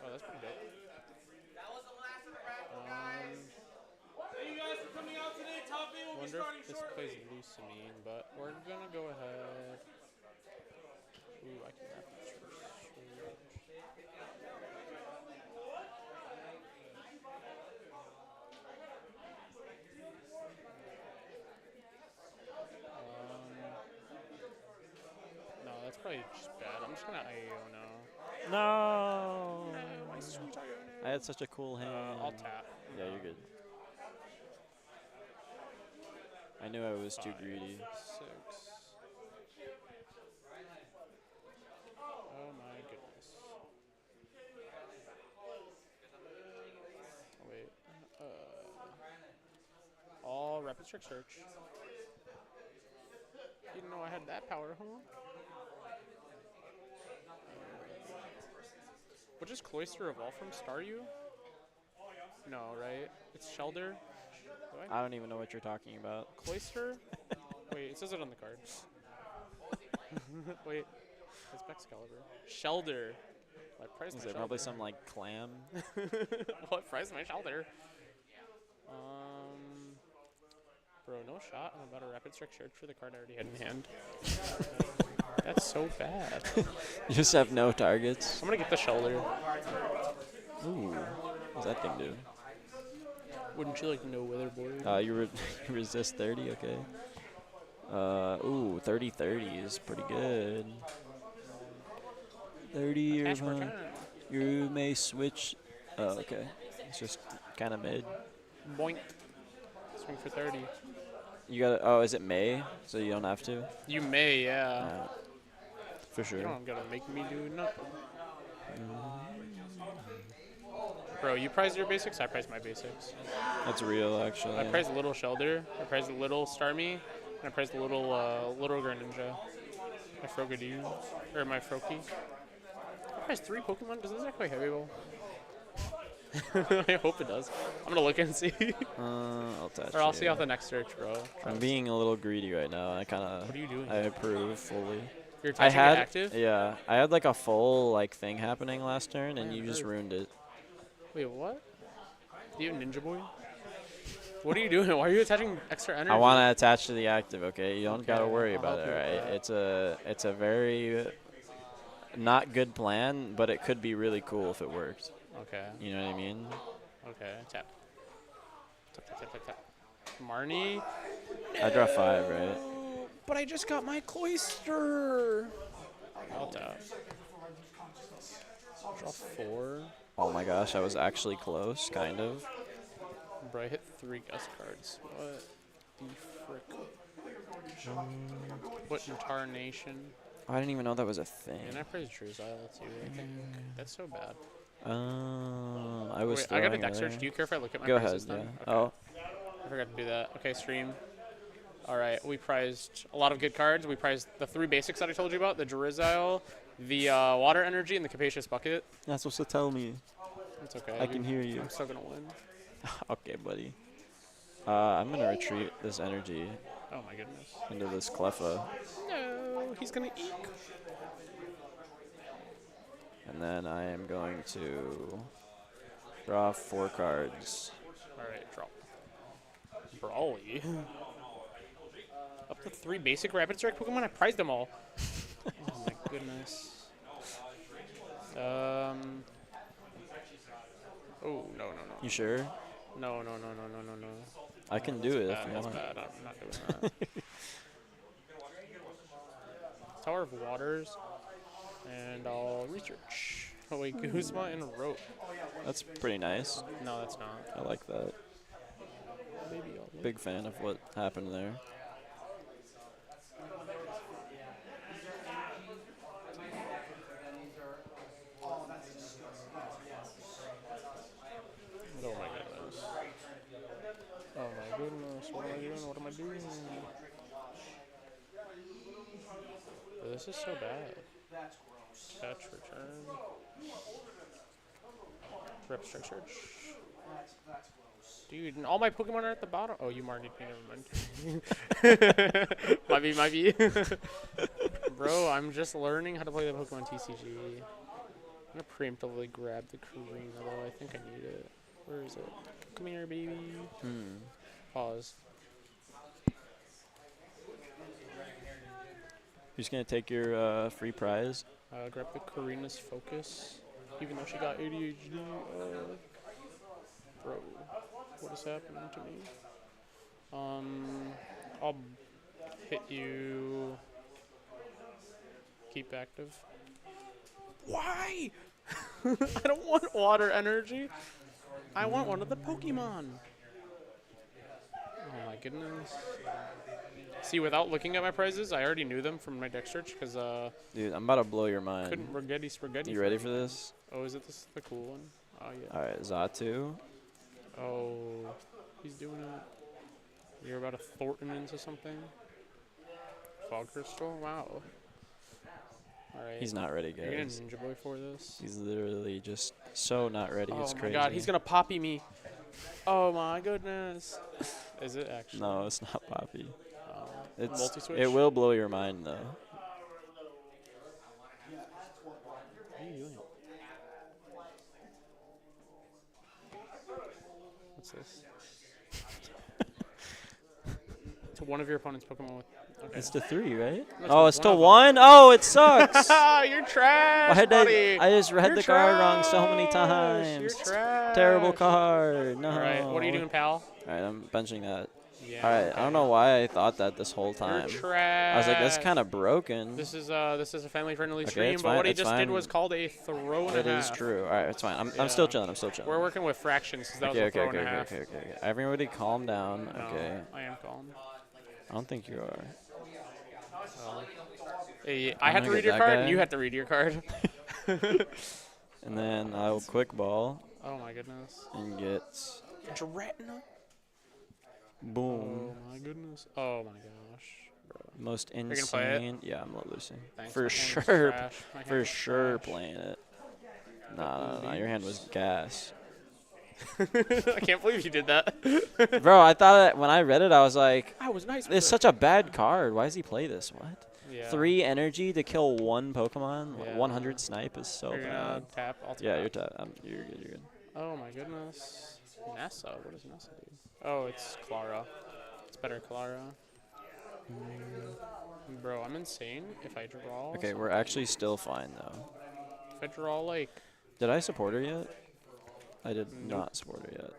Oh, that's pretty dope. Thank you guys for coming out today. Top 8 will be Wonder starting if this shortly. plays Lucamine, but we're gonna go ahead. Ooh, I can wrap this first. No, that's probably just bad. I'm just gonna IAO now. No. My sweet IAO. I had such a cool hand. I'll tap. Yeah, you're good. I knew I was too greedy. 6. Rapid Trick Search. You didn't know I had that power, huh? What does Cloyster evolve from? Staryu? No, right? It's Shelder? I don't even know what you're talking about. Cloyster? Wait, it says it on the card. Wait, it's Excalibur. Shelder. What price Is my it probably Shelder? some like clam? What price my Shelder? Bro, no shot. I'm about to Rapid Trick Search for the card I already had in hand. That's so bad. You just have no targets. I'm gonna get the Shelder. Ooh, what's that thing do? Wouldn't you like to know, Weatherboard? You resist 30, okay. Ooh, 30-30 is pretty good. 30 Cash or per turn. you may switch. Oh, okay. It's just kind of mid. Boink. Swing for 30. You got. Oh, is it May? So you don't have to. You may, yeah. For sure. You don't gotta make me do nothing. Bro, you prize your basics, I prize my basics. That's real, actually. I prize the little Shelder, I prize the little Starmie, and I prize the little Greninja. My Frogadier, or my Froakie. I prize 3 Pokemon? Does this actually heavy ball? I hope it does. I'm gonna look and see. I'll touch. Or I'll see off the next search, bro. I'm being a little greedy right now. I kind of. What are you doing? I approve fully. You're I touching had it active? Yeah, I had like a full like thing happening last turn, and you just ruined it. Wait, what? Do you have Ninja Boy? What are you doing? Why are you attaching extra energy? I want to attach to the active. Okay, you don't Okay, gotta worry I'll about help it. you with Right? It's a very not good plan, but it could be really cool if it worked. Okay. You know what I mean? Okay, tap. Tap, tap, tap, tap, tap. Marnie. I draw 5, right? But I just got my Cloyster. I'll tap. Draw 4. Oh my gosh, I was actually close, kind of. Bro, I hit 3 gust cards. What the frick? What incarnation? I didn't even know that was a thing. And I praised Druzile too, I think. That's so bad. I was. Wait, I got a throwing deck it search. there. Do you care if I look at my Go prices ahead, then? yeah. Okay. I forgot to do that. Okay, stream. All right, we prized a lot of good cards. We prized the 3 basics that I told you about, the Druzile, the Water Energy, and the Capacious Bucket. That's supposed to tell me. It's okay. I can hear you. I'm still going to win. Okay, buddy. I'm going to retreat this energy Oh, my goodness. into this Cleffa. No, he's going to eek. And then I am going to draw 4 cards. All right, drop. Brawly. Up to 3 basic Rapid Strike Pokemon. I prized them all. Oh my goodness. Oh no no no. You sure? No no no no no no no. I can do it if you That's want. bad. I'm not doing that. Tower of Waters, and I'll research. Oh wait, Guzma and Rope. That's pretty nice. No, that's not. I like that. Maybe I'll Big fan of what happened there. Oh my goodness. Oh my goodness. What am I doing? What am I doing? This is so bad. Catch, return. Rep, strike, search. Dude, and all my Pokemon are at the bottom. Oh, you marked me, never mind. might be. Bro, I'm just learning how to play the Pokemon TCG. I'm gonna preemptively grab the Karina, though. I think I need it. Where is it? Come here, baby. Pause. Who's going to take your free prize? Grab the Karina's Focus, even though she got ADHD. Bro, what is happening to me? I'll hit you. Keep active. Why? I don't want Water Energy. I want one of the Pokemon. Oh my goodness. See, without looking at my prizes, I already knew them from my deck search because Dude, I'm about to blow your mind. couldn't spaghetti. You ready for this? Oh, is it the cool one? Oh yeah. All right, Zatu. Oh, he's doing it. You're about to Thornton into something. Fog Crystal? Wow. Alright. He's not ready, Are you gonna guys. Ninja Boy for this? He's literally just so not ready. Oh It's my crazy. god, he's gonna poppy me. Oh my goodness. Is it actually? No, it's not Poppy. It's multi-switch? it will blow your mind though. What are you doing? What's this? To one of your opponent's Pokemon with. Okay. It's to 3, right? That's Oh, it's to of them. 1. Oh, it sucks. You're trash, Why did buddy. I just read You're the card wrong so many trash. times. You're It's trash. terrible card. No. Alright, what are you doing, pal? Alright, I'm benching that. Yeah, Alright, okay. I don't know why I thought that this whole time. You're trash. I was like, that's kind of broken. This is a family-friendly Okay, stream, it's but fine, what he it's just did fine. was called a throw and a It half. is true. Alright, it's fine. I'm Yeah. still chilling. I'm still chilling. We're working with fractions, because that okay, was a throw and a half. okay. Everybody calm down. No, Okay. I am calm. I don't think you are. Hey, I'm I had to gonna read get your that card, guy. and you had to read your card. And then I'll quick ball. Oh my goodness. And get Dratna? boom. Oh my goodness. Oh my gosh. Bro. Most You're gonna play it? insane. Yeah, I'm losing. Thanks, For my hand was sure. trash. My hand For was sure trash. playing it. No. Your hand was gas. I can't believe you did that. Bro, I thought that when I read it, I was like, I was nice with it's it. such a bad card. Why does he play this? What? Yeah. 3 energy to kill 1 Pokemon? Yeah. 100 snipe is so Are you gonna bad. tap? I'll tap. Yeah, you're tap. You're good. You're good. Oh my goodness. Nessa? What does Nessa do? Oh, it's Clara. It's better Clara. Bro, I'm insane if I draw. Okay, something. we're actually still fine though. If I draw like. Did I support her yet? I did Nope. not support her yet.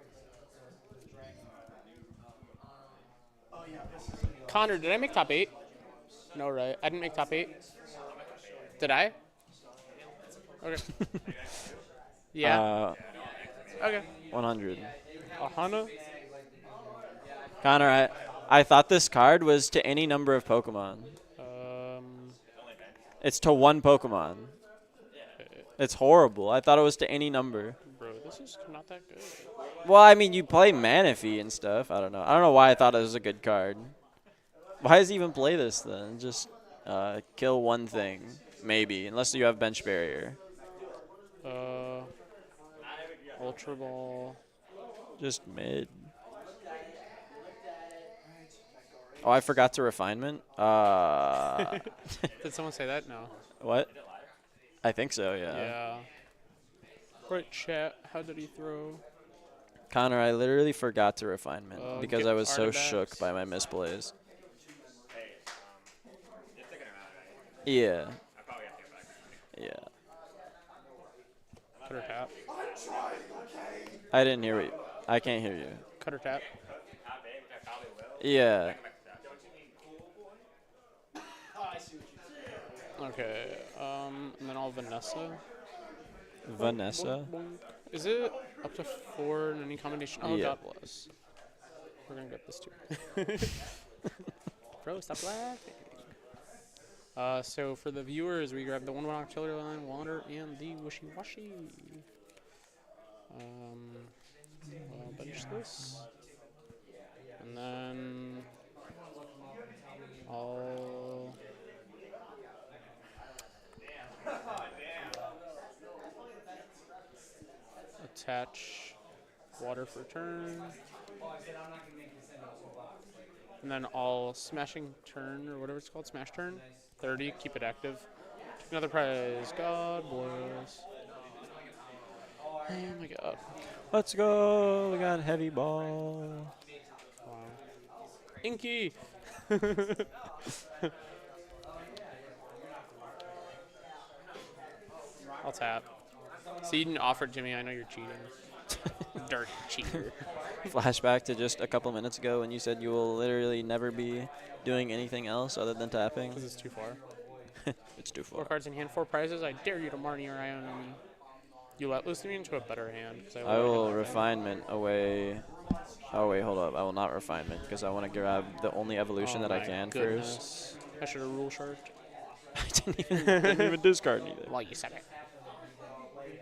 Connor, did I make top 8? No, right? I didn't make top 8. Did I? Okay. Yeah. Okay. 100. 100? Connor, I thought this card was to any number of Pokemon. It's to 1 Pokemon. It's horrible. I thought it was to any number. Bro, this is not that good. Well, I mean, you play Manaphy and stuff. I don't know why I thought it was a good card. Why does he even play this then? Just kill 1 thing, maybe, unless you have bench barrier. Ultra Ball. Just mid. Oh, I forgot to refinement. Did someone say that? No. What? I think so, Yeah. Right, chat. How did he throw? Connor, I literally forgot to refinement because get I was so artifacts. shook by my misplays. Yeah. Yeah. Cutter tap. I didn't hear you. I can't hear you. Cutter tap. Yeah. Okay. And then all Vanessa. Vanessa? Is it up to 4 in any combination? Oh, Yeah. God bless. We're gonna get this too. Bro, stop laughing. So for the viewers, we grabbed the 1/1 Octillery Line, Wander, and the Wishy Washy. I'll bench this. And then I'll attach water for turn. And then I'll smashing turn, or whatever it's called, smash turn. 30, keep it active. Another prize. God bless. Oh my god. Let's go. We got heavy ball. Wow. Inky! I'll tap. So you didn't offer it to me. I know you're cheating. Dirt cheater. Flashback to just a couple minutes ago when you said you will literally never be doing anything else other than tapping. Because it's too far. It's too 4 far. cards in hand, 4 prizes. I dare you to Marnie or Ion on me. You let loose me into a better hand. I will refinement away. Oh, wait, hold up. I will not refinement because I want to grab the only evolution that I can first. I should have rule sharked. I didn't even discard anything. Well, you said it.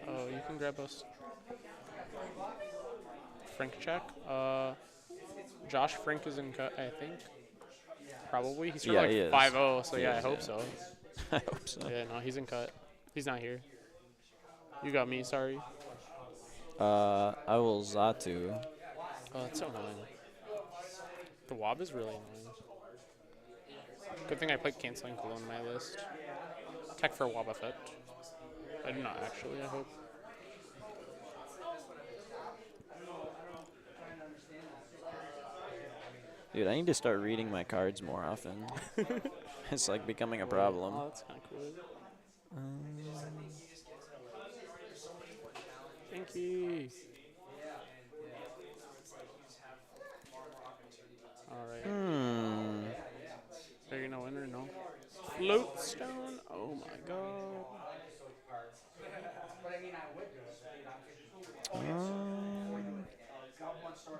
Oh, you can grab us. Frank check. Josh Frank is in cut, I think. Probably. He's Yeah, he like is. 5-0, so He yeah, I is, hope yeah. so. I hope so. Yeah, no, he's in cut. He's not here. You got me, sorry. I will Zatu. Oh, that's so annoying. The Wob is really annoying. Good thing I played Canceling Cool on my list. Tech for Wob effect. I do not actually, I hope. Dude, I need to start reading my cards more often. It's like becoming a problem. Oh, that's kind of cool. Pinky. Alright. Are you gonna win or no? Floatstone? Oh my god.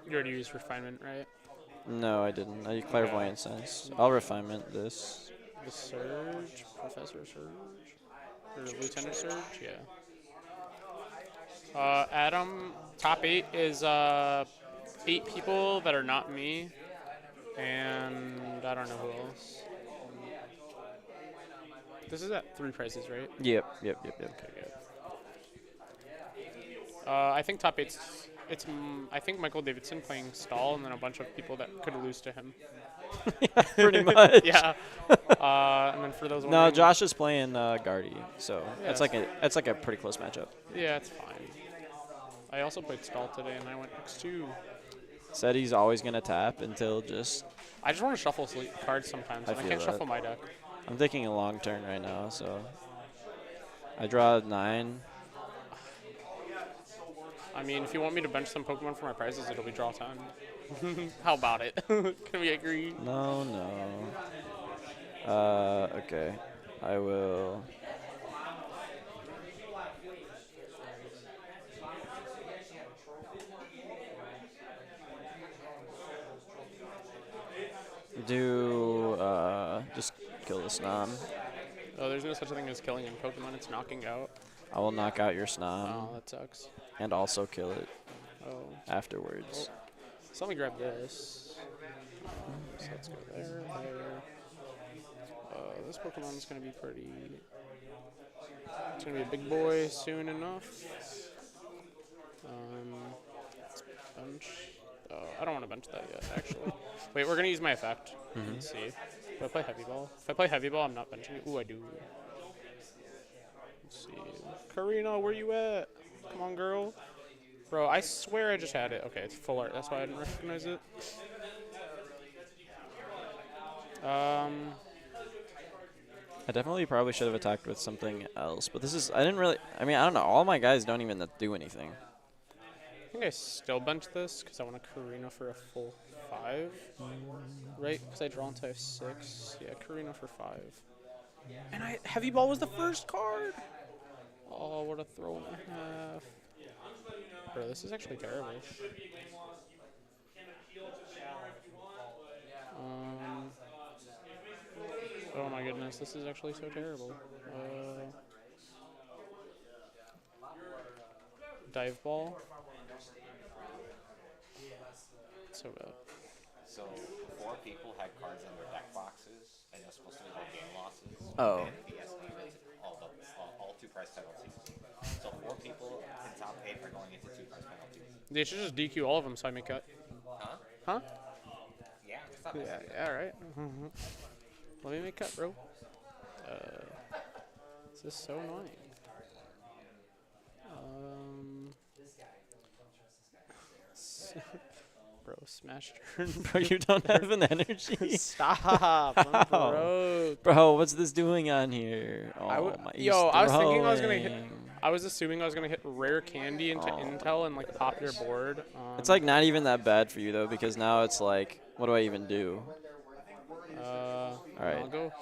You already used refinement, right? No, I didn't. I used clairvoyant sense. I'll refinement this. The Surge? Professor Surge? Or Lieutenant Surge? Yeah. Adam, top 8 is 8 people that are not me. And I don't know who else. This is at 3 prices, right? Yep. Okay, good. I think top 8's... I think Michael Davidson playing stall, and then a bunch of people that could lose to him. Yeah, pretty much. Yeah. And then for those. No, Josh is playing Gardy, so Yeah, it's like a pretty close matchup. Yeah, it's fine. I also played stall today, and I went X2. Said he's always gonna tap until just. I just want to shuffle cards sometimes. I can't shuffle my deck. I'm taking a long turn right now, so I draw 9. I mean, if you want me to bench some Pokemon for my prizes, it'll be draw 10. How about it? Can we agree? No. Okay. I will. Just kill the Snom. Oh, there's no such a thing as killing in Pokemon. It's knocking out. I will knock out your Snom. Oh, that sucks. And also kill it. Oh. Afterwards. Oh. So let me grab this. So let's go there. This Pokemon is going to be pretty... It's going to be a big boy soon enough. Let's bench. Oh, I don't want to bench that yet, actually. Wait, we're going to use my effect. Let's see. Do I play Heavy Ball? If I play Heavy Ball, I'm not benching it. Ooh, I do. Let's see. Karina, where you at? Come on, girl. Bro, I swear I just had it. Okay, it's full art. That's why I didn't recognize it. I definitely probably should have attacked with something else, but this is, I don't know, all my guys don't even do anything. I think I still bench this because I want a Karina for a full 5. Right? Because I draw into a 6. Yeah, Karina for 5. And Heavy Ball was the first card! Oh, what a throw and a half. Bro, this is actually terrible. Oh my goodness, this is actually so terrible. Dive Ball. So bad. So 4 people had cards in their deck boxes, and they're supposed to be game losses. Oh. And he estimated all 2 price penalties. So 4 people in top 8 are going into 2 price penalties. They should just DQ all of them so I make cut. Huh? Huh? Yeah, it's not necessary. Yeah, alright. Let me make cut, bro. This is so annoying. Bro, smash turn. Bro, you don't have an energy. Stop, I'm broke. Bro, what's this doing on here? Oh, I was thinking I was gonna hit. I was assuming I was gonna hit rare candy into Intel and like pop your board. It's like not even that bad for you though, because now it's like, what do I even do? All right. I'll go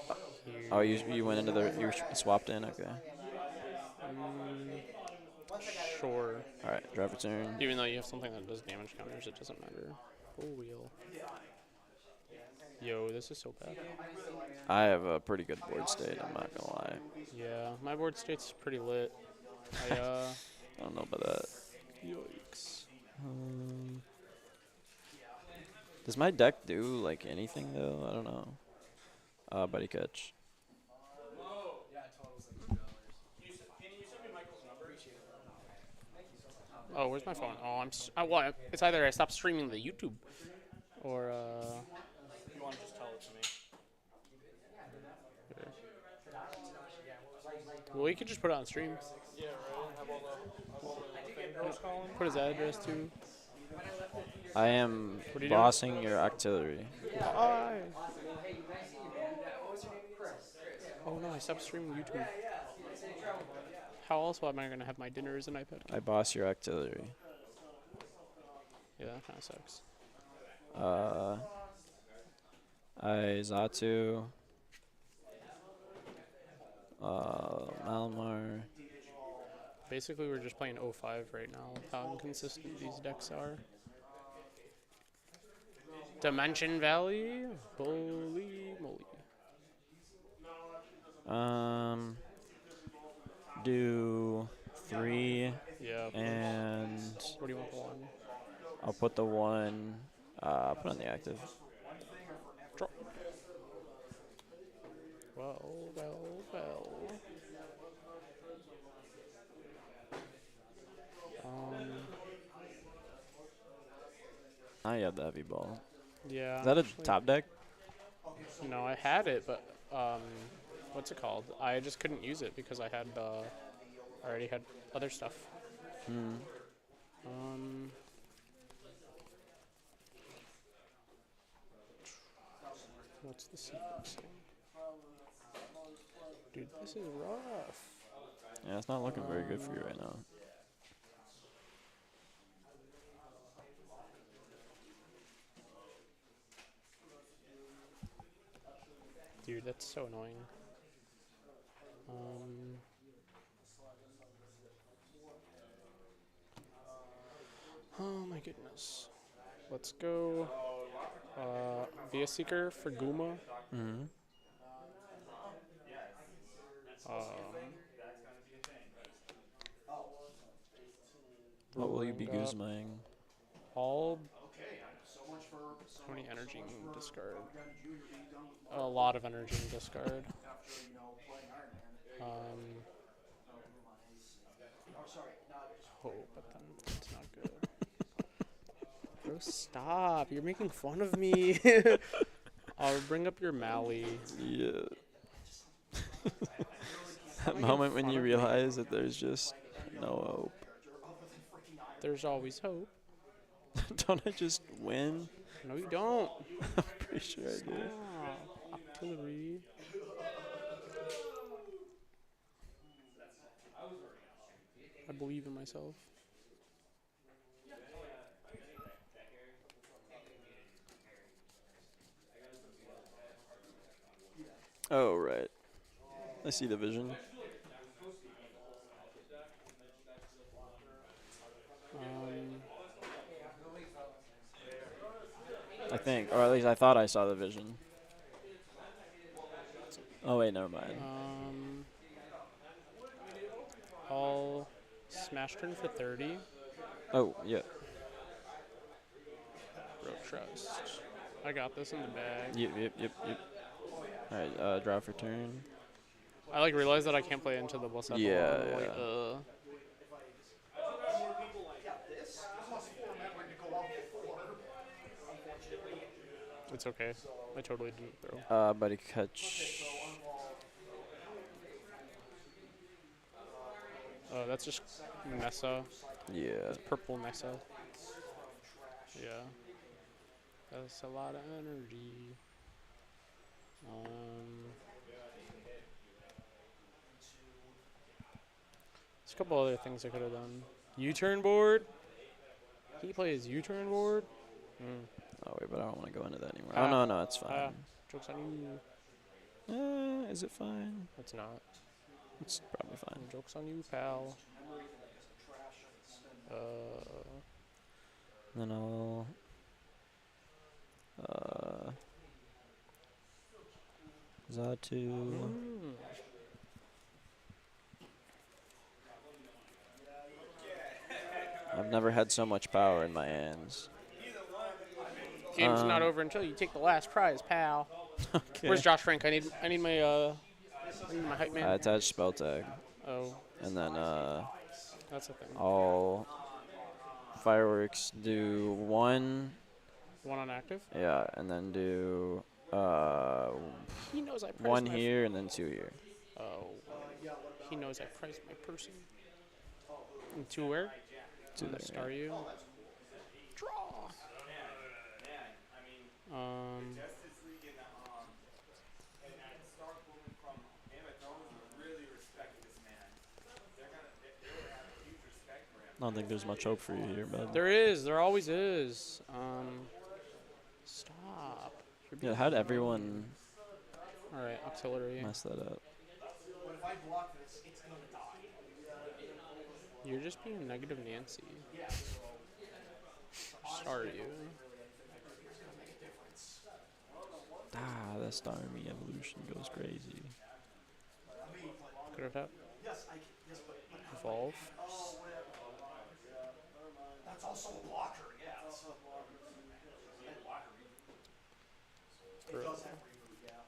Oh, you went into you swapped in, okay. Sure. All right, drive return. Even though you have something that does damage counters, it doesn't matter. Full wheel. Yo, this is so bad. I have a pretty good board state, I'm not gonna lie. Yeah, my board state's pretty lit. I don't know about that. Yikes. Does my deck do like anything though? I don't know. Buddy catch. Oh, where's my phone? Oh, well, it's either I stop streaming the YouTube, or You want to just tell it to me? well, you could just put it on stream. Yeah, right. Have all the fangirls calling. Put his address too. I am What are you bossing your artillery. Oh no, I stopped streaming YouTube. How else am I gonna have my dinner as an iPad? I boss your artillery. Yeah, that kind of sucks. I Zatu. Malamar. Basically, we're just playing 05 right now. How inconsistent these decks are. Dimension Valley, holy moly. Do 3. Yeah. And What do you want for 1? I'll put the 1. Put on the active. Draw. Well, well, well. I have the heavy ball. Yeah. Is that a actually, top deck? No, I had it, but what's it called? I just couldn't use it because I had already had other stuff. What's the sequencing? Dude, this is rough. Yeah, it's not looking very good for you right now. Dude, that's so annoying. Oh my goodness. Let's go Via Seeker for Guma. What will you be Guzmaing? How many energy can discard? A lot of energy in discard. Oh, but then it's not good. Bro, stop. You're making fun of me. I'll bring up your Mally. Yeah. That moment when you realize that there's just no hope. There's always hope. Don't I just win? No, you don't. I'm pretty sure I do. Artillery. I believe in myself. Oh, right. I see the vision. I think, or at least I thought I saw the vision. Oh wait, never mind. I'll smash turn for 30. Oh, yeah. Bro, trust. I got this in the bag. Yep. Alright, draw for turn. I like realized that I can't play into the Bless Apple. Yeah. Like, it's okay. I totally didn't throw. Buddy catch. Oh, that's just Nessa. Yeah. It's purple Nessa. Yeah. That's a lot of energy. There's a couple other things I could have done. U-turn board. He plays U-turn board. Oh wait, but I don't want to go into that anymore. Oh no, it's fine. Joke's on you. Is it fine? It's not. It's probably fine. Joke's on you, pal. Then I'll Zatu. I've never had so much power in my hands. Game's not over until you take the last prize, pal. Okay. Where's Josh Frank? I need my hype man. Attach spell tag. Oh. And then That's a thing. I'll fireworks do 1. 1 on active. Yeah, and then do He knows I priced 1 my here and then 2 here. Oh. He knows I priced my person. And 2 where? 2 I'm there. gonna star you. Draw. I don't think there's much hope for you here, bud. There is. There always is. Stop. Yeah, how'd everyone All right, auxiliary. mess that up? But if I block this, it's gonna die. You're just being negative Nancy. Yeah. Sorry, you. Ah, that Starmie evolution goes crazy. Could have had Yes, I can. Yes, but evolve. that's also a blocker. Yeah. It does have reboot, yeah.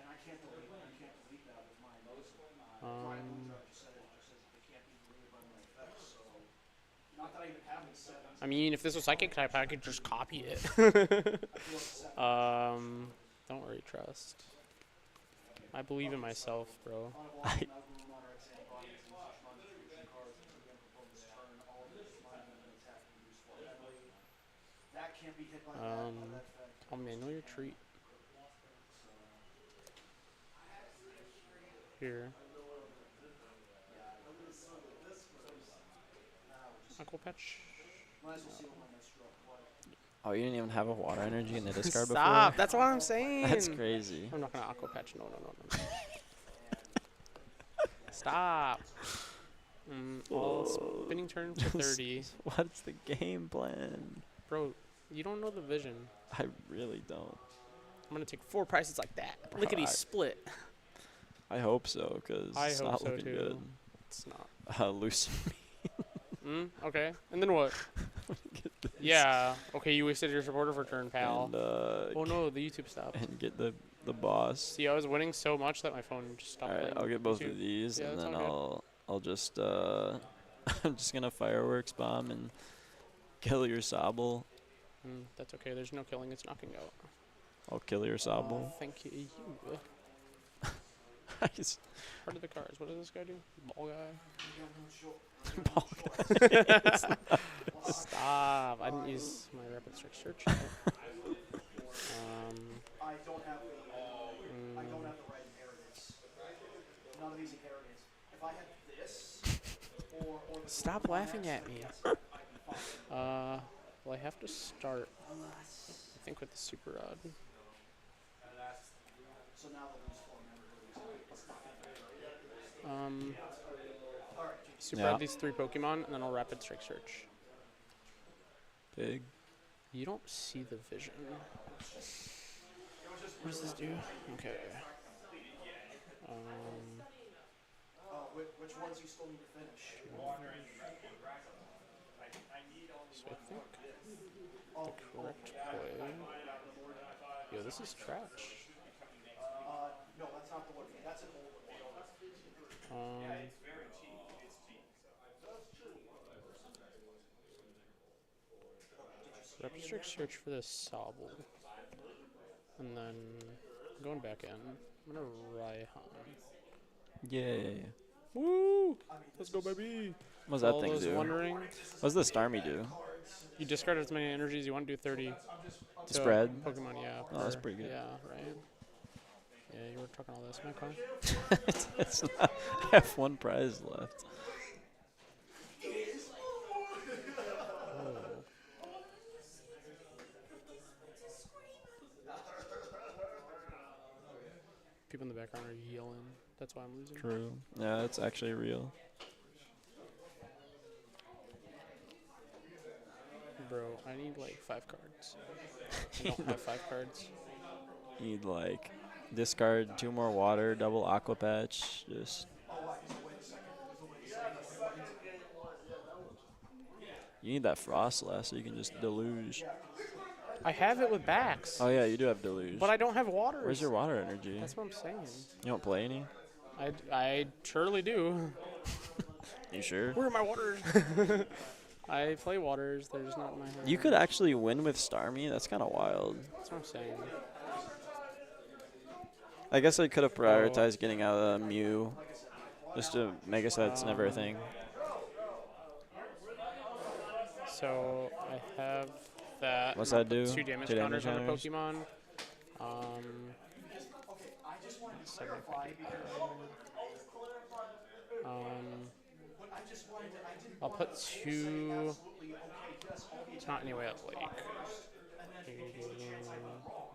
And I can't delete that with mine. Just said it can't be deleted by my effects. So not that I even have it set. I mean, if this was psychic type, I could just copy it. Don't worry, trust. I believe in myself, bro. That can't be hit by I'll manually retreat. Here. Aqua Patch. Oh, you didn't even have a water energy in the discard before? Stop! That's what I'm saying. That's crazy. I'm not gonna Aqua Patch. No. Stop. Spinning turn for 30. What's the game plan? Bro, you don't know the vision. I really don't. I'm gonna take 4 prices like that. Lickety split. I hope so, because I it's hope not so looking too. good. It's not. Loosen me. Okay. And then what? Yeah. Okay, you wasted your supporter for turn, pal. And, oh no, the YouTube stopped. And get the boss. See, I was winning so much that my phone just stopped. Alright, I'll get both of these, Yeah, and that's then all I'll just I'm just gonna fireworks bomb and kill your Sobble. That's okay. There's no killing. It's knocking out. I'll kill your Sobble. Thank you. Nice. Part of the cards. What does this guy do? Ball guy. Ball guy. Stop. I didn't use my rapid strike search. I don't have the right inheritance. None of these inheritance. If I had this, or Stop laughing at me. Well, I have to start. I think with the super rod. So now the lose form Super rod these 3 Pokemon, and then I'll rapid strike search. Big. You don't see the vision. What does this do? Okay. which ones you still need to finish? So I think the correct play. Yo, this is trash. No, that's not the one. That's an old one. Rapid strike search for this Sobble. And then going back in, I'm gonna Raihan. Yay. Woo! Let's go, baby. What's that All thing those do? wondering, What's the Starmie do? you discard as many energies you want to do 30. to Spread? Pokemon, yeah. Oh, that's pretty good. Yeah, right. Yeah, you were talking all this, my car. It's not, I have 1 prize left. People in the background are yelling. That's why I'm losing. True. Yeah, it's actually real. Bro, I need like 5 cards. I don't have 5 cards. You need like discard 2 more water, double Aqua Patch, just. You need that Frostlass so you can just deluge. I have it with backs. Oh yeah, you do have deluge. But I don't have water. Where's your water energy? That's what I'm saying. You don't play any? I surely do. You sure? Where are my waters? I play waters. They're just not in my hand. You could actually win with Starmie. That's kind of wild. That's what I'm saying. I guess I could have prioritized getting out of Mew, just to make it so it's never a thing. So I have that. What's that do? 2 damage Two counters on the counters? Pokemon. 75. I'll put 2. It's not anyway up Lake.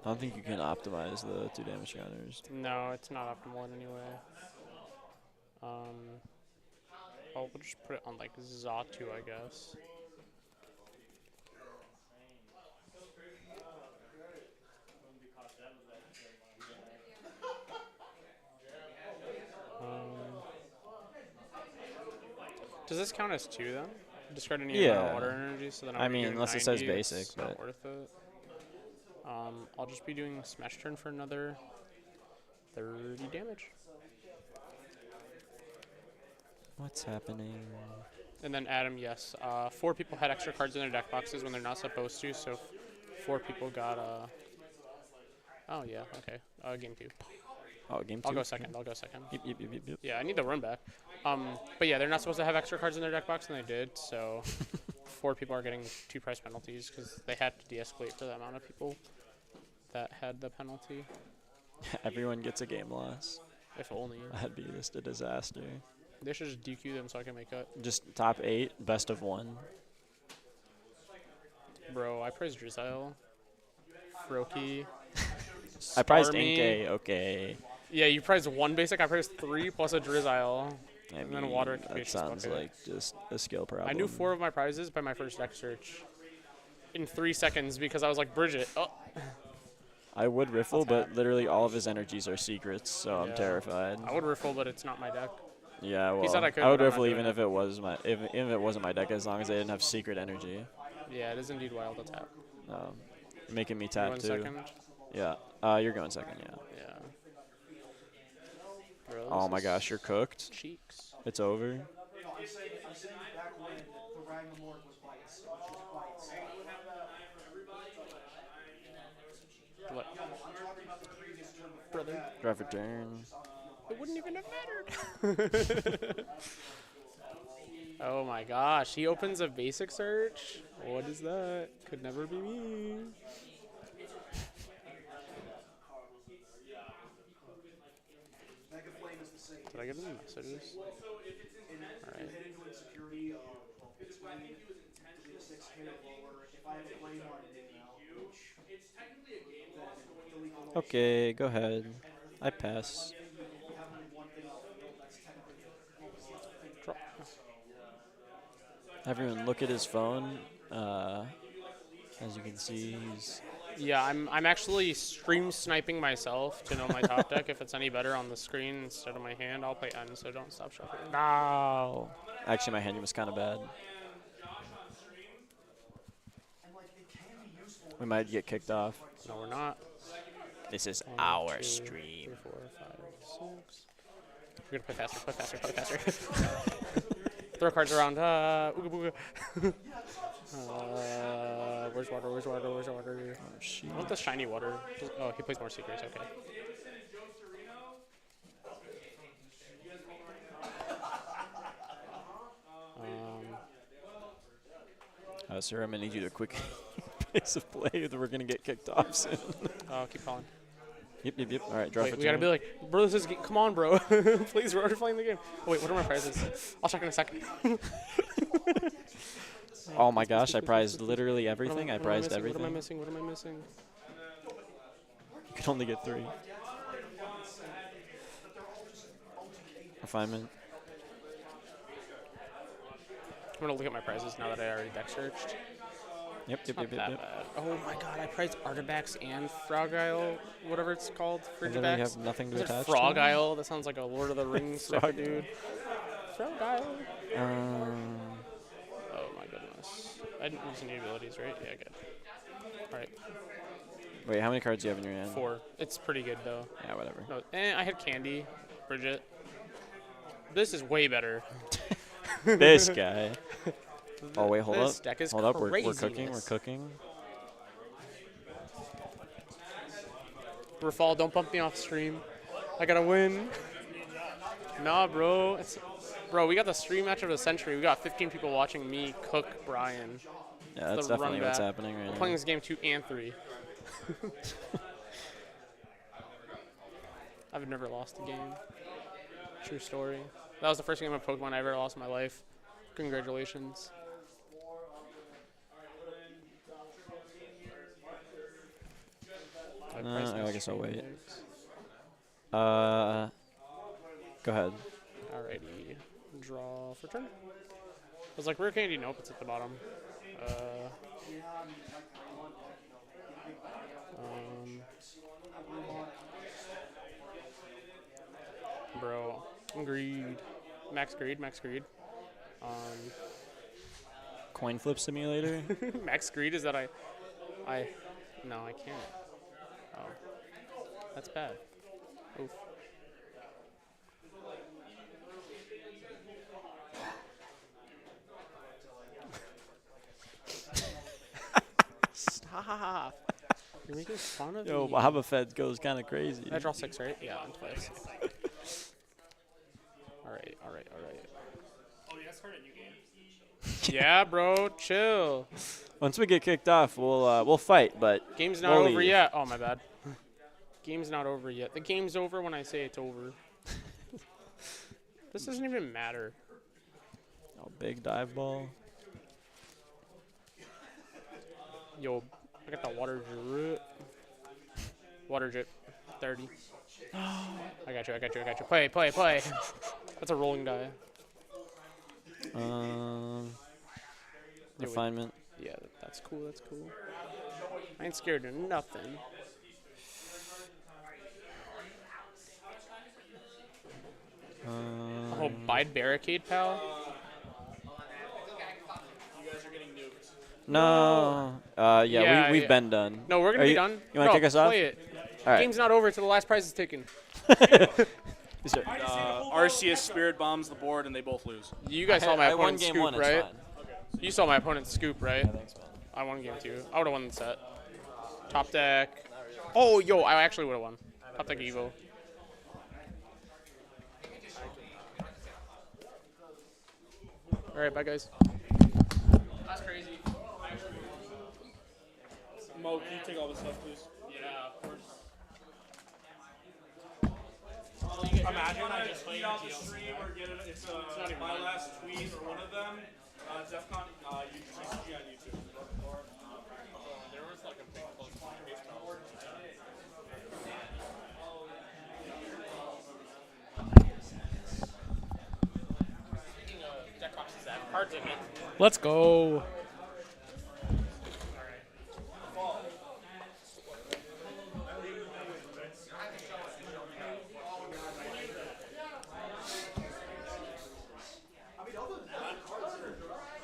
I don't think you can optimize the 2 damage counters. No, it's not optimal in any way. We'll just put it on like Zatu, I guess. Does this count as 2 then? Discard any amount of water energy, so then I mean, unless it says basic, it's but not worth it. I'll just be doing Smash Turn for another 30 damage. What's happening? And then Adam, yes, 4 people had extra cards in their deck boxes when they're not supposed to, so 4 people got oh yeah, okay, game 2. Oh, game 2? I'll go second. Yep. Yeah, I need the run back. But yeah, they're not supposed to have extra cards in their deck box, and they did, so 4 people are getting 2 price penalties because they had to de-escalate for the amount of people that had the penalty. Everyone gets a game loss. If only. That'd be just a disaster. They should just DQ them so I can make cut. Just top 8, best of 1. Bro, I praise Drizzile. Froakie. I prized Starmie. Inkay, okay. Yeah, you prized 1 basic, I prized 3 plus a Drizzile. And then a water that sounds like just a skill problem. I knew 4 of my prizes by my first deck search. In 3 seconds because I was like, Bridget, oh. I would riffle, but literally all of his energies are secrets, so I'm Yeah. terrified. I would riffle, but it's not my deck. Yeah, well, He said I could, would but I'm riffle not even doing if it was my if it wasn't my deck, as long as they didn't have secret energy. Yeah, it is indeed wild to tap. Making me You tap going too. second? Yeah, you're going second. Yeah. Bro, Oh this my is gosh, you're cooked. Cheeks. It's over. No, I'm saying back when the Ragnarok was bites. What? Brother. Drive return. It wouldn't even have mattered. Oh my gosh, he opens a basic search? What is that? Could never be me. Did I get any messages? Alright. Okay, go ahead. I pass. Everyone look at his phone. As you can see, he's... Yeah, I'm actually stream sniping myself to know my top deck. If it's any better on the screen instead of my hand, I'll play N, so don't stop shuffling. No! Actually, my hand was kind of bad. We might get kicked off. No, we're not. This is 1, our 2, stream. 3, 4, 5, 6. We're gonna play faster, play faster. Throw cards around. Ooga booga. Where's water? Where's water? Where's water? Oh, shit. I want the shiny water. Oh, he plays more secrets. Okay. Sir, I'm gonna need you to quick pace of play, or we're gonna get kicked off soon. Oh, keep calling. Yep. All right, draw Wait, for we gotta turn. be like, bro, this is come on, bro. Please, we're already playing the game. Oh, wait, what are my prizes? I'll check in a second. Oh my gosh, I prized literally everything. I prized everything. What am I missing? What am I missing? You can only get 3. Refinement. I'm gonna look at my prizes now that I already deck searched. Yep. Bad. Oh my god, I prized Artibax and Frogile, whatever it's called. And then we have nothing to Is it attach to? Frogile? That sounds like a Lord of the Rings type of dude. Frogile. Um, Oh my goodness. I didn't use any abilities, right? Yeah, good. All right. Wait, how many cards do you have in your hand? 4. It's pretty good though. Yeah, whatever. No, I had Candy, Bridget. This is way better. This guy. Oh wait, hold This up. deck is Hold up, we're cooking. craziness. We're cooking. Rafal, don't bump me off stream. I gotta win. Nah, bro. Bro, we got the stream match of the century. We got 15 people watching me cook Brian. Yeah, that's definitely what's happening right We're now. playing this game 2 and 3. I've never lost a game. True story. That was the first game of Pokemon I ever lost in my life. Congratulations. I guess I'll wait. Go ahead. Alrighty. Draw for turn. I was like, where Candy? Nope, it's at the bottom. Bro, greed. Max greed. Coin flip simulator? Max greed is that no, I can't. Oh, that's bad. Oof. Stop. You're making fun of Yo, me. Bahaba Fed goes kind of crazy. I draw 6, right? Yeah, on twice. Alright. Oh, yeah, started a new game. Yeah, bro, chill. Once we get kicked off, we'll fight, but Game's not over yet. Oh, my bad. Game's not over yet. The game's over when I say it's over. This doesn't even matter. Oh, big dive ball. Yo, I got the water drip. Water drip. 30. I got you. Play. That's a rolling die. Refinement. Yeah, that's cool. I ain't scared of nothing. Oh, bide barricade, pal. You guys are getting nuked. No. We've been done. No, we're gonna be done. You want to kick us off? Play it. All right. Game's not over until the last prize is taken. Arceus spirit bombs the board and they both lose. You guys saw my opponent's game scoop, one, it's right? fine. You saw my opponent's scoop, right? Yeah, thanks, man. I won game 2. I would have won the set. Top deck. Oh, yo, I actually would have won. Top deck Evo. All right, bye, guys. That's crazy. Mo, can you take all this stuff, please? Yeah, of course. Imagine I just tweet out the stream or get it. It's my last tweet or one of them. DEF CON TCG on YouTube. There was like a big close baseball. Speaking of deck boxes, I have cards in it. Let's go.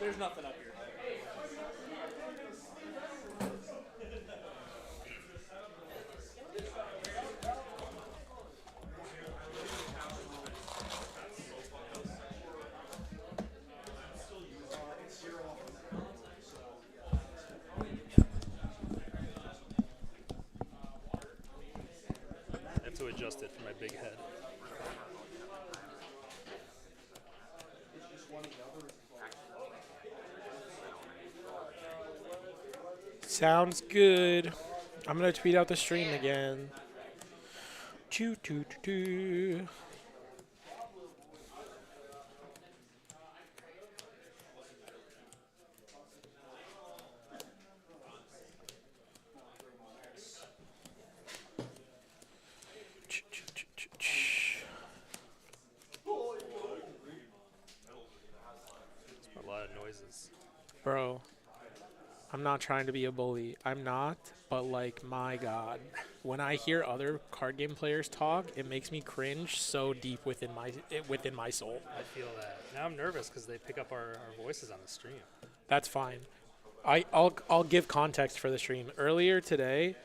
There's nothing up here. I have to adjust it for my big head. Sounds good. I'm gonna tweet out the stream again. Choo choo choo choo. A lot of noises. Bro, I'm not trying to be a bully. I'm not, but like, my God. When I hear other card game players talk, it makes me cringe so deep within my soul. I feel that. Now I'm nervous because they pick up our voices on the stream. That's fine. I'll give context for the stream. Earlier today,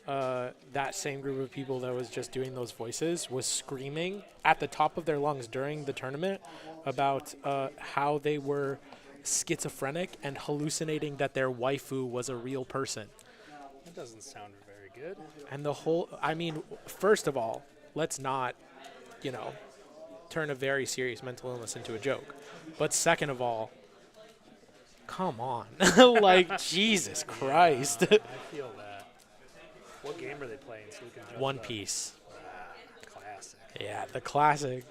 that same group of people that was just doing those voices was screaming at the top of their lungs during the tournament about how they were schizophrenic and hallucinating that their waifu was a real person. That doesn't sound very good. And the whole, I mean, first of all, let's not, turn a very serious mental illness into a joke. But second of all, come on. Like, Jesus Christ. I feel that. What game are they playing so we can judge One that? Piece. Classic. Yeah, the classic.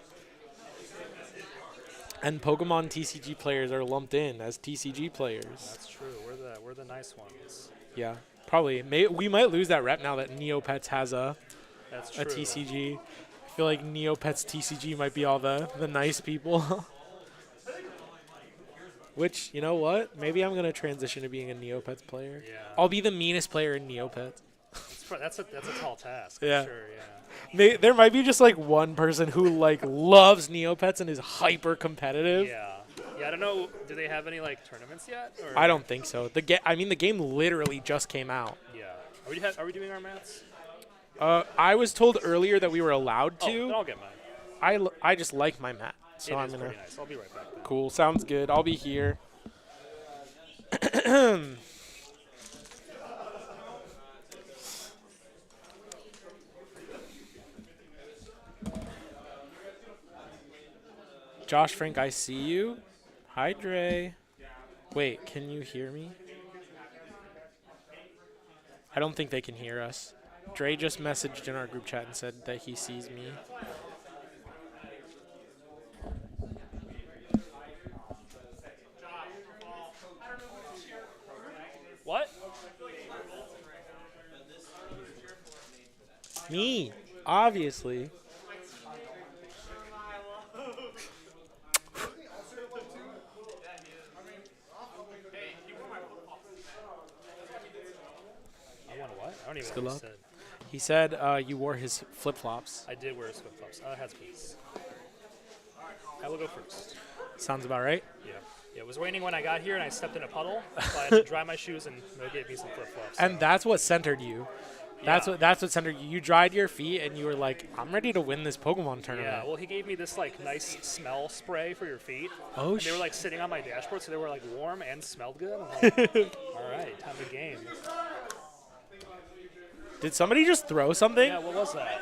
And Pokemon TCG players are lumped in as TCG players. That's true. We're the nice ones. Yeah, probably. We might lose that rep now that Neopets has a That's a true. TCG. I feel like Neopets TCG might be all the nice people. Which, you know what? Maybe I'm going to transition to being a Neopets player. Yeah. I'll be the meanest player in Neopets. That's a tall task. Yeah. For sure. Yeah. There might be just like one person who like loves Neopets and is hyper competitive. Yeah. Yeah. I don't know. Do they have any like tournaments yet? Or? I don't think so. The game literally just came out. Yeah. Are we doing our mats? I was told earlier that we were allowed to. Oh, then I'll get mine. I just like my mat, so It I'm is gonna. pretty nice. I'll be right back. Then. Cool. Sounds good. I'll be here. Josh Frank, I see you. Hi, Dre. Wait, can you hear me? I don't think they can hear us. Dre just messaged in our group chat and said that he sees me. What? Me, obviously. I want what? I don't even Good know what luck. he said. He said you wore his flip-flops. I did wear flip-flops. I had skis. I will go first. Sounds about right. Yeah. Yeah, it was raining when I got here, and I stepped in a puddle, so I had to dry my shoes, and they gave me some flip-flops. And that's what centered you. That's what centered you. You dried your feet, and you were like, "I'm ready to win this Pokemon tournament." Yeah, well, he gave me this like nice smell spray for your feet. Oh, and they were like sitting on my dashboard, so they were like warm and smelled good. I'm like, all right, time to game. Did somebody just throw something? Yeah, what was that?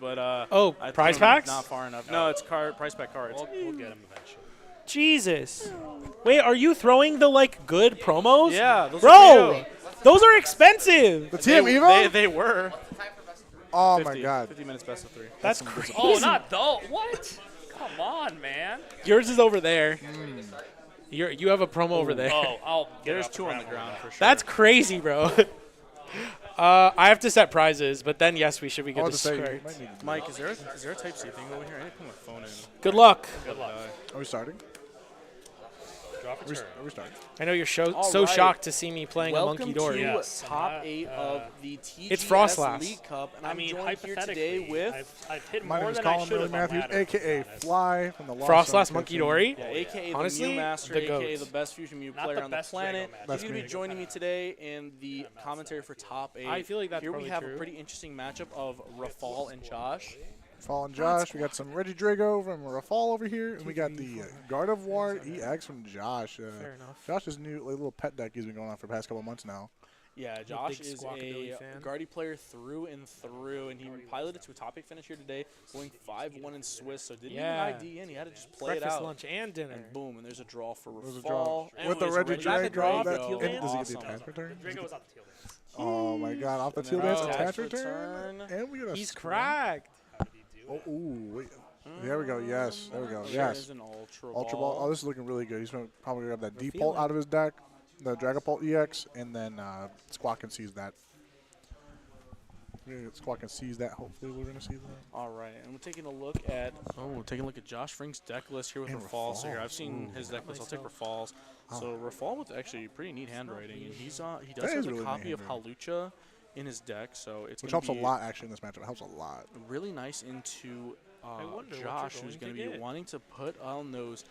But oh, I prize threw 'em packs? Not far enough. No, it's prize pack cards. We'll get them eventually. Jesus. Wait, are you throwing the like good promos? Yeah, those bro. Those are expensive. The TM Evo? They were. Oh 50, my God. 50 minutes best of 3. That's some crazy. Oh, not though. What? Come on, man. Yours is over there. You have a promo over there. Oh, I'll get There's off 2 on the ground for sure. That's crazy, bro. I have to set prizes, but then yes, we should be good to start. Mike, is there a Type C thing over here? I need to put my phone in. Good luck. Good luck. Are we starting? Drop a turn. Are we starting? I know you're so right. shocked to see me playing a Welcome Monkey Dory. to Yes. top 8 of the It's Frost TGS Lass. League Cup, and I I'm mean, joined here hypothetically, today with I've hit My more name is than I Colin should Miller have on Matthews, ladder, a.k.a. to be honest. Fly from the Lost Frost Zone Lass Monkey Dory? yeah, a.k.a. Honestly, the Mew Master, the a.k.a. GOAT. the best Fusion Mew Not player the on the best planet. Drago match. He's That's going to me. be joining me today in the commentary for top 8. I feel like that's Here we probably have true. a pretty interesting matchup of Rafal and Josh. Fall and Josh. We got some Reggie Drago from Rafal over here, and we got the Gardevoir EX from Josh. Fair enough. Josh's new little pet deck he's been going on for the past couple of months now. Yeah, a Josh big is Squawkabilly a fan. Gardy player through and through, and he piloted to a top 8 finish here today, going 5-1 in Swiss, so didn't Yeah. even ID in. He had to just play Breakfast, it out. lunch, and dinner. And boom, and there's a draw for There's a Rafal. draw. And With the there's a Reggie Reggie Drago. Drago. Does he get the Awesome. attach return? Drago was off the teal dance. Oh my God! Off the And teal then dance attach attach return, and we got a He's spin. cracked. Oh, ooh, wait. There we go. Yes, there we go. There's Yes. an Ultra Ultra Ball. Ball. Oh, this is looking really good. He's gonna probably grab that We're Deep feeling Pult out of his deck, the Dragapult EX, and then Squawk can seize that. Squawk can seize that. Hopefully, we're gonna see that. All right, and we're taking a look at Josh Frank's deck list here with And Rafal. So here Rafal. I've seen his deck list. I'll take Rafal's. So Rafal with actually pretty neat handwriting, and he does That have is a really copy neat of handwriting. Halucha in his deck, so it's Which gonna helps a be lot actually in this matchup. It helps a lot. really nice into wonder what you're Josh, who's going going to to be get. wanting to put on those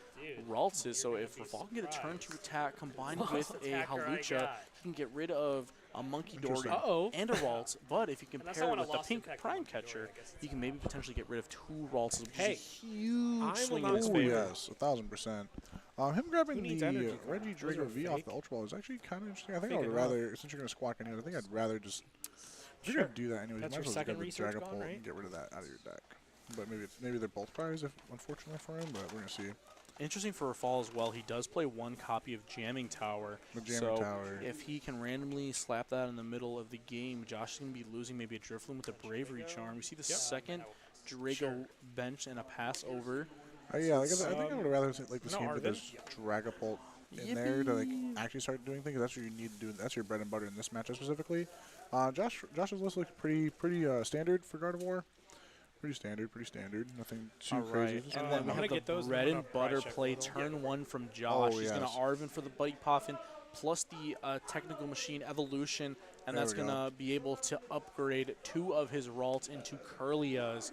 Ralts. So if Rafal can get a turn 2 attack combined with a Halucha, he can get rid of a Monkey Dory and a Ralts. But if you can pair it with the pink Prime Catcher, he can maybe potentially get rid of 2 Ralts, which is a huge swing in his Oh, favor. yes, 1,000%. Him grabbing the Reggie Drago V off the Ultra Ball is actually kind of interesting. I think I would rather, since you're going to squawk anyway, I think I'd rather just, if you're going to do that anyways, That's you might your as well second just get research the gone, Dragapult right? and get rid of that out of your deck. But maybe they're both prized, unfortunately for him, but we're going to see. Interesting for Rafal as well, he does play 1 copy of Jamming Tower. The Jamming so Tower. if he can randomly slap that in the middle of the game, Josh is going to be losing maybe a Drifloon with a Bravery Charm. We see the second Drago bench and a pass over. Yeah, like I think I would rather like this game with this Dragapult in there to like actually start doing things. That's what you need to do. That's your bread and butter in this matchup specifically. Josh's list looks pretty standard for Gardevoir. Pretty standard. Nothing too crazy. And then we have the bread and butter play turn 1 from Josh. He's going to Arven for the Bite Poffin, plus the Technical Machine Evolution, and that's going to be able to upgrade 2 of his Ralts into Curlias.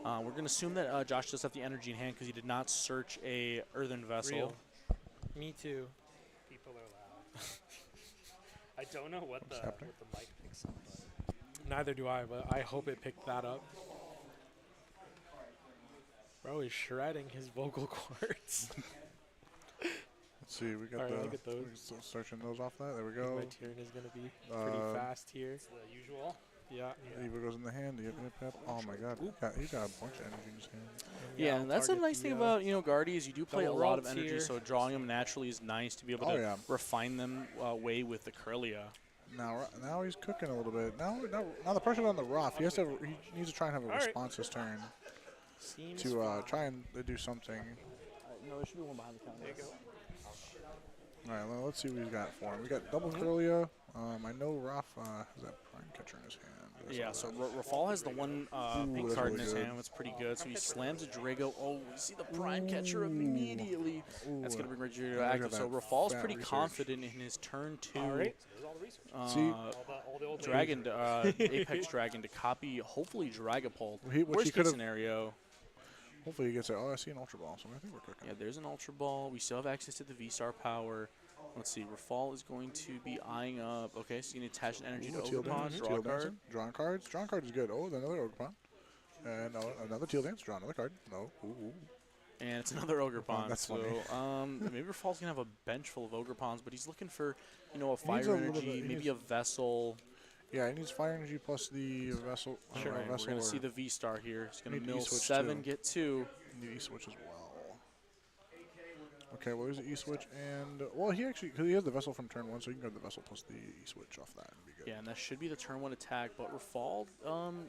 We're going to assume that Josh does have the energy in hand because he did not search a Earthen Vessel. Real. Me too. People are loud. I don't know what the mic picks up. Neither do I, but I hope it picked that up. Bro is shredding his vocal cords. Let's see, we got look at those. We're searching those off that. There we go. My turn is going to be pretty fast here. It's the usual. Yeah. Eva goes in the hand. Oh my God, he's got a bunch of energy in his hand. Yeah, and that's a nice thing about Gardy is you do play a lot of energy, so drawing them naturally is nice to be able to refine them away with the Curlia. Now he's cooking a little bit. Now the pressure's on the Ruff. He needs to try and have a response this turn to try and do something. No, there should be one behind the counter. There you go. All right, well, let's see what he's got for him. We got double Curlia. I know Ruff has that Prime Catcher in his hand. Yeah, so Rafal has the 1 pink card in his hand. That's pretty good. So he slams a Drago. Oh, you see the Prime Catcher immediately. That's going to bring Reggie Drago active. So Rafal's pretty confident in his turn 2. All right. See, Dragon, Apex Dragon to copy, hopefully Dragapult. Worst case scenario. Hopefully he gets it. Oh, I see an Ultra Ball, so I think we're cooking. Yeah, there's an Ultra Ball. We still have access to the V-Star power. Let's see. Rafal is going to be eyeing up. Okay, so you need to attach an energy to Ogerpon. Draw a card. Drawing cards. Drawing cards is good. Oh, another Ogerpon. And another Teal Dance. Draw another card. No. Ooh. And it's another Ogerpon. That's so maybe Rafal's going to have a bench full of Ogerpons, but he's looking for, a fire energy, maybe a Vessel. Yeah, he needs fire energy plus the Vessel. Sure. We're going to see the V-Star here. He's going to mill 7, get 2. Need E-Switch as well. Okay, well, there's the E-Switch, and, well, he has the Vessel from turn 1, so you can go to the Vessel plus the E-Switch off that and be good. Yeah, and that should be the turn 1 attack, but Rafal,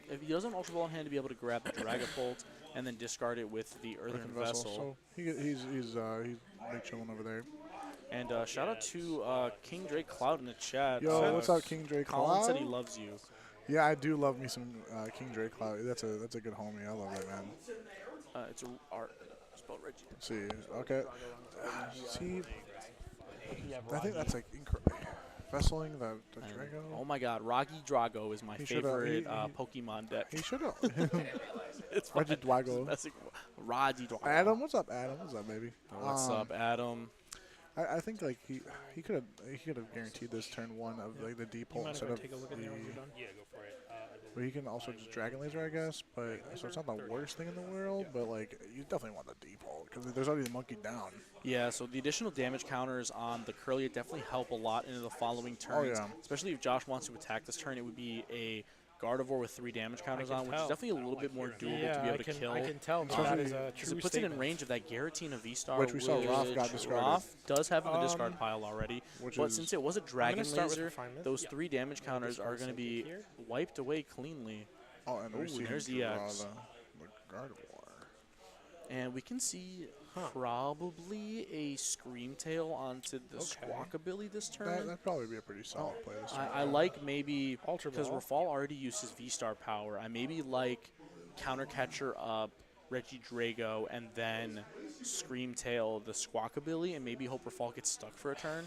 if he doesn't Ultra Ball in hand to be able to grab the Dragapult and then discard it with the Earthen Vessel. So he's big chilling over there. And shout out to King Drake Cloud in the chat. Yo, what's up, King Drake Cloud? Colin said he loves you. Yeah, I do love me some King Drake Cloud. That's a good homie. I love that, man. It's art. Spelled Reggie. Let's see, okay. See, I think that's like Vesseling the Drago. Oh my God, Reggie Drago is my favorite Pokemon deck. He should have. It's Reggie Drago. Reggie Drago. Adam, what's up, Adam? What's up, baby? What's up, Adam? I think like he could have guaranteed this turn 1 of like the D-Pult instead of take a look at the. Yeah, go for it. But he can also just Dragon Laser, I guess. But so it's not the worst thing in the world. But like you definitely want the D-Pult because there's already the monkey down. Yeah, so the additional damage counters on the Curlia definitely help a lot into the following turns. Oh, yeah. Especially if Josh wants to attack this turn, it would be a Gardevoir with 3 damage counters on, which is definitely a little bit more doable to be able to kill. I can tell that is a true it puts it in range of that Giratina V-Star, which we saw Roth got discarded. Roth does have in the discard pile already, but since it was a Dragon Laser, those 3 damage counters are going to be wiped away cleanly. Oh, and there's the X. The Gardevoir. And we can see probably a Screamtail onto the Squawkabilly this turn. That'd probably be a pretty solid play this turn. I like maybe, because Rafal already uses V-Star power, I maybe like Counter Catcher up, Reggie Drago, and then Screamtail the Squawkabilly, and maybe hope Rafal gets stuck for a turn.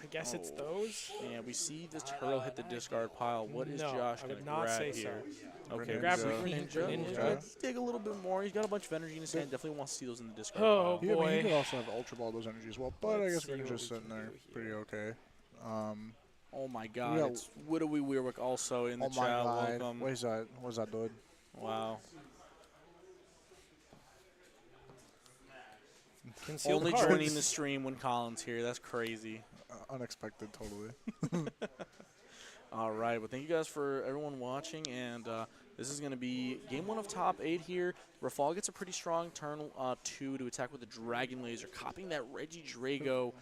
I guess it's those. Yeah, we see this turtle hit the discard pile. What is No, Josh I going would to not grab say here? so. Okay, Grab Greninja. Greninja. Yeah, let's dig a little bit more. He's got a bunch of energy in his hand. Definitely wants to see those in the discard Oh, pile. Yeah, I mean, boy. he could also have Ultra Ball those energies as well, but I Let's guess see Greninja's what just we sitting can there do pretty okay. Oh my God! Yeah. It's Widowy Weirwick also in the Oh my chat. God. Welcome. What is that, dude? Wow. Conceal Only the cards. joining the stream when Colin's here. That's crazy. Unexpected, totally. All right. Well, thank you guys for everyone watching, and this is going to be game 1 of top 8 here. Rafal gets a pretty strong turn 2 to attack with the Dragon Laser, copying that Reggie Drago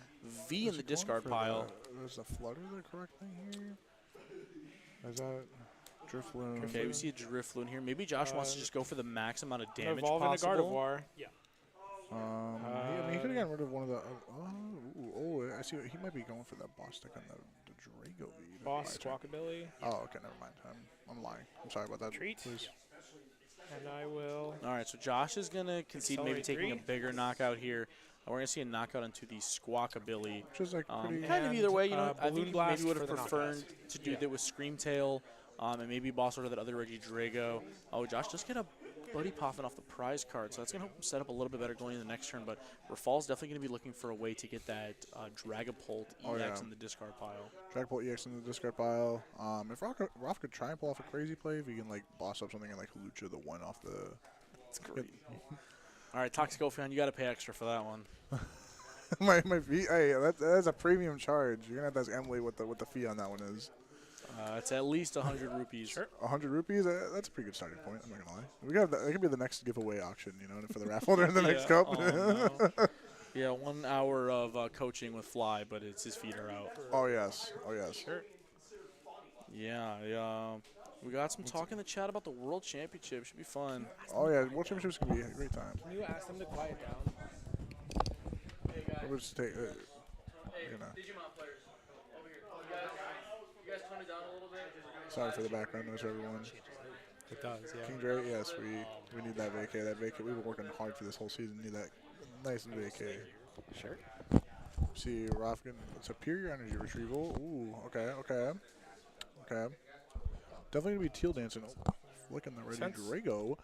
V in the discard pile. Is the Flutter the correct thing here? Is that Drifloon? Okay, we see a Drifloon here. Maybe Josh wants to just go for the max amount of damage Evolve into possible. Gardevoir. Yeah. He could have gotten rid of one of the. I see. He might be going for that boss stick on the Drago V. Boss Squawkabilly. Oh, okay, never mind. I'm lying. I'm sorry about that. Treat. Please. And I will. All right, so Josh is going to concede maybe Accelerate taking a 3. bigger knockout here. We're going to see a knockout into the Squawkabilly. Which is like pretty. Kind of either way, you know, I Balloon think Blast maybe would have for the preferred knockouts. to do that with Screamtail and maybe boss order that other Reggie Drago. Oh, Josh just get a Buddy popping off the prize card, so that's going to help him set up a little bit better going into the next turn, but Rafal's definitely going to be looking for a way to get that Dragapult EX in the discard pile. Dragapult EX in the discard pile. If Roth could try and pull off a crazy play, if he can like boss up something and like Lucha the one off the... That's great. All right, Toxicophion, you got to pay extra for that one. my fee, hey, that's a premium charge. You're gonna have to ask Emily what the fee on that one is. It's at least 100 rupees. Sure. 100 rupees? That's a pretty good starting point. I'm not gonna lie. We got that could be the next giveaway auction, you know, for the raffle during the next cup. Oh, no. Yeah, 1 hour of coaching with Fly, but his feet are out. Oh yes. Oh yes. Sure. Yeah. We got some talk in the chat about the World Championship. Should be fun. Oh yeah, World Championship's gonna be a great time. Can you ask them to quiet down? We'll just take. Digimon players, over here. You guys tone it down a little bit. Sorry for the background noise, everyone. It does, yeah. King Dre, yes, we need that vacay. That vacay, we've been working hard for this whole season. Need that nice vacay. Sure. See, Rafkin, superior energy retrieval. Ooh, okay. Definitely gonna be teal dancing. Oh, flicking the Reggie Drago.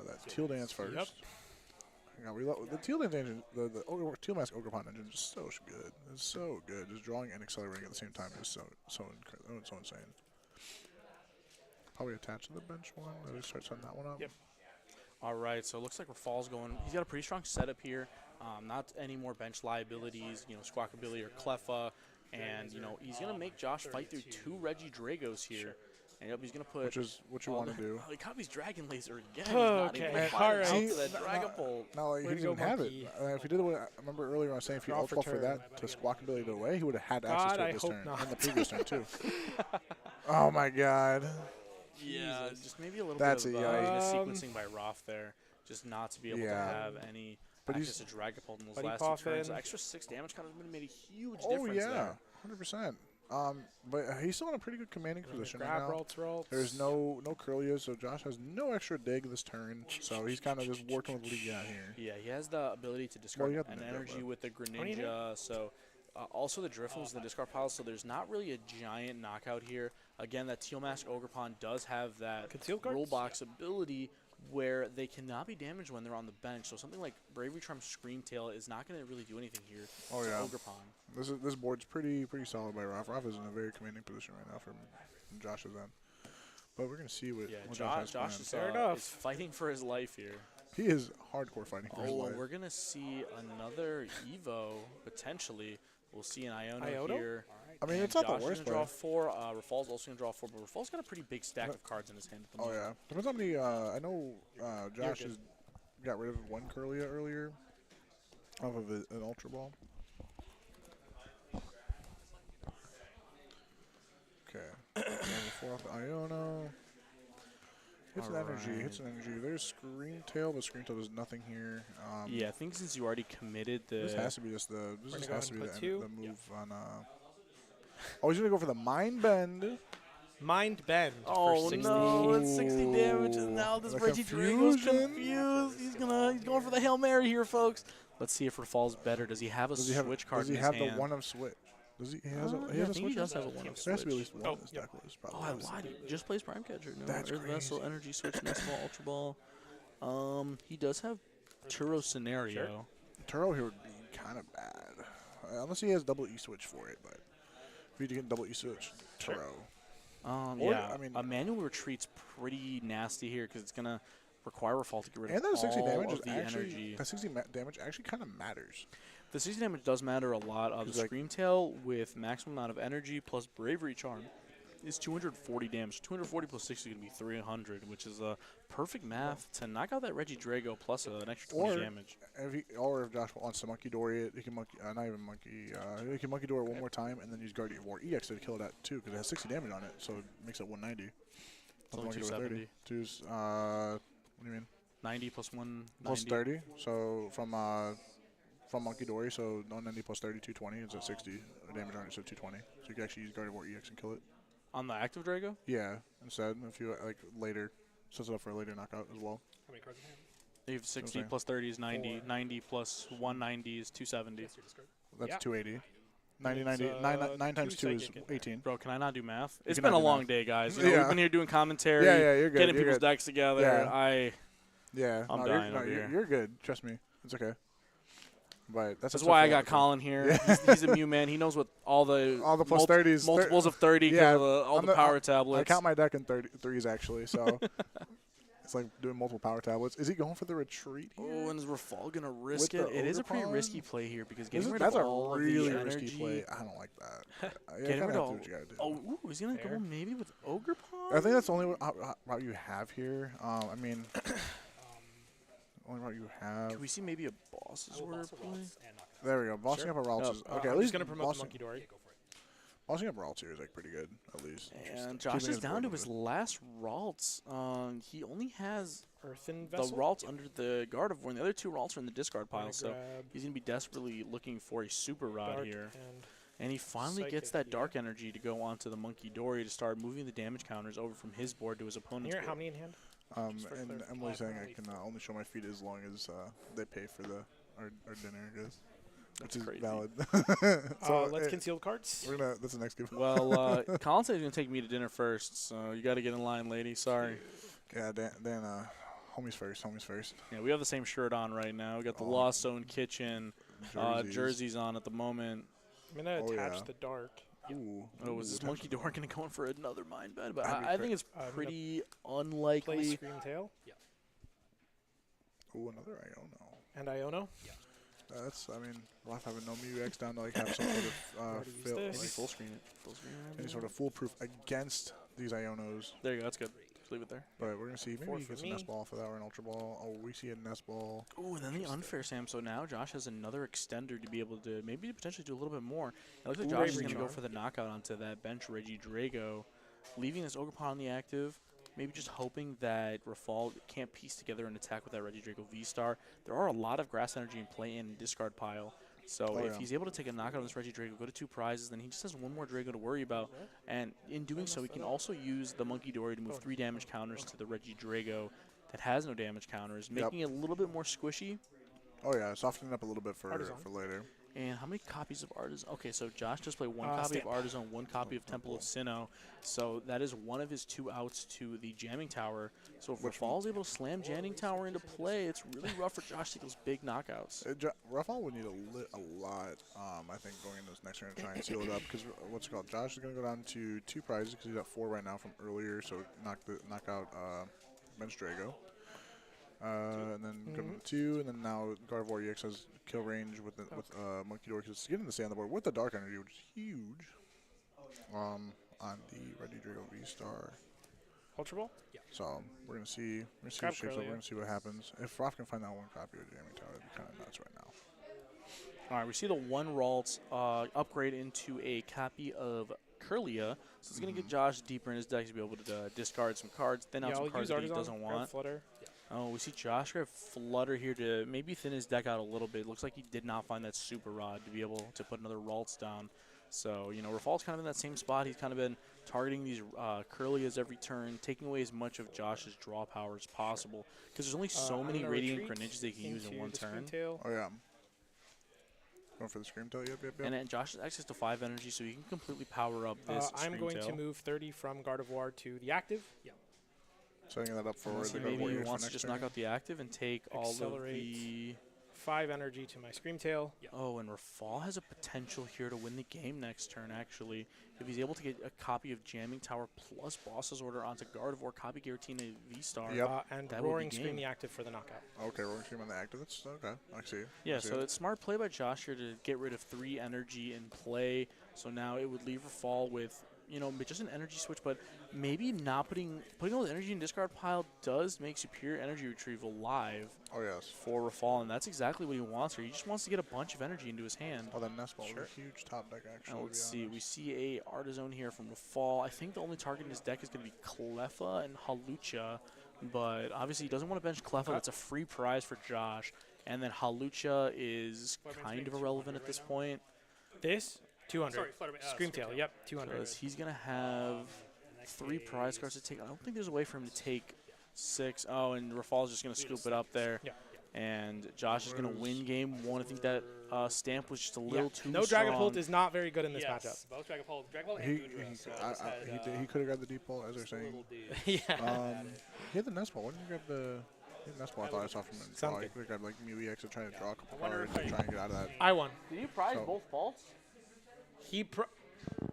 That teal dance first. Yep. Yeah, the teal dance engine, the teal mask Ogrepon engine is so good. It's so good. Just drawing and accelerating at the same time is so insane. Probably attached to the bench one. Let me start setting that one up. Yep. All right, so it looks like Rafal's going. He's got a pretty strong setup here. Not any more bench liabilities, Squawkabilly or Cleffa. And, he's going to make Josh fight through 2 Reggie Dragos here. And he's going to put... Which is what you want to do. He copies Dragon Laser again. Okay. All right. Out to that Dragapult. No, he didn't have it. If he did it, I remember earlier I was saying if he ultra for that to Squawkabilly to away, he would have had access to it this turn. And the previous turn, too. Oh, my God. Yeah, just maybe a little That's bit of sequencing by Roth there. Just not to be able to have any access to Dragapult in those last 2 turns. Extra 6 damage kind of made a huge difference there. 100%. But he's still in a pretty good commanding position right now. Rolts. There's no Curlia, so Josh has no extra dig this turn. So he's kind of just working with Lee out here. Yeah, he has the ability to discard an energy with the Greninja. So also the Drifloon's in the discard pile, so there's not really a giant knockout here. Again, that Teal Mask Ogrepon does have that rule box ability where they cannot be damaged when they're on the bench. So something like Bravery Charm Screamtail is not going to really do anything here. Oh yeah, Ogrepon. This board's pretty solid by Raf. Raf is in a very commanding position right now from Josh's end. But we're gonna see what Josh is fighting for his life here. He is hardcore fighting for his life. We're gonna see another Evo potentially. We'll see an Iono here. I mean, it's not the worst. Draw 4. Rafal's also gonna draw 4, but Rafal's got a pretty big stack of cards in his hand at the moment. Oh yeah, depends how many. I know Josh has got rid of 1 Curlia earlier off of an Ultra Ball. Okay, 4 off the Iono. Hits an energy. There's Screamtail, but Screamtail does nothing here. Yeah, I think since you already committed the... This has to be just the... This has to be the move on... Oh, he's going to go for the Mind Bend. Mind Bend. Oh, no. It's 60 damage, and now this Reggie Drago's confused. He's going for the Hail Mary here, folks. Let's see if Rafal's better. Does he have a switch card in his hand? Does he have the one of switch? Does he? He has Yeah, a I think he switch? does have a one-up There has to be at switch. least one in his deck list, Oh, probably. I lied. He just plays Prime Catcher. No, That's Earth Vessel, crazy. Energy Switch, Nest Ball, Ultra Ball. He does have Turo Scenario. Turo here would be kind of bad. Unless he has double E-switch for it, but if you get double E-switch, Turo. Or, Yeah, I mean, a manual retreat's pretty nasty here because it's gonna require Rafal to get rid and of that 60 all damage of is the actually, energy. that 60 damage actually kind of matters. The 60 damage does matter a lot. The like- Scream Tail with maximum amount of energy plus Bravery Charm is 240 damage. 240 plus 60 is going to be 300, which is a perfect math to knock out that Reggie Drago plus an extra 20 damage. If Josh wants to Monkey Dory it, he can not even Monkey, he can Monkey Dory it one more time and then use Gardevoir EX to kill that too because it has 60 damage on it, so it makes it 190. It's only 270. What do you mean? 90 plus 190. Plus 30. So from Monkey Dory, so 190 plus 30, 220. It's at 60 damage on it, so 220. So you can actually use Gardevoir EX and kill it. On the active Drago? Yeah, instead, if you like later, sets it up for a later knockout as well. How many cards in hand? You have 60 plus 30 is 90. 90 plus 190 is 270. That's Yeah. 280. 90, It's, 9 times 2 is psychic 18. Bro, can I not do math? You It's cannot been a do long math. day, guys. You know, we've been here doing commentary, Yeah, you're good. getting You're people's good. decks together. Yeah. I'm no, dying over you're, here. you're good. Trust me. It's okay. But that's why I got Colin here. He's a Mew man. He knows what all the plus 30s, multiples of 30 because of all the power tablets. I count my deck in 33s actually, so it's like doing multiple power tablets. Is he going for the retreat here? Oh, and is Rafal gonna risk With it? the It is a pretty Ogerpon? risky play here because getting rid That's of a all really of the risky energy. play. I don't like that. Yeah, Getting rid kinda of have to do what you gotta do. Oh, ooh, he's gonna go maybe with Ogerpon. I think that's the only route you have here. I mean, only route you have. Can we see maybe a boss's order play? There we go. Bossing up a Ralts is okay. At I'm least just gonna promote the bossing, Monkey Dory. bossing up Ralts here is like pretty good at least. And Just Josh keeping is his down board to moving. his last Ralts. He only has Earthen the Vessel? Ralts under the Gardevoir, and the other two Ralts are in the discard I'm pile. gonna So grab he's gonna be desperately looking for a Super Rod Dark here. and he finally gets Psychic that Dark Energy to go onto the Monkey Dory to start moving the damage counters over from his board to his opponent's Here, board. how many in hand? Just for And clarification. Emily's saying I can only show my feet as long as they pay for our dinner, I guess. Which is crazy. valid. Let's conceal the cards. That's the next giveaway. Well, Colin said he's gonna take me to dinner first, so you got to get in line, lady. Sorry. Yeah, Dan, homies first. Yeah, we have the same shirt on right now. We got the Lost Zone Kitchen jerseys on at the moment. I'm gonna attach the dark. Ooh. Oh, is this Monkey Door gonna go in for another mind bend? But That'd be I think it's I'm gonna pretty Play unlikely. Scream Tail. Yeah. Ooh, another Iono. And Iono. Yeah. I mean, we'll have to have a no Mew X down to like have some sort of use this. Maybe full screen it. Full screen it. any sort of foolproof against these Ionos. There you go. That's good. Just leave it there. But we're gonna see maybe 4 he for gets a me. Nest Ball for that or an Ultra Ball. Oh, we see a Nest Ball. Ooh, and then the unfair Sam. So now Josh has another extender to be able to maybe potentially do a little bit more. It looks like Ooh, Josh is Bravery going to go Charm. for the knockout onto that bench Reggie Drago, leaving this Ogerpon on the active. Maybe just hoping that Rafal can't piece together an attack with that Reggie Drago V-Star. There are a lot of grass energy in play in discard pile. So if he's able to take a knockout on this Reggie Drago, go to 2 prizes, then he just has one more Drago to worry about. And in doing so, he can also use the Monkey Dory to move 3 damage counters to the Reggie Drago that has no damage counters, making it a little bit more squishy. Oh yeah, softening up a little bit for later. And how many copies of Artisan? Okay, so Josh just played 1 copy of Artisan, 1 copy of Temple of Sinnoh. So that is one of his 2 outs to the Jamming Tower. So if Rafal's able to slam Jamming Tower into play, it's really rough for Josh to get those big knockouts. Rafal would need a lot, I think, going into this next round to try and seal it up. Because what's it called? Josh is going to go down to 2 prizes because he's got 4 right now from earlier. So knock out Bench Drago. And then go to 2, and then now Gardevoir EX has kill range with Monkey Door because it's getting to stay on the board with the Dark Energy, which is huge. On the Reggie Drago V-Star. Ultra Ball? Yeah. So we're gonna see what Grab shapes up. Curlia. We're gonna see what happens. If Roth can find that 1 copy of Jamming Tower, that'd be kind of nuts right now. All right, we see the 1 Ralts upgrade into a copy of Curlia. So it's going to get Josh deeper in his deck to be able to discard some cards, thin out Yeah, some I'll cards use that he Artisan, doesn't grab want. Flutter. Oh, we see Josh grab Flutter here to maybe thin his deck out a little bit. Looks like he did not find that Super Rod to be able to put another Ralts down. So, you know, Rafal's kind of in that same spot. He's kind of been targeting these Curlias every turn, taking away as much of Josh's draw power as possible. Because there's only so I'm many gonna Radiant retreat Greninjas they can use in into 1 the Scream turn. Tail. Oh yeah. Going for the Scream Tail. Yep, yep, yep. And then Josh has access to 5 energy, so he can completely power up this I'm Scream going Tail. to move 30 from Gardevoir to the active. Yeah. Setting that up for Unless the he maybe Warriors wants for to just next knock turn. out the active and take all of Accelerate. the... 5 energy to my Scream Tail. Oh, and Rafal has a potential here to win the game next turn, actually. If he's able to get a copy of Jamming Tower plus Boss's Order onto Gardevoir, copy Giratina V-Star. And that Roaring would be Scream game. the active for the knockout. Okay, Roaring Scream on the active. That's okay. I see. Yeah, I see so it. it's smart play by Josh here to get rid of 3 energy in play. So now it would leave Rafal with, you know, just an energy switch, but maybe not putting all the energy in discard pile does make Superior Energy Retrieval live. Oh, yes. For Rafal, and that's exactly what he wants here. He just wants to get a bunch of energy into his hand. Oh, that Nest Ball was a huge top deck, actually. Now let's see. We see a Artizone here from Rafal. I think the only target in his deck is going to be Cleffa and Halucha, but obviously he doesn't want to bench Cleffa. That's a free prize for Josh. And then Halucha is kind of irrelevant at this point. This? 200. Sorry, Scream Tail. Yep, 200. Because he's going to have 3 prize cards to take. I don't think there's a way for him to take 6. Oh, and Rafal's just going to scoop it up there. Yeah. And Josh is going to win game 1. I think that stamp was just a little too No strong. Dragapult is not very good in this matchup. Both Dragapult and He Goodra. he could have got the deep ball, as they're saying. Yeah. He had the Nest Ball. Why didn't you grab the Nest Ball? I thought I saw from him. Something. He could have grabbed like Mew EX to try to draw a couple cards and try and get out of that. I won. Did you prize So- both Pults?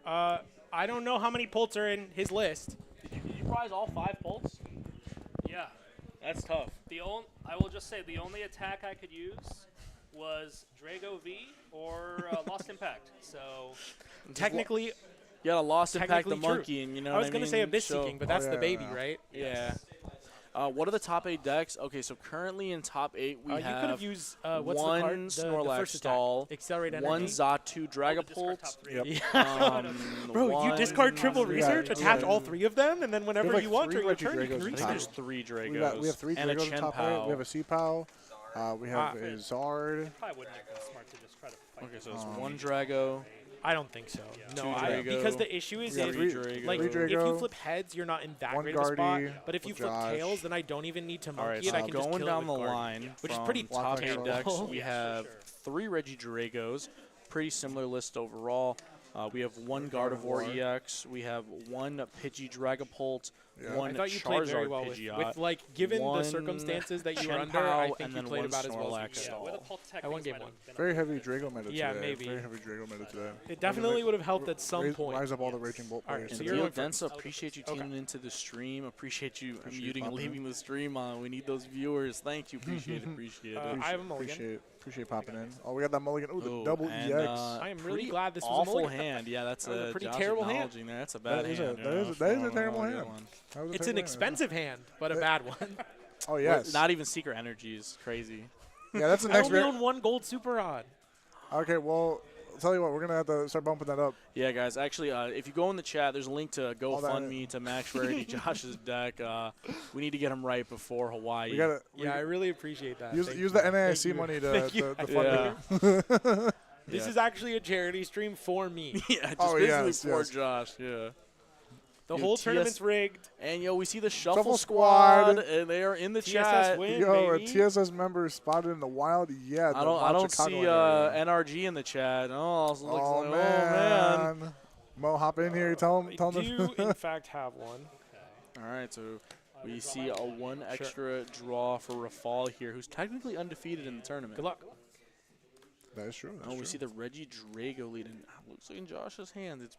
I don't know how many Pults are in his list. Did you prize all 5 Pults? Yeah. That's tough. I will just say the only attack I could use was Drago V or Lost Impact. So Technically, You got a Lost Impact the technically true. monkey, and you know I was what I gonna mean? say Abyss So- Seeking, but that's the baby, right? Yeah. What are the top 8 decks? Okay, so currently in top 8 we you could have have used what's one the card? The Snorlax first attack. stall, Accelerate energy. one Zatu Dragapult. Yep. Bro, you discard triple research, attach all 3 of them, and then whenever like you want 3 during your Reggie turn, you can Dragos in research. top. There's 3 Dragos. We have 3 and a Dragos in top 8. Chenow. We have a Sea-Pow. We have a Zard. probably wouldn't have been smart to just try to fight. Okay, so it's 1 Drago. I don't think so. Two No, Drago. because the issue is, Yeah, if, three Drago. like, Three if you Drago, flip heads, you're not in that one great of a spot. Gardy, But if you flip Josh. tails, then I don't even need to All right, monkey it. so I can just going kill down it the with Gardy, line, which is from pretty top 8 terrible. decks, we have 3 Reggie Dragos. Pretty similar list overall. We have 1 Gardevoir EX. We have 1 Pidgey Dragapult. Yeah. 1 I thought you played very Charizard well Pidgeot. with like, given the one circumstances that you were under, Chenow, I think and you then played 1 about as well Snorlax as you stall. With a Pult Tech, I won things game might have 1. been Very heavy Drago meta Yeah, today. maybe. Very heavy Drago meta today. It definitely would have helped at some Rise point. up all the Raging Bolt All right, players. so And you're Theo going first. Densa, appreciate you tuning into the stream. Appreciate you Appreciate muting and popping in. leaving the stream on. We need those viewers. Thank you. Appreciate it. Appreciate it. I have a mulligan. Appreciate popping in. Oh, we got that mulligan. Ooh, the Oh, double and, EX. I am really pretty glad this was a awful mulligan. hand. Yeah, that's That was a pretty Josh terrible hand. acknowledging there. That's a bad That is hand. a terrible hand. That was a It's terrible an expensive hand, but a bad one. Oh, yes. Not even Secret Energy is crazy. Yeah, that's the I next only rare. own 1 gold super rod. Okay, well, I'll tell you what, we're going to have to start bumping that up. Yeah, guys. Actually, if you go in the chat, there's a link to that- GoFundMe to max rarity Josh's deck. We need to get him right before Hawaii. We got Yeah, I really appreciate that. use Thank use you. the Thank NAIC you. money Thank you. to fund it. This Yeah. is actually a charity stream for me. Yeah, just Oh, basically yes, for yes. Josh. Yeah. The Yo, whole TS tournament's rigged. And yo, we see the Shuffle, Shuffle squad, Squad. and they are in the TSS chat. win, Yo, a baby. TSS member spotted in the wild. Yeah, I don't Chicago see area. NRG in the chat. Oh, it looks Oh, like, man. oh man. Mo, hop in here. Tell I them. do, in fact, have one. All right, so we see a 1 extra draw for Rafal here, who's technically undefeated in the tournament. Good luck. That is true. That's Oh, we true. see the Reggie Drago lead, and looks like in Josh's hands, it's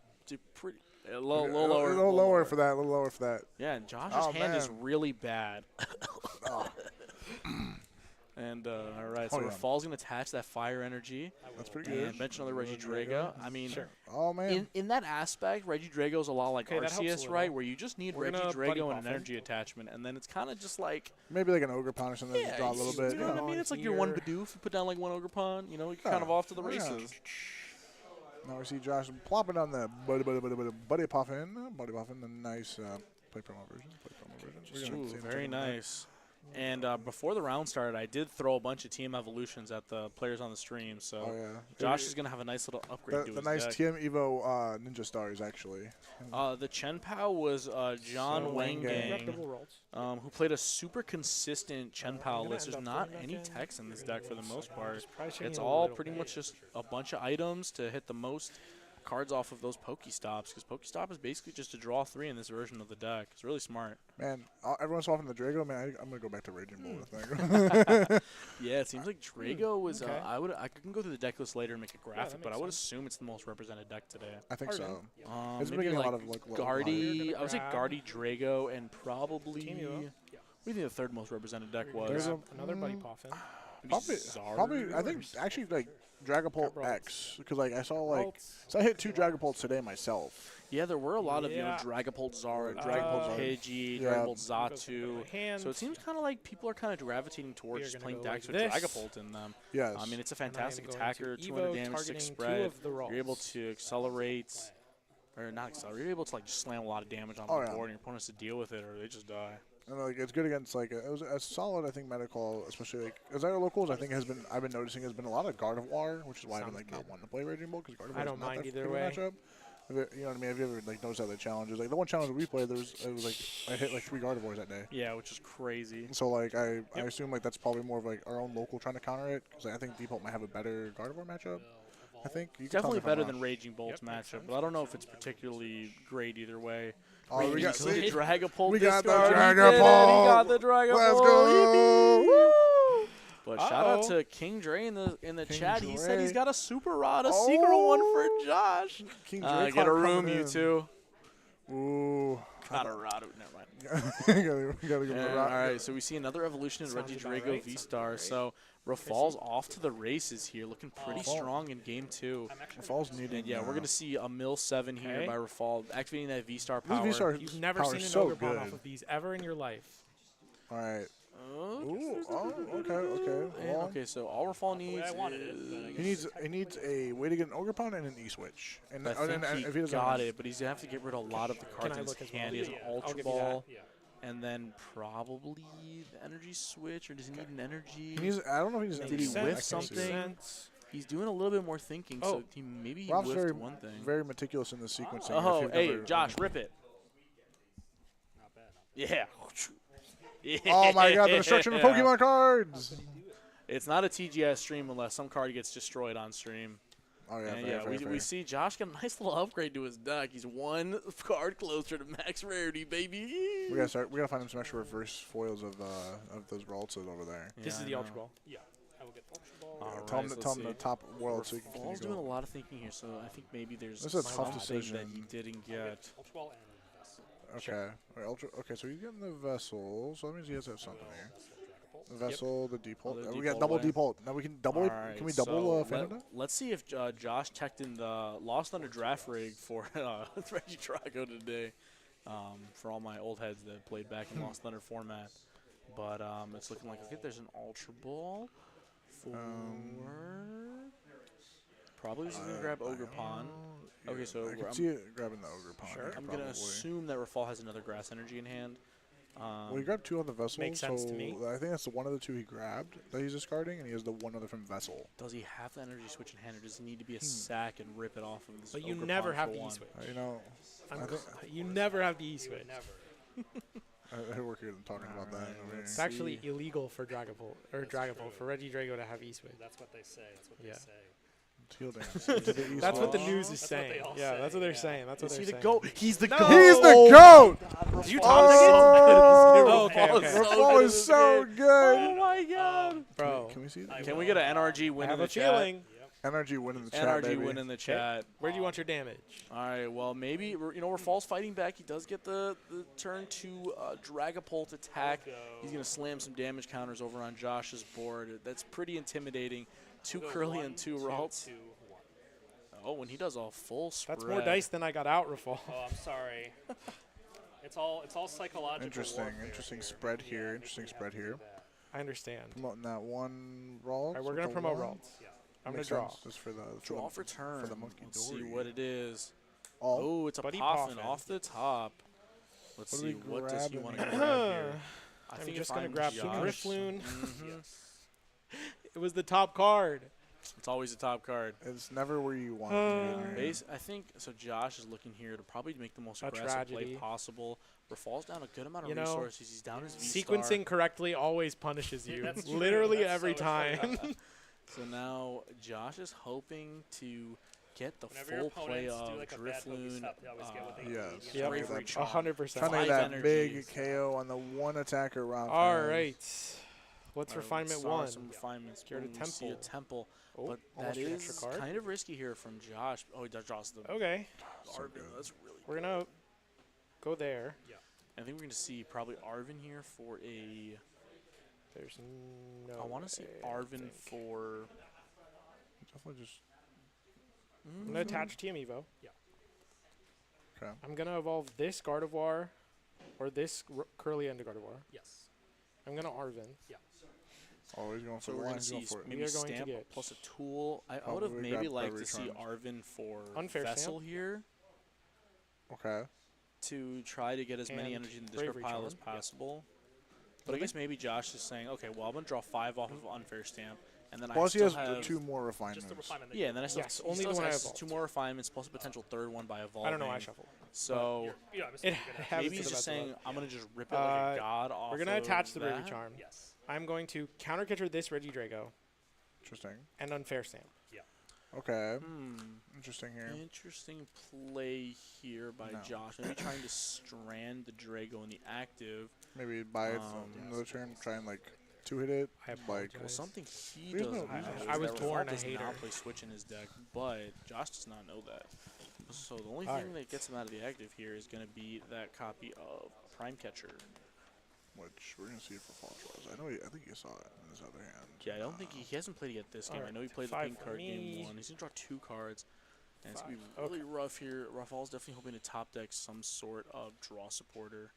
pretty a little A lower. little lower for that. A little lower for that. Yeah, and Josh's Oh, hand is man. really bad. Oh. And all right, so Oh, yeah. Rafal's gonna attach that fire energy. That's pretty And good. mention another Reggie Drago. I mean, Oh, man. in that aspect, Reggie Drago's a lot like Okay, that helps a Arceus, little. right? Where you just need We're Reggie gonna buddy Drago and buff an him. energy attachment, and then it's kind of just like, Maybe like an Ogre Pond or something. Just draw a little bit. you know what I mean? It's like your one Bidoof. You put down like 1 Ogre Pond, you know, you're kind of off to the Oh, yeah. races. Now we see Josh plopping on the buddy puffin. Buddy puffin, the nice play promo version. We're gonna Ooh, see in a very second. nice. And before the round started, I did throw a bunch of TM evolutions at the players on the stream. So Josh is gonna have a nice little upgrade to the his nice deck. TM Evo Ninja Stars actually. The Chenow was John Wangang, who played a super consistent Chenow list. There's not any text in this deck for the most part. It's all pretty much just a bunch of items to hit the most cards off of those Pokestops, because Pokestop is basically just to draw 3 in this version of the deck. It's really smart. Man, everyone's swapping the Drago. Man, I'm gonna go back to Raging Bull. I think. Yeah, it seems like Drago was. I can go through the deck list later and make a graphic, but I would assume it's the most represented deck today. I think so. It's maybe like a lot of Gardy. I would say Gardy, Drago, and probably. What do you think the third most represented deck was? There's another Buddy Poffin. Probably. I think actually like Dragapult X, because like I saw so I hit 2 Dragapults today myself. Yeah, there were a lot of Dragapult Zara, Dragapult Pidgeot, Dragapult Zatu. So it seems kind of like people are kind of gravitating towards just playing decks with Dragapult in them. Yes. I mean, it's a fantastic attacker, 200 damage, 6 spread. You're able to accelerate, or not accelerate. You're able to like just slam a lot of damage on the board, and your opponent has to deal with it, or they just die. And like it's good against like it was a solid I think medical, especially like as our locals I think I've been noticing has been a lot of Gardevoir, which is why I've been like not wanting to play Raging Bull, because Gardevoir I don't not mind that either good way. matchup. You know what I mean? Have you ever like noticed how the challenges? Like the one challenge we played, it was like I hit like 3 Gardevoirs that day. Yeah, which is crazy. So like I assume like that's probably more of like our own local trying to counter it, because I think Deepult might have a better Gardevoir matchup. I think it's definitely better than Raging Bolt's matchup, but I don't know if it's particularly great either way. Oh, we got the Dragapult. We got the Dragapult. Dragapult. He got the Dragapult. Let's go. But shout out to King Dre in the chat. He said he's got a super rod, a secret one for Josh. King Dre get a room, you two. Ooh. Got a rod. Never mind. gotta give him a rod. All right, so we see another evolution in Reggie Drago V-Star. So Rafal's off to the races here, looking pretty strong in game 2. Rafal's needed. Yeah, we're gonna see a Mill 7 here by Rafal, activating that V-Star power. You've never seen an Ogre off of these ever in your life. All right. Okay. Well, okay, so all Rafal needs he needs a way to get an Ogerpon and an E-Switch. And I think if he doesn't got it, but he's gonna have to get rid of a lot of the cards in his hand. He has an Ultra Ball, and then probably the Energy Switch, or does he need an Energy? I don't know if he's. Did he whiff something? He's doing a little bit more thinking, so maybe he whiffed one thing. Very meticulous in the sequencing. Oh, hey, Josh, rip it. Not bad. Yeah. Oh my God! The destruction of Pokemon cards. It's not a TGS stream unless some card gets destroyed on stream. Oh yeah, and we see Josh get a nice little upgrade to his deck. He's 1 card closer to max rarity, baby. We gotta find him some extra reverse foils of those Raltsas over there. This is the Ultra Ball. Yeah, I will get the Ultra Ball. Tell him the top world. So Ball's doing a lot of thinking here, so I think maybe there's this is a tough decision that he didn't get. Ultra Ball and Vessel. Okay. Okay, so he's getting the Vessel, so that means he has to have something here. The Vessel, the Deepult. We got double Deepult. Now we can double. Right, can we double Phantom? Let's see if Josh checked in the Lost Thunder draft rig for Reggie Drago today. For all my old heads that played back in Lost Thunder format, but it's looking like there's an Ultra Ball for. Probably he's going to grab Ogerpon. Okay, so I can see it grabbing the Ogerpon. Sure. I'm going to assume that Rafal has another Grass Energy in hand. Well, he grabbed 2 on the Vessel. Makes sense to me. I think that's the one of the 2 he grabbed that he's discarding, and he has the one other from Vessel. Does he have the Energy Switch in hand, or does he need to be a sack and rip it off of this? But you never have the E-Switch. You know, you never have the E-Switch. I heard work here talking about that. It's actually illegal for Dragapult for Reggie Drago to have E-Switch. That's what they say. That's what they say. That's what the news is saying. Yeah, that's what they're saying. That's what they're saying. He's the GOAT. He's the GOAT. You Rafal is so good. Oh my God, bro! Can we see that? Can we get an NRG win in the chat? NRG win in the chat. NRG win in the chat. Where do you want your damage? All right. Well, maybe Rafal's fighting back. He does get the turn 2 Dragapult attack. He's gonna slam some damage counters over on Josh's board. That's pretty intimidating. 2 Curly and 2 Ralts. Oh, when he does a full spread. That's more dice than I got out, Rafal. Oh, I'm sorry. It's all psychological. Interesting spread here. Interesting spread here. I understand. Promoting that 1 Ralt. All right, we're gonna promote Ralts. Yeah. I'm gonna draw. Just for the draw for turn. For the monkey Let's see what it is. Oh, it's a Buddy Poffin Poffin. off the top. Let's see. What does he want to grab here? I I'm think just if gonna I'm grab Josh, Drifloon. mhm. It was the top card. It's always the top card. It's never where you want it. Base, I think so. Josh is looking here to probably make the most A aggressive play tragedy. possible. Falls down a good amount of You know, resources. He's down his V sequencing correctly always punishes you. That's true. Literally That's every so time. true. So now Josh is hoping to get the Whenever your full play opponents do, of like, a bad Drifloon. Pokestop, they always get what they need, Yes. you know? Yep. Bravery That's Charm. 100%. Trying to get Five that big energies. KO on the one attacker round. All right. What's Alright, refinement saw 1? Some refinements. Gear to Boom, we see a Temple. temple. Oh, But almost that an is extra card. kind of risky here from Josh. Oh, he does draws the Okay. Arvin. That's really We're going to go there. Yeah. I think we're going to see probably Arvin here for a... There's no I want to see Arvin for... Definitely just... I'm going to attach TM Evo. Yeah. Okay. I'm going to evolve this Gardevoir or this Curly into Gardevoir. Yes. I'm going to Arvin. Yeah. Always going for So the we're line. going to He's going see for it. maybe We are going to Stamp get plus a tool. I would have probably maybe grab liked Bravery to see Charms. Arvin for Unfair Vessel Stamp. here Okay. to try to get as many And energy in the discard Bravery pile as Charm. possible. But I guess maybe Josh is saying, okay, well, I'm going to draw 5 off of Unfair Stamp. And then Plus, I he has still have 2 more refinements. Just the refinement. that Yeah, you and then I want. still Yes, he only still the one I has evolved. 2 more refinements plus a potential third one by evolving. I don't know why I shuffled. So Yeah, I'm It assuming you're gonna has maybe it he's to the just best of saying, luck. I'm going to just rip it like a god off. We're going to of attach the Bravery that. Charm. Yes. I'm going to counter catcher this Reggie Drago Interesting. and Unfair Stamp. Okay. Hmm. Interesting here. Interesting play here by No. Josh. Maybe trying to strand the Drago in the active. Maybe buy it another turn, try and like 2-hit it. I Like, Well, something he There's doesn't no- know I is was that born Revolt a does hater. not play Switch in his deck, but Josh does not know that. So the only thing Alright. that gets him out of the active here is going to be that copy of Prime Catcher. which we're gonna see it for Fall Trials. I think you saw it in his other hand. Yeah, I don't think he hasn't played it yet this game. I Alright, know he played the 5 pink for card game me. 1. He's going to draw 2 cards. And it's going to be 5. really rough here. Rafal's definitely hoping to top deck some sort of draw supporter.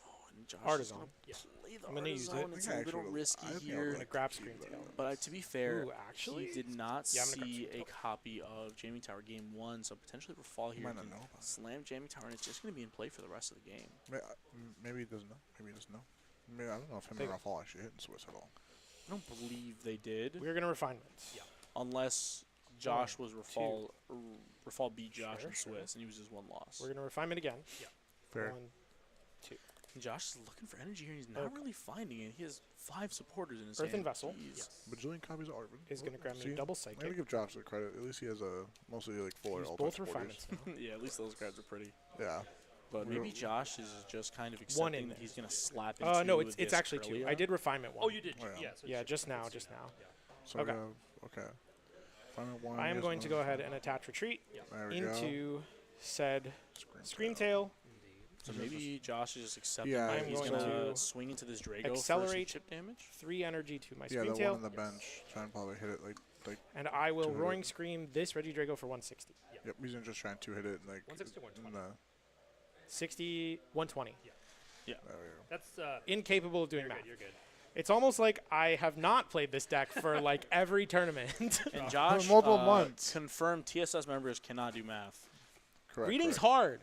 Oh, and Josh is Artisan. going Yeah. to play the I'm gonna use Artisan. it. It's I a think little actually- risky I think here. I'm going to grab Screen Tail. But to be fair, Ooh, actually? he did not Yeah, I'm gonna grab see Screen a copy of Jamie Tower Game 1, so potentially Rafal here Might not can know about it. slam Jamie Tower, and it's just going to be in play for the rest of the game. Maybe he doesn't know. Maybe he doesn't know. Maybe, I don't know if him and Rafal actually hit in Swiss at all. I don't believe they did, We're going to refinements. Yeah. unless Josh was Rafal. two. Rafal beat Josh Sure, in sure. Swiss, and he was his 1 loss. We're going to refinement again. Fair. 1, 2. And Josh is looking for energy here, and he's not Okay. really finding it. He has 5 supporters in his Earthen hand. Vessel. Jeez. Bajillion copies of Arvin. Is going to grab me See, double I'm gonna Psychic. give Josh the credit. At least he has a mostly like full Use all both supporters. refinements now. Yeah, at least those cards are pretty. Yeah. But We maybe don't- Josh is just kind of One accepting in that there. he's going to slap into No, it's this actually 2. I Kirlia. did refinement 1. Oh, you did. Oh, yeah. Yeah. So Yeah, it's just now, it's just now. So Okay. Okay. Final one. I am yes, going to no. go ahead and attach retreat There we go. into said Scream Tail. Tail. So maybe Josh is just accepting Yeah, that I'm he's going going to to swing into this Drago for accelerate some chip damage. 3 energy to my Yeah, Scream the Tail. one on the bench. Try and probably hit it like. And I will 200. Roaring Scream this Reggie Drago for 160. Yep. He's gonna just try and 2-hit it like. 160 or in 120? the- 60, 120. There we go. That's Incapable of doing you're math. good. You're good. It's almost like I have not played this deck for like every tournament. And Josh, Multiple months. confirmed TSS members cannot do math. Correct. Reading's correct. hard.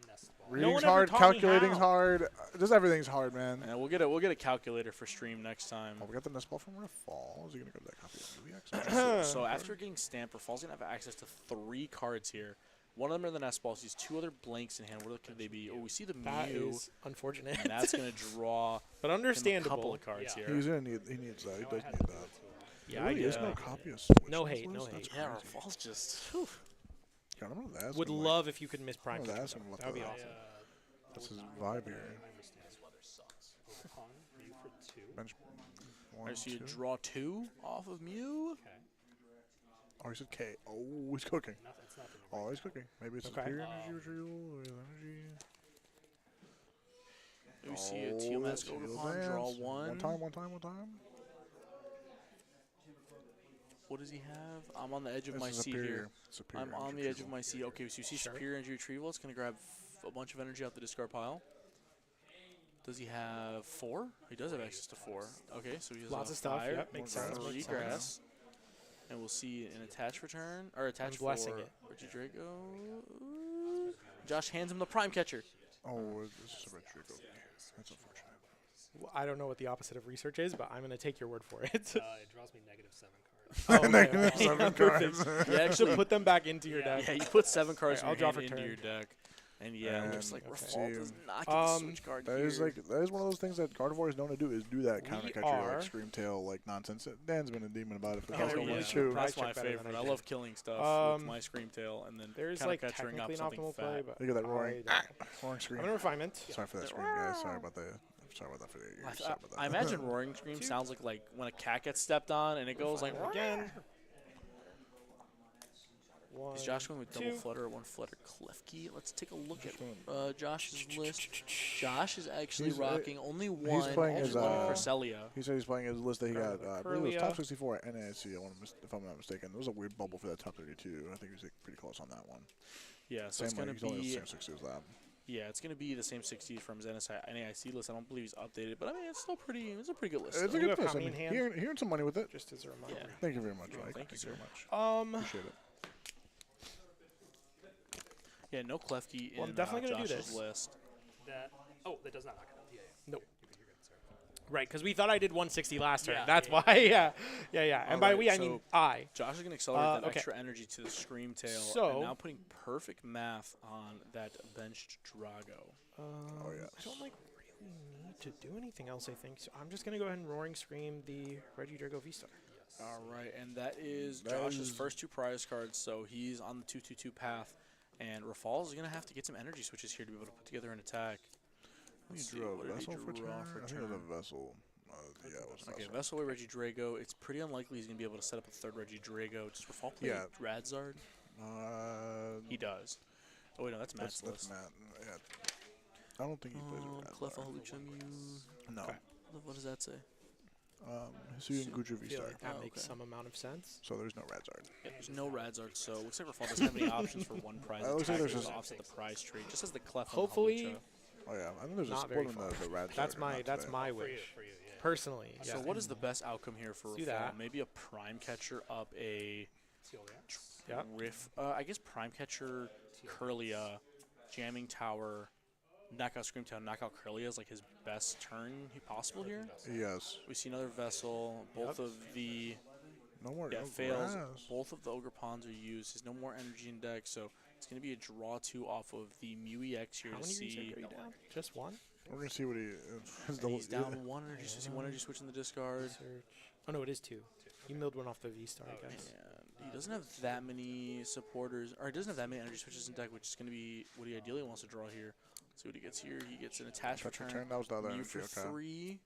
Nest ball. one Reading's ever hard. taught me Calculating's how. hard. Just everything's hard, man. And we'll get a calculator for stream next time. Oh, we got the nest ball from Rafal. Is he gonna grab that copy of Movie X? So after getting stamped, Rafal's gonna have access to 3 cards here. One of them are the nest balls. He's 2 other blanks in hand. What could they be? Oh, we see the That Mew. is unfortunate. And that's gonna draw but him a understandable. couple of cards Yeah. here. He's gonna need. He needs that. He does need that. Yeah, There I really is get no it. copy of Switch. No on this hate, no list? hate. That's Yeah, crazy. Rafal's just. Whew. God, I'm gonna ask Would him, like, love if you could miss Prime. I'm gonna Catcher, ask him though. what That would be the- awesome. That's his vibe here. I understand this weather sucks. Overcon, Mew for 2. Bench one, Alright, so you 2. draw 2 off of Mew. Okay. Oh, he said K. Oh, he's cooking. Nothing. It's nothing. Oh, he's cooking. Maybe it's Okay. superior energy retrieval or his energy. We see a Oh, Teal that's Mask Teal Overcon, draw Dance. 1. One time. What does he have? I'm on the edge of This my is seat superior. here. Superior I'm on energy the edge of retrieval. my seat. Okay, so you see superior energy retrieval. It's going to grab a bunch of energy out the discard pile. Does he have 4? He does have access to 4. Okay, so he has Lots a of stuff. 5, Yep, makes sense. 3 Makes grass. sense. And we'll see an attach return, or attach for blessing it. Reggie Drago. Josh hands him the prime catcher. Oh, this is a red trick. That's unfortunate. I don't know what the opposite of research is, but I'm going to take your word for it. It draws me -7 cards. Oh, okay, Negative okay. 7 Perfect. cards. You actually put them back into your deck. Yeah, you put 7 cards Alright, from I'll your draw hand for into turn. your deck. And yeah, it looks like Rafal does not get the switch card that here. is that is one of those things that Gardevoir is known to do, is do that counter catcher are- like Scream Tail like nonsense. Dan's been a demon about it for the Oh, past yeah. couple months Yeah. too. That's Price my check better than favorite. I I did. love killing stuff with my Scream Tail and then There's counter like catchering up technically an something optimal fat. play, but Look at that roaring, roaring I'm scream. gonna refinement. Sorry for that scream, guys. Sorry about that. Sorry about that for the ears. Sorry about that. I imagine roaring scream sounds like when a cat gets stepped on and it goes like again. Is Josh going with double 2. flutter or 1 flutter Klefki? Let's take a look at Josh's list. Josh is actually rocking only one. He's playing his Cresselia. He said he's playing his list that he got. I believe it was Curlia. top 64 at NASC. If I'm not mistaken, there was a weird bubble for that top 32. I think he was pretty close on that one. Yeah, so it's Same going he's to only be the same 60 as that. Yeah, it's going to be the same 60s from his NAIC list. I don't believe he's updated, but I mean it's still pretty. It's a pretty good list. It's a though. good list. I mean, hand? hearing some money with it. Just as a reminder. Yeah. Thank you very much, Mike. Thank you, sir. very much. Appreciate it. Yeah, no Klefki in Well, I'm definitely gonna do Josh's this. list. That does not knock it out. Yeah. Nope. You're good. Sorry. Right, because we thought I did 160 last turn. Yeah, That's yeah, why. Yeah. And by Alright, we, I mean so I. Josh is going to accelerate that okay. extra energy to the Scream Tail, So- and now putting perfect math on that benched Drago. Oh yes. I don't really need to do anything else. I think so. I'm just gonna go ahead and roaring scream the Reggie Drago V-Star. All right, and that is That Josh's is- first 2 prize cards, so he's on the 2/2/2 path. And Rafal is going to have to get some energy switches here to be able to put together an attack. He Let's see, drew what a did he vessel for draw turn. I think it was a vessel. Yeah, it was a Okay, vessel. Vessel with Reggie Drago. It's pretty unlikely he's going to be able to set up a third Reggie Drago. Does Rafal play Yeah. Radzard? He does. Oh, wait, no, that's Matt's That's list. Matt. Yeah. I don't think he plays with Clef No. Okay. What does that say? Hisuian Guju I feel V-Star. like that makes some amount of sense. So there's no Radzard. Yeah, there's no Radzard, so looks like Rafal doesn't have any options for 1 prize It looks like attack there's to just- offset the prize trade. Just as the Clef Hopefully- on Halucha. Oh yeah, I think there's a Not split very in far. the Radzard. That's my not wish. For you, yeah. Personally. So yeah. what is the best outcome here for Let's do Rafal? that. Maybe a Prime Catcher up a Yep. Riff. I guess Prime Catcher, Curlia, Jamming Tower, knockout Scream Town, knockout Curlia is like his best turn possible here. Yes. We see another Vessel. Both of the No more. yeah no fails. grass. Both of the Ogre Pawns are used. There's no more energy in deck, so it's going to be a draw 2 off of the Mew EX here How to many see. research are you down? Just one? We're gonna see what he. He's down 1 energy. So see 1 energy switch in the discard. Research. Oh no, it is 2. You milled one off the V-Star, I guess. And he doesn't have that many supporters, or he doesn't have that many energy switches in deck, which is going to be what he ideally wants to draw here. Let's see what he gets here. He gets an attached Attach return. return, that was the other Mew energy, for okay. 3.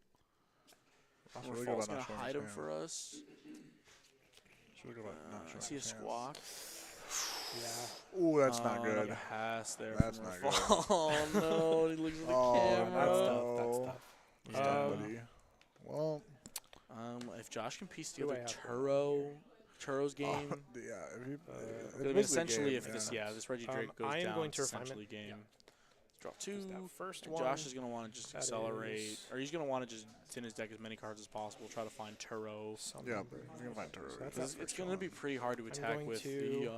That's really good Rafal's about going not to showing hide his him for us. It's really good about not I showing see a his hands. squawk. Yeah. Ooh, that's not good. Like a pass there. That's from not Rafal. Oh no, he looks at the Oh, camera. That's tough. That's tough. That's tough, buddy. Well, if Josh can piece Who do I together have? Turo's game. yeah. If he, I mean, essentially, if this Reggie Drake goes I am down, going to it's refinement. essentially game. Drop 2. That first And one. Josh is going to want to just that accelerate, is- or he's going to want to just tin his deck as many cards as possible. Try to find Turo. Yeah, you're gonna find Turo. It's going to be pretty hard to I'm attack going with to the.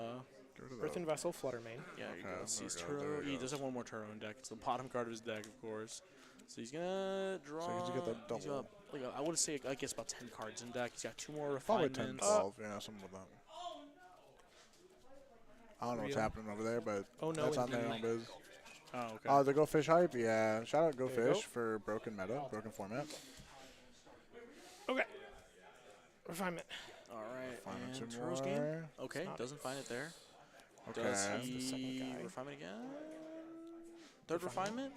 Earthen Vessel, Fluttermane. Yeah, you Okay, go. See his there we go, there Turo. we He go. does have one more Turo in deck. It's the bottom card of his deck, of course. So he's gonna draw. So he's gonna get that he's got, like I would say, I guess about 10 cards in deck. He's got 2 more Probably refinements. 10, 12. Yeah, something like that. I don't know what's happening over there, but Oh, no, that's on their own indeed. biz. Oh, okay. The Go Fish hype, yeah. Shout out Go There you Fish go. for broken meta, broken format. Okay. Refinement. All right. Refinement And some Turo's game. more. Okay, doesn't find it there. Okay. Does That's the second he guy. refinement again? Third refinement?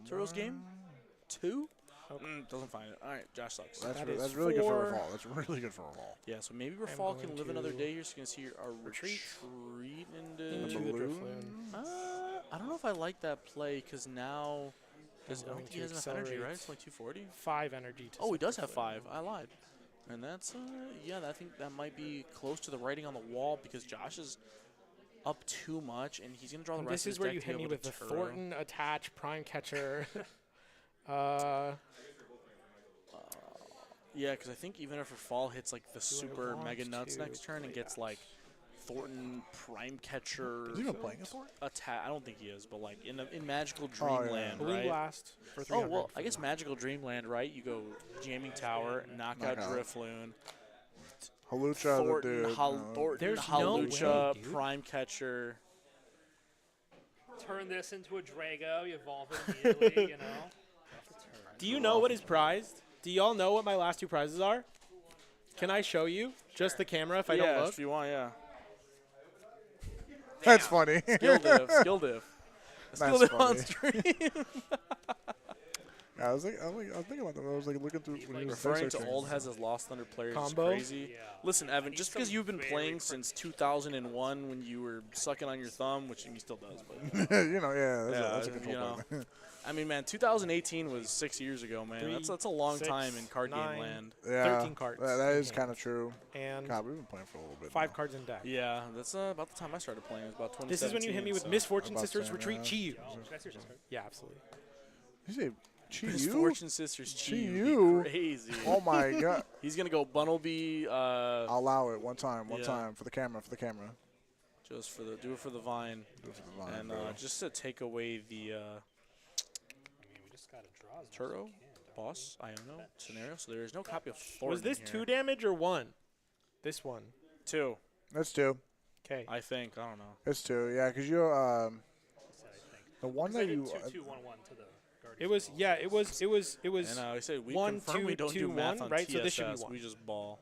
Turo's game? 2? Doesn't find it. All right, Josh sucks. That's, That re- is that's really good for 4. Rafal. That's really good for Rafal. Yeah, so maybe I'm Rafal can going live another to day here. So you can see a retreat into into the balloon. Drifloon. I don't know if I like that play because now I don't going think he to has enough energy, accelerate. right? It's only 240. 5 energy to Oh, he does have Drifloon. 5. I lied. And that's yeah, I think that might be close to the writing on the wall because Josh is up too much and he's gonna draw the And rest this of is his where deck you to be hit me able with the to Turo. Thornton attach Prime Catcher. Yeah, because I think even if Rafal hits like the super want mega nuts to next turn and play gets that? like Thornton Prime Catcher. Is he even playing a Thornton? I don't think he is, but like in Magical Oh, yeah. Dreamland, Blue right? Blast for Oh 300. well, I guess Magical Dreamland, right? You go Jamming Tower, Knockout Knockout. Drifloon, Halucha, Thornton, the dude. Thornton There's no Halucha, way, dude. Prime Catcher. Turn this into a Drago, you evolve it immediately, you know? Do you know what is prized? Do y'all know what my last 2 prizes are? Can I show you? Just the camera if I don't look? if you want, yeah. That's funny. Skill diff, skill diff. Skill That's diff on funny. stream. I was thinking about that. I was like looking through when he was Referring to searching. old has his Lost Thunder players Combo? is crazy. Yeah. Listen, Evan, just because some you've been very playing since 2001 when you were sucking on your thumb, which he still does, but You know, yeah, that's a you control know. point. I mean, man, 2018 was 6 years ago, man. That's a long 6, time in card 9, game land. Yeah, 13 cards. That in is game. kind of true. And God, we've been playing for a little bit. 5 now. cards in deck. Yeah, that's about the time I started playing. It was about 2017. This is when you hit me with so. Misfortune About Sisters same, Retreat yeah. Chi-Yu. Can I see your chest card? Yeah, absolutely. You say Chi-Yu? Misfortune Sisters Chi-Yu? crazy. Oh my god. He's gonna go Bunnelby. I'll allow it one time Yeah. for the camera, Just for the do it for the vine, Do it for the vine, and bro. just to take away the I mean, we just gotta draw as much as Turo we can, don't boss Iono scenario. So there is no copy of Thornton. Was this here. 2 damage or 1? This one. 2? That's 2. Okay. I think. I don't know. It's 2. Yeah, because you the one Because I that did you 2-2-1-1 to the Gardy. It was it was And I said we 1, confirm 2, we don't 2, do math 1, on right? TSS. So this should be 1. We just ball.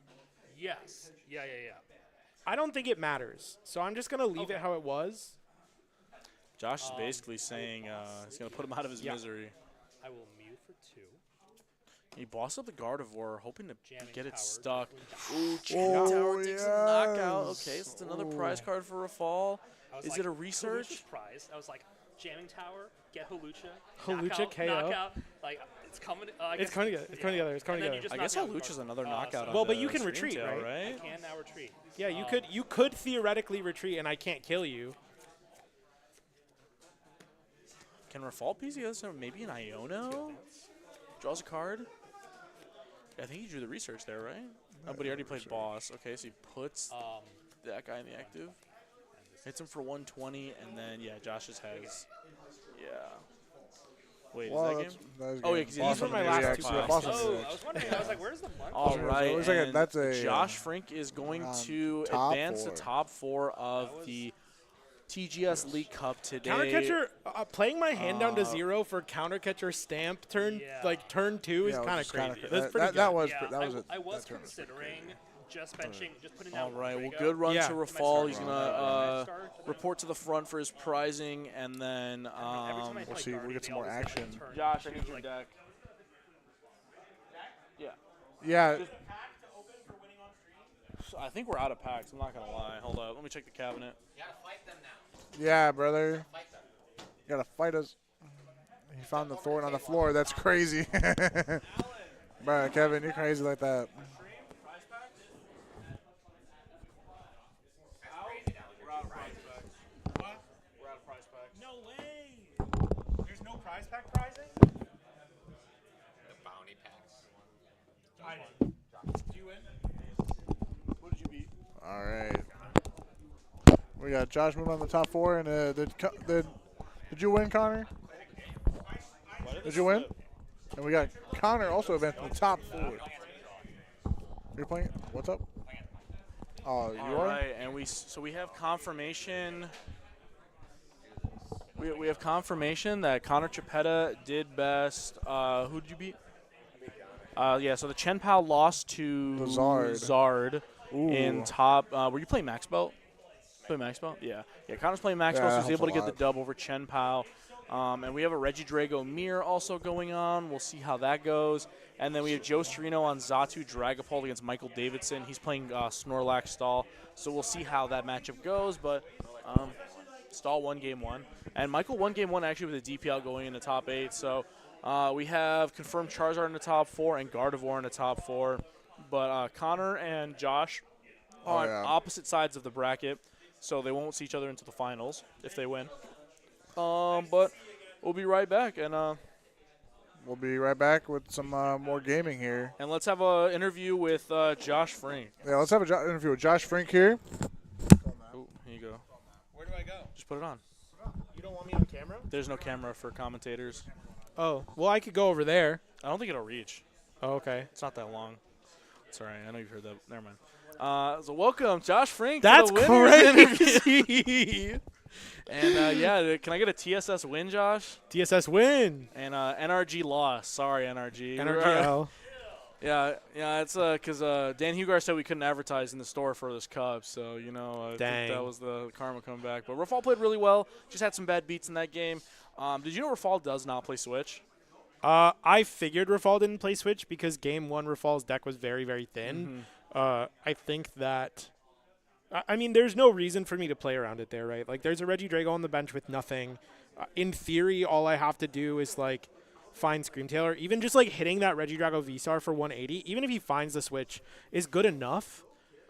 Yes. Yeah. I don't think it matters. So I'm just gonna leave it how it was. Josh is basically saying he's gonna put him out of his misery. I will mute for 2. He bossed up the Gardevoir, hoping to Jamming get it Tower, stuck. Jamming Ooh, Jamming Tower Oh, takes a knockout. yes. Okay, so it's another prize card for a fall. I was Is like, it a research? Halucha's prize. I was like, Jamming Tower, get Halucha. Halucha knockout, KO. Knockout. Like, it's coming. It's coming together. It's coming together. It's coming And then you together. just I knock guess me out Halucha's with another the knockout. Well, on but the you can Scream retreat, Tail, right? I can now retreat. Yeah, you could theoretically retreat, and I can't kill you. Can Rafal PZ maybe an Iono? Draws a card. I think he drew the research there, right? Oh, but he already played boss. Okay, so he puts that guy in the active. Hits him for 120, and then, yeah, Josh's has. Yeah. Wait, Well, is that that's- game? that is Oh, yeah, game. because Boss he's on my the last react, two yeah, piles. boss on the Oh, react. I was wondering. I was like, where's the money? All So it right, looks like and that's a, Josh Frink is going to top advance 4. to top 4 of the TGS League Cup today. Countercatcher, playing my hand down to 0 for countercatcher stamp turn, like turn 2 is Yeah, kind which of is kinda crazy. cra- That's pretty good. that was Yeah, that was I was that tournament was pretty considering crazy. just benching, just putting All down. right, well, Drago. good run Yeah. to My Rafal. He's start going run. to report to the front for his prizing, and then Every time I we'll play see, we'll Gardy, get they some more always get, like, action. turn Josh, I two, need your like, deck. Yeah. Yeah, I think we're out of packs. I'm not going to lie. Hold up. Let me check the cabinet. yeah, brother. You gotta fight us. He found the Thorn on the floor. That's crazy. Bro, Kevin, you're crazy like that. We're out of prize packs. No way. There's no prize pack prizing? The bounty packs. I did. Did you win? What did you beat? All right. We got Josh moving on the top 4, and did you win, Connor? Did you win? And we got Connor also advancing the top 4. You're playing? What's up? Oh, you All are? right, and we have confirmation. We have confirmation that Connor Chipetta did best. Who did you beat? Yeah, so the Chen Pao lost to The Zard. Zard Ooh. in top. Were you playing Max Belt? Play Max Belt? Yeah. Yeah, Connor's playing Max Yeah, Belt, so that he's able to helps get a the dub over Chen Pao. And we have a Reggie Drago mirror also going on. We'll see how that goes. And then we have Joe Storino on Zatu Dragapult against Michael Davidson. He's playing Snorlax Stall. So we'll see how that matchup goes. But Stall won game 1. And Michael won game 1 actually with a DPL going in the top 8. So we have confirmed Charizard in the top 4 and Gardevoir in the top 4. But Connor and Josh are on opposite sides of the bracket. So they won't see each other into the finals if they win. But we'll be right back, and we'll be right back with some more gaming here. And let's have an interview with Josh Frink. Yeah, let's have an interview with Josh Frink here. Ooh. Just put it on. You don't want me on camera? There's no camera for commentators. Oh, well, I could go over there. I don't think it'll reach. Oh, okay. It's not that long. It's all right. I know you've heard that. Never mind. So welcome, Josh Frank. That's to the winners crazy. interview. And yeah, can I get a TSS win, Josh? TSS win. And NRG loss. Sorry, NRG. NRGL. Yeah, it's because Dan Hugar said we couldn't advertise in the store for this cup, so I think that was the karma coming back. But Rafal played really well. Just had some bad beats in that game. Did you know Rafal does not play Switch? I figured Rafal didn't play Switch because game 1 Rafal's deck was very, very thin. I think that I mean, there's no reason for me to play around it there, right? Like, there's a Reggie Drago on the bench with nothing. In theory, all I have to do is, like, find Screamtail, or even just, like, hitting that Reggie Drago V-Star for 180, even if he finds the switch, is good enough.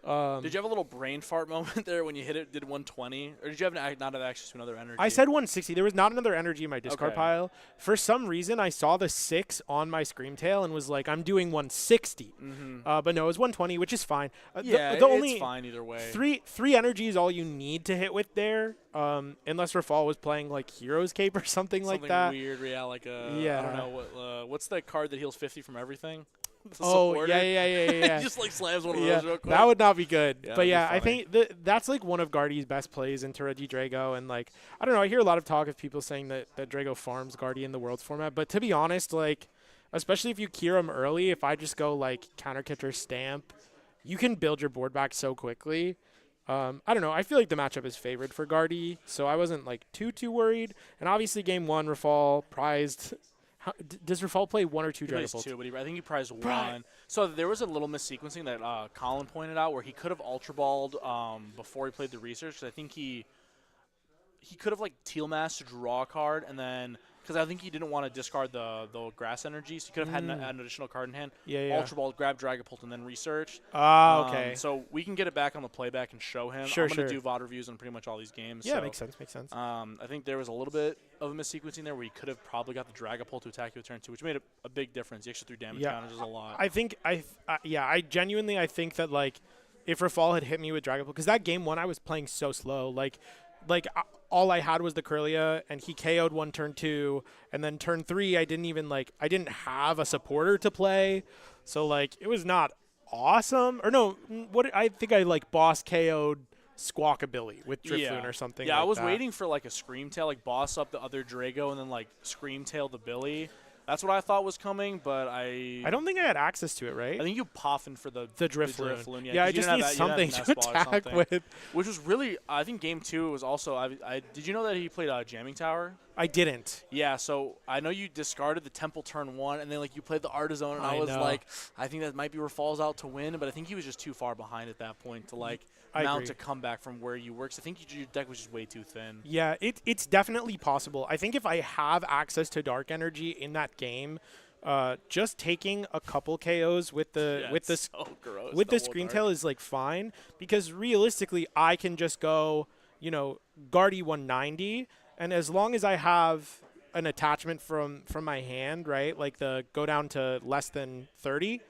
Did you have a little brain fart moment there when you hit it, did 120? Or did you have not have access to another energy? I said 160. There was not another energy in my discard Okay. pile. For some reason, I saw the 6 on my Screamtail and was like, I'm doing 160. But no, it was 120, which is fine. Yeah, the only it's fine either way. Three energy is all you need to hit with there, unless Rafal was playing, like, Hero's Cape or something like that. Something weird, yeah, like I Yeah. don't know, what's that card that heals 50 from everything? The Oh, supporter. yeah. He just, like, slams one of Yeah, those real quick. that would not be good. Yeah, But that'd be yeah, I funny. think that's like one of Gardy's best plays into Reggie Drago. And like, I don't know, I hear a lot of talk of people saying that Drago farms Gardy in the Worlds format. But to be honest, like, especially if you cure him early, if I just go like counter catcher stamp, you can build your board back so quickly. I don't know. I feel like the matchup is favored for Gardy, so I wasn't like too worried. And obviously, game 1, Rafal prized. Does Rafal play 1 or 2 He plays Drago Bolts? 2, but I think he prized 1. So there was a little missequencing that Colin pointed out where he could have Ultra Balled before he played the research. 'Cause I think he could have, like, Teal Mass to draw a card, and then because I think he didn't want to discard the grass energy, so he could have had an additional card in hand. Yeah. Ultra Ball, grab Dragapult, and then research. Okay. So we can get it back on the playback and show him. Sure, I'm going to sure. do VOD reviews on pretty much all these games. Yeah, so, makes sense. I think there was a little bit of a missequencing there where he could have probably got the Dragapult to attack you with turn 2, which made a big difference. The extra 3 damage counters is a lot. I think I genuinely think that, like, if Rafal had hit me with Dragapult, because that game 1 I was playing so slow, like all I had was the Kirlia, and he KO'd 1 turn 2, and then turn 3 I didn't have a supporter to play, so like it was not awesome. Or no, I think I like boss KO'd Squawkabilly with Drifloon or something. Yeah, like I was that. waiting for like a Screamtail, like boss up the other Drago, and then like Screamtail the Billy. That's what I thought was coming, but I don't think I had access to it, right? I think you poffin for the Drifloon. Yeah, I 'cause you just didn't need have that- something you didn't to have an S-ball or attack something. with. Which was really, I think game 2 was also, did you know that he played Jamming Tower? I didn't. Yeah, so I know you discarded the Temple turn 1, and then like you played the Artizone, and I was know. like, I think that might be where Falls out to win, but I think he was just too far behind at that point to like I mount agree. a comeback from where you were. 'Cause I think your deck was just way too thin. Yeah, it's definitely possible. I think if I have access to Dark Energy in that game, just taking a couple KOs with the so gross, with the double Screamtail is like fine, because realistically I can just go, Gardy 190, and as long as I have an attachment from my hand, right, like the go down to less than 30,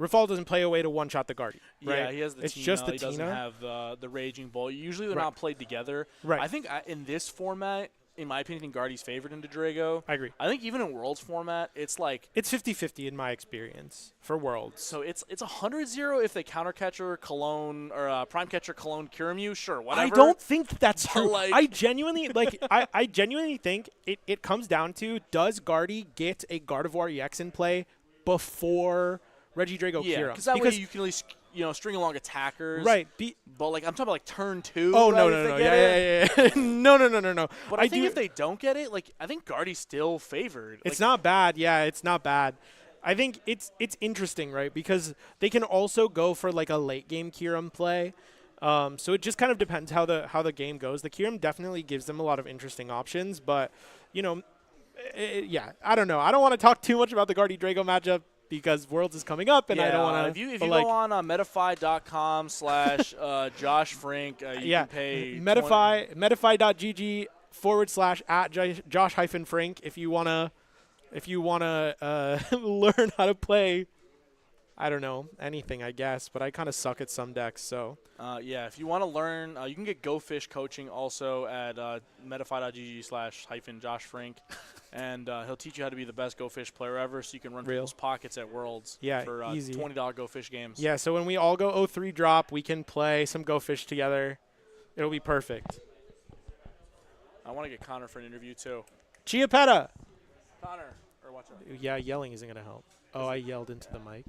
Rafal doesn't play away to one-shot the Gardy, right? Yeah, he has the it's Tina. just the he doesn't Tina. have the Raging Bull. Usually they're Right. not played together. Right. I think in this format, in my opinion, I think Gardy's favored into Drago. I agree. I think even in Worlds format, it's like It's 50-50 in my experience for Worlds. so it's 100-0 if they counter catcher Cologne or prime catcher Cologne Kirimu. Sure, whatever. I don't think that's But, true. like- I genuinely I genuinely think it comes down to, does Gardy get a Gardevoir EX in play before Reggie Drago Yeah, cure him? because that way you can at least string along attackers. Right. But like I'm talking about like turn 2. Oh right, no if no they no get it. yeah. No. But I think if they don't get it, like I think Gardy's still favored. It's Like, not bad. Yeah, it's not bad. I think it's interesting, right? Because they can also go for like a late game Kyurem play. So it just kind of depends how the game goes. The Kyurem definitely gives them a lot of interesting options, but yeah, I don't know. I don't want to talk too much about the Gardy Drago matchup because Worlds is coming up, and I don't want to. If you go on metafy.com/Josh Frank, you can pay metafy.gg/@Josh-Frank if you wanna learn how to play I don't know, anything, I guess. But I kind of suck at some decks, so. Yeah, if you want to learn, you can get Go Fish coaching also at metafy.gg/Josh Frink. And he'll teach you how to be the best Go Fish player ever so you can run people's pockets at Worlds for easy. $20 Go Fish games. Yeah, so when we all go 0-3 drop, we can play some Go Fish together. It'll be perfect. I want to get Connor for an interview, too. Chiapetta! Connor, or watch out. Yeah, yelling isn't going to help. Oh, I yelled into the mic.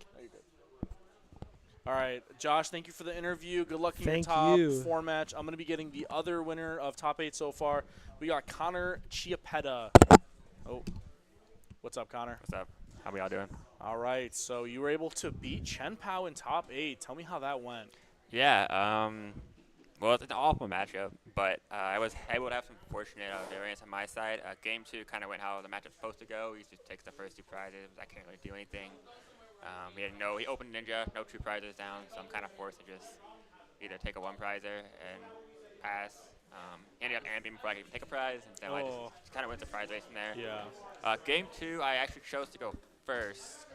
All right, Josh, thank you for the interview. Good luck in your Thank top you. 4 match. I'm going to be getting the other winner of top 8 so far. We got Connor Chiapetta. Oh, what's up, Connor? What's up? How we all doing? All right, so you were able to beat Chen Pao in top 8. Tell me how that went. Yeah, well, it's an awful matchup, but I was able to have some fortunate variance on my side. Game 2 kind of went how the matchup's supposed to go. He just takes the first 2 prizes. I can't really do anything. He opened Ninja, no 2 prizes down, so I'm kind of forced to just either take a 1 prizer and pass. He ended up ambing before I could even take a prize, and so I just kind of went the prize race from there. Yeah. Game 2, I actually chose to go first,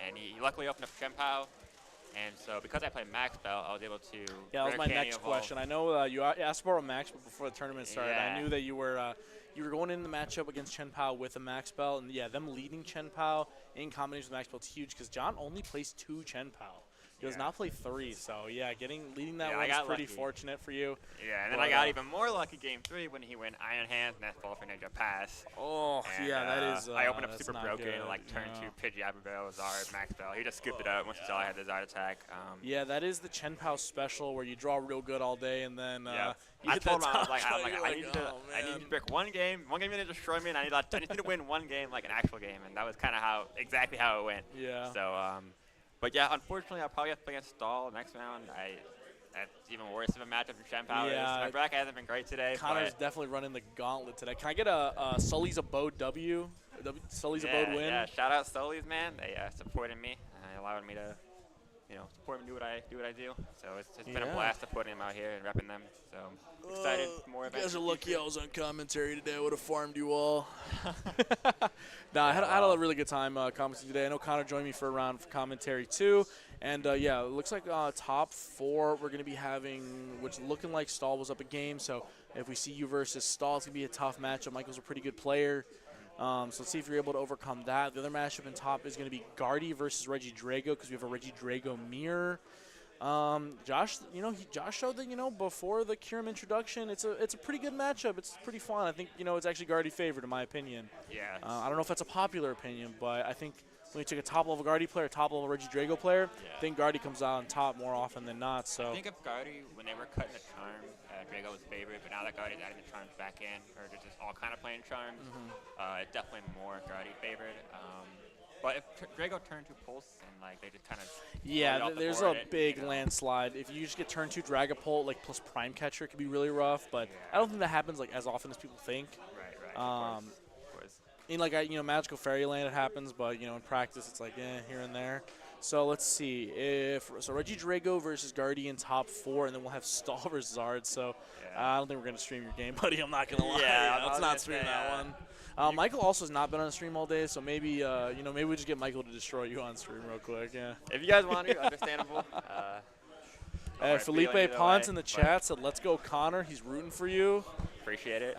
and he luckily opened up Chen Pao. And so because I played Max Belt, I was able to. Yeah, that was my next question. I know you asked for a Max Belt before the tournament started. Yeah. I knew that you were going in the matchup against Chen Pao with a Max Belt, and yeah, them leading Chen Pao in combination with Max Belt is huge because John only plays 2 Chen Pao. He does not play 3, so yeah, leading that one is pretty fortunate for you. Yeah, and then I got even more lucky game 3 when he went Iron Hands and that fall for Ninja Pass. Oh, and, yeah, that is. I opened up Super not Broken good. and like turn 2 Pidgeot, Zard, Max Bell. He just scooped it up once he saw I had the Zard attack. Yeah, that is the Chen Pao special where you draw real good all day and then. You I hit told him that I was like, top I need to break one game. One game to destroy me, and I need to win one game like an actual game, and that was kind of exactly how it went. Yeah. So, but yeah, unfortunately, I'll probably have to play against Stall next round. That's even worse of a matchup than Chen Pao is. My bracket hasn't been great today. Connor's definitely running the gauntlet today. Can I get a Sully's Abode W? Sully's Abode win? Yeah, shout out Sully's, man. They supported me, allowing me to, support me, do what I do. So it's been a blast supporting them out here and repping them. So I'm excited for more events. You guys are lucky I was on commentary today. I would have farmed you all. I had a really good time commenting today. I know Connor joined me for a round for commentary too. And yeah, it looks like top 4 we're going to be having, which looking like Stahl was up a game. So if we see you versus Stahl, it's going to be a tough matchup. Michael's a pretty good player. So let's see if you're able to overcome that. The other matchup in top is going to be Gardy versus Reggie Drago because we have a Reggie Drago mirror. Josh, Josh showed that before the Kyurem introduction, it's a pretty good matchup. It's pretty fun. I think it's actually Gardy favored in my opinion. Yeah. I don't know if that's a popular opinion, but I think when you take a top level Gardy player, top level Reggie Drago player, I think Gardy comes out on top more often than not. So I think if Gardy, when they were cutting the charm, Drago was favored, but now that Gardy's adding the charms back in, or they're just all kind of playing charms, it's definitely more Gardy favored. But if Drago turned to Pulse and they just kind of there's a big landslide. If you just get turn 2 Dragapult plus Prime Catcher, it could be really rough. But I don't think that happens as often as people think. Right. In Magical Fairyland it happens, but in practice it's here and there. So let's see so Reggie Drago versus Gardy in top 4, and then we'll have Stahl versus Zard. So I don't think we're gonna stream your game, buddy. I'm not gonna lie. Yeah, let's not stream that one. Michael also has not been on the stream all day, so maybe maybe we just get Michael to destroy you on stream real quick. Yeah. If you guys want to, understandable. Felipe Ponce in the chat said, "Let's go, Connor. He's rooting for you." Appreciate it.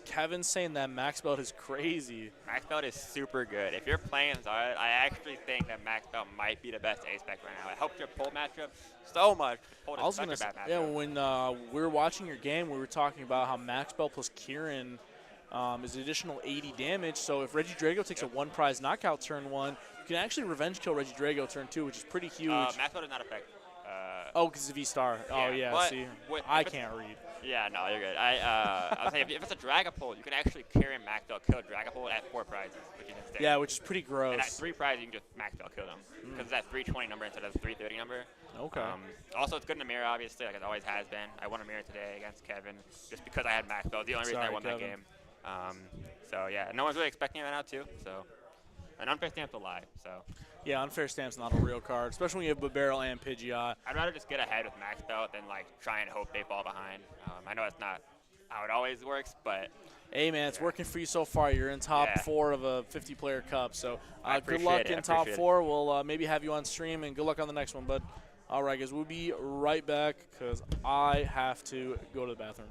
Kevin's saying that Max Belt is crazy. Max Belt is super good. If you're playing Zard, I actually think that Max Belt might be the best ace spec right now. It helped your pull matchup so much. I was gonna say, when we were watching your game, we were talking about how Max Belt plus Kieran is an additional 80 damage. So if Reggie Drago takes a 1 prize knockout turn 1, you can actually revenge kill Reggie Drago turn 2, which is pretty huge. Max Belt does not affect. Because of V-Star. See, I can't read. Yeah, no, you're good. I'll say if it's a Dragapult, you can actually carry Max Belt, kill a Dragapult at 4 prizes, which is insane. Yeah, which is pretty gross. And at 3 prizes, you can just Max Belt kill them because it's that 320 number instead of the 330 number. Okay. Also, it's good in the mirror, obviously, like it always has been. I won a mirror today against Kevin just because I had Max Belt. The only reason I won that game. So yeah, no one's really expecting it right now too. So an unfair stamp's a lie. So. Yeah, unfair stamp's not a real card, especially when you have Barrel and Pidgeot. I'd rather just get ahead with Max Belt than try and hope they fall behind. I know it's not how it always works, but Hey, man, it's working for you so far. You're in top Yeah. 4 of a 50-player cup. So I good appreciate luck it. I in top appreciate it. 4. We'll maybe have you on stream, and good luck on the next one, bud. All right, guys, we'll be right back because I have to go to the bathroom.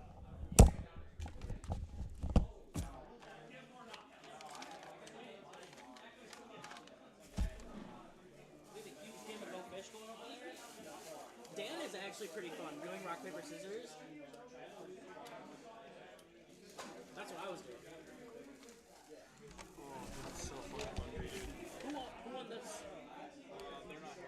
Dan is actually pretty fun. Doing rock, paper, scissors. That's what I was doing. Oh, that's so fucking hungry, dude. Who won this? They're not here.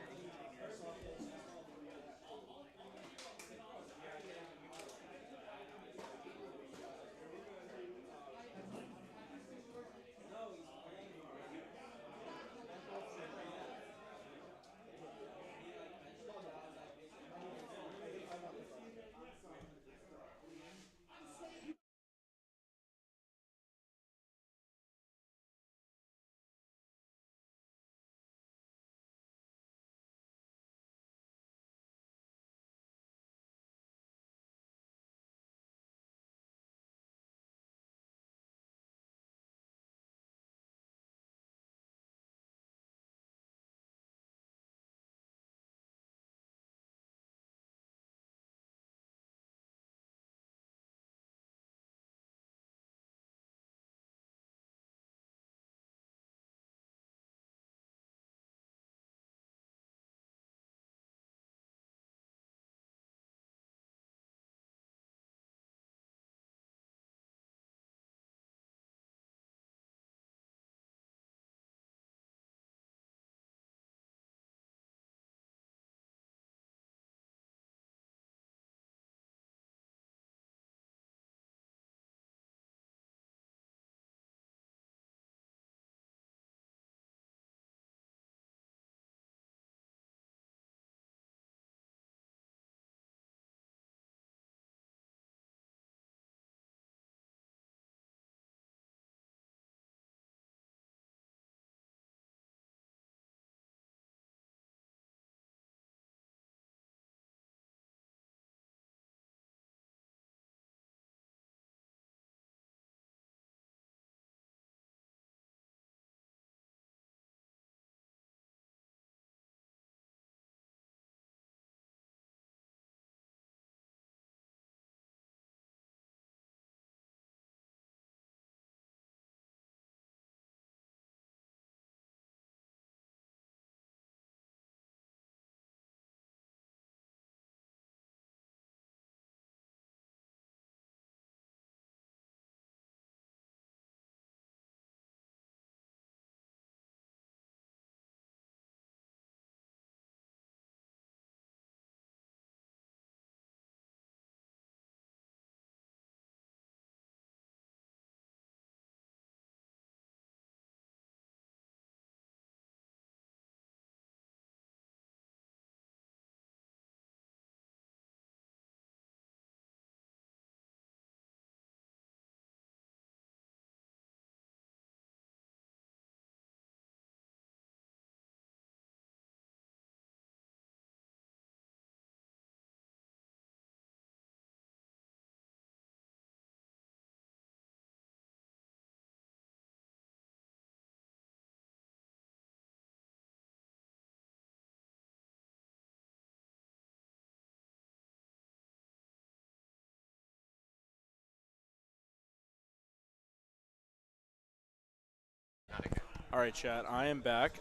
All right, chat. I am back.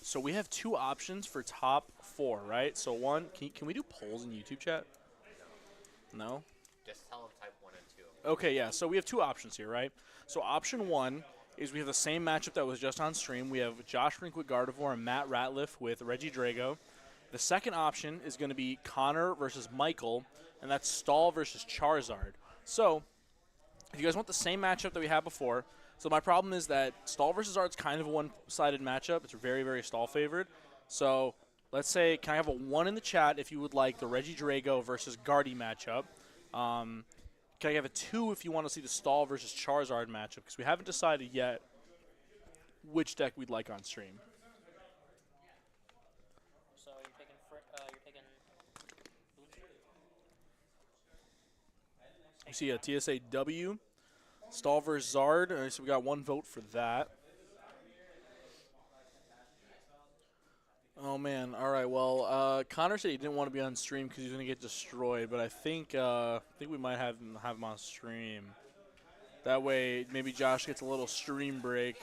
So we have 2 options for top 4, right? So one, can we do polls in YouTube chat? No? Just tell them type 1 and 2. Okay, yeah. So we have 2 options here, right? So option 1 is we have the same matchup that was just on stream. We have Josh Rink with Gardevoir and Matt Ratliff with Reggie Drago. The second option is going to be Connor versus Michael, and that's Stall versus Charizard. So if you guys want the same matchup that we had before, so my problem is that Stall versus Art's kind of a one-sided matchup. It's very, very Stall favored. So let's say, can I have a 1 in the chat if you would like the Reggie Drago versus Gardy matchup? Can I have a 2 if you want to see the Stall versus Charizard matchup? Because we haven't decided yet which deck we'd like on stream. So you're picking We see a TSA W. Stall versus Zard. So we got 1 vote for that. Oh man! All right. Well, Connor said he didn't want to be on stream because he's going to get destroyed. But I think we might have him on stream. That way, maybe Josh gets a little stream break.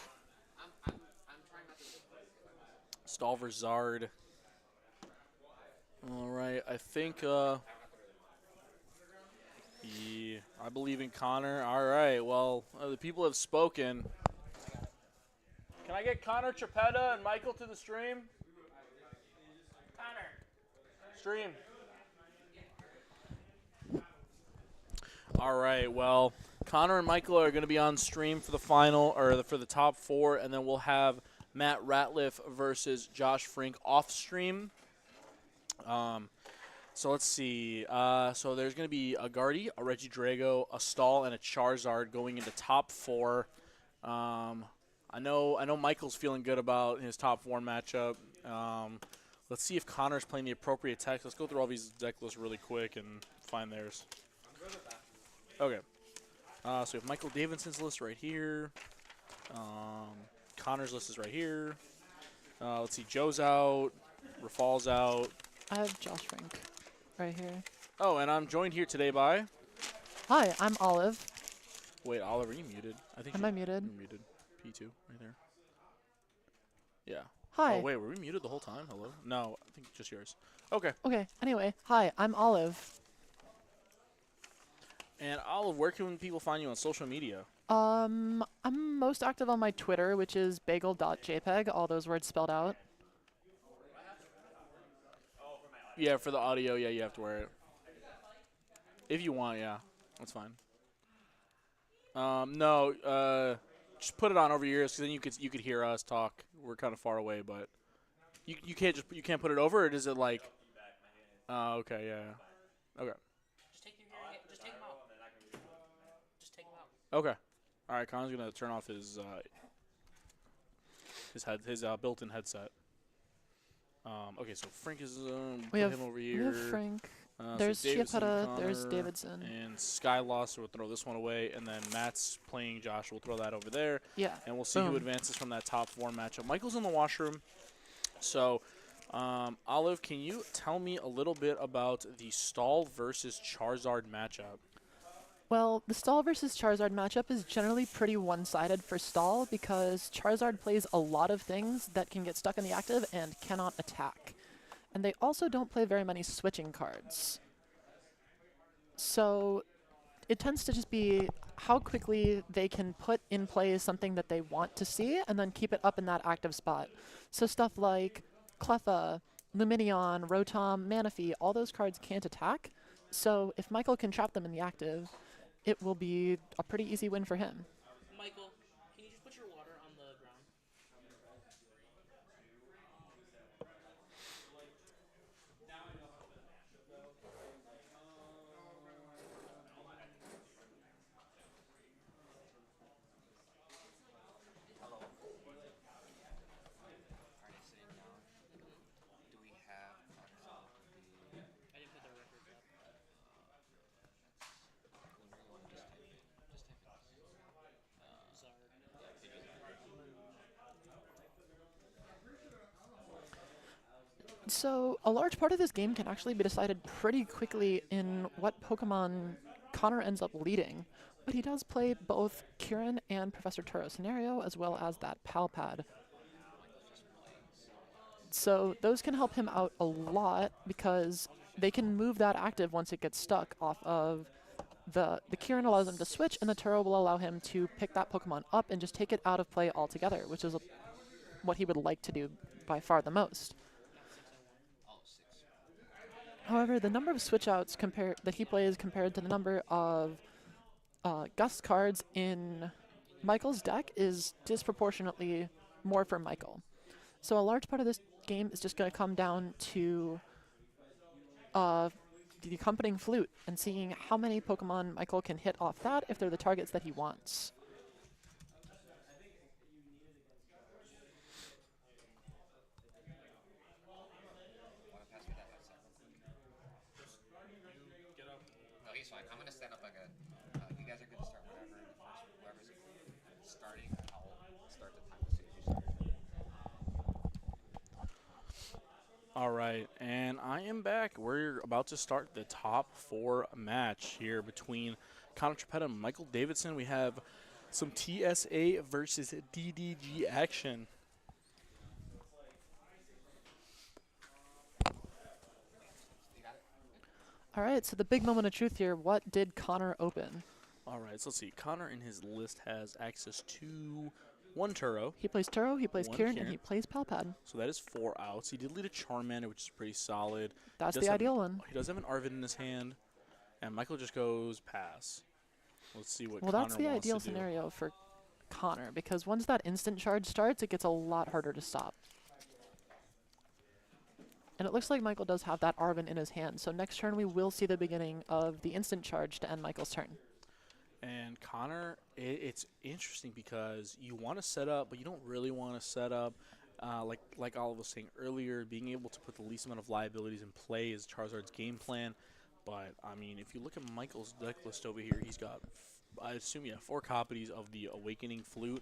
Stall versus Zard. All right. I think. Yeah, I believe in Connor. All right. Well, the people have spoken. Can I get Connor Chapetta and Michael to the stream? Stream. All right. Well, Connor and Michael are going to be on stream for the final or for the top 4, and then we'll have Matt Ratliff versus Josh Frink off stream. So let's see. So there's going to be a Gardy, a Reggie Drago, a Stall, and a Charizard going into top 4. I know Michael's feeling good about his top 4 matchup. Let's see if Connor's playing the appropriate text. Let's go through all these deck lists really quick and find theirs. Okay. So we have Michael Davidson's list right here. Connor's list is right here. Let's see. Joe's out. Rafal's out. I have Josh Frank right here. Oh, and I'm joined here today by... Hi, I'm Olive. Wait, Olive, are you muted? I think Am I muted? You're muted. P2 right there. Yeah. Hi. Oh, wait, were we muted the whole time? Hello? No, I think just yours. Okay. Okay, anyway, hi, I'm Olive. And Olive, where can people find you on social media? I'm most active on my Twitter, which is bagel.jpg, all those words spelled out. Yeah, for the audio, yeah, you have to wear it. If you want, yeah. That's fine. No, just put it on over your ears, because then you could hear us talk. We're kind of far away, but you can't put it over, or is it like? Okay, yeah. Okay. Just take them out. Just take them out. Okay. All right, Connor's gonna turn off his built-in headset. Okay, so Frank is We have him over here. We have Frank. So There's Davidson, Chiapetta. There's Connor, Davidson. And Sky lost, so we'll throw this one away. And then Matt's playing Josh. We'll throw that over there. Yeah. And we'll see who Boom. advances from that top 4 matchup. Michael's in the washroom. So, Olive, can you tell me a little bit about the Stall versus Charizard matchup? Well, the Stall versus Charizard matchup is generally pretty one-sided for Stall because Charizard plays a lot of things that can get stuck in the active and cannot attack. And they also don't play very many switching cards. So it tends to just be how quickly they can put in play something that they want to see and then keep it up in that active spot. So stuff like Cleffa, Lumineon, Rotom, Manaphy, all those cards can't attack. So if Michael can trap them in the active, it will be a pretty easy win for him. Michael, can you just put your water on the ground? I didn't put the records up. So a large part of this game can actually be decided pretty quickly in what Pokemon Connor ends up leading. But he does play both Kieran and Professor Turo Scenario, as well as that Palpad. So those can help him out a lot because they can move that active once it gets stuck off of the Kieran allows him to switch, and the Turo will allow him to pick that Pokemon up and just take it out of play altogether, which is what he would like to do by far the most. However, the number of switch-outs that he plays compared to the number of Gust cards in Michael's deck is disproportionately more for Michael. So a large part of this game is just going to come down to the accompanying flute and seeing how many Pokemon Michael can hit off that if they're the targets that he wants. No, he's fine. I'm gonna stand up again. All right, and I am back. We're about to start the top 4 match here between Connor Trepetta and Michael Davidson. We have some TSA versus DDG action. All right, so the big moment of truth here. What did Connor open? All right, so let's see. Connor in his list has access to 1 Turo. He plays Turo, he plays 1 Kieran, and he plays Palpad. So that is 4 outs. He did lead a Charmander, which is pretty solid. That's the ideal one. He does have an Arvid in his hand, and Michael just goes pass. Let's see what Well, Connor that's the wants ideal to do. scenario for Connor, because once that instant charge starts, it gets a lot harder to stop. And it looks like Michael does have that Arvin in his hand, so next turn we will see the beginning of the instant charge to end Michael's turn. And Connor, it's interesting because you want to set up, but you don't really want to set up. Like Oliver was saying earlier, being able to put the least amount of liabilities in play is Charizard's game plan. But, I mean, if you look at Michael's deck list over here, he's got, I assume, 4 copies of the Awakening Flute,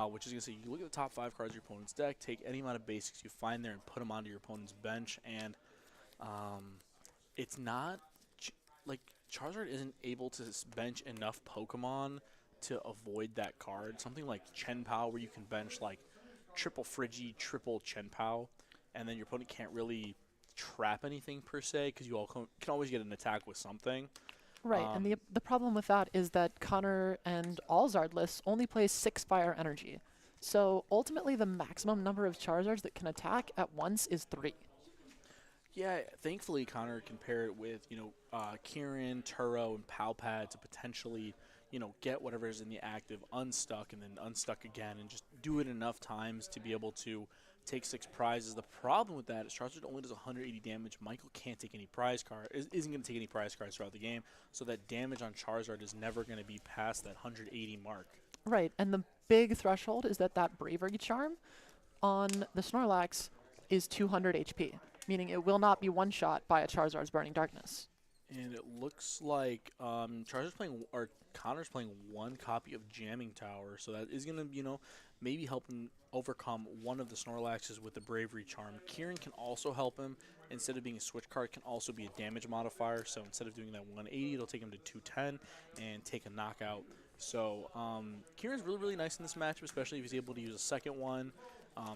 which is going to say you look at the top 5 cards of your opponent's deck, take any amount of basics you find there and put them onto your opponent's bench. And it's not, like, Charizard isn't able to bench enough Pokemon to avoid that card. Something like Chenow, where you can bench, like, triple Friggy, triple Chenow, and then your opponent can't really trap anything per se because you all can always get an attack with something. Right, and the problem with that is that Connor and all Zard lists only plays 6 fire energy. So ultimately the maximum number of Charizards that can attack at once is 3. Yeah, thankfully Connor can pair it with, Kieran, Turo, and Palpad to potentially, get whatever is in the active unstuck and then unstuck again and just do it enough times to be able to take 6 prizes. The problem with that is Charizard only does 180 damage. Michael can't take any prize card, isn't going to take any prize cards throughout the game, so that damage on Charizard is never going to be past that 180 mark. Right, and the big threshold is that Bravery Charm on the Snorlax is 200 HP, meaning it will not be one-shot by a Charizard's Burning Darkness. And it looks like Connor's playing 1 copy of Jamming Tower, so that is going to, maybe help him overcome one of the Snorlaxes with the Bravery Charm. Kieran can also help him. Instead of being a switch card, can also be a damage modifier. So instead of doing that 180, it'll take him to 210 and take a knockout. So Kieran's really, really nice in this matchup, especially if he's able to use a second one.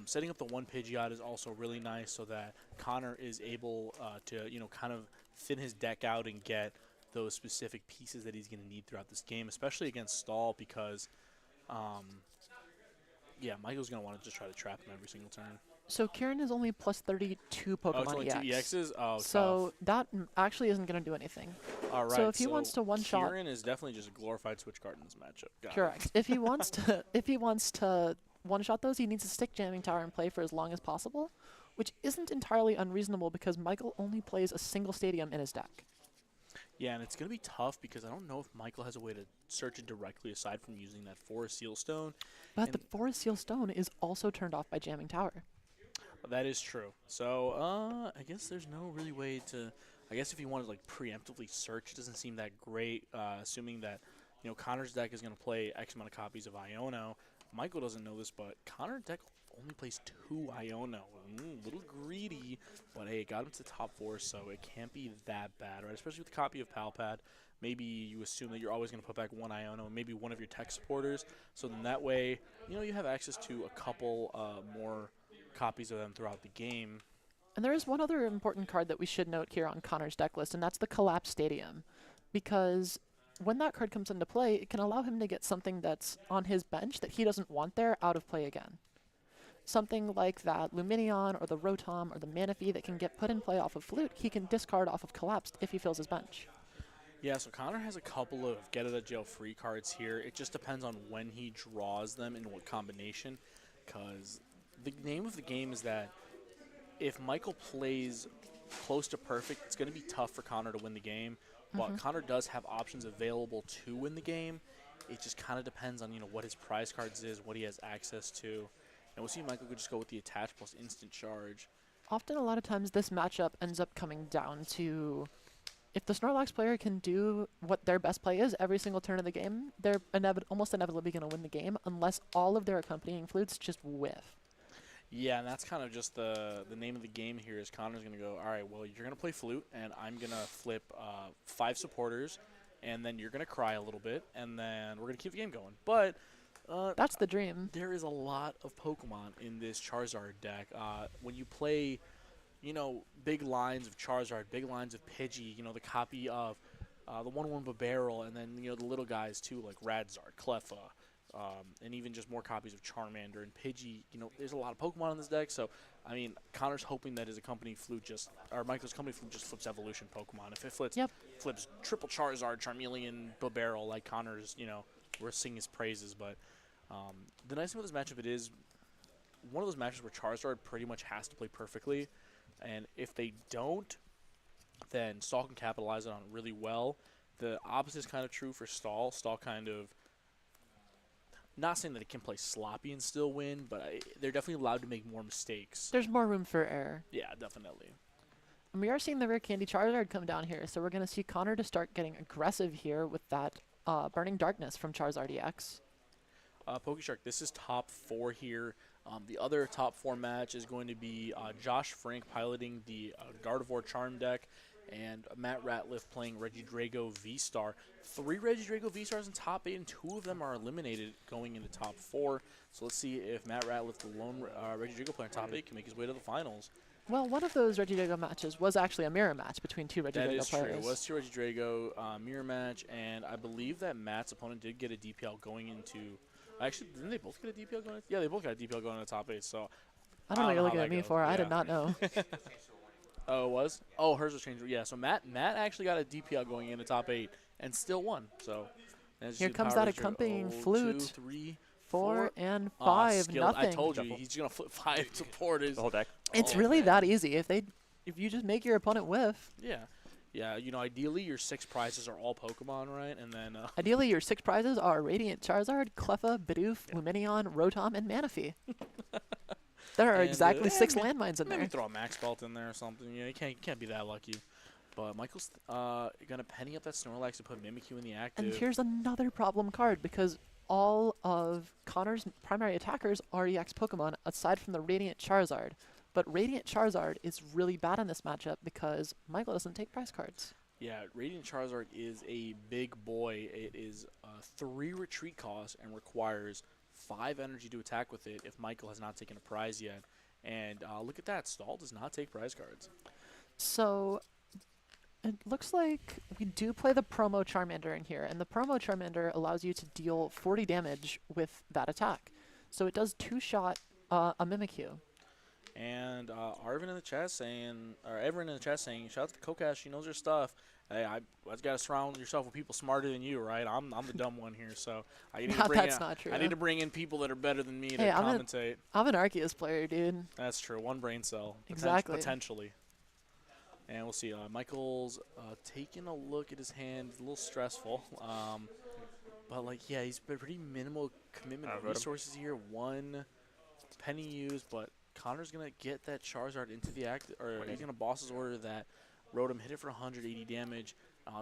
Setting up the 1 Pidgeot is also really nice so that Connor is able to, kind of thin his deck out and get those specific pieces that he's going to need throughout this game, especially against Stall because, Michael's going to want to just try to trap him every single turn. So Kieran is only plus 32 Pokemon it's only 2 EXs? Oh, so tough. That actually isn't going to do anything. All right. So if he wants to one-shot, Kieran is definitely just a glorified switch card in this matchup. Correct. If he wants to one-shot those, he needs to stick Jamming Tower in play for as long as possible, which isn't entirely unreasonable because Michael only plays a single stadium in his deck. Yeah, and it's going to be tough because I don't know if Michael has a way to search it directly aside from using that Forest Seal Stone. But the Forest Seal Stone is also turned off by Jamming Tower. That is true. So, I guess there's no really way to... I guess if you want to, preemptively search, it doesn't seem that great, assuming that, Connor's deck is going to play X amount of copies of Iono. Michael doesn't know this, but Connor's deck only plays 2 Iono. A little greedy, but hey, it got him to the top 4, so it can't be that bad, right? Especially with a copy of Palpad. Maybe you assume that you're always going to put back 1 Iono and maybe one of your tech supporters. So then that way, you have access to a couple more copies of them throughout the game. And there is one other important card that we should note here on Connor's deck list, and that's the Collapse Stadium. Because when that card comes into play, it can allow him to get something that's on his bench that he doesn't want there out of play again. Something like that Luminion or the Rotom or the Manaphy that can get put in play off of Flute, he can discard off of Collapsed if he fills his bench. Yeah, so Connor has a couple of get-out-of-jail-free cards here. It just depends on when he draws them and what combination, because the name of the game is that if Michael plays close to perfect, it's going to be tough for Connor to win the game, but Connor does have options available to win the game. It just kind of depends on, what his prize cards is, what he has access to. And we'll see Michael could just go with the attach plus instant charge. Often, a lot of times, this matchup ends up coming down to if the Snorlax player can do what their best play is every single turn of the game, they're almost inevitably going to win the game unless all of their accompanying flutes just whiff. Yeah, and that's kind of just the name of the game here is Connor's going to go, all right, well, you're going to play flute, and I'm going to flip 5 supporters, and then you're going to cry a little bit, and then we're going to keep the game going. But that's the dream. There is a lot of Pokemon in this Charizard deck. When you play, you know, big lines of Charizard, big lines of Pidgey, you know, the copy of the 1/1 Barrel, and then, you know, the little guys, too, like Radzard, Cleffa, and even just more copies of Charmander and Pidgey. You know, there's a lot of Pokemon in this deck, so, I mean, Connor's hoping that his company Flute just, or Michael's company Flute just flips Evolution Pokemon. If it flips triple Charizard, Charmeleon, Barrel, like Connor's, you know, we're singing his praises, but the nice thing with this matchup, it is one of those matches where Charizard pretty much has to play perfectly, and if they don't, then Stall can capitalize on it really well. The opposite is kind of true for Stall. Stall kind of, not saying that it can play sloppy and still win, but they're definitely allowed to make more mistakes. There's more room for error. Yeah, definitely. And we are seeing the Rare Candy Charizard come down here, so we're going to see Connor to start getting aggressive here with that Burning Darkness from Charizard EX. PokeShark, this is top 4 here. The other top 4 match is going to be Josh Frank piloting the Gardevoir Charm deck, and Matt Ratliff playing Reggie Drago V-Star. 3 Reggie Drago V-Stars in top 8, and 2 of them are eliminated going into top 4. So let's see if Matt Ratliff, the lone Reggie Drago player in top 8, can make his way to the finals. Well, one of those Reggie Drago matches was actually a mirror match between 2 Reggie Drago players. That is true. It was 2 Reggie Drago mirror match, and I believe that Matt's opponent did get a DPL going into... Actually, didn't they both get a DPL going? Yeah, they both got a DPL going in the top 8, so... I don't know what you're looking at me for. Yeah. I did not know. Oh, it was? Oh, hers was changed. Yeah, so Matt actually got a DPL going in the top 8 and still won. So here comes that accompanying flute. 2, 3, 4 and 5. Nothing. I told you, he's going to flip 5 supporters. The whole deck. It's really that easy. If you just make your opponent whiff. Yeah. Yeah, you know, ideally your 6 prizes are all Pokemon, right? And then ideally your 6 prizes are Radiant Charizard, Cleffa, Bidoof, Lumineon, Rotom, and Manaphy. There are exactly 6 landmines in there. Maybe throw a Max Belt in there or something. You know, you can't be that lucky. But Michael's gonna penny up that Snorlax to put Mimikyu in the active. And here's another problem card because all of Connor's primary attackers are EX Pokemon aside from the Radiant Charizard. But Radiant Charizard is really bad in this matchup because Michael doesn't take prize cards. Yeah, Radiant Charizard is a big boy. It is 3 retreat costs and requires 5 energy to attack with it if Michael has not taken a prize yet. And look at that. Stall does not take prize cards. So it looks like we do play the promo Charmander in here. And the promo Charmander allows you to deal 40 damage with that attack. So it does 2-shot a Mimikyu. And Arvin in the chat saying, or Everin in the chat saying, shout out to Kokash, she knows her stuff. Hey, I got to surround yourself with people smarter than you, right? I'm the dumb one here, so I need to bring that's not true. I need to bring in people that are better than me to hey, commentate. I'm an Arceus player, dude. That's true. 1 brain cell. Exactly. Potentially. And we'll see. Michael's taking a look at his hand. It's a little stressful. But, like, yeah, he's been pretty minimal commitment of resources here. 1 penny used, but Connor's going to get that Charizard into the act, or he's going to boss's order that Rotom, hit it for 180 damage.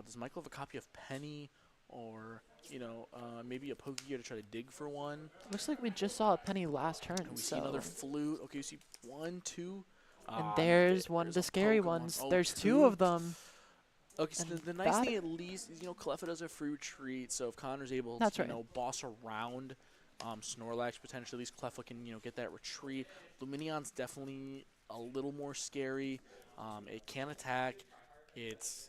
Does Michael have a copy of Penny or, you know, maybe a Pokegear to try to dig for 1? Looks like we just saw a Penny last turn. And we see another Flute. Okay, we see 1, 2. And there's one of the scary ones. Oh, there's 2 of them. Okay, so the nice thing at least is, you know, Cleffa does a free retreat, so if Connor's able to, you know, boss around Snorlax, potentially at least Cleffa can, you know, get that retreat. Lumineon's definitely a little more scary. It can attack. It's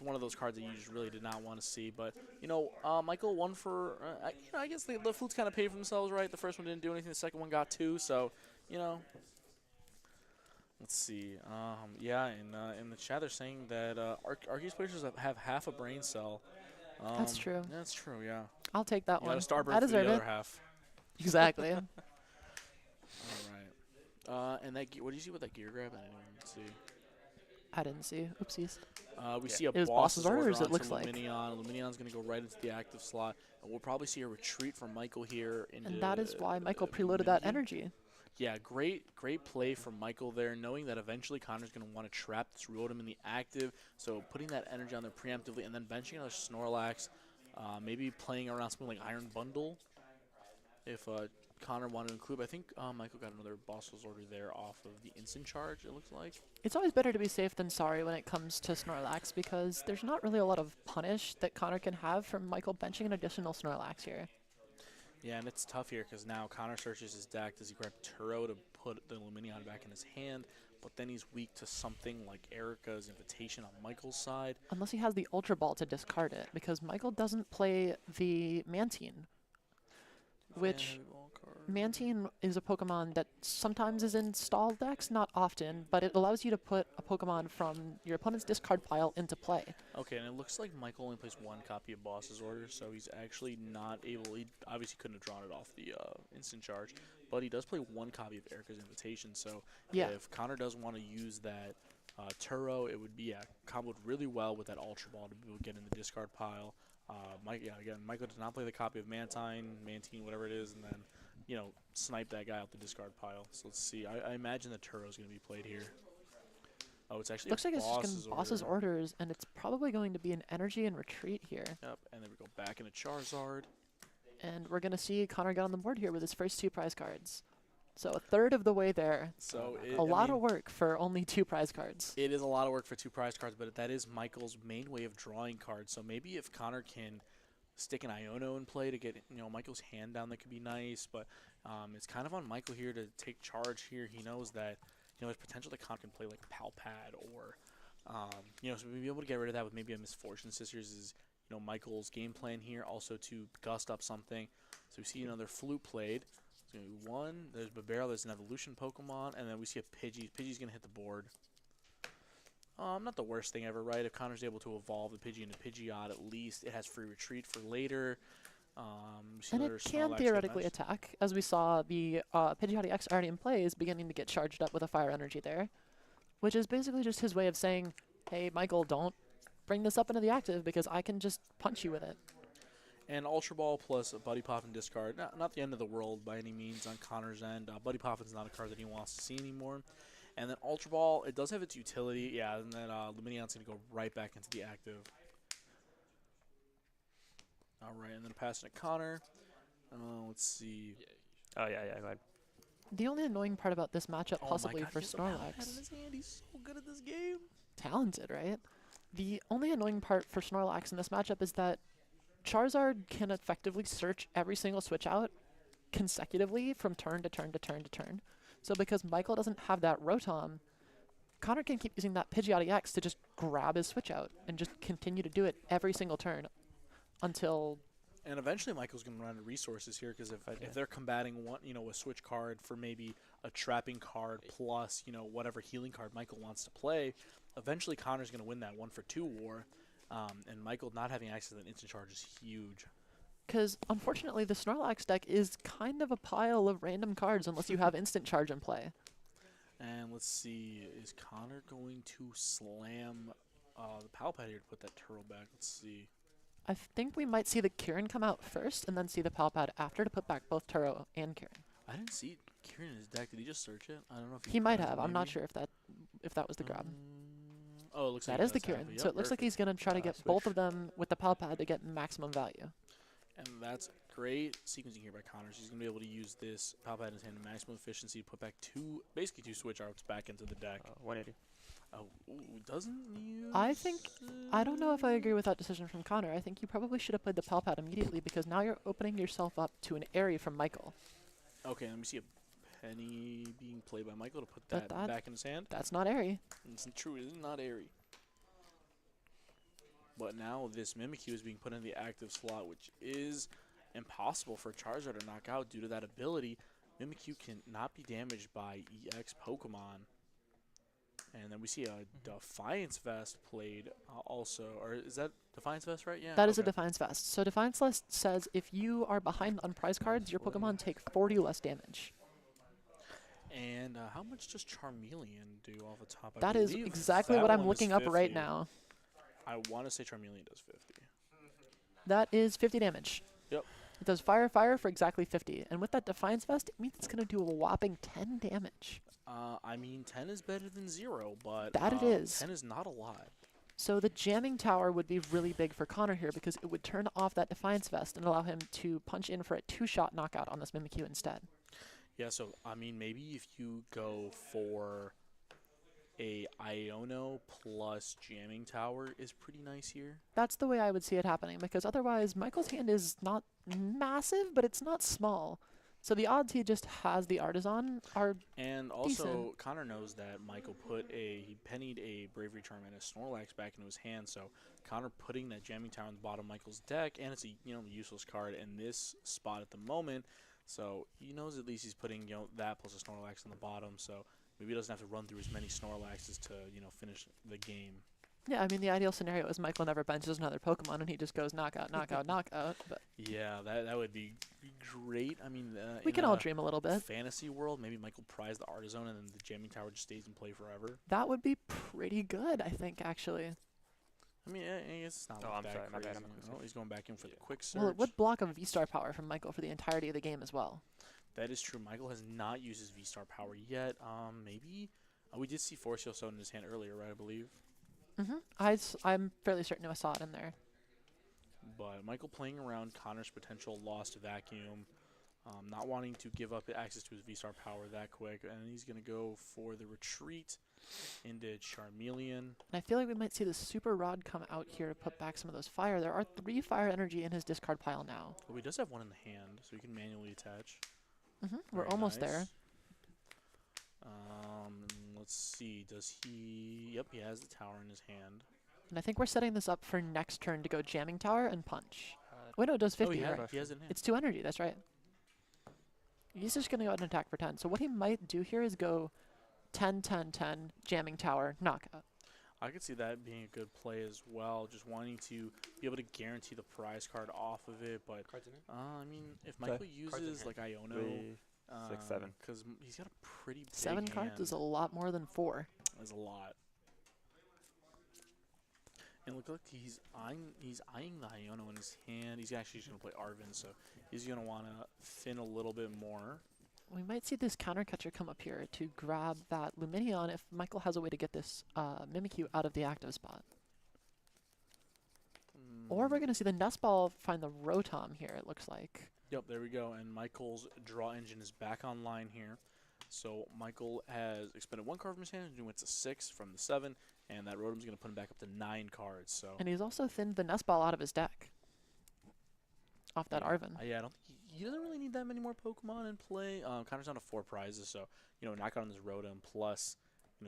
one of those cards that you just really did not want to see. But, you know, Michael won for, you know, I guess the Flutes kind of paid for themselves, right? The first one didn't do anything. The second one got 2. So, you know, let's see. Yeah, in the chat they're saying that Arceus players have half a brain cell. That's true. That's true, yeah. I'll take that one. I deserve the other half. Exactly. All right. And that what do you see with that gear grab? I didn't even see. I didn't see. Oopsies. We see a boss's orders, it looks like. Lumineon's going to go right into the active slot. And we'll probably see a retreat from Michael here. And that is why Michael preloaded that energy. Yeah, great play from Michael there, knowing that eventually Connor's going to want to trap this Rotom in the active. So putting that energy on there preemptively and then benching another Snorlax, maybe playing around something like Iron Bundle. If Connor wanted to include. I think Michael got another boss's order there off of the instant charge, it looks like. It's always better to be safe than sorry when it comes to Snorlax because there's not really a lot of punish that Connor can have from Michael benching an additional Snorlax here. Yeah, and it's tough here because now Connor searches his deck. Does he grab Turo to put the Lumineon back in his hand? But then he's weak to something like Erica's Invitation on Michael's side. Unless he has the Ultra Ball to discard it, because Michael doesn't play the Mantine, which Mantine is a Pokemon that sometimes is in stall decks, not often, but it allows you to put a Pokemon from your opponent's discard pile into play. Okay, and it looks like Michael only plays one copy of Boss's Order, so he's actually not able. He obviously couldn't have drawn it off the instant charge, but he does play one copy of Erica's Invitation. So yeah. If Connor does want to use that Turo, it would be comboed really well with that Ultra Ball to be able to get in the discard pile. Again, Michael does not play the copy of Mantine, whatever it is, and then snipe that guy out the discard pile. So let's see. I imagine the Turo is going to be played here. Oh, it's actually looks like it's just going to boss's orders, and it's probably going to be an energy and retreat here. Yep, and then we go back into Charizard. And we're going to see Connor get on the board here with his first 2 prize cards. So a third of the way there. So a lot of work for only 2 prize cards. It is a lot of work for 2 prize cards, but that is Michael's main way of drawing cards. So maybe if Connor can stick an Iono in play to get Michael's hand down, that could be nice. But it's kind of on Michael here to take charge here. He knows that there's potential that Connor can play like Palpad or so we'll be able to get rid of that with maybe a Misfortune Sisters is Michael's game plan here. Also to gust up something. So we see another Flute played. There's going to be one. There's Babero. There's an Evolution Pokemon. And then we see a Pidgey. Pidgey's going to hit the board. Not the worst thing ever, right? If Connor's able to evolve the Pidgey into Pidgeot, at least it has free retreat for later. And it can theoretically attack. As we saw, the Pidgeot X already in play is beginning to get charged up with a fire energy there. Which is basically just his way of saying, hey, Michael, don't bring this up into the active because I can just punch you with it. And Ultra Ball plus a Buddy Poffin discard. Not the end of the world by any means on Connor's end. Buddy Poffin's not a card that he wants to see anymore. And then Ultra Ball, it does have its utility. Yeah, and then Lumineon's going to go right back into the active. All right, and then passing to Connor. Let's see. Oh, yeah, go ahead. The only annoying part about this matchup, possibly for Snorlax. He's so good at this game. Talented, right? The only annoying part for Snorlax in this matchup is that Charizard can effectively search every single switch out consecutively from turn to turn to turn to turn. So because Michael doesn't have that Rotom, Connor can keep using that Pidgeot EX to just grab his switch out and just continue to do it every single turn until... And eventually Michael's going to run out of resources here because if they're combating one, a switch card for maybe a trapping card plus, whatever healing card Michael wants to play, eventually Connor's going to win that 1-for-2 war. And Michael not having access to that instant charge is huge. Because, unfortunately, the Snorlax deck is kind of a pile of random cards unless you have instant charge in play. And let's see, is Connor going to slam the Palpad here to put that turtle back? Let's see. I think we might see the Kieran come out first and then see the Palpad after to put back both Turo and Kieran. I didn't see Kieran in his deck. Did he just search it? I don't know if he might have. I'm not sure if that was the grab. Oh, it looks like that is the Kieran. Yep, so it looks like he's going to try to get both of them with the Palpad to get maximum value. And that's great sequencing here by Connor. He's going to be able to use this Palpad in his hand, maximum efficiency, to put back basically two switch arts back into the deck. 180. Oh, doesn't use... I don't know if I agree with that decision from Connor. I think you probably should have played the Palpad immediately because now you're opening yourself up to an Airy from Michael. Okay, let me see a Penny being played by Michael to put that back in his hand. That's not Airy. It's true, it is not Airy. But now this Mimikyu is being put in the active slot, which is impossible for Charizard to knock out due to that ability. Mimikyu cannot be damaged by EX Pokemon. And then we see a Defiance Vest played also. Or is that Defiance Vest, right? Yeah. That is a Defiance Vest. So Defiance Vest says if you are behind on prize cards, your Pokemon take 40 less damage. And how much does Charmeleon do off the top? That is exactly what I'm looking up right now. I want to say Charmeleon does 50. That is 50 damage. Yep. It does fire for exactly 50. And with that Defiance Vest, it means it's going to do a whopping 10 damage. I mean, 10 is better than 0, but that it is. 10 is not a lot. So the jamming tower would be really big for Connor here because it would turn off that Defiance Vest and allow him to punch in for a 2-shot knockout on this Mimikyu instead. Yeah, so, I mean, maybe if you go for a Iono plus jamming tower is pretty nice here. That's the way I would see it happening because otherwise Michael's hand is not massive, but it's not small. So the odds he just has the Artisan are And also, decent. Connor knows that Michael he pennied a Bravery Charm and a Snorlax back into his hand, so Connor putting that jamming tower on the bottom of Michael's deck, and it's a useless card in this spot at the moment, so he knows at least he's putting that plus a Snorlax on the bottom, so maybe he doesn't have to run through as many Snorlaxes to finish the game. Yeah, I mean, the ideal scenario is Michael never benches another Pokemon and he just goes knockout, knockout, knockout. But Yeah, that would be great. I mean, we can all dream a little bit. Fantasy world, maybe Michael pries the Artisan and then the jamming tower just stays in play forever. That would be pretty good, I think, actually. I mean, I guess it's not like that sorry, my crazy. bad. Oh, he's going back in for the quick search. Well, it would block a V-Star power from Michael for the entirety of the game as well. That is true. Michael has not used his V-Star power yet. Maybe we did see Force Heal Stone in his hand earlier, right? I believe. I'm fairly certain I saw it in there. But Michael playing around Connor's potential lost vacuum, not wanting to give up access to his V-Star power that quick, and he's going to go for the retreat into Charmeleon. And I feel like we might see the Super Rod come out here to put back some of those fire. There are 3 fire energy in his discard pile now. Well, he does have one in the hand, so he can manually attach. We're Very almost nice. there. Let's see. Does he? Yep, he has the tower in his hand. And I think we're setting this up for next turn to go jamming tower and punch. Wait, no, it does 50, right? He has it in hand. It's 2 energy, that's right. He's just going to go ahead and attack for 10. So what he might do here is go 10, 10, 10, jamming tower, knockout. I could see that being a good play as well, just wanting to be able to guarantee the prize card off of it. But, I mean, if Michael uses, like, Iono... 3, 6, 7. Because he's got a pretty big 7 cards hand. is a lot more than 4. That's a lot. And look like he's eyeing the Iono in his hand. He's actually just going to play Arven, so he's going to want to thin a little bit more. We might see this counter catcher come up here to grab that Lumineon if Michael has a way to get this Mimikyu out of the active spot. Or we're going to see the Nest Ball find the Rotom here, it looks like. Yep, there we go. And Michael's draw engine is back online here. So Michael has expended 1 card from his hand, and he went to 6 from the 7, and that Rotom's going to put him back up to 9 cards. So. And he's also thinned the Nest Ball out of his deck. Off that Arven. Yeah, I don't think he doesn't really need that many more Pokemon in play. Connor's down to 4 prizes, so knock out on this Rotom plus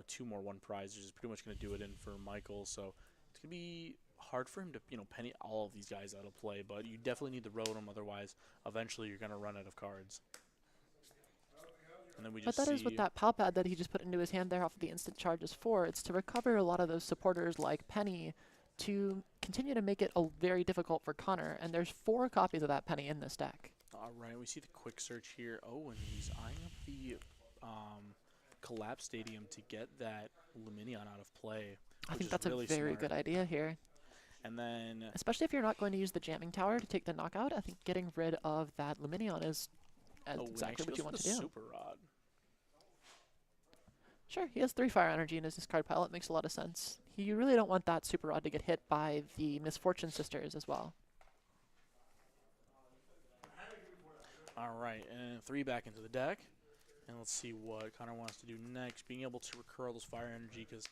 2 more 1 prizes is pretty much going to do it in for Michael. So it's going to be hard for him to penny all of these guys out of play, but you definitely need the Rotom, otherwise eventually you're going to run out of cards. And then we just but that is what that Pal Pad that he just put into his hand there off of the instant charge is for. It's to recover a lot of those supporters like Penny to continue to make it very difficult for Connor. And there's 4 copies of that Penny in this deck. All right, we see the quick search here. Oh, and he's eyeing up the Collapse Stadium to get that Lumineon out of play. I think is that's really a very smart. good idea here. And then, especially if you're not going to use the jamming tower to take the knockout, I think getting rid of that Lumineon is exactly what you want to do. Super Rod. Sure, he has 3 fire energy in his discard pile. It makes a lot of sense. You really don't want that Super Rod to get hit by the Misfortune Sisters as well. All right, and 3 back into the deck. And let's see what Connor wants to do next. Being able to recur all those fire energy because,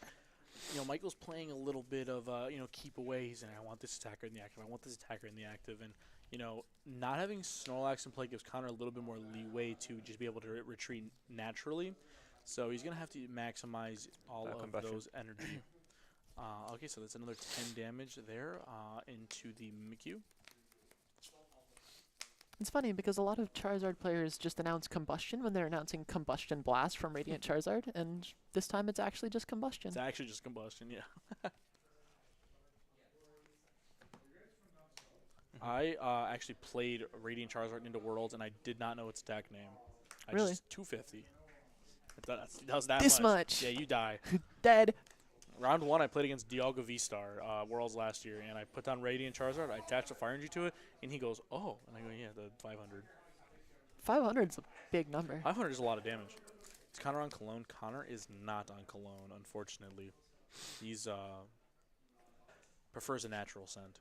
Michael's playing a little bit of, keep away. He's saying, I want this attacker in the active. I want this attacker in the active. And, not having Snorlax in play gives Connor a little bit more leeway to just be able to retreat naturally. So he's going to have to maximize all of those energy. Okay, so that's another 10 damage there into the Mimikyu. It's funny because a lot of Charizard players just announce Combustion when they're announcing Combustion Blast from Radiant Charizard, and this time it's actually just Combustion. It's actually just Combustion, yeah. I actually played Radiant Charizard into Worlds, and I did not know its attack name. Really? Just 250. That was that this much. Yeah, you die. Dead. Round 1, I played against Dialga V-Star, Worlds last year, and I put down Radiant Charizard, I attached the Fire Energy to it, and he goes, oh. And I go, yeah, the 500. 500 is a big number. 500 is a lot of damage. Is Connor on Cologne? Connor is not on Cologne, unfortunately. He's Prefers a natural scent.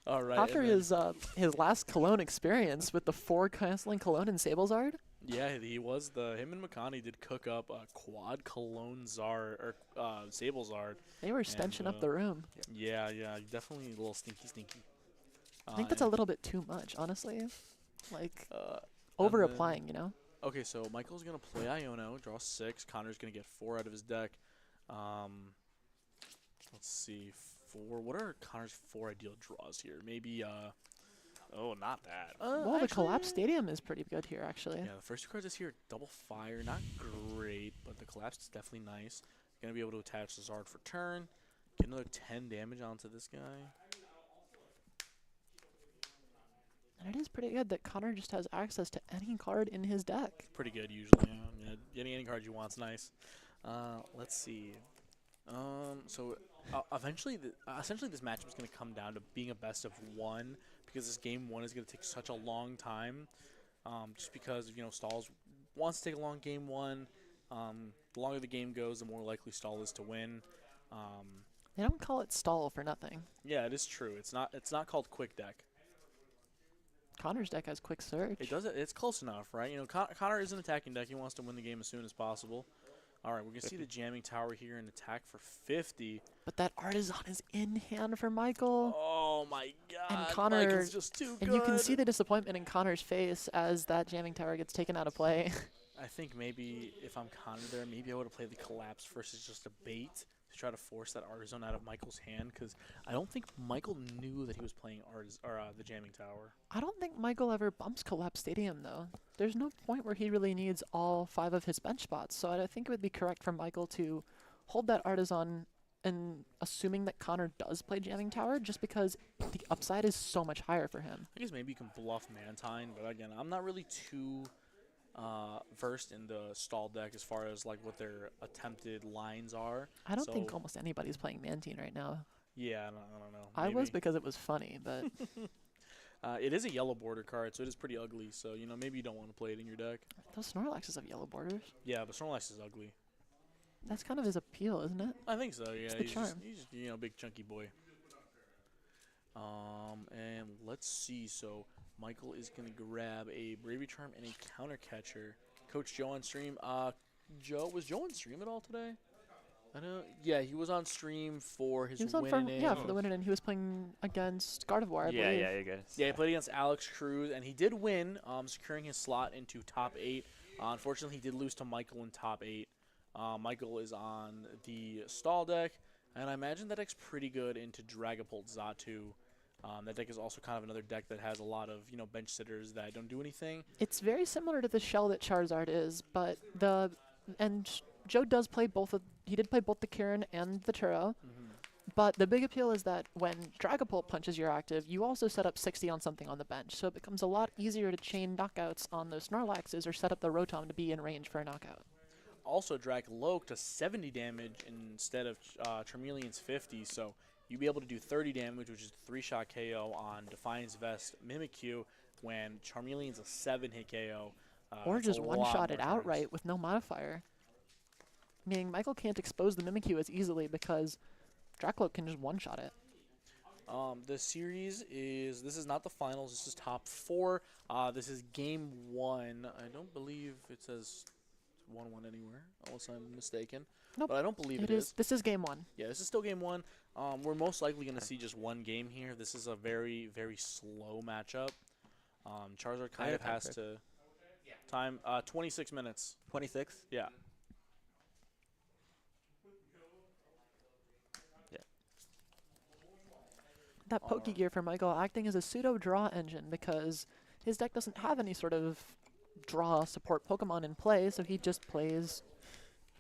All right. After his last cologne experience with the 4 canceling cologne in Sablezard. Yeah, he was him and Makani did cook up a quad cologne Zard or Sablezard. They were stenching up the room. Yeah, definitely a little stinky. I think that's a little bit too much, honestly. Like over applying, you know. Okay, so Michael's gonna play Iono, draw 6. Connor's gonna get 4 out of his deck. Let's see, 4. What are Connor's 4 ideal draws here? Maybe oh, not that. Well, the Collapse Stadium is pretty good here, actually. Yeah, the first 2 cards this here, Double Fire, not great, but the Collapse is definitely nice. Gonna be able to attach the Zard for turn, get another 10 damage onto this guy. And it is pretty good that Connor just has access to any card in his deck. Pretty good usually. Yeah, getting any card you want's nice. Let's see. So essentially this matchup is going to come down to being a best of 1 because this game 1 is going to take such a long time. Just because Stalls wants to take a long game 1. The longer the game goes, the more likely Stall is to win. They don't call it stall for nothing. Yeah, it is true. It's not called quick deck. Connor's deck has quick search. It does it. It's close enough, right? Connor is an attacking deck. He wants to win the game as soon as possible. All right, we're going to see the jamming tower here and attack for 50. But that Artisan is in hand for Michael. Oh, my God. And Connor, Michael's just too good. And you can see the disappointment in Connor's face as that jamming tower gets taken out of play. I think maybe if I'm Connor there, maybe I would have played the Collapse versus just a bait to try to force that Artisan out of Michael's hand because I don't think Michael knew that he was playing the jamming tower. I don't think Michael ever bumps Collapse Stadium, though. There's no point where he really needs all 5 of his bench spots, so I think it would be correct for Michael to hold that Artisan and assuming that Connor does play jamming tower just because the upside is so much higher for him. I guess maybe you can bluff Mantine, but again, I'm not really too versed in the stall deck as far as like what their attempted lines are. I don't think almost anybody's playing Mantine right now. Yeah, I don't know. I was because it was funny, but it is a yellow border card, so it is pretty ugly. So maybe you don't want to play it in your deck. Those Snorlaxes have yellow borders. Yeah, but Snorlax is ugly. That's kind of his appeal, isn't it? I think so. Yeah, he's just big chunky boy. And let's see. So Michael is gonna grab a Bravery Charm and a Counter Catcher. Coach Joe on stream. Was Joe on stream at all today? I don't. Yeah, he was on stream for his win-in. Yeah, for the win-in. He was playing against Gardevoir, I believe. Yeah, you're good. Yeah, he played against Alex Cruz, and he did win, securing his slot into top 8. Unfortunately, he did lose to Michael in top 8. Michael is on the stall deck, and I imagine that deck's pretty good into Dragapult Xatu. That deck is also kind of another deck that has a lot of bench sitters that don't do anything. It's very similar to the shell that Charizard is, but Joe does play both of. He did play both the Kirin and the Turo. But the big appeal is that when Dragapult punches your active, you also set up 60 on something on the bench. So it becomes a lot easier to chain knockouts on those Snorlaxes or set up the Rotom to be in range for a knockout. Also drag Loke to 70 damage instead of Charmeleon's 50. So you'll be able to do 30 damage, which is 3-shot KO on Defiance Vest Mimikyu when Charmeleon's a 7-hit KO. Or just one-shot it outright with no modifier. Meaning Michael can't expose the Mimikyu as easily because Dracloak can just one-shot it. The series this is not the finals. This is top 4. This is game 1. I don't believe it says 1-1 anywhere, unless I'm mistaken. Nope. But I don't believe it is. This is game 1. Yeah, this is still game 1. We're most likely going to see just one game here. This is a very, very slow matchup. Charizard kind of has to... Time, 26 minutes. 26? Yeah. That Pokegear for Michael acting as a pseudo-draw engine because his deck doesn't have any sort of draw support Pokemon in play, so he just plays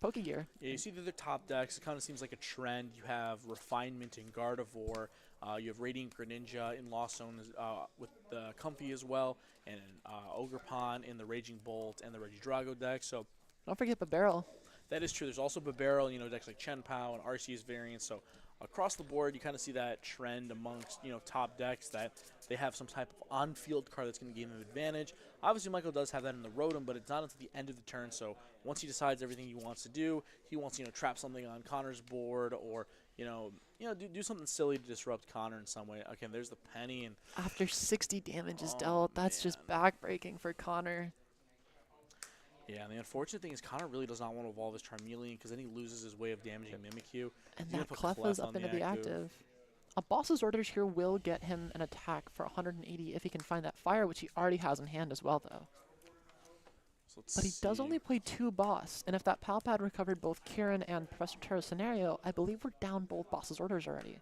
Pokegear. Yeah, you see the top decks. It kind of seems like a trend. You have Refinement in Gardevoir. You have Radiant Greninja in Lost Zone with the Comfy as well, and Ogerpon in the Raging Bolt and the Reggie Drago deck. So don't forget Barrel. That is true. There's also Barrel, decks like Chenpao and Arceus variants. So across the board, you kind of see that trend amongst, top decks that they have some type of on-field card that's going to give them advantage. Obviously, Michael does have that in the Rotom, but it's not until the end of the turn. So once he decides everything he wants to do, he wants to, trap something on Connor's board or, do something silly to disrupt Connor in some way. Okay, there's the penny. And after 60 damage is dealt, that's just backbreaking for Connor. Yeah, and the unfortunate thing is Connor really does not want to evolve his Charmeleon because then he loses his way of damaging Mimikyu. And that Clef's up into the active. A boss's orders here will get him an attack for 180 if he can find that fire, which he already has in hand as well, though. So but he does only play 2 boss, and if that Pal Pad recovered both Kieran and Professor Terra's scenario, I believe we're down both boss's orders already.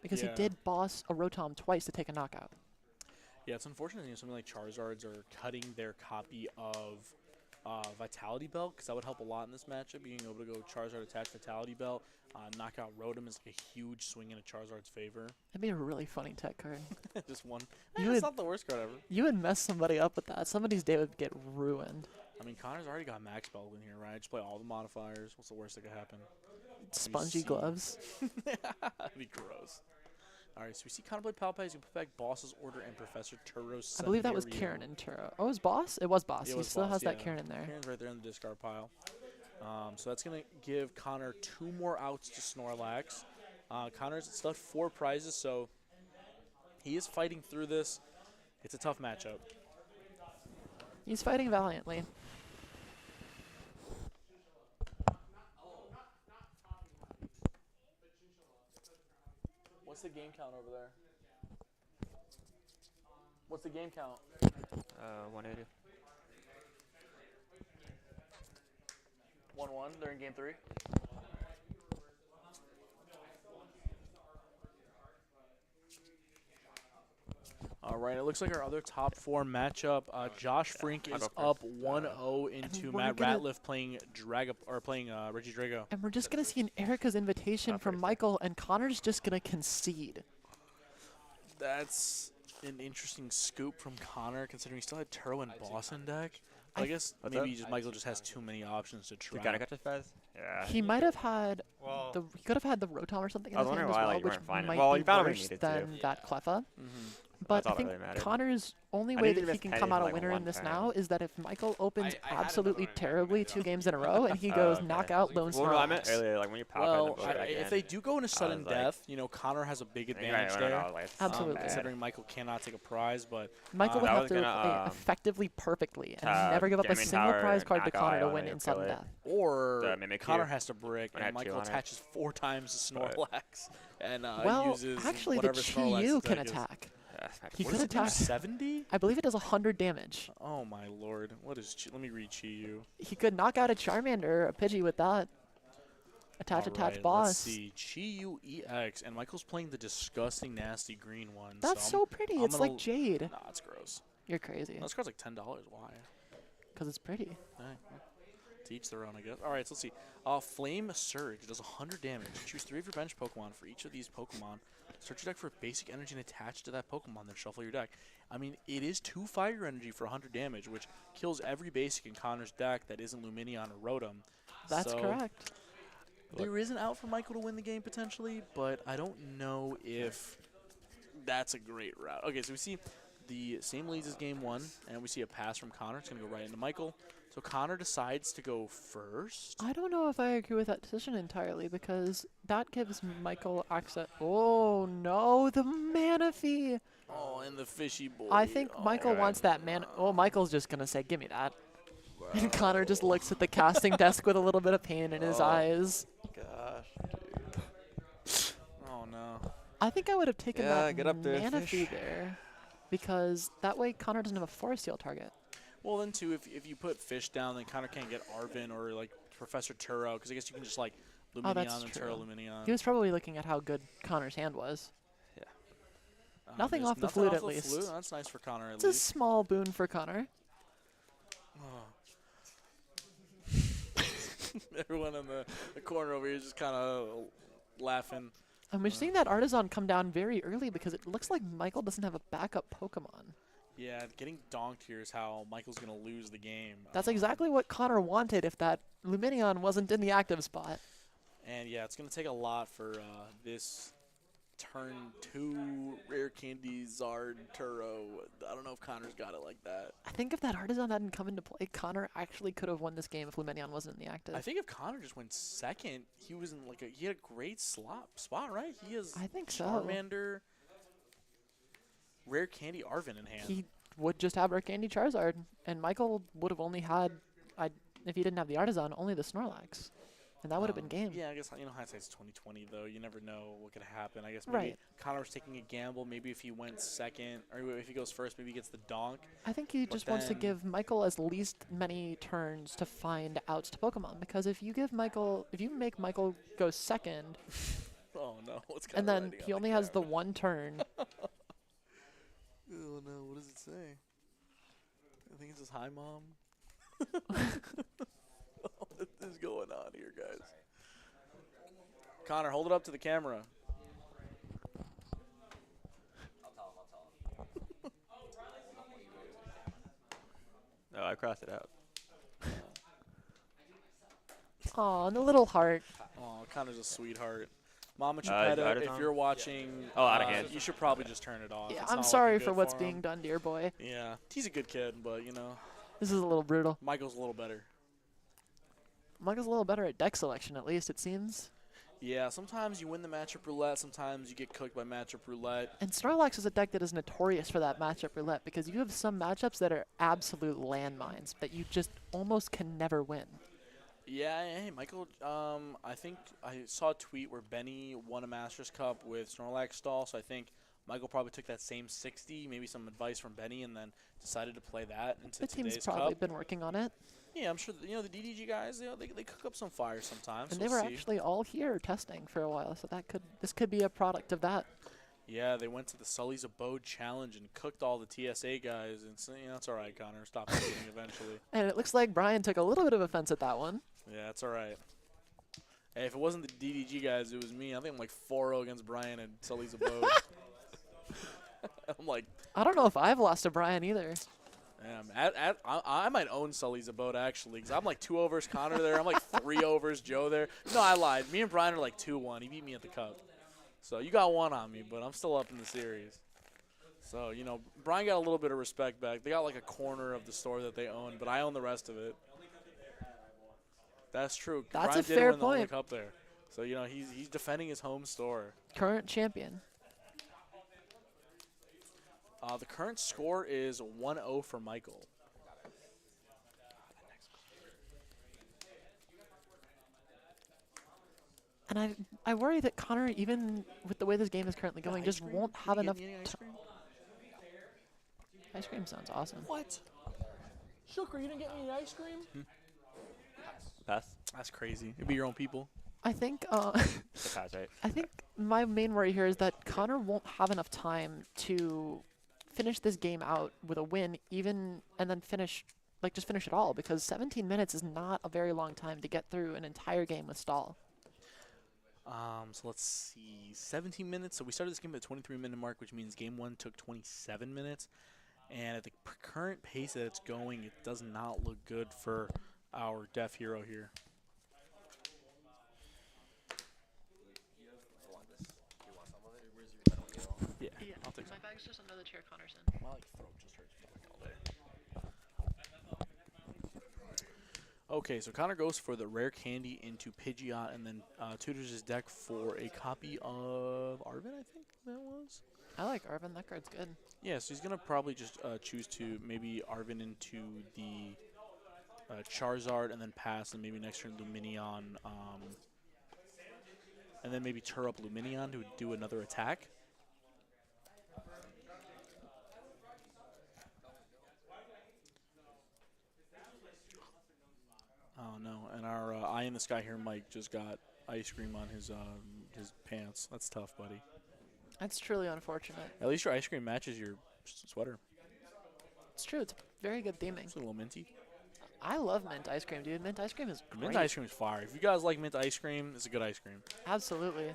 Because he did boss a Rotom twice to take a knockout. Yeah, it's unfortunate something like Charizards are cutting their copy of Vitality Belt, because that would help a lot in this matchup. Being able to go Charizard attach Vitality Belt, knock out Rotom is like a huge swing in a Charizard's favor. That'd be a really funny tech card. Just one. It's not the worst card ever. You would mess somebody up with that. Somebody's day would get ruined. I mean, Connor's already got Max Belt in here, right? Just play all the modifiers. What's the worst that could happen? Spongy gloves. That'd be gross. All right, so we see Connor play Palpatine. He's going to put back Boss's Order and Professor Turo's. I believe that was Kieran and Turo. Oh, it was Boss? It was Boss. Yeah, He still has that Kieran in there. Kieran's right there in the discard pile. So that's going to give Connor 2 more outs to Snorlax. Connor's still at 4 prizes, so he is fighting through this. It's a tough matchup. He's fighting valiantly. What's the game count over there? What's the game count? 180. 1-1. They're in game 3. All right, it looks like our other top 4 matchup. Josh Frink is up 1-0 into Matt Ratliff playing Reggie Drago. And we're just going to see an Erica's invitation from Michael, and Connor's just going to concede. That's an interesting scoop from Connor, considering he still had Turo and Boss in deck. I guess maybe Michael just has too many options to try. You gotta catch his Fez? Yeah. He might have had he could have had the Rotom or something in his hand as well, which might be worse than that Cleffa. But I think Connor's only way that he can come out a winner in this now is that if Michael opens absolutely terribly 2 games in a row and he goes knockout Lone Star. Well, I meant earlier, like when you pop if they do go into sudden death, Connor has a big advantage there. Absolutely. Considering Michael cannot take a prize, but Michael would have to play effectively perfectly and never give up a single prize card to Connor to win in sudden death. Or Connor has to brick and Michael attaches 4 times to Snorlax and uses actually the Chi-Yu can attack. He could attack 70? I believe it does 100 damage. Oh my lord. What is let me read Chi-Yu. He could knock out a Charmander or a Pidgey with that. Attach boss. Let's see. Chi-Yu EX, and Michael's playing the disgusting nasty green one. That's so pretty. It's like jade. Nah, it's gross. You're crazy. This card's like $10. Why? Because it's pretty. To each their own, I guess. Alright, so let's see. Flame Surge does 100 damage. Choose 3 of your bench Pokemon for each of these Pokemon. Search your deck for basic energy and attach to that Pokemon, then shuffle your deck. I mean, it is 2 fire energy for 100 damage, which kills every basic in Connor's deck that isn't Lumineon or Rotom. That's correct. There is an out for Michael to win the game potentially, but I don't know if that's a great route. Okay, so we see the same leads as game 1, and we see a pass from Connor. It's going to go right into Michael. So Connor decides to go first. I don't know if I agree with that decision entirely because that gives Michael access. Oh no, the Manaphy. Oh, and the fishy boy. I think Michael wants that man. Oh, Michael's just gonna say, "Give me that." Wow. And Connor just looks at the casting desk with a little bit of pain in his eyes. Gosh, dude. Oh no. I think I would have taken that Manaphy there, because that way Connor doesn't have a Forest Seal target. Well, then, too, if you put Fish down, then Connor can't get Arvin or, like, Professor Turo, because I guess you can just, like, Lumineon and Turo Lumineon. He was probably looking at how good Connor's hand was. Yeah. Nothing off the flute, at least. That's nice for Connor, at least. It's a small boon for Connor. Oh. Everyone in the corner over here is just kind of laughing. And we're seeing that Artisan come down very early because it looks like Michael doesn't have a backup Pokemon. Yeah, getting donked here is how Michael's going to lose the game. That's exactly what Connor wanted if that Lumineon wasn't in the active spot. And yeah, it's going to take a lot for this turn 2 Rare Candy Zard Turo. I don't know if Connor's got it like that. I think if that Artisan hadn't come into play, Connor actually could have won this game if Luminion wasn't in the active. I think if Connor just went second, he was in like he had a great spot, right? He has I think so. Charmander, Rare Candy, Arven in hand. He would just have Rare Candy Charizard, and Michael would have only had, if he didn't have the Artisan, only the Snorlax. And that would have been game. Yeah, I guess, hindsight's 20/20 though. You never know what could happen. I guess maybe Right. Connor was taking a gamble. Maybe if he went second, or if he goes first, maybe he gets the donk. I think he just wants to give Michael as least many turns to find outs to Pokemon. Because if you make Michael go second, oh no, what's and then he only has the one turn. Oh no, what does it say? I think it says hi, Mom. What is going on here, guys? Connor, hold it up to the camera. No, I crossed it out. Aw, and the little heart. Oh, Connor's a sweetheart. Mama is Chupetta, it if on? you're watching, out of hand. you should probably just turn it off. Yeah, It's I'm not sorry looking for good what's him. being done, dear boy. Yeah, he's a good kid, but This is a little brutal. Michael's a little better. Michael's a little better at deck selection, at least, it seems. Yeah, sometimes you win the matchup roulette, sometimes you get cooked by matchup roulette. And Snorlax is a deck that is notorious for that matchup roulette because you have some matchups that are absolute landmines that you just almost can never win. Yeah, hey, Michael, I think I saw a tweet where Benny won a Masters Cup with Snorlax stall, so I think Michael probably took that same 60, maybe some advice from Benny, and then decided to play that into The today's team's probably Cup. been working on it. Yeah, I'm sure, the DDG guys, they cook up some fire sometimes. And so they were we'll see. actually all here testing for a while, so this could be a product of that. Yeah, they went to the Sully's Abode Challenge and cooked all the TSA guys, and so, it's all right, Connor. Stop cheating eventually. And it looks like Brian took a little bit of offense at that one. Yeah, that's all right. Hey, if it wasn't the DDG guys, it was me. I think I'm like 4-0 against Brian and Sully's Abode. I'm like, I don't know if I've lost to Brian either. I might own Sully's Abode actually, because I'm like 2-0 versus Connor there. I'm like 3-0 versus Joe there. No, I lied. Me and Brian are like 2-1. He beat me at the Cup. So you got one on me, but I'm still up in the series. So, Brian got a little bit of respect back. They got like a corner of the store that they own, but I own the rest of it. That's true. That's Brian a did fair win the only point. Cup there. So, he's defending his home store. Current champion. The current score is 1-0 for Michael. And I worry that Connor, even with the way this game is currently going, just won't have enough. Ice cream sounds awesome. What? Shooker, you didn't get me any ice cream? Pass. That's crazy. It'd be your own people. I think. It's a pass, right? I think my main worry here is that Connor won't have enough time to finish this game out with a win, and then just finish it all, because 17 minutes is not a very long time to get through an entire game with stall. So let's see, 17 minutes. So we started this game at the 23-minute mark, which means game 1 took 27 minutes. And at the current pace that it's going, it does not look good for our deaf hero here. Yeah, I'll take some. My bag's just under the chair Connor's in. My throat just hurts all day. Okay, so Connor goes for the rare candy into Pidgeot, and then tutors his deck for a copy of Arven, I think that was. I like Arven. That card's good. Yeah, so he's going to probably just choose to maybe Arven into the Charizard and then pass, and maybe next turn Luminion, and then maybe turn up Luminion to do another attack. Oh no, and our eye in the sky here, Mike, just got ice cream on his pants. That's tough, buddy. That's truly unfortunate. At least your ice cream matches your sweater. It's true. It's very good theming. It's a little minty. I love mint ice cream, dude. Mint ice cream is great. Mint ice cream is fire. If you guys like mint ice cream, it's a good ice cream. Absolutely.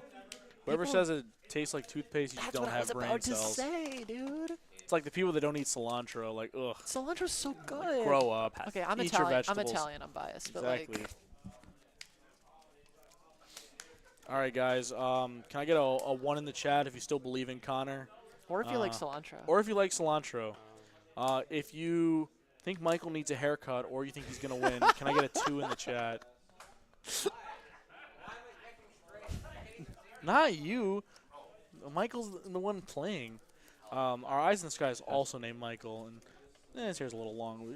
Whoever People- says it tastes like toothpaste, you just don't have brain That's what I was cells. about to say, dude. It's like the people that don't eat cilantro, like, ugh. Cilantro's so good. Grow up. Okay, I'm Eat your Italian. I'm vegetables. Italian. I'm biased, but Exactly. like, All right, guys. Can I get a 1 in the chat if you still believe in Connor? Or if you like cilantro. Or if you like cilantro. If you think Michael needs a haircut or you think he's going to win, can I get a 2 in the chat? Not you. Michael's the one playing. Our Eyes in the Sky is also named Michael. And his hair's a little long.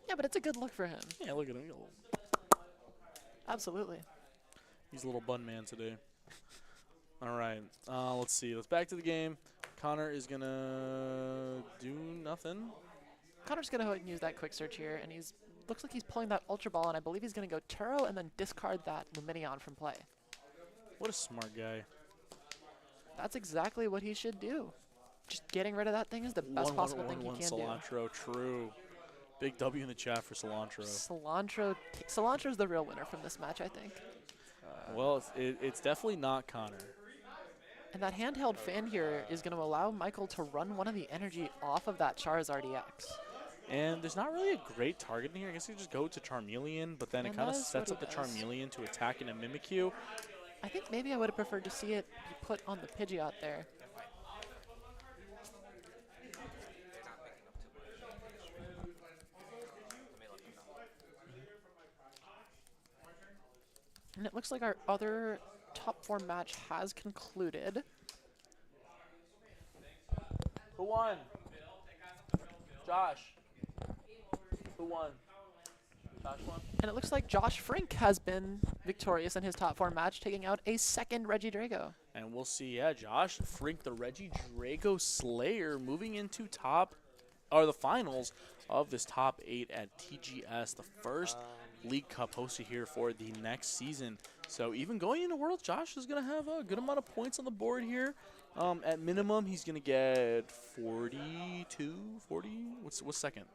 Yeah, but it's a good look for him. Yeah, look at him. Absolutely. He's a little bun man today. All right. Let's see. Let's back to the game. Connor is going to do nothing. Connor's going to go ahead and use that quick search here, and looks like he's pulling that Ultra Ball, and I believe he's going to go Turo and then discard that Lumineon from play. What a smart guy. That's exactly what he should do. Just getting rid of that thing is the best possible thing he can cilantro, true. Big W in the chat for cilantro. Cilantro's the real winner from this match, I think. Well, it's definitely not Connor. And that handheld fan here is going to allow Michael to run one of the energy off of that Charizard EX. And there's not really a great target in here. I guess you just go to Charmeleon, but then it kind of sets up the Charmeleon to attack in a Mimikyu. I think maybe I would have preferred to see it be put on the Pidgeot there. And it looks like our other top 4 match has concluded. Who won? Josh. Who won? Josh won? And it looks like Josh Frink has been victorious in his top 4 match, taking out a second Reggie Drago. And we'll see, Josh Frink, the Reggie Drago Slayer, moving into the finals of this top 8 at TGS, the first League Cup hosted here for the next season. So even going into Worlds, Josh is going to have a good amount of points on the board here. At minimum, he's going to get 42, 40? What's second?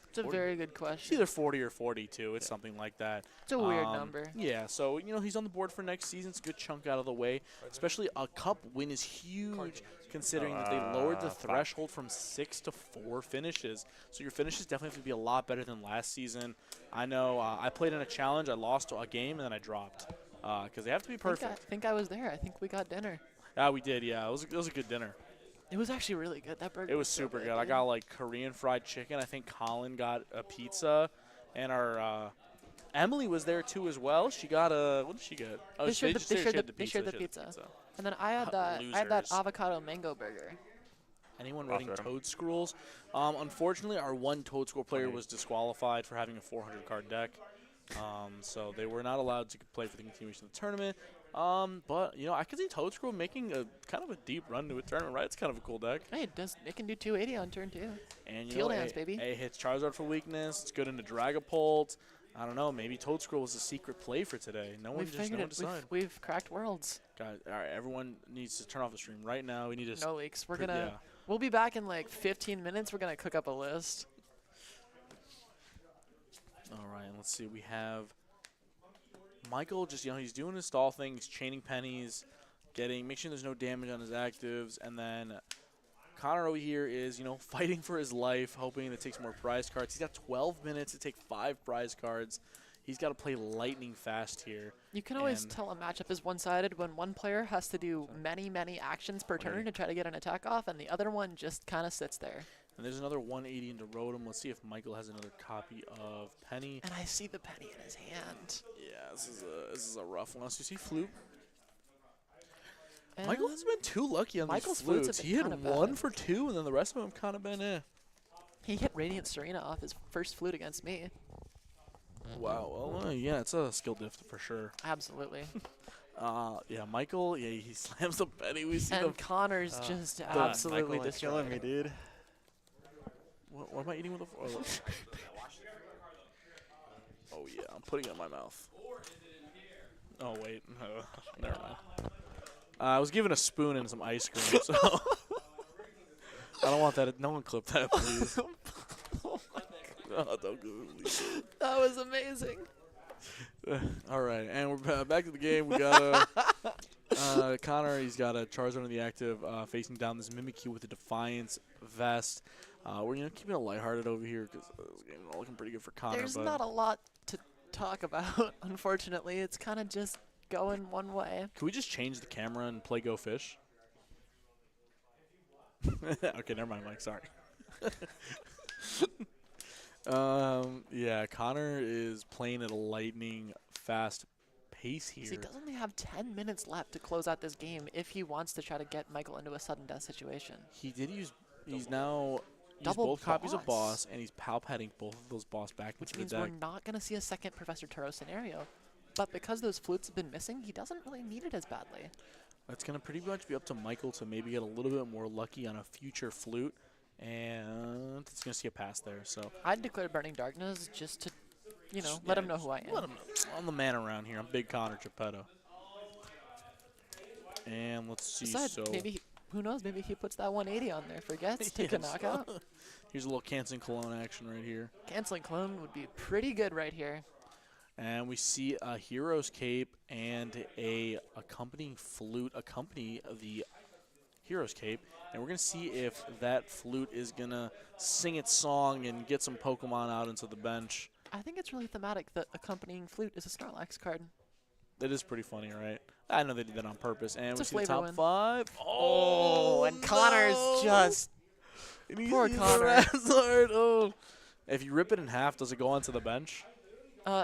It's a very good question. It's either 40 or 42. It's something like that. It's a weird number. Yeah, so, he's on the board for next season. It's a good chunk out of the way. Especially a cup win is huge, considering that they lowered the threshold from 6 to 4 finishes. So your finishes definitely have to be a lot better than last season. I know I played in a challenge. I lost a game, and then I dropped because they have to be perfect. I think I was there. I think we got dinner. Yeah, we did. Yeah, it was a good dinner. It was actually really good. That burger. It was super good. I got like Korean fried chicken. I think Colin got a pizza, and our Emily was there too as well. She got what did she get? Oh, they shared the pizza. And then I had that avocado mango burger. Anyone running Toad Scrolls? Unfortunately, our one Toad Scroll player was disqualified for having a 400 card deck, so they were not allowed to play for the continuation of the tournament. But I could see Toad Scroll making a kind of a deep run to a tournament, right? It's kind of a cool deck. Hey, it can do 280 on turn 2. And Field Dance, baby. It hits Charizard for weakness. It's good into Dragapult. I don't know. Maybe Toad Scroll was a secret play for today. No one decided. We've cracked Worlds. Guys, all right. Everyone needs to turn off the stream right now. We need to. No leaks. We'll be back in like 15 minutes. We're gonna cook up a list. All right. Let's see. We have Michael. Just he's doing his stall thing. He's chaining pennies, make sure there's no damage on his actives, and then Connor over here is fighting for his life, hoping that takes more prize cards. He's got 12 minutes to take 5 prize cards. He's got to play lightning fast here. You can always tell a matchup is one-sided when one player has to do many, many actions per turn to try to get an attack off, and the other one just kind of sits there. And there's another 180 into Rotom. Let's see if Michael has another copy of Penny. And I see the Penny in his hand. Yeah, this is a rough one. So you see Flute. And Michael has been too lucky on these flutes. He hit 1 for 2, and then the rest of them kind of been eh. He hit Radiant Serena off his first flute against me. Wow. Well, yeah, it's a skill diff for sure. Absolutely. Yeah, Michael. Yeah, he slams the Penny. We see and Connor's just absolutely killing me, dude. What am I eating with the? Oh yeah, I'm putting it in my mouth. Oh wait, no, never mind. I was given a spoon and some ice cream, so I don't want that. No one clip that, please. Oh, don't go. That was amazing. All right, and we're back to the game. We got Connor. He's got a Charizard on the active, facing down this Mimikyu with a Defiance vest. We're keeping it lighthearted over here because this game is looking pretty good for Connor. There's not a lot to talk about, unfortunately. It's kind of just going one way. Can we just change the camera and play Go Fish? Okay, never mind, Mike. Sorry. Yeah, Connor is playing at a lightning fast pace here. He does only have 10 minutes left to close out this game if he wants to try to get Michael into a sudden death situation. He did use. He's now used Double both copies of boss. boss, and he's palpating both of those boss back Which into means the we're deck. not going to see a second Professor Turo scenario. But because those flutes have been missing, he doesn't really need it as badly. That's going to pretty much be up to Michael to maybe get a little bit more lucky on a future flute, and it's going to see a pass there. So I'd declare Burning Darkness just to, you know, let him know who I am. Let him know. I'm the man around here. I'm Big Connor Geppetto. And let's see. Besides, So maybe, who knows, maybe he puts that 180 on there, forgets, take a Yes. knockout. Here's a little canceling cologne action right here. Canceling clone would be pretty good right here. And we see a Hero's Cape and a accompanying flute accompany the Hero's Cape. And we're going to see if that flute is going to sing its song and get some Pokemon out into the bench. I think it's really thematic that accompanying flute is a Snorlax card. That is pretty funny, right? I know they did that on purpose. And It's we a see the flavor top win. 5. Oh, and Connor's no. just... And he's Poor using Connor. Charizard. Oh. If you rip it in half, does it go onto the bench?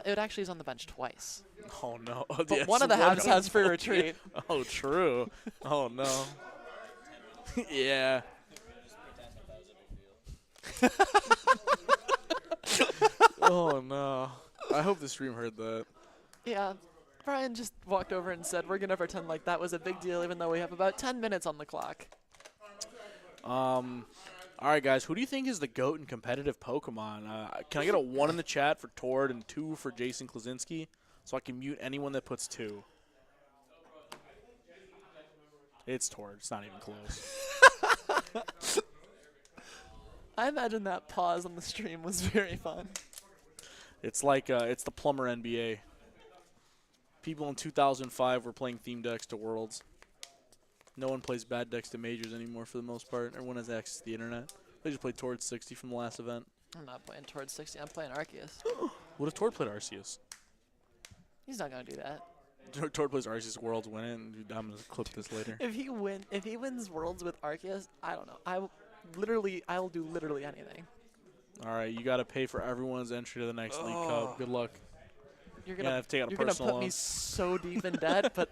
It actually is on the bench twice. Oh, no. But one of the halves has free retreat. Oh, true. Oh, no. Yeah. Oh, no. I hope the stream heard that. Yeah, Brian just walked over and said, we're going to pretend like that was a big deal, even though we have about 10 minutes on the clock. All right, guys. Who do you think is the GOAT in competitive Pokemon? Can I get a 1 in the chat for Tord and 2 for Jason Klaczynski so I can mute anyone that puts 2? It's Tord. It's not even close. I imagine that pause on the stream was very fun. It's like it's the plumber NBA. People in 2005 were playing theme decks to Worlds. No one plays bad decks to Majors anymore for the most part. Everyone has access to the internet. They just played Tord 60 from the last event. I'm not playing towards 60, I'm playing Arceus. What if Tord played Arceus? He's not going to do that. Tord plays Arceus Worlds, win it, and I'm going to clip this later. If he wins Worlds with Arceus, I don't know. I'll do literally anything. All right, you got to pay for everyone's entry to the next League Cup. Good luck. You're gonna have to take out a you're gonna personal put me loan. so deep in debt, but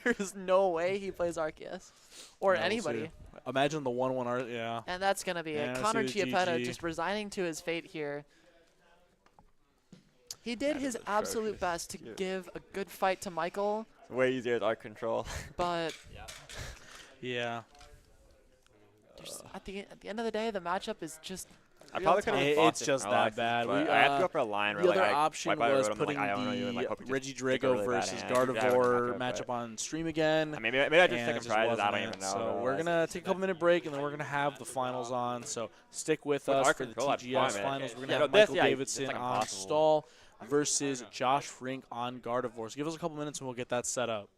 there's no way he plays Arceus or Yeah, we'll anybody. see. Imagine the 1-1 art. Yeah. And that's gonna be Yeah, it. I Connor see the Chiappetta GG. just resigning to his fate here. He did his absolute best to give a good fight to Michael, Way easier with Art Control. but Yeah. at the end of the day, the matchup is just. I real probably could tough. have It's just that bad. I had to go for a line where The like, other I option wipe out was Rotom, putting like, I own you, and, like, the hope you just Reggie pick a Drago really bad versus hand. You could have a Gardevoir matchup, matchup but- on stream again. Maybe I just and take it a prize. I wasn't don't it. even know. So we're gonna take a couple minute break, and then we're gonna have the finals on. So stick with With us Art for the Control, I'd TGS farm it. finals. We're gonna Yeah, have this- Michael yeah, it's Davidson like on impossible. Stall versus Josh Frink on Gardevoir. So give us a couple minutes, and we'll get that set up.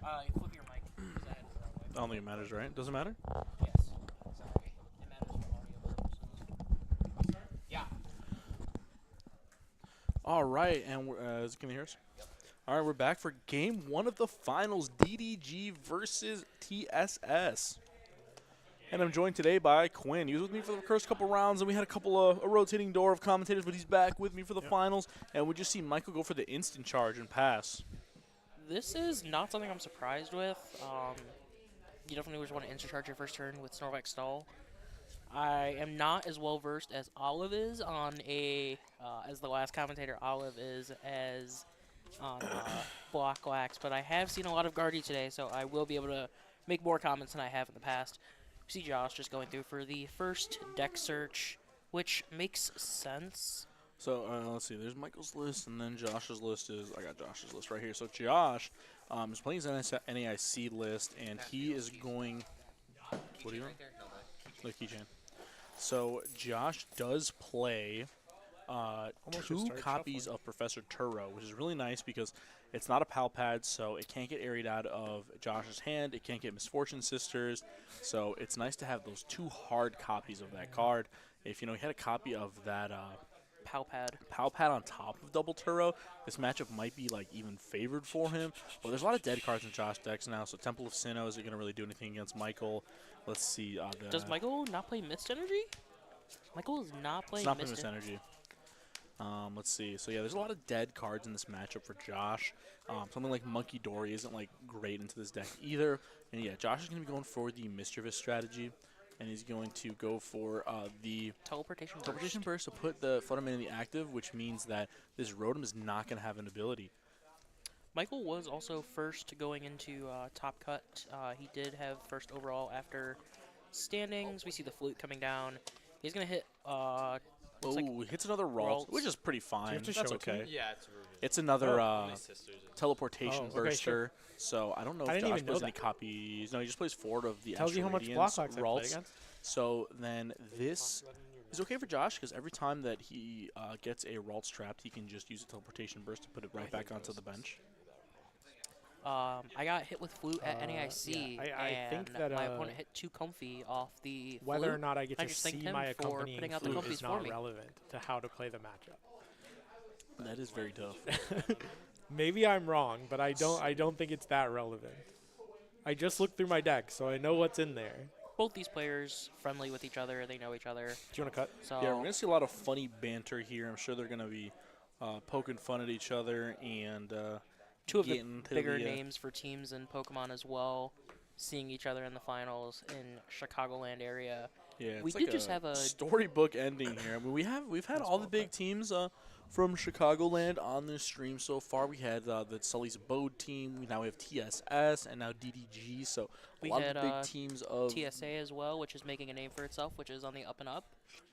You flip your mic. I don't think it matters, right? Doesn't matter? Yes. Sorry. It matters for audio purposes. Yeah. All right, and can you hear us? Yep. All right, we're back for game 1 of the finals, DDG versus TSS. And I'm joined today by Quinn. He was with me for the first couple rounds, and we had a couple of a rotating door of commentators, but he's back with me for the finals. And we just see Michael go for the instant charge and pass. This is not something I'm surprised with. You definitely just want to instant charge your first turn with Snorlax Stall. I am not as well versed as Olive is on as the last commentator Olive is as on Block Wax, but I have seen a lot of Gardy today, so I will be able to make more comments than I have in the past. We see Josh just going through for the first deck search, which makes sense. So let's see. There's Michael's list, and then Josh's list is. I got Josh's list right here. So Josh is playing his NAIC list, and he is going. What are you doing? The keychain. So Josh does play 2 copies of Professor Turo, which is really nice because it's not a pal pad, so it can't get airied out of Josh's hand. It can't get Misfortune Sisters, so it's nice to have those 2 hard copies of that card. If he had a copy of that pal pad on top of Double Turo, this matchup might be like even favored for him. But there's a lot of dead cards in Josh decks now, so Temple of Sinnoh isn't going to really do anything against Michael. Let's see. Does Michael not play Mist Energy? Michael is not playing Mist Energy. Let's see. So yeah, there's a lot of dead cards in this matchup for Josh. Something like Monkey Dory isn't like great into this deck either. And yeah, Josh is going to be going for the Mischievous strategy, and he's going to go for the Teleportation Burst to put the Flutterman in the active, which means that this Rotom is not going to have an ability. Michael was also first going into Top Cut. He did have first overall after standings. We see the Flute coming down. He's going to hit... he hits another Ralt, which is pretty fine. That's okay. Yeah, it's rude. It's another teleportation burster. So I don't know if Josh plays any copies. No, he just plays forward of the Tells you how much Block Wax I play against. So then this is okay for Josh because every time that he gets a Ralts trapped, he can just use a teleportation burst to put it right back onto the bench. I got hit with Flute at NAIC, I think that my opponent hit too comfy off the whether Flute. or not I get to just see thanked him my for accompanying putting out the Flute comfies is for not me. relevant to how to play the matchup. That is very tough. Maybe I'm wrong, but I don't think it's that relevant. I just looked through my deck, so I know what's in there. Both these players friendly with each other. They know each other. Do you want to cut? So yeah, we're going to see a lot of funny banter here. I'm sure they're going to be poking fun at each other and 2 of the bigger names for teams in Pokemon as well, seeing each other in the finals in Chicagoland area. Yeah, we it's did like just have a storybook ending here. I mean, we've had all the big teams from Chicagoland on this stream so far. We had the Sully's Abode team. Now we have TSS and now DDG. So we a lot had of the big teams of TSA as well, which is making a name for itself, which is on the up and up.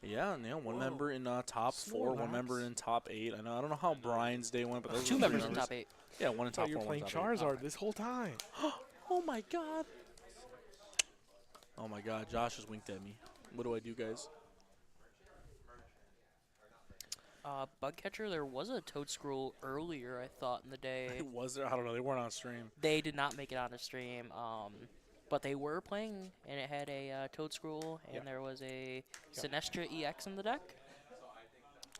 Yeah, one member in top 4, one member in top 8. I don't know how Brian's day went, but those 2 members in top 8. Yeah, one in top 4. You're playing Charizard this whole time. Oh my god. Oh my god, Josh just winked at me. What do I do, guys? Bug Catcher, there was a Toadscruel earlier, I thought, in the day. Was there? I don't know. They weren't on stream. They did not make it on the stream, but they were playing, and it had a Toadscruel, and there was a Sinestro EX in the deck.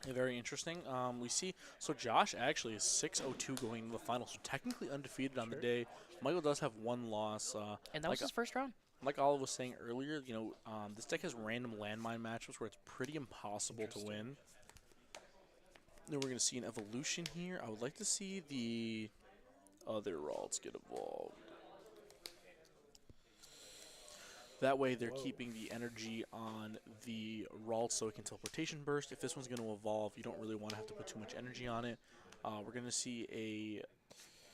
Yeah, very interesting. We see, so Josh actually is 6-0-2 going into the finals, so technically undefeated on the day. Michael does have 1 loss. And that was his first round. Like Olive was saying earlier, this deck has random landmine matchups where it's pretty impossible to win. Then we're going to see an evolution here. I would like to see the other Ralts get evolved. That way they're keeping the energy on the Ralts so it can teleportation burst. If this one's going to evolve, you don't really want to have to put too much energy on it. We're going to see a...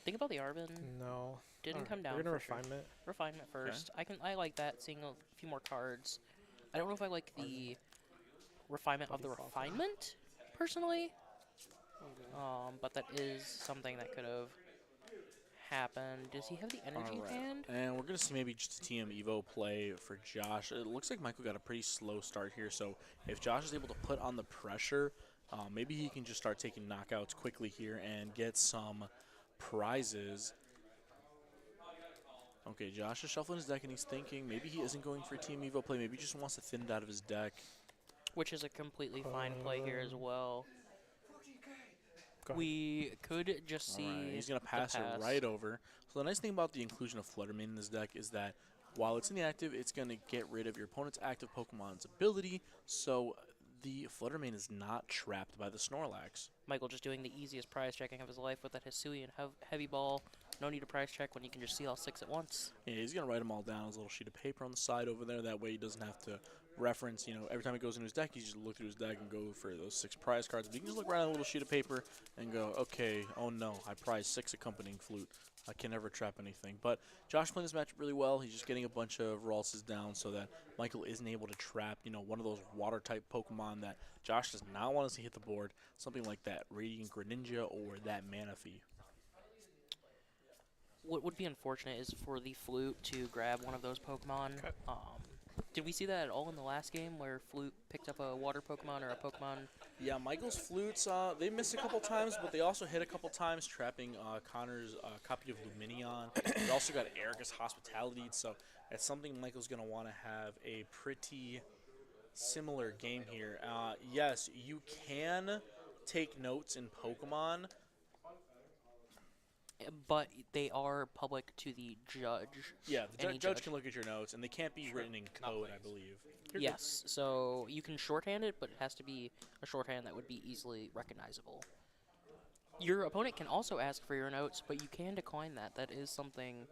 Think about the Arvin. No. Didn't come down. We're going to Sure. Refinement first. Okay. I like that, seeing a few more cards. I don't know if I like the refinement of the refinement, personally. But that is something that could have happened. Does he have the energy in hand? And we're going to see maybe just a TM Evo play for Josh. It looks like Michael got a pretty slow start here, so if Josh is able to put on the pressure, maybe he can just start taking knockouts quickly here and get some prizes. Okay, Josh is shuffling his deck and he's thinking maybe he isn't going for Team Evo play. Maybe he just wants to thin it out of his deck. Which is a completely fine play here as well. Go ahead. We could just see. Alright, he's going to the pass it right over. So the nice thing about the inclusion of Flutter Mane in this deck is that while it's in the active, it's going to get rid of your opponent's active Pokemon's ability, so the Flutter Mane is not trapped by the Snorlax. Michael just doing the easiest prize checking of his life with that Hisuian heavy ball. No need to prize check when you can just see all 6 at once. Yeah, he's going to write them all down on his little sheet of paper on the side over there. That way he doesn't have to reference, every time he goes into his deck, he just look through his deck and go for those 6 prize cards. But you can just look right on a little sheet of paper and go, okay, oh no, I prize 6 accompanying flute. I can never trap anything. But Josh playing this match really well. He's just getting a bunch of Ralses down so that Michael isn't able to trap, one of those water-type Pokemon that Josh does not want us to hit the board. Something like that Radiant Greninja or that Manaphy. What would be unfortunate is for the Flute to grab one of those Pokemon. Did we see that at all in the last game where Flute picked up a water Pokemon or a Pokemon? Yeah, Michael's Flutes, they missed a couple times, but they also hit a couple times, trapping Connor's copy of Luminion. They also got Erica's Hospitality, so that's something Michael's going to want to have a pretty similar game here. Yes, you can take notes in Pokemon, but they are public to the judge. Yeah, the Any judge can look at your notes, and they can't be written in code, I believe. Yes, so you can shorthand it, but it has to be a shorthand that would be easily recognizable. Your opponent can also ask for your notes, but you can decline that. That is something...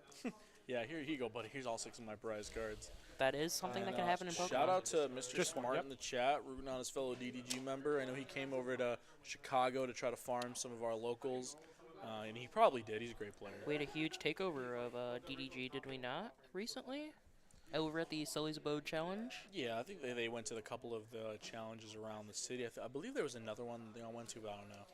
Yeah, here you go, buddy. Here's all 6 of my prize cards. That is something that can happen in Pokemon. Shout out to Mr. Smart in the chat, rooting on his fellow DDG member. I know he came over to Chicago to try to farm some of our locals. And he probably did. He's a great player. We had a huge takeover of DDG, did we not, recently? Over at the Sully's Abode Challenge? Yeah, I think they went to a couple of the challenges around the city. I believe there was another one they all went to, but I don't know.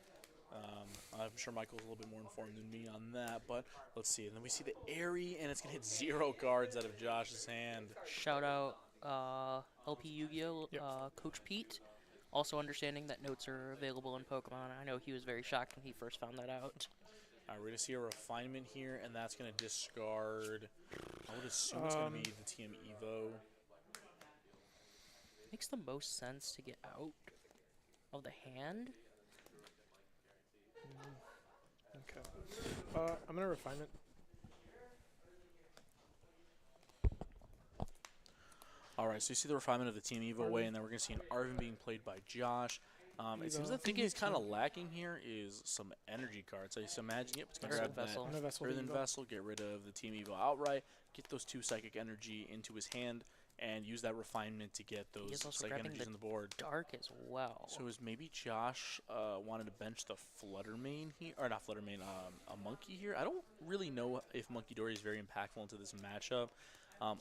I'm sure Michael's a little bit more informed than me on that, but let's see. And then we see the Airy, and it's going to hit 0 cards out of Josh's hand. Shout out LP Yu-Gi-Oh! Coach Pete. Also understanding that notes are available in Pokemon. I know he was very shocked when he first found that out. All right, we're going to see a refinement here, and that's going to discard, I would assume it's going to be the TM Evo. Makes the most sense to get out of the hand. Okay. I'm going to refinement. All right, so you see the refinement of the Team Evo way, and then we're going to see an Arven being played by Josh. It seems the thing he's kind of lacking here is some energy cards. So imagine, it's going to grab that Earthen Vessel, get rid of the Team Evo outright, get those 2 Psychic Energy into his hand, and use that refinement to get those Psychic Energies on the board. Dark as well. So is maybe Josh wanted to bench the Flutter Mane here, or not Flutter Mane, a Monkey here? I don't really know if Monkey Dory is very impactful into this matchup.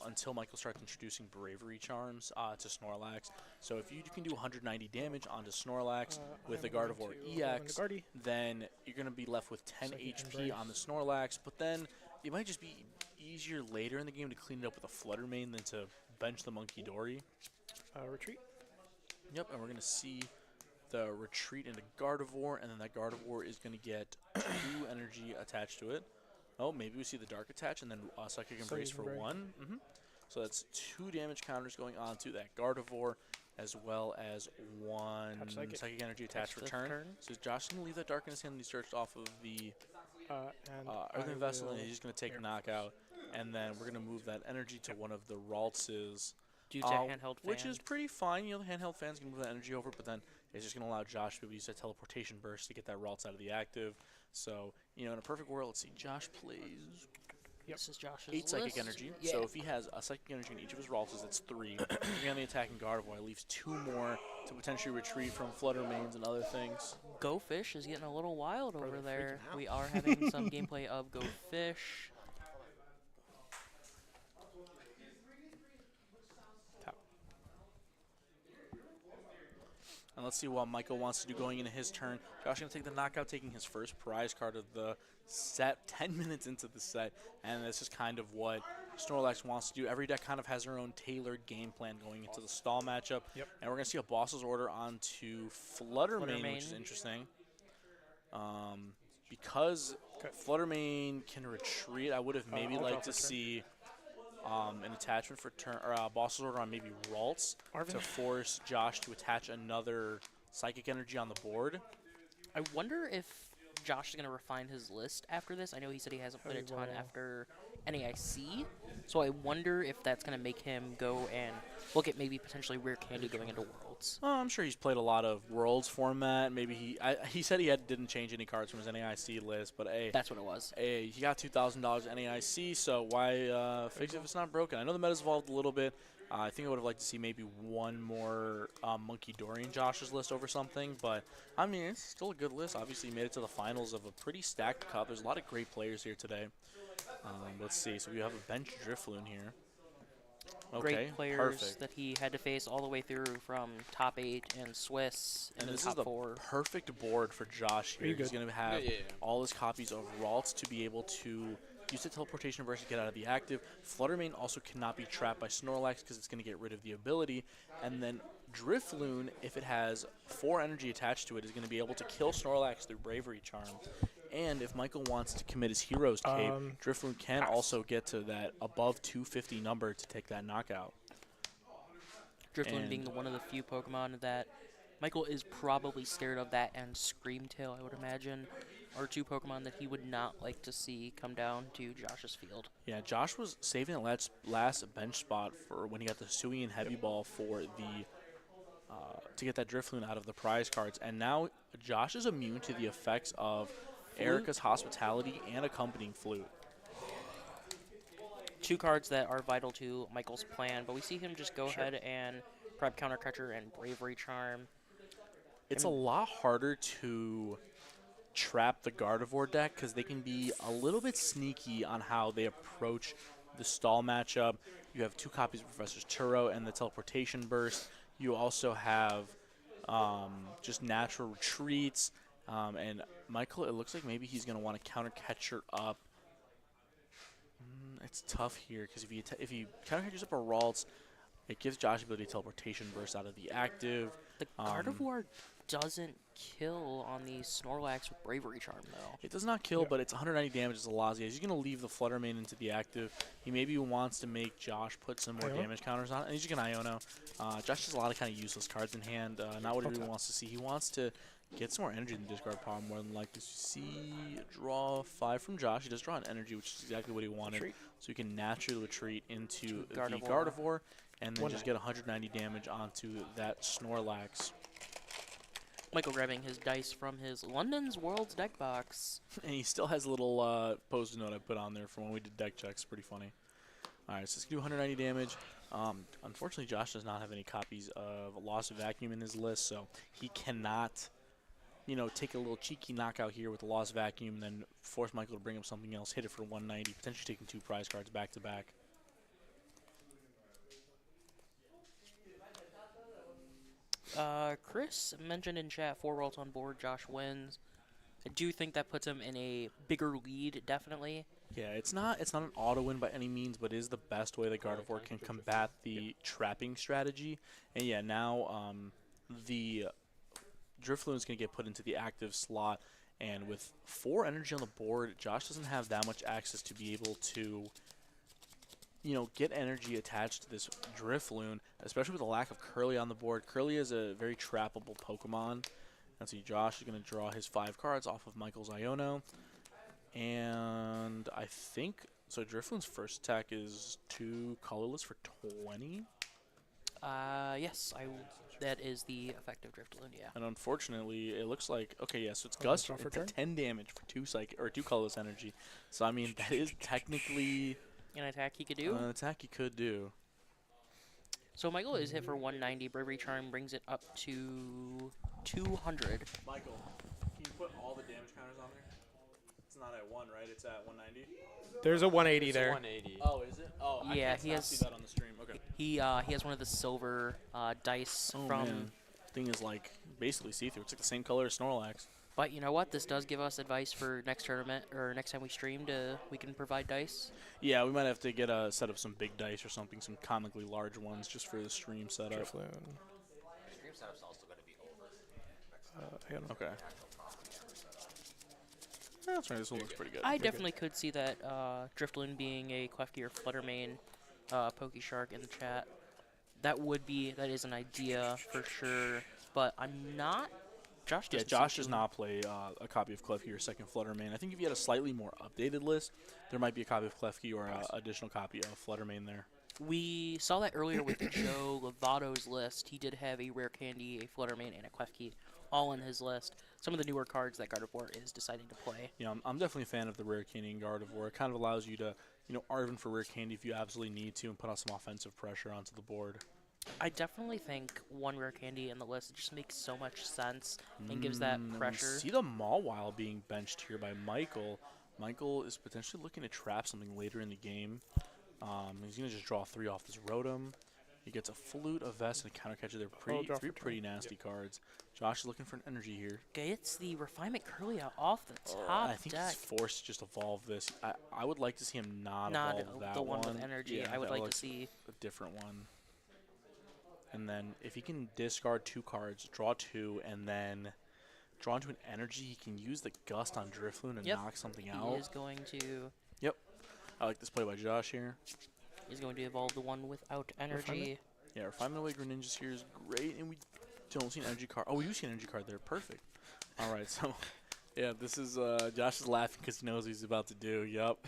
Until Michael starts introducing Bravery Charms to Snorlax. So if you can do 190 damage onto Snorlax with the Gardevoir EX, then you're going to be left with 10 HP on the Snorlax, but then it might just be easier later in the game to clean it up with a Flutter Mane than to bench the Monkey Dory. Retreat. Yep, and we're going to see the retreat into Gardevoir, and then that Gardevoir is going to get 2 energy attached to it. Oh, maybe we see the Dark attach and then Psychic Embrace for 1. So that's 2 damage counters going on to that Gardevoir, as well as 1 Psychic Energy attached return. So Josh going to leave that Dark in his hand and he starts off of the Earthen Vessel, and he's just going to take a knockout. And then we're going to move that energy to one of the Ralses. Due to handheld fan. Which is pretty fine. The handheld fan's going to move that energy over, but then it's just going to allow Josh to be able to use that Teleportation Burst to get that Ralts out of the active. So, in a perfect world, let's see. Josh plays This is Josh's 8 Psychic Energy. Yeah. So if he has a Psychic Energy in each of his Ralts, that's 3. Three on the attacking Gardevoir. It leaves 2 more to potentially retreat from Flutter Manes and other things. Go Fish is getting a little wild over there. We are having some gameplay of Go Fish. And let's see what Michael wants to do going into his turn. Josh going to take the knockout, taking his first prize card of the set, 10 minutes into the set. And this is kind of what Snorlax wants to do. Every deck kind of has their own tailored game plan going into the stall matchup. And we're going to see a Boss's Order onto Flutter Mane, which is interesting. Because Fluttermane can retreat. I would have maybe I'll draw liked to for turn. see an attachment for turn or boss's order on maybe Ralts Arvin. to force Josh to attach another psychic energy on the board. I wonder if Josh is going to refine his list after this. I know he said he hasn't played a ton after NAIC, so I wonder if that's going to make him go and look at maybe potentially Rare Candy going into Worlds. Oh, I'm sure he's played a lot of Worlds format. Maybe he said he didn't change any cards from his NAIC list, but hey, That's what it was. Hey, he got $2,000 NAIC, so why fix it if it's not broken? I know the meta's evolved a little bit. I think I would have liked to see maybe one more Monkey Dory in Josh's list over something, but I mean, it's still a good list. Obviously, he made it to the finals of a pretty stacked cup. There's a lot of great players here today. Let's see. So we have a bench Drifloon here. Okay, Great players perfect. that he had to face all the way through from top 8 and Swiss And and this the is top the 4. perfect board for Josh Are here. you He's good? going to have Yeah. all his copies of Ralts to be able to use the teleportation burst to get out of the active. Fluttermane also cannot be trapped by Snorlax because it's going to get rid of the ability. And then Drifloon, if it has 4 energy attached to it, is going to be able to kill Snorlax through Bravery Charm. And if Michael wants to commit his Hero's Cape, Drifloon can also get to that above 250 number to take that knockout. Drifloon And- being one of the few Pokemon that Michael is probably scared of, that and Screamtail, I would imagine, are 2 Pokemon that he would not like to see come down to Josh's field. Yeah, Josh was saving that last bench spot for when he got the Suian Heavy Ball for the to get that Drifloon out of the prize cards, and now Josh is immune to the effects of Erica's Hospitality and Accompanying Flute. 2 cards that are vital to Michael's plan, but we see him just go ahead and prep Counter Catcher and Bravery Charm. It's a lot harder to trap the Gardevoir deck because they can be a little bit sneaky on how they approach the stall matchup. You have 2 copies of Professor's Turo and the Teleportation Burst. You also have just natural retreats. And Michael, it looks like maybe he's going to want to Counter Catcher up. It's tough here because if you Counter Catchers up a Ralts, it gives Josh the ability to Teleportation Burst out of the active. The Gardevoir doesn't kill on the Snorlax with Bravery Charm, though. It does not kill, but it's 190 damage as a Lazia. He's going to leave the Fluttermane into the active. He maybe wants to make Josh put some more damage counters on it. And he's just going to Iono. Josh has a lot of kind of useless cards in hand. Not what he really wants to see. He wants to get some more energy in the discard pile more than likely. See, draw 5 from Josh. He does draw an energy, which is exactly what he wanted. Retreat. So he can naturally retreat into the Gardevoir. Gardevoir and then just get 190 damage onto that Snorlax. Michael grabbing his dice from his London's World's deck box. And he still has a little post-it note I put on there from when we did deck checks. Pretty funny. All right, so let's do 190 damage. Unfortunately, Josh does not have any copies of Lost Vacuum in his list, so he cannot, take a little cheeky knockout here with the Lost Vacuum, then force Michael to bring up something else, hit it for 190, potentially taking 2 prize cards back to back. Chris mentioned in chat 4 Worlds on board, Josh wins. I do think that puts him in a bigger lead, definitely. Yeah, it's not an auto win by any means, but it is the best way that Gardevoir can combat the trapping strategy. And yeah, now the Drifloon is going to get put into the active slot, and with 4 energy on the board, Josh doesn't have that much access to be able to, get energy attached to this Drifloon, especially with the lack of Curly on the board. Curly is a very trappable Pokemon. And so Josh is going to draw his 5 cards off of Michael's Iono. And I think, so Drifloon's first attack is 2 colorless for 20? Yes, that is the effective Drifloon, yeah. And unfortunately, it looks like, okay, yeah, so it's Oh, Gust draw for for turn? 10 damage for 2 colorless energy. So, I mean, that is technically An attack he could do. an attack he could do. So Michael is hit for 190. Bravery Charm brings it up to 200. Michael, can you put all the damage counters on there? It's not at 1, right? It's at 190? There's a 180 there. 180. Oh, is it? Oh, Yeah, I can't he not has- see that on the stream. Okay. He has one of the silver dice Oh, from. man. Thing is like basically see-through. It's like the same color as Snorlax. But you know what? This does give us advice for next tournament or next time we stream. We can provide dice. Yeah, we might have to get a set of some big dice or something, some comically large ones, just for the stream setup. Drifloon. Stream setup's also going to be over. Hang on. Okay. Yeah, that's right. This one looks pretty good. I definitely could see that Drifloon being a Klefki or Fluttermane Pokeshark in the chat. That is an idea for sure, but I'm not. Josh doesn't Josh seem does to- not play a copy of Klefki or second Fluttermane. I think if you had a slightly more updated list, there might be a copy of Klefki or an additional copy of Fluttermane there. We saw that earlier with Joe Lovato's list. He did have a Rare Candy, a Fluttermane, and a Klefki all in his list. Some of the newer cards that Gardevoir is deciding to play. Yeah, I'm definitely a fan of the Rare Candy and Gardevoir. It kind of allows you to, Arven for Rare Candy if you absolutely need to and put out some offensive pressure onto the board. I definitely think one Rare Candy in the list just makes so much sense and gives that pressure. See the Mawile being benched here by Michael. Michael is potentially looking to trap something later in the game. He's going to just draw 3 off this Rotom. He gets a Flute, a Vest, and a Counter Catcher. They're three pretty nasty cards. Josh is looking for an energy here. Gets the Refinement Curlia off the top I think deck. he's forced to just evolve this. I would like to see him not evolve that the one with energy. Yeah, I would like to see a different one. And then if he can discard 2 cards, draw 2, and then draw into an energy, he can use the Gust on Drifloon and knock something out. He is going to... Yep. I like this play by Josh here. He's going to evolve the one without energy. Refinement? Yeah, Refinement Away Greninjas here is great, and we don't see an energy card. Oh, we do see an energy card there. Perfect. All right, so, yeah, this is Josh is laughing because he knows what he's about to do. Yep.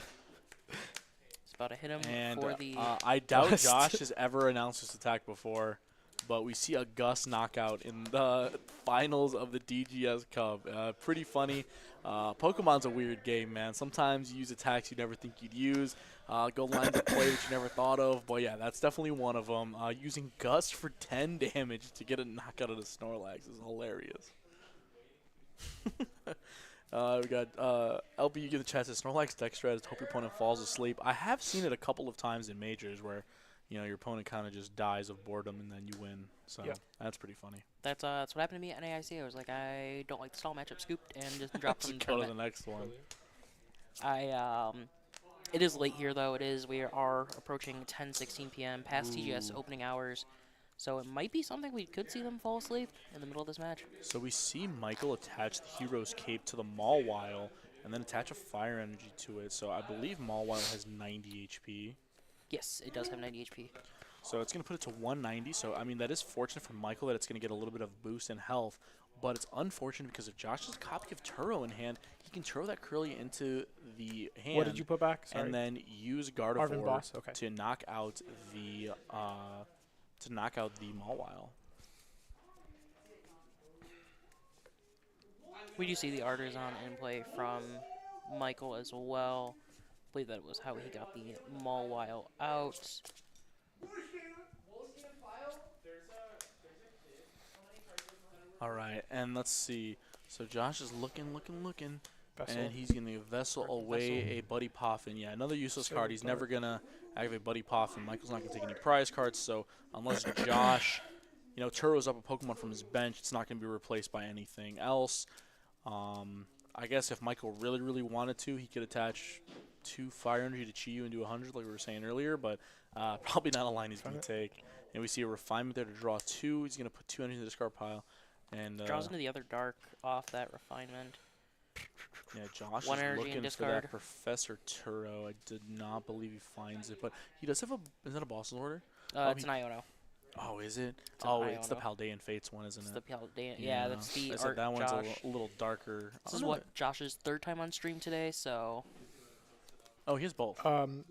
He's about to hit him And for the I doubt Josh has ever announced this attack before, but we see a Gus knockout in the finals of the TGS Cup. Pretty funny. Pokemon's a weird game, man. Sometimes you use attacks you never think you'd use. Go lines of play that you never thought of. But yeah, that's definitely one of them. Using Gust for 10 damage to get a knockout of the Snorlax is hilarious. We got LB, you get the chat says Snorlax deck strat, hope your opponent falls asleep. I have seen it a couple of times in majors where your opponent kind of just dies of boredom and then you win. So that's pretty funny. That's what happened to me at NAIC. I was like, I don't like the stall matchup, scooped and just dropped from the Go to tournament. the next one. It is late here though. We are approaching 10:16 p.m. past TGS opening hours, so it might be something we could see them fall asleep in the middle of this match. So we see Michael attach the Hero's Cape to the Mawile and then attach a Fire Energy to it. So I believe Mawile has 90 HP. Yes, it does have 90 HP. So it's going to put it to 190. So, I mean, that is fortunate for Michael that it's going to get a little bit of boost in health. But it's unfortunate because if Josh has a copy of Turo in hand, he can throw that Curly into the hand. What did you put back? Sorry. And then use Arven Gardevoir Boss, okay. to knock out the Mawile. We do see the Artisan in play from Michael as well. I believe that was how he got the Mawile out. All right, and let's see. So Josh is looking, Vessel. and he's going to Vessel away a Buddy Poffin. Yeah, another useless card. He's never going to activate Buddy Poffin. Michael's not going to take any prize cards, so unless Josh, Turo's up a Pokemon from his bench, it's not going to be replaced by anything else. I guess if Michael really, really wanted to, he could attach 2 Fire Energy to Chi-Yu and do 100 like we were saying earlier, but probably not a line he's going to take. And we see a Refinement there to draw 2. He's going to put 2 energy in the discard pile. And Draws into the other dark off that Refinement. Yeah, Josh One is energy looking and for that discard. Professor Turo. I did not believe he finds it, but he does have a. Is that a boss's order? It's an Iono. Oh, is it? It's an It's the Iono. Paldean Fates one, isn't It's it? the Paldean. Yeah, that's the I said art that one's Josh. a little darker. This is what Josh's 3rd time on stream today, so. Oh, he has both. I'm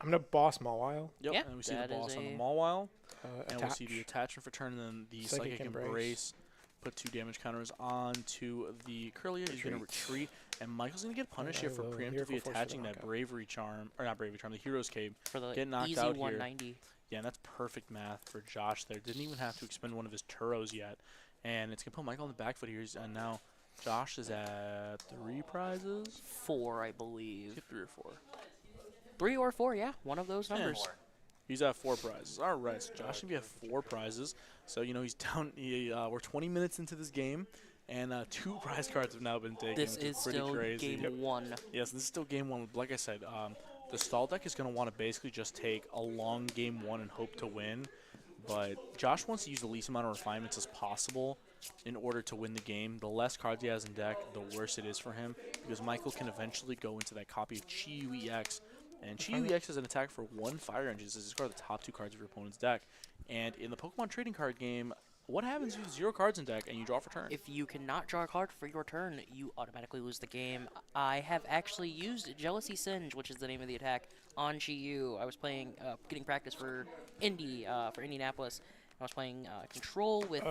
gonna boss Mawile. Yep, Yeah, and we see the that boss is on the a- Mawile. And we Attach. see the attachment for turn, and then the Psychic Psychic Embrace. Embrace. Put 2 damage counters on to the Curlia. He's going to retreat, and Michael's going to get punished here for preemptively attaching that Bravery Charm, or not Bravery Charm, the Hero's Cape. For the get knocked easy out 190. Here. Yeah, and that's perfect math for Josh there. Didn't even have to expend one of his Turos yet. And it's going to put Michael on the back foot here. And now Josh is at 3 prizes? 4, I believe. 3 or 4. 3 or 4, yeah. One of those numbers. He's at 4 prizes. All right, so Josh can be at 4 prizes. So, he's down. We're 20 minutes into this game, and 2 prize cards have now been taken. This which is pretty still crazy. game 1. Yes, this is still game 1. Like I said, the stall deck is going to want to basically just take a long game 1 and hope to win. But Josh wants to use the least amount of refinements as possible. in order to win the game. The less cards he has in deck, the worse it is for him, because Michael can eventually go into that copy of Chi-Yu EX, and Chi-Yu EX is an attack for 1 fire energy. This is discard the top 2 cards of your opponent's deck. And in the Pokemon trading card game, what happens if you have 0 cards in deck and you draw for turn? If you cannot draw a card for your turn, you automatically lose the game. I have actually used Jealousy Singe, which is the name of the attack, on Chi-Yu. I was playing, getting practice for for Indianapolis. I was playing Control with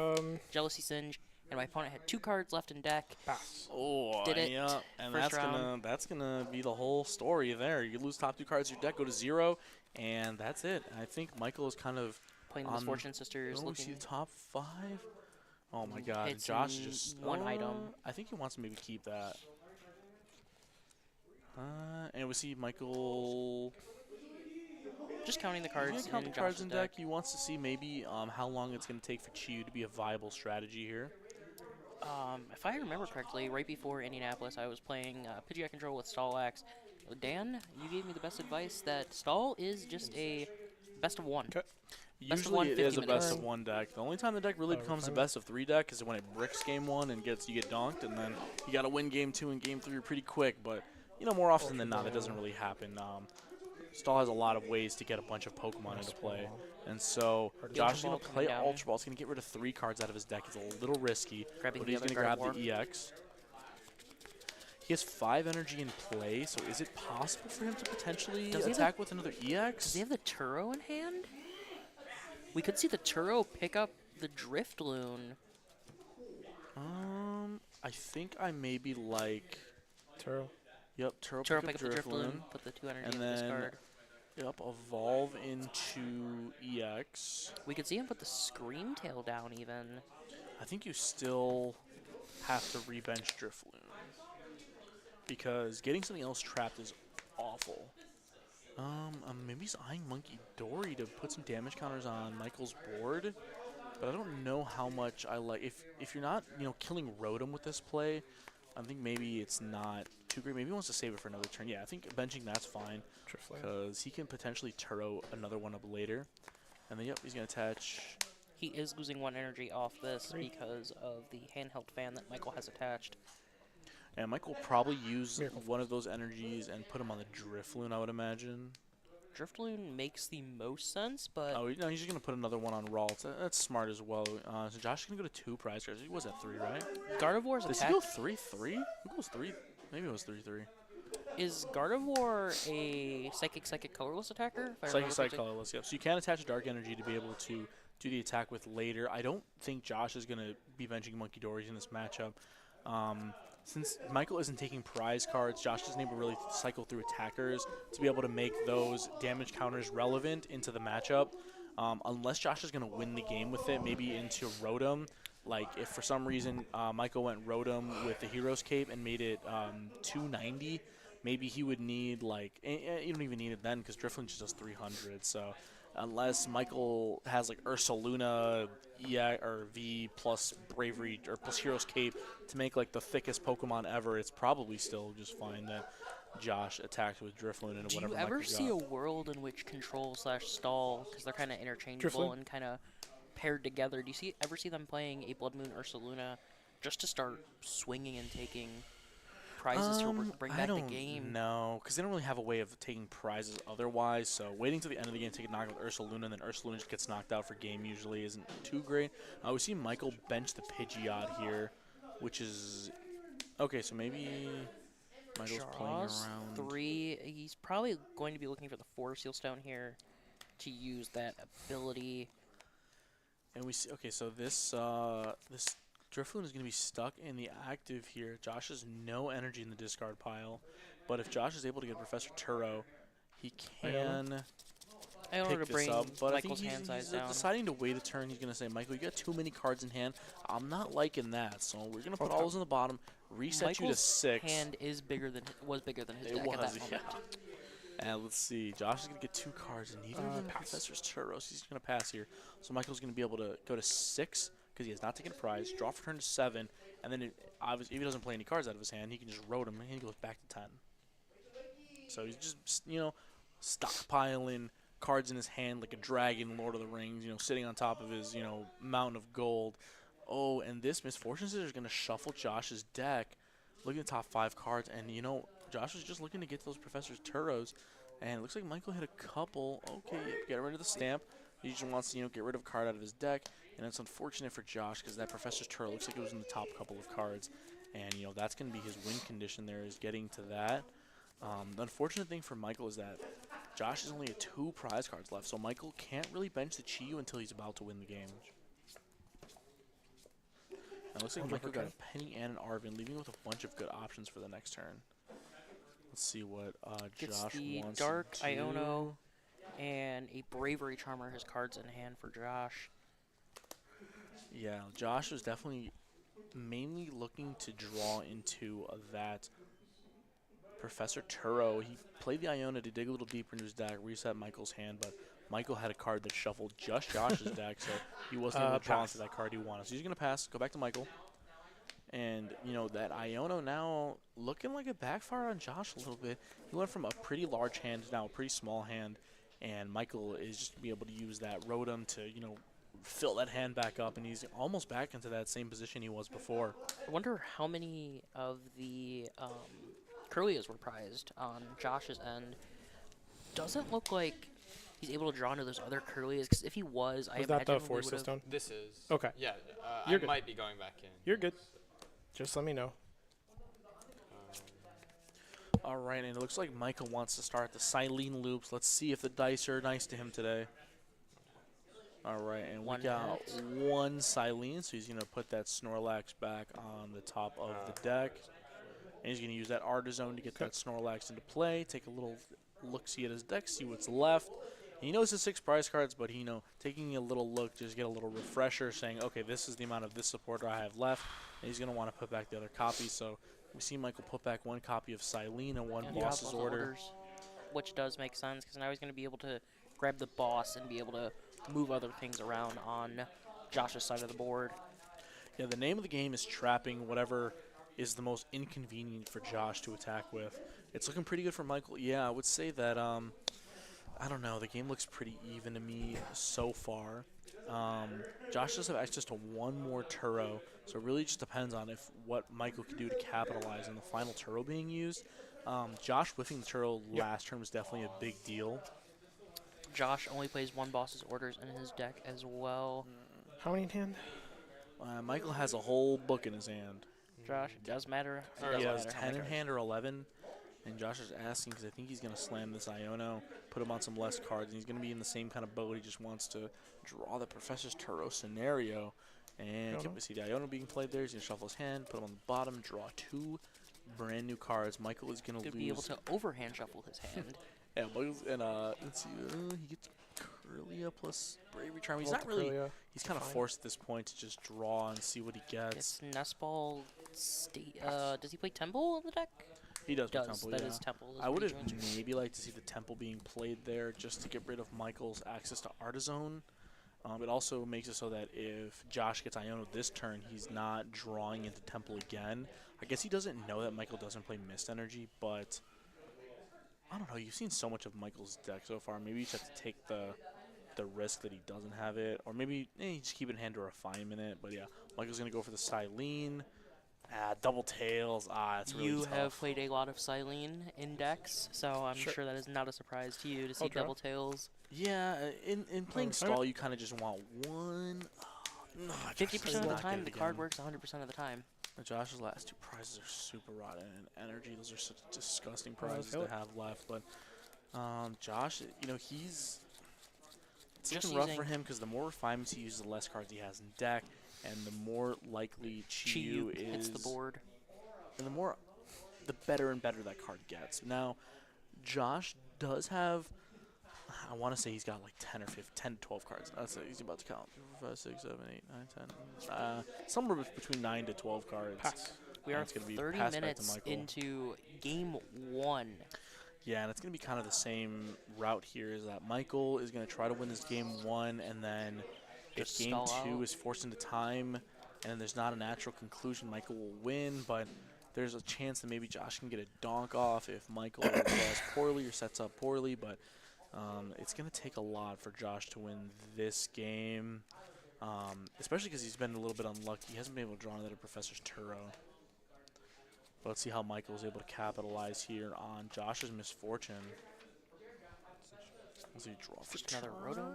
Jealousy Singe, and my opponent had 2 cards left in deck. Pass. Oh, Did it. yeah, and First round. that's gonna be the whole story there. You lose top 2 cards of your deck, go to 0, and that's it. I think Michael is kind of playing the Misfortune Sisters. We see the top 5. Oh my God, It's Josh in just 1 item. I think he wants to maybe keep that. And we see Michael just counting the cards. Count the cards in deck. He wants to see maybe how long it's going to take for Chi-Yu to be a viable strategy here. If I remember correctly, right before Indianapolis, I was playing Pidgeot Control with Stallax. Dan, you gave me the best advice that Stall is just a best of 1. Okay. Usually it is a best of 1 deck. The only time the deck really becomes a best of 3 deck is when it bricks game 1 and you get donked, and then you got to win game 2 and game 3 pretty quick. But you know, more often than not, it doesn't really happen. Stall has a lot of ways to get a bunch of Pokemon into play, and so Josh is going to play Ultra Ball. He's going to get rid of 3 cards out of his deck. It's a little risky, but he's going to grab the EX. He has 5 energy in play, so is it possible for him to potentially attack with another EX? Does he have the Turo in hand? We could see the Turo pick up the Driftloon. I think I maybe like Turo. Yep, Turo pick up the Driftloon. Put the 2 energy and in then, this card. Yep, evolve into EX. We could see him put the Scream Tail down even. I think you still have to rebench Driftloon, because getting something else trapped is awful. Maybe he's eyeing Monkey Dory to put some damage counters on Michael's board, but I don't know how much I like. If you're not, killing Rotom with this play, I think maybe it's not too great. Maybe he wants to save it for another turn. Yeah, I think benching that's fine, because he can potentially Turo another one up later. And then, yep, he's going to attach. He is losing 1 energy off this because of the handheld fan that Michael has attached. And Michael will probably use one of those energies and put him on the Driftloon, I would imagine. Driftloon makes the most sense, but... Oh, no, he's just going to put another one on Ralts. That's smart as well. So Josh is going to go to 2 prize cards. He was at 3, right? Gardevoir's attack... Does he go 3-3? Who goes 3? Maybe it was 3-3. Is Gardevoir a Psychic Colorless attacker? Psychic Colorless, yep. So you can attach a Dark Energy to be able to do the attack with later. I don't think Josh is going to be benching Monkey Dories in this matchup. Since Michael isn't taking prize cards, Josh doesn't even really cycle through attackers to be able to make those damage counters relevant into the matchup. Unless Josh is going to win the game with it, maybe into Rotom. Like, if for some reason Michael went Rotom with the Hero's Cape and made it 290, maybe he would need, like, you don't even need it then because Driftloon just does 300. So unless Michael has, like, Ursaluna or V plus Bravery or plus Hero's Cape to make, like, the thickest Pokemon ever, it's probably still just fine that Josh attacked with Driftloon and whatever. Do you ever see a world in which Control/Stall, because they're kind of interchangeable and kind of paired together, do you ever see them playing a Blood Moon Ursaluna just to start swinging and taking prizes to bring back the game? No, because they don't really have a way of taking prizes otherwise. So waiting to the end of the game to take a knockout with Ursaluna, and then Ursaluna just gets knocked out for game usually isn't too great. We see Michael bench the Pidgeot here, which is okay. So maybe Michael's playing around 3. He's probably going to be looking for the 4 Seal Stone here to use that ability. And we see, okay, so this this Driftloon is going to be stuck in the active here. Josh has no energy in the discard pile, but if Josh is able to get Professor Turo, he can pick this up. But Michael's I think hand size he's down. deciding to wait a turn. He's going to say, Michael, you got too many cards in hand. I'm not liking that, so we're going to put all those in the bottom, reset Michael's you to 6. hand is was bigger than his deck at that moment. Yeah. And let's see, Josh is going to get 2 cards, and neither of them Professor's Churros. He's going to pass here. So Michael's going to be able to go to 6 because he has not taken a prize, draw for turn to 7, and then obviously if he doesn't play any cards out of his hand, he can just road him, and he goes back to 10. So he's just, stockpiling cards in his hand like a dragon in Lord of the Rings, sitting on top of his, mountain of gold. Oh, and this Misfortune Scissors is going to shuffle Josh's deck. Look at the top 5 cards, and you know, Josh was just looking to get those Professor's Turos, and it looks like Michael hit a couple. Okay, get rid of the stamp. He just wants to, you know, get rid of a card out of his deck, and it's unfortunate for Josh because that Professor's Turo looks like it was in the top couple of cards, and you know that's going to be his win condition. There is getting to that. The unfortunate thing for Michael is that Josh has only 2 prize cards left, so Michael can't really bench the Chi-Yu until he's about to win the game. It looks like Michael got a Penny and an Arvin, leaving with a bunch of good options for the next turn. Let's see what Gets Josh the wants Dark to Iono and a Bravery Charmer, his cards in hand for Josh. Yeah, Josh was definitely mainly looking to draw into that Professor Turo. He played the Iona to dig a little deeper into his deck, reset Michael's hand, but Michael had a card that shuffled just Josh's deck, so he wasn't able to draw into that card he wanted. So he's going to pass, go back to Michael. And, you know, that Iono now looking like it backfired on Josh a little bit. He went from a pretty large hand to now a pretty small hand, and Michael is just going to be able to use that Rotom to, you know, fill that hand back up, and he's almost back into that same position he was before. I wonder how many of the Curlias were prized on Josh's end. Doesn't look like he's able to draw into those other Curlias, because if he was, I imagine that the we Force would've- System? This is. Okay. Yeah, You're I good. might be going back in. You're good. Just let me know. All right, and it looks like Michael wants to start the Silene loops. Let's see if the dice are nice to him today. All right, and we got one Silene, so he's going to put that Snorlax back on the top of the deck. And he's going to use that Artizone to get that Snorlax into play, take a little look-see at his deck, see what's left. And he knows his 6 prize cards, but he, you know, taking a little look, just get a little refresher, saying, okay, this is the amount of this supporter I have left. And he's going to want to put back the other copy. So we see Michael put back 1 copy of Silene and 1 Boss's Order. Which does make sense, because now he's going to be able to grab the boss and be able to move other things around on Josh's side of the board. Yeah, the name of the game is trapping whatever is the most inconvenient for Josh to attack with. It's looking pretty good for Michael. Yeah, I would say that, I don't know, the game looks pretty even to me so far. Josh does have access to 1 more Turo, so it really just depends on what Michael can do to capitalize on the final Turo being used. Josh whiffing the Turo last turn was definitely a big deal. Josh only plays 1 boss's orders in his deck as well. How many in hand? Michael has a whole book in his hand. Josh, it does matter. He has 10 in hand or 11. And Josh is asking because I think he's going to slam this Iono, put him on some less cards, and he's going to be in the same kind of boat. He just wants to draw the Professor's Turo scenario. And we see the Iono being played there. He's going to shuffle his hand, put him on the bottom, draw 2 brand new cards. Michael is going to lose. Be able to overhand shuffle his hand. Yeah, Michael's, and let's see, he gets Curlia plus Bravery Charm. He's not really, he's kind of forced at this point to just draw and see what he gets. It's Nestball does he play Temple in the deck? He does play Temple, That is Temple. I would have maybe liked to see the Temple being played there just to get rid of Michael's access to Artizone. It also makes it so that if Josh gets Iono this turn, he's not drawing into Temple again. I guess he doesn't know that Michael doesn't play Mist Energy, but I don't know. You've seen so much of Michael's deck so far. Maybe you just have to take the risk that he doesn't have it, or maybe you just keep it in hand to refine it. But yeah, Michael's going to go for the Silene. Double Tails. It's really You tough. have played a lot of Silene in decks, so I'm sure that is not a surprise to you to see Double Tails. Yeah, in playing stall, you kind of just want 1. 50% of the time, the card works 100% of the time. Josh's last 2 prizes are super rotten and energy. Those are such disgusting prizes to have left. But Josh, you know, it's looking rough for him because the more refinements he uses, the less cards he has in deck, and the more likely Chi-Yu hits the board. And the better and better that card gets. Now, Josh does have, I want to say he's got like 10 to 12 cards. That's it. He's about to count. 4, 5, 6, 7, 8, 9, 10. Somewhere between 9 to 12 cards. Pass. We are gonna be 30 minutes into game 1. Yeah, and it's going to be kind of the same route here, is that Michael is going to try to win this game 1, and then if game 2 is forced into time and there's not a natural conclusion, Michael will win, but there's a chance that maybe Josh can get a donk off if Michael draws poorly or sets up poorly, but it's going to take a lot for Josh to win this game. especially because he's been a little bit unlucky. He hasn't been able to draw another Professor's Turo. But let's see how Michael was able to capitalize here on Josh's misfortune. Let's see, draw for Just another turn. Rotom.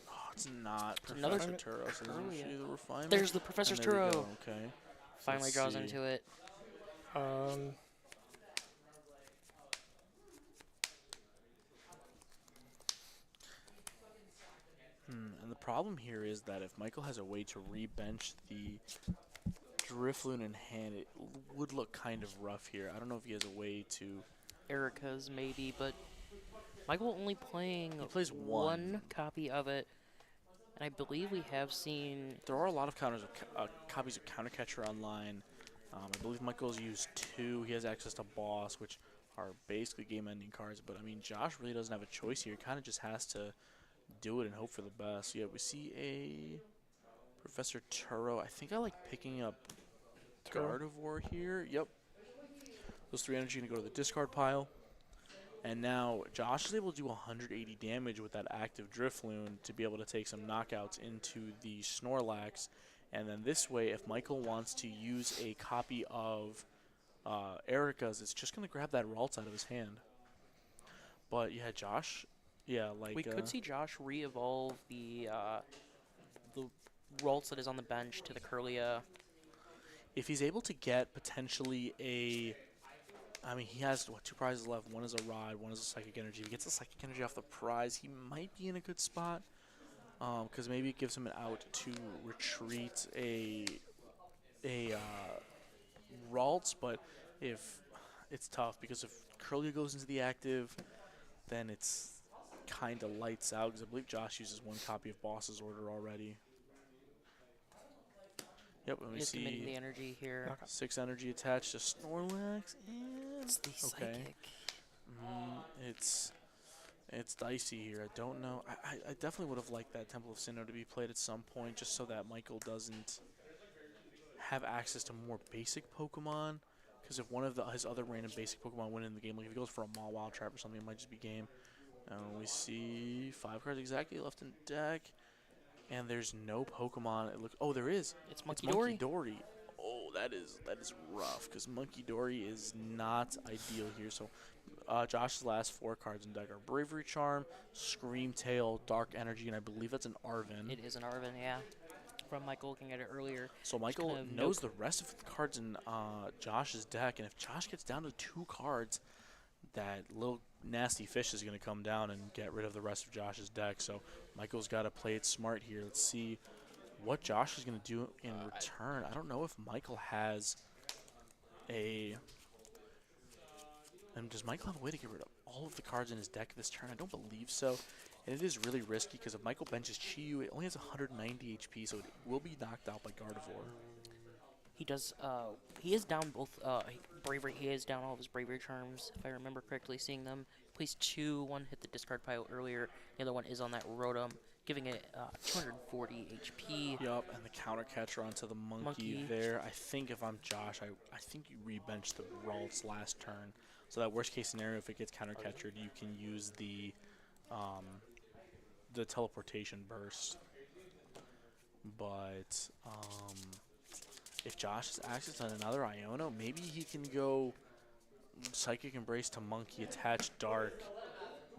Oh, it's not Another Professor Turo. So Curly. the refinement. There's the Professor's And there we Turo. go, okay. So Finally let's draws see. into it. And the problem here is that if Michael has a way to re-bench the Drifloon in hand, it would look kind of rough here. I don't know if he has a way to... Erica's maybe, but Michael only playing He plays one. copy of it. And I believe we have seen... There are a lot of copies of Countercatcher online. I believe Michael's used 2. He has access to Boss, which are basically game-ending cards. But, I mean, Josh really doesn't have a choice here. He kind of just has to do it and hope for the best. Yeah, we see a Professor Turo. I think I like picking up Gardevoir here. Yep. Those 3 energy going to go to the discard pile. And now Josh is able to do 180 damage with that active Drifloon to be able to take some knockouts into the Snorlax. And then this way, if Michael wants to use a copy of Erica's, it's just going to grab that Ralts out of his hand. But yeah, Josh, yeah, like... We could see Josh re-evolve the Ralts that is on the bench to the Curlia. If he's able to get potentially a... I mean, he has, 2 prizes left. One is a Rod, one is a Psychic Energy. If he gets the Psychic Energy off the prize, he might be in a good spot. Because maybe it gives him an out to retreat a Ralts. But if it's tough, because if Curlia goes into the active, then it's kind of lights out. Because I believe Josh uses 1 copy of Boss's Order already. Yep, and we He's see committing the energy here. 6 energy attached to Snorlax, and It's the Psychic. It's dicey here. I don't know. I definitely would have liked that Temple of Sinnoh to be played at some point, just so that Michael doesn't have access to more basic Pokemon. Because if one of his other random basic Pokemon went in the game, like if he goes for a Maw Wild Trap or something, it might just be game. We see 5 cards exactly left in deck. And there's no Pokemon. Oh, there is. It's Monkey Dory. Oh, that is rough because Monkey Dory is not ideal here. So, Josh's last 4 cards in deck are Bravery Charm, Scream Tail, Dark Energy, and I believe that's an Arven. It is an Arven, yeah. From Michael looking at it earlier. So Michael knows the rest of the cards in Josh's deck, and if Josh gets down to 2 cards, that little nasty fish is going to come down and get rid of the rest of Josh's deck. So Michael's got to play it smart here. Let's see what Josh is going to do in return. I don't know if Michael has a... And does Michael have a way to get rid of all of the cards in his deck this turn? I don't believe so. And it is really risky because if Michael benches Chi-Yu, it only has 190 HP, so it will be knocked out by Gardevoir. He does. He is down both bravery. He is down all of his bravery charms, if I remember correctly. Seeing them, plays 2. One hit the discard pile earlier. The other one is on that Rotom, giving it 240 HP. Yup, and the counter catcher onto the monkey there. I think if I'm Josh, I think you re-bench the Ralts last turn. So that worst case scenario, if it gets counter catchered, you can use the teleportation burst. But if Josh has access to another Iono, maybe he can go Psychic Embrace to Monkey, attach Dark,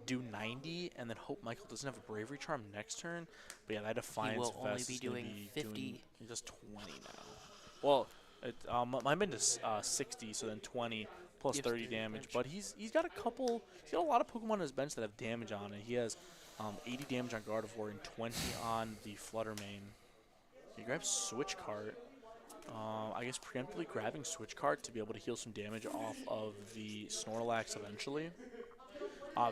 do 90, and then hope Michael doesn't have a Bravery Charm next turn. But yeah, that Defiance Vest only be is doing be 50. He does 20 now. Well, mine been to 60, so then 20 plus 30 damage. But he's got a lot of Pokemon on his bench that have damage on it. He has 80 damage on Gardevoir and 20 on the Fluttermane. He grabs Switch Cart. I guess preemptively grabbing Switch Cart to be able to heal some damage off of the Snorlax eventually.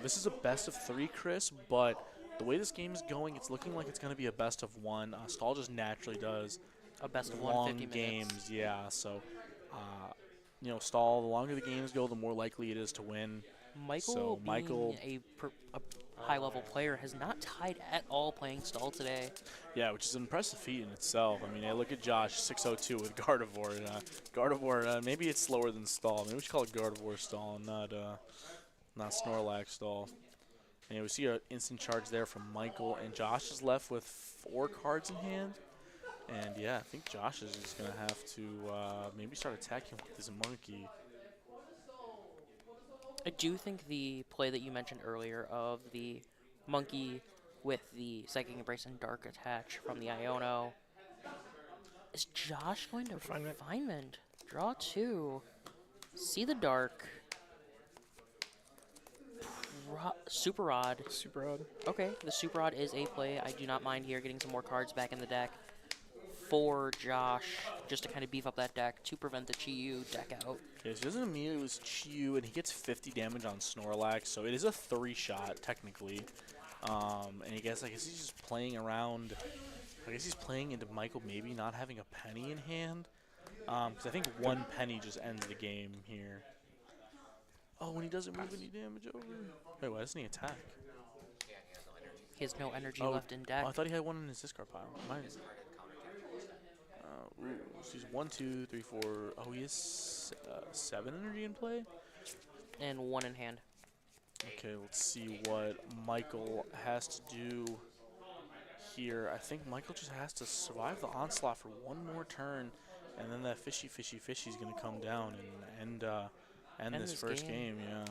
This is a best of 3, Chris, but the way this game is going, it's looking like it's going to be a best of 1. Stall just naturally does a best of long 50 games, minutes. yeah. So, Stall, the longer the games go, the more likely it is to win. Michael, being a high-level player, has not tied at all playing Stall today. Yeah, which is an impressive feat in itself. I mean, hey, look at Josh, 602 with Gardevoir. Gardevoir, maybe it's slower than Stall. Maybe we should call it Gardevoir Stall, not Snorlax Stall. And we see an instant charge there from Michael, and Josh is left with 4 cards in hand. And yeah, I think Josh is just going to have to maybe start attacking with this monkey. I do think the play that you mentioned earlier of the monkey with the Psychic Embrace and Dark attach from the Iono. Is Josh going to Refinement? Draw 2. See the Dark. Super Rod. Super Rod. Okay, the Super Rod is a play. I do not mind here getting some more cards back in the deck for Josh, just to kind of beef up that deck to prevent the Chi-Yu deck out. Okay, so he doesn't immediately lose Chi-Yu, and he gets 50 damage on Snorlax, so it is a 3-shot, technically. And I guess he's just playing around. I guess he's playing into Michael maybe not having a penny in hand. Because I think 1 penny just ends the game here. Oh, when he doesn't move any damage over? Wait, why doesn't he attack? He has no energy left in deck. Oh, I thought he had 1 in his discard pile. Ooh, so he's 1, 2, 3, 4. Oh, he has 7 energy in play? And 1 in hand. Okay, let's see what Michael has to do here. I think Michael just has to survive the onslaught for 1 more turn, and then that fishy is going to come down and end this first game. Yeah.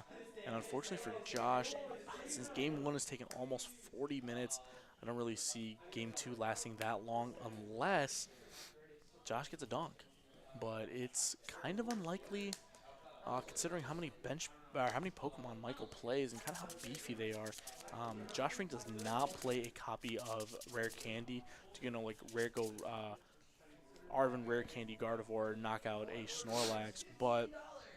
And unfortunately for Josh, since game 1 has taken almost 40 minutes, I don't really see game 2 lasting that long unless Josh gets a donk. But it's kind of unlikely, considering how many Pokemon Michael plays and kind of how beefy they are. Josh Ring does not play a copy of Rare Candy to, like Arvin Rare Candy Gardevoir knock out a Snorlax, but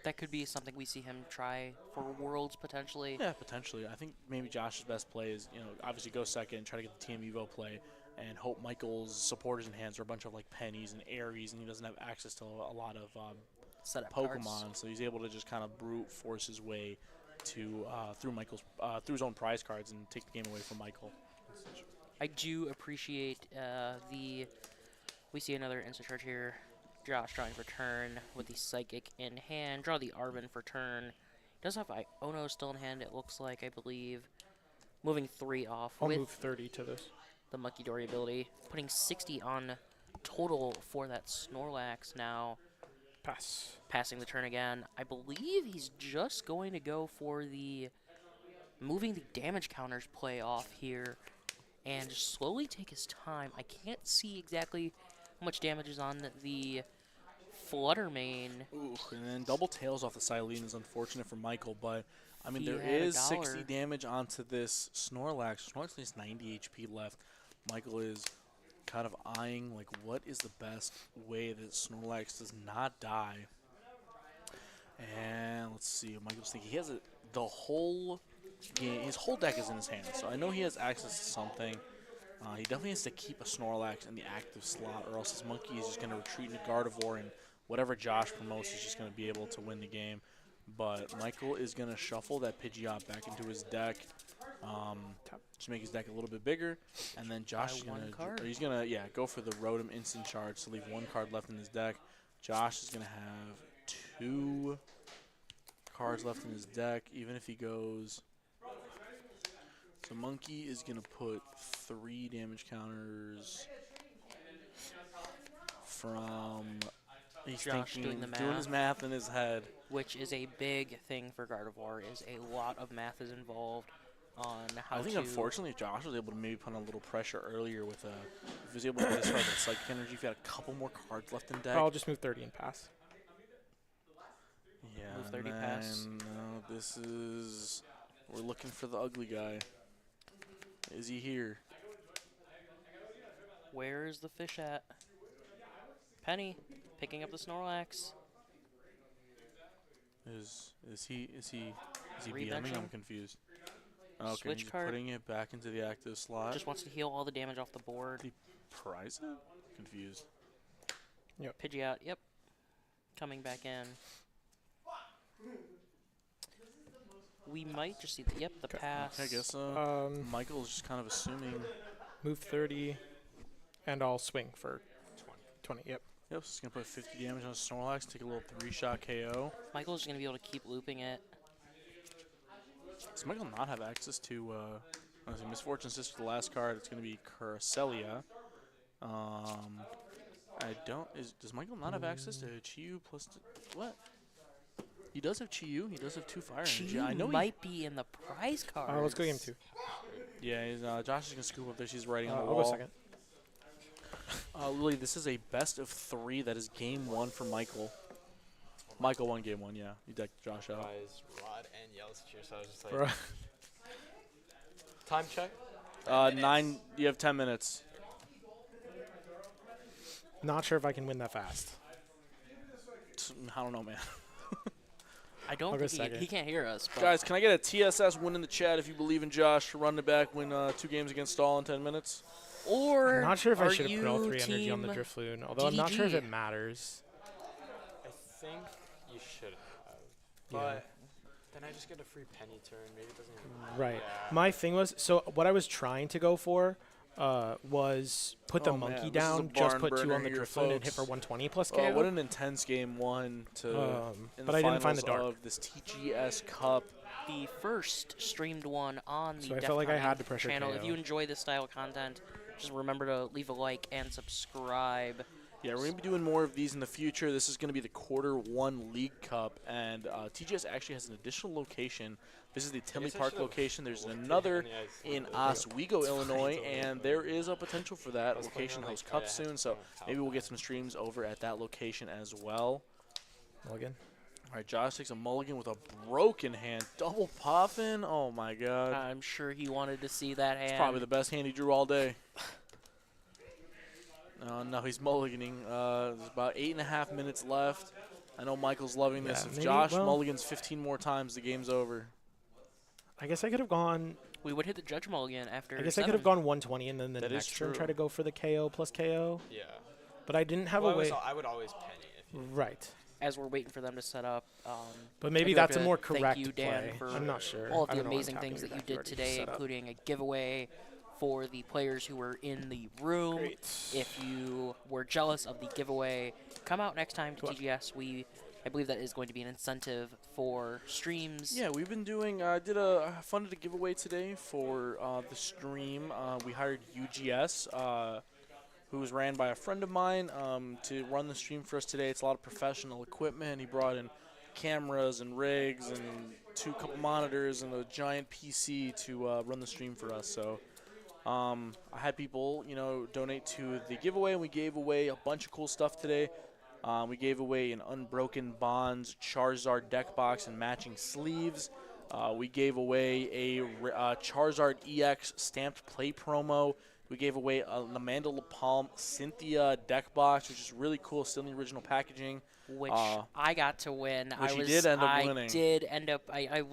that could be something we see him try for Worlds potentially. Yeah, potentially. I think maybe Josh's best play is, obviously go second, try to get the Team Evo play, and hope Michael's supporters in hands are a bunch of like pennies and Aries, and he doesn't have access to a lot of Pokemon, cards. So he's able to just kind of brute force his way to through his own prize cards and take the game away from Michael. I do appreciate we see another instant charge here. Josh drawing for turn with the Psychic in hand. Draw the Arvin for turn. Does have Iono still in hand, it looks like, I believe. Moving 3 off I'll with move 30 to this. The Monkey Dory ability. Putting 60 on total for that Snorlax now. Pass. Passing the turn again. I believe he's just going to go for the moving the damage counters play off here and just slowly take his time. I can't see exactly how much damage is on the Flutter Mane. Ooh, and then double tails off the Silene is unfortunate for Michael, but I mean, there had is $1. 60 damage onto this Snorlax. Snorlax has 90 HP left. Michael is kind of eyeing like what is the best way that Snorlax does not die. And let's see, Michael's thinking he has the whole game. His whole deck is in his hand, so I know he has access to something. He definitely has to keep a Snorlax in the active slot, or else his monkey is just going to retreat into Gardevoir, and whatever Josh promotes is just going to be able to win the game. But Michael is going to shuffle that Pidgeot back into his deck, to make his deck a little bit bigger, and then Josh is going to go for the Rotom instant charge to leave 1 card left in his deck. Josh is going to have 2 cards left in his deck, even if he goes. So Monkey is going to put 3 damage counters from. He's Josh doing the his math in his head. Which is a big thing for Gardevoir, is a lot of math is involved on how I think unfortunately if Josh was able to maybe put on a little pressure earlier with if he was able to discard the Psychic Energy, if he had a couple more cards left in deck. I'll just move 30 and pass. Yeah, move 30 pass. This is, we're looking for the ugly guy. Is he here? Where's the fish at? Penny picking up the Snorlax. Is he BMing? Rebenching? I'm confused. Okay, Switch he's card. putting it back into the active slot. Just wants to heal all the damage off the board. Did he prize it? Confused. Yep. Pidgeot, yep. Coming back in. We might just see the pass. I guess so. Michael's just kind of assuming. Move 30, and I'll swing for 20. Yep. Yep, so he's going to put 50 damage on Snorlax, take a little 3-shot KO. Michael's going to be able to keep looping it. Does Michael not have access to let's see, Misfortune Sister, the last card? It's going to be Cresselia. Does Michael not have access to Chi-Yu plus what? He does have Chi-Yu. He does have 2 fire energy. I know might be in the prize card. Let's go game 2. Yeah, Josh is going to scoop up there. She's writing on the I'll wall. go second. Lily, this is a best of 3. That is game 1 for Michael. Michael won game 1, yeah. You decked Josh out. Rod and yells at you, so I was just like... Time check? 9. You have 10 minutes. Not sure if I can win that fast. I don't know, man. I don't think he can't hear us. But Guys, can I get a TSS win in the chat if you believe in Josh? Run it back, win 2 games against Stahl in 10 minutes. Or I'm not sure if I should have put all 3 energy on the Drifloon, although I'm not sure if it matters. I think you should have. But then I just get a free penny turn. Maybe it doesn't even Right. Yeah. My thing was, so what I was trying to go for was put the monkey down, just put 2 on the Drifloon and hit for 120 plus KO. What an intense game 1 to but I didn't find the dark. of this TGS Cup. The first streamed one on the So I felt like I had to pressure channel. KO. If you enjoy this style of content, just remember to leave a like and subscribe. Yeah, we're going to be doing more of these in the future. This is going to be the Q1 League Cup, and TGS actually has an additional location. This is the Tinley Park location. There's another in Oswego, Illinois, and there is a potential for that location to host Cup soon, so maybe we'll get some streams over at that location as well. Mulligan. All right, Josh takes a mulligan with a broken hand. Double popping? Oh, my God. I'm sure he wanted to see that hand. It's probably the best hand he drew all day. No, he's mulliganing. There's about 8.5 minutes left. I know Michael's loving this. If Josh mulligans 15 more times, the game's over. I guess I could have gone... We would hit the judge mulligan after I guess 7. I could have gone 120 and then the That is next turn true. try to go for the KO plus KO. Yeah. But I didn't have Well, a way... I would always penny if you... Right. As we're waiting for them to set up. But maybe I do that's have a to more thank correct you, Dan, play. for I'm not sure. all of I the don't know what amazing I'm things that tapping you back did already today, set up. including a giveaway for the players who were in the room. Great. If you were jealous of the giveaway, come out next time to TGS. I believe that is going to be an incentive for streams. Yeah, we've been doing, funded a giveaway today for the stream. We hired UGS, who was ran by a friend of mine to run the stream for us today. It's a lot of professional equipment. He brought in cameras and rigs and 2 couple monitors and a giant PC to run the stream for us. So I had people, donate to the giveaway, and we gave away a bunch of cool stuff today. We gave away an Unbroken Bonds Charizard deck box and matching sleeves. We gave away a Charizard EX stamped play promo. We gave away a Amanda LaPalme Cynthia deck box, which is really cool, still in the original packaging. Which I got to win. Which you did end up winning. I did end up. I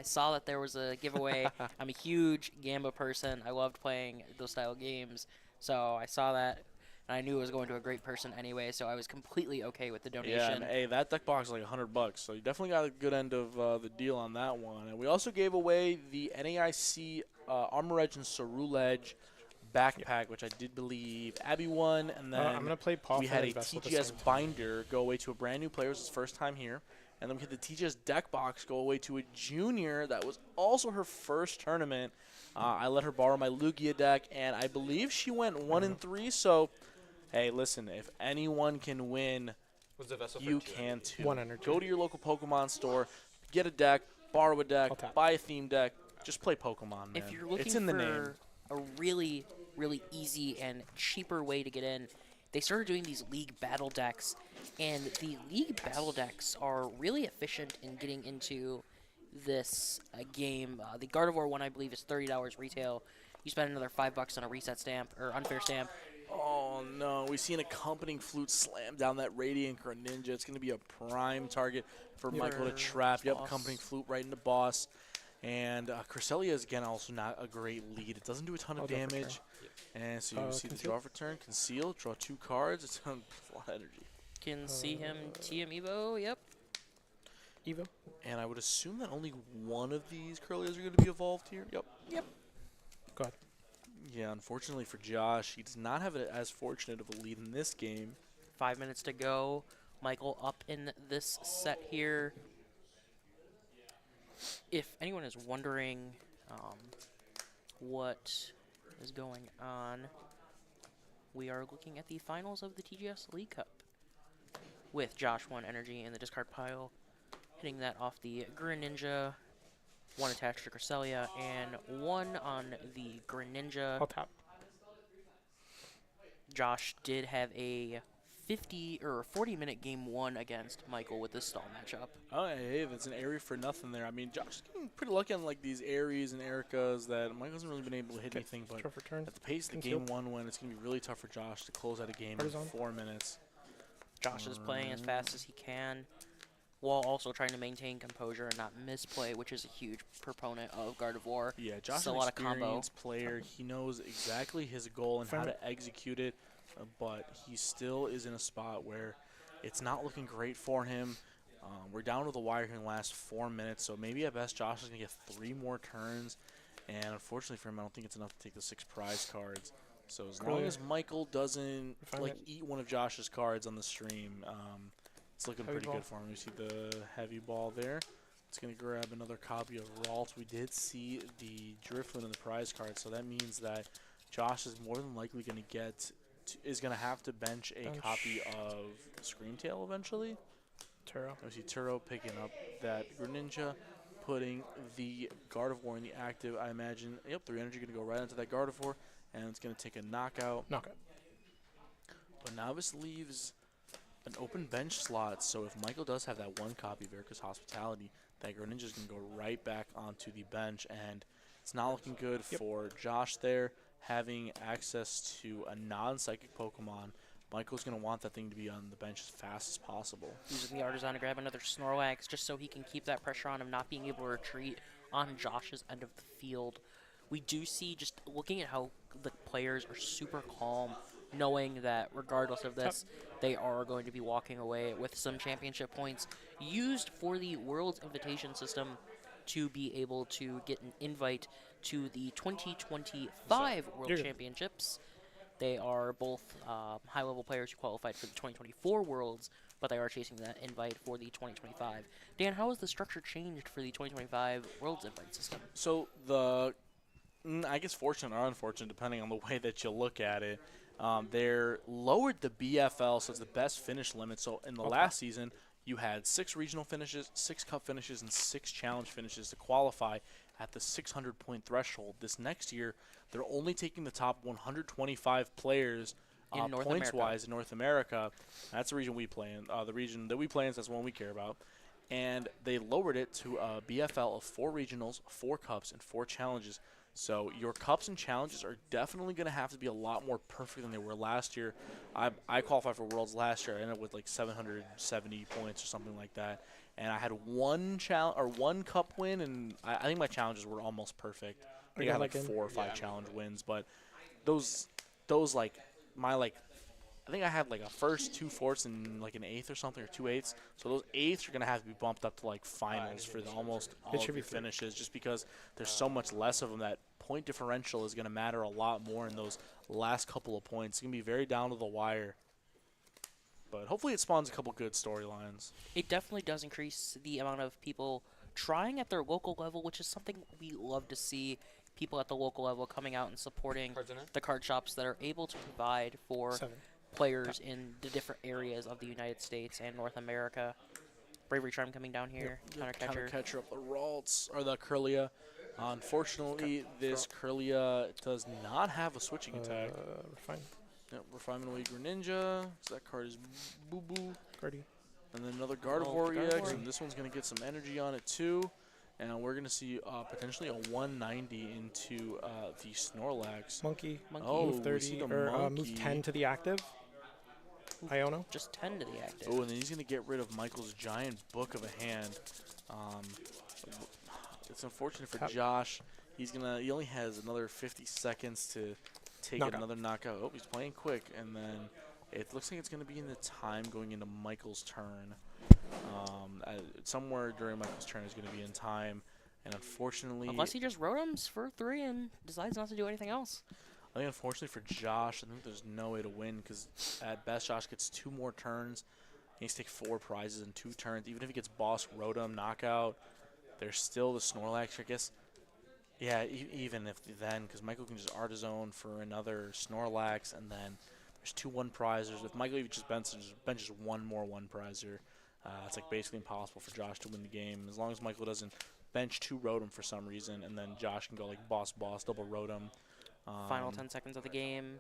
saw that there was a giveaway. I'm a huge Gamba person. I loved playing those style games, so I saw that. And I knew it was going to a great person anyway, so I was completely okay with the donation. Yeah, and hey, that deck box is like $100, so you definitely got a good end of the deal on that one. And we also gave away the NAIC Armor Edge and Cerulege backpack, which I did believe Abby won, and then I'm gonna play Paw we for had a the Vessel at the TGS same time. binder go away to a brand new player. It was his first time here. And then we had the TGS deck box go away to a junior that was also her first tournament. I let her borrow my Lugia deck, and I believe she went 1 and 3, so... Hey, listen, if anyone can win, you can too. 1 energy. Go to your local Pokemon store, get a deck, borrow a deck, buy a theme deck, just play Pokemon, man. If you're looking it's in the for name. a really, really easy and cheaper way to get in, they started doing these League Battle decks, and the League Battle decks are really efficient in getting into this game. The Gardevoir one, I believe, is $30 retail. You spend another $5 on a reset stamp or unfair stamp. Oh, no. We see an accompanying flute slam down that Radiant Greninja. It's going to be a prime target for Michael to trap. Yep, accompanying flute right into boss. And Cresselia is, again, also not a great lead. It doesn't do a ton of damage. And so you see the draw for turn. Conceal, draw 2 cards. It's a lot of energy. Can see him TM Evo, yep. Evo. And I would assume that only one of these Curlias are going to be evolved here. Yep. Yep. Go ahead. Yeah, unfortunately for Josh, he does not have as fortunate of a lead in this game. 5 minutes to go. Michael up in this set here. If anyone is wondering what is going on, we are looking at the finals of the TGS League Cup with Josh 1 energy in the discard pile, hitting that off the Greninja, 1 attached to Cresselia, and 1 on the Greninja. I'll tap. Josh did have a 50 or 40-minute game 1 against Michael with this stall matchup. Oh, hey, that's an Airy for nothing there. I mean, Josh is getting pretty lucky on like these Aries and Ericas that Michael hasn't really been able to hit anything. But at the pace of the game 1 win, it's going to be really tough for Josh to close out a game in 4 minutes. Josh is playing as fast as he can, while also trying to maintain composure and not misplay, which is a huge proponent of Gardevoir. Yeah, Josh is a an lot of combo. experienced player. He knows exactly his goal and how to execute it, but he still is in a spot where it's not looking great for him. We're down to the wire here in the last 4 minutes, so maybe at best Josh is going to get 3 more turns, and unfortunately for him, I don't think it's enough to take the 6 prize cards. So as long as Michael doesn't eat one of Josh's cards on the stream, it's looking pretty good for him. You see the heavy ball there. It's going to grab another copy of Ralt. We did see the Drifloon in the prize card, so that means that Josh is more than likely going to get is going to have to bench a copy of Screamtail eventually. Turo. I see Turo picking up that Greninja, putting the Gardevoir in the active. I imagine, yep, 3 energy going to go right into that Gardevoir, and it's going to take a knockout. But now this leaves an open bench slot, so if Michael does have that 1 copy of Erica's Hospitality, that Greninja is going to go right back onto the bench, and it's not looking good for Josh there, having access to a non-psychic Pokemon. Michael's going to want that thing to be on the bench as fast as possible. Using the Artisan to grab another Snorlax just so he can keep that pressure on him, not being able to retreat on Josh's end of the field. We do see, just looking at how the players are super calm, knowing that regardless of this, they are going to be walking away with some championship points used for the World's Invitation system to be able to get an invite to the 2025 World Championships. They are both high-level players who qualified for the 2024 Worlds, but they are chasing that invite for the 2025. Dan, how has the structure changed for the 2025 Worlds invite system? So the, I guess fortunate or unfortunate, depending on the way that you look at it, they're lowered the BFL, so it's the best finish limit. So in the last season, you had 6 regional finishes, 6 cup finishes, and 6 challenge finishes to qualify at the 600-point threshold. This next year, they're only taking the top 125 players points-wise in North America. That's the region we play in. The region that we play in, so that's the one we care about. And they lowered it to a BFL of 4 regionals, 4 cups, and 4 challenges. So your cups and challenges are definitely going to have to be a lot more perfect than they were last year. I qualified for Worlds last year. I ended up with like 770 points or something like that. And I had 1 cup win, and I think my challenges were almost perfect. I think I had like 4 or 5 challenge wins, but those like my like I think I had like a first, 2 fourths, and like an 8th or something, or 2 8ths. So those 8ths are gonna have to be bumped up to like finals for almost all of your finishes, just because there's so much less of them. That point differential is gonna matter a lot more in those last couple of points. It's gonna be very down to the wire. But hopefully it spawns a couple good storylines. It definitely does increase the amount of people trying at their local level, which is something we love to see. People at the local level coming out and supporting the card shops that are able to provide for players in the different areas of the United States and North America. Bravery Charm coming down here. Countercatcher up the Ralts, or the Curlia. Unfortunately, this Curlia does not have a switching attack. Refinement away Greninja. So that card is Boo Boo. Gardy. And then another Gardevoir EX, and this one's going to get some energy on it too. And we're going to see potentially a 190 into the Snorlax. Monkey. Move 30, or move 10 to the active. Iono. Just 10 to the active. Oh, and then he's going to get rid of Michael's giant book of a hand. It's unfortunate for Josh. He only has another 50 seconds to take another knockout. Oh, he's playing quick, and then it looks like it's going to be in the time going into Michael's turn. Somewhere during Michael's turn is going to be in time, and unfortunately, unless he just Rotoms for 3 and decides not to do anything else. I think unfortunately for Josh, I think there's no way to win, because at best Josh gets 2 more turns. He needs to take 4 prizes in 2 turns. Even if he gets boss Rotom knockout, There's still the Snorlax, I guess. Yeah, even if then, because Michael can just art his own for another Snorlax, and then there's 2 1-prizers. If Michael even just benches one more 1-prizer, it's like basically impossible for Josh to win the game. As long as Michael doesn't bench 2 Rotom for some reason, and then Josh can go like boss, double Rotom. Final 10 seconds of the game.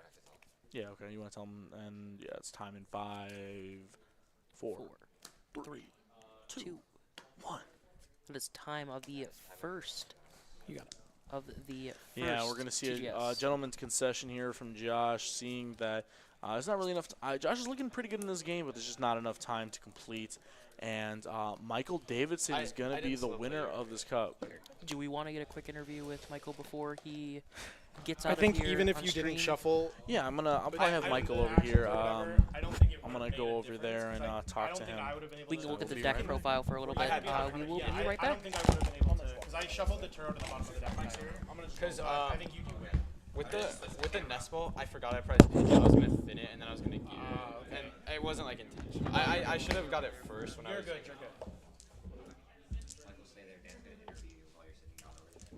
Yeah, okay. You want to tell him? And yeah, it's time in 5, 4, 3, 2, 1. It is time of the first. You got it. Of the first. Yeah, we're gonna see TGS. a gentleman's concession here from Josh, seeing that there's not really enough. Josh is looking pretty good in this game, but there's just not enough time to complete. And Michael Davidson is gonna be the winner of this cup. Do we want to get a quick interview with Michael before he gets out I think of here even if on you stream? didn't shuffle. Yeah, I'll probably have Michael over here. I'm gonna go over there and talk to him. We can look at the deck profile for a little bit. We will be right I back. don't think I would have been able to, because I shuffled the turtle to the bottom of the deck next year. I'm gonna just Because I think you can win. with the nest ball, I forgot I pressed Pidgeot. I was gonna thin it and then I was gonna gear it, and it wasn't like intentional. I should have got it first when I was. You're good.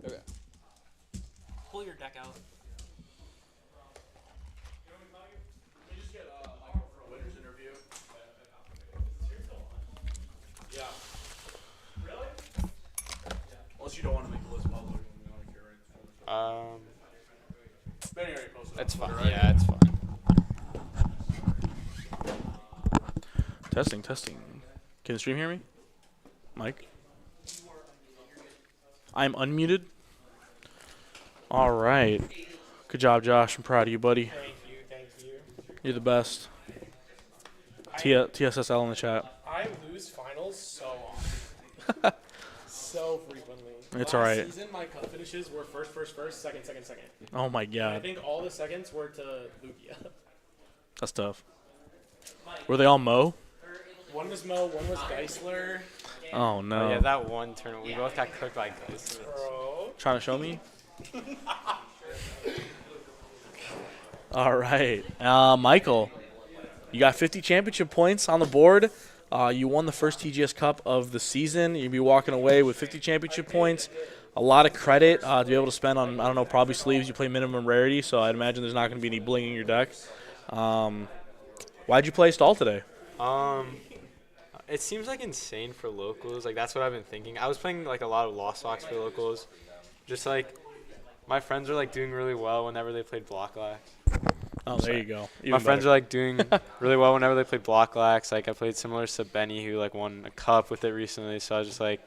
Okay. Pull your deck out. Yeah. Really? Unless you don't want to make the list public. It's fine. Yeah, it's fine. Testing. Can the stream hear me? Mike? I'm unmuted. All right. Good job, Josh. I'm proud of you, buddy. Thank you. You're the best. TSSL in the chat. I lose finals so often. So frequently. It's Last all right. season, my cup finishes were first, second. Oh my And God. I think all the seconds were to Lugia. That's tough. Were they all Mo? One was Mo, one was Geisler. Oh no. Oh, yeah, that one tournament we both got cooked by guys. Trying to show me? All right. Michael, you got 50 championship points on the board. You won the first TGS Cup of the season. You'll be walking away with 50 championship points. A lot of credit to be able to spend on, I don't know, probably sleeves. You play minimum rarity, so I'd imagine there's not going to be any bling in your deck. Why'd you play stall today? It seems like insane for locals. Like that's what I've been thinking. I was playing like a lot of Lost Fox for locals. Just like my friends are like doing really well whenever they played Block Lax. Oh, there you go. My friends are like doing really well whenever they play Block Lax. Like I played similar to Benny, who like won a cup with it recently. So I was just like,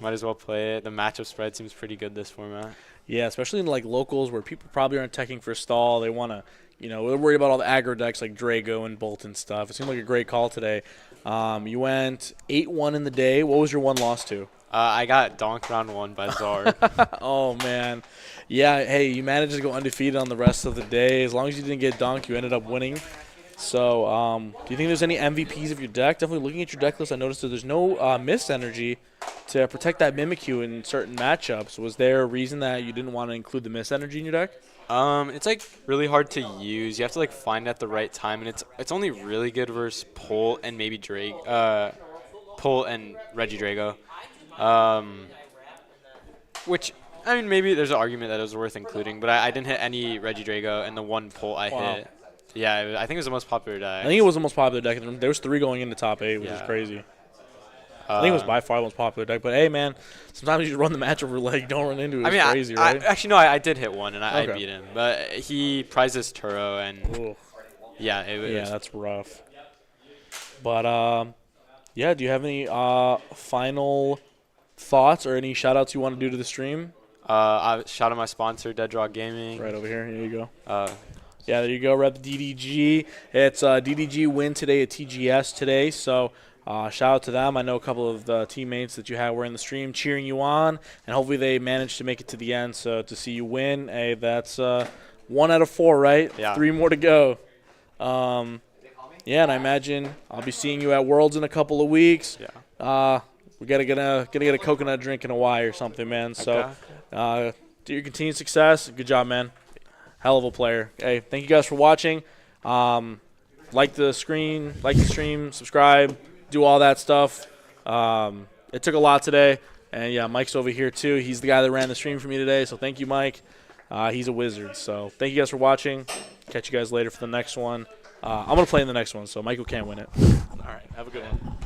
might as well play it. The matchup spread seems pretty good this format. Yeah, especially in like locals where people probably aren't teching for stall. They want to, they're worried about all the aggro decks like Drago and Bolt and stuff. It seemed like a great call today. You went 8-1 in the day. What was your one loss to? I got donked round 1 by Zard. Oh, man. Yeah, hey, you managed to go undefeated on the rest of the day. As long as you didn't get donked, you ended up winning. So do you think there's any MVPs of your deck? Definitely looking at your deck list, I noticed that there's no Mist Energy to protect that Mimikyu in certain matchups. Was there a reason that you didn't want to include the Mist Energy in your deck? It's like really hard to use. You have to like find it at the right time, and it's only really good versus Pole and maybe Pole and Reggie Drago. Which I mean, maybe there's an argument that it was worth including, but I didn't hit any Reggie Drago, and the one Pole I hit. Yeah, I think it was the most popular deck. I think it was the most popular deck. There was 3 going into top 8, which is crazy. I think it was by far the most popular deck. But, hey, man, sometimes you just run the matchup roulette. You don't run into it. It's crazy, right? Actually, no, I did hit one, and I beat him. But he prizes Turo, and yeah, that's rough. But, yeah, do you have any final thoughts or any shout-outs you want to do to the stream? I shout out my sponsor, Dead Draw Gaming. Right over here. Here you go. Yeah, there you go. Rep DDG. It's DDG win today at TGS today, so shout out to them. I know a couple of the teammates that you had were in the stream cheering you on, and hopefully they managed to make it to the end. So to see you win, hey, that's 1 out of 4, right? Yeah. 3 more to go. Yeah, and I imagine I'll be seeing you at Worlds in a couple of weeks. Yeah. We gotta get a coconut drink in Hawaii or something, man. So, to your continued success. Good job, man. Hell of a player. Hey, thank you guys for watching. Like the stream, subscribe, do all that stuff. It took a lot today. And, yeah, Mike's over here, too. He's the guy that ran the stream for me today, so thank you, Mike. He's a wizard. So thank you guys for watching. Catch you guys later for the next one. I'm going to play in the next one, so Michael can't win it. All right, have a good one.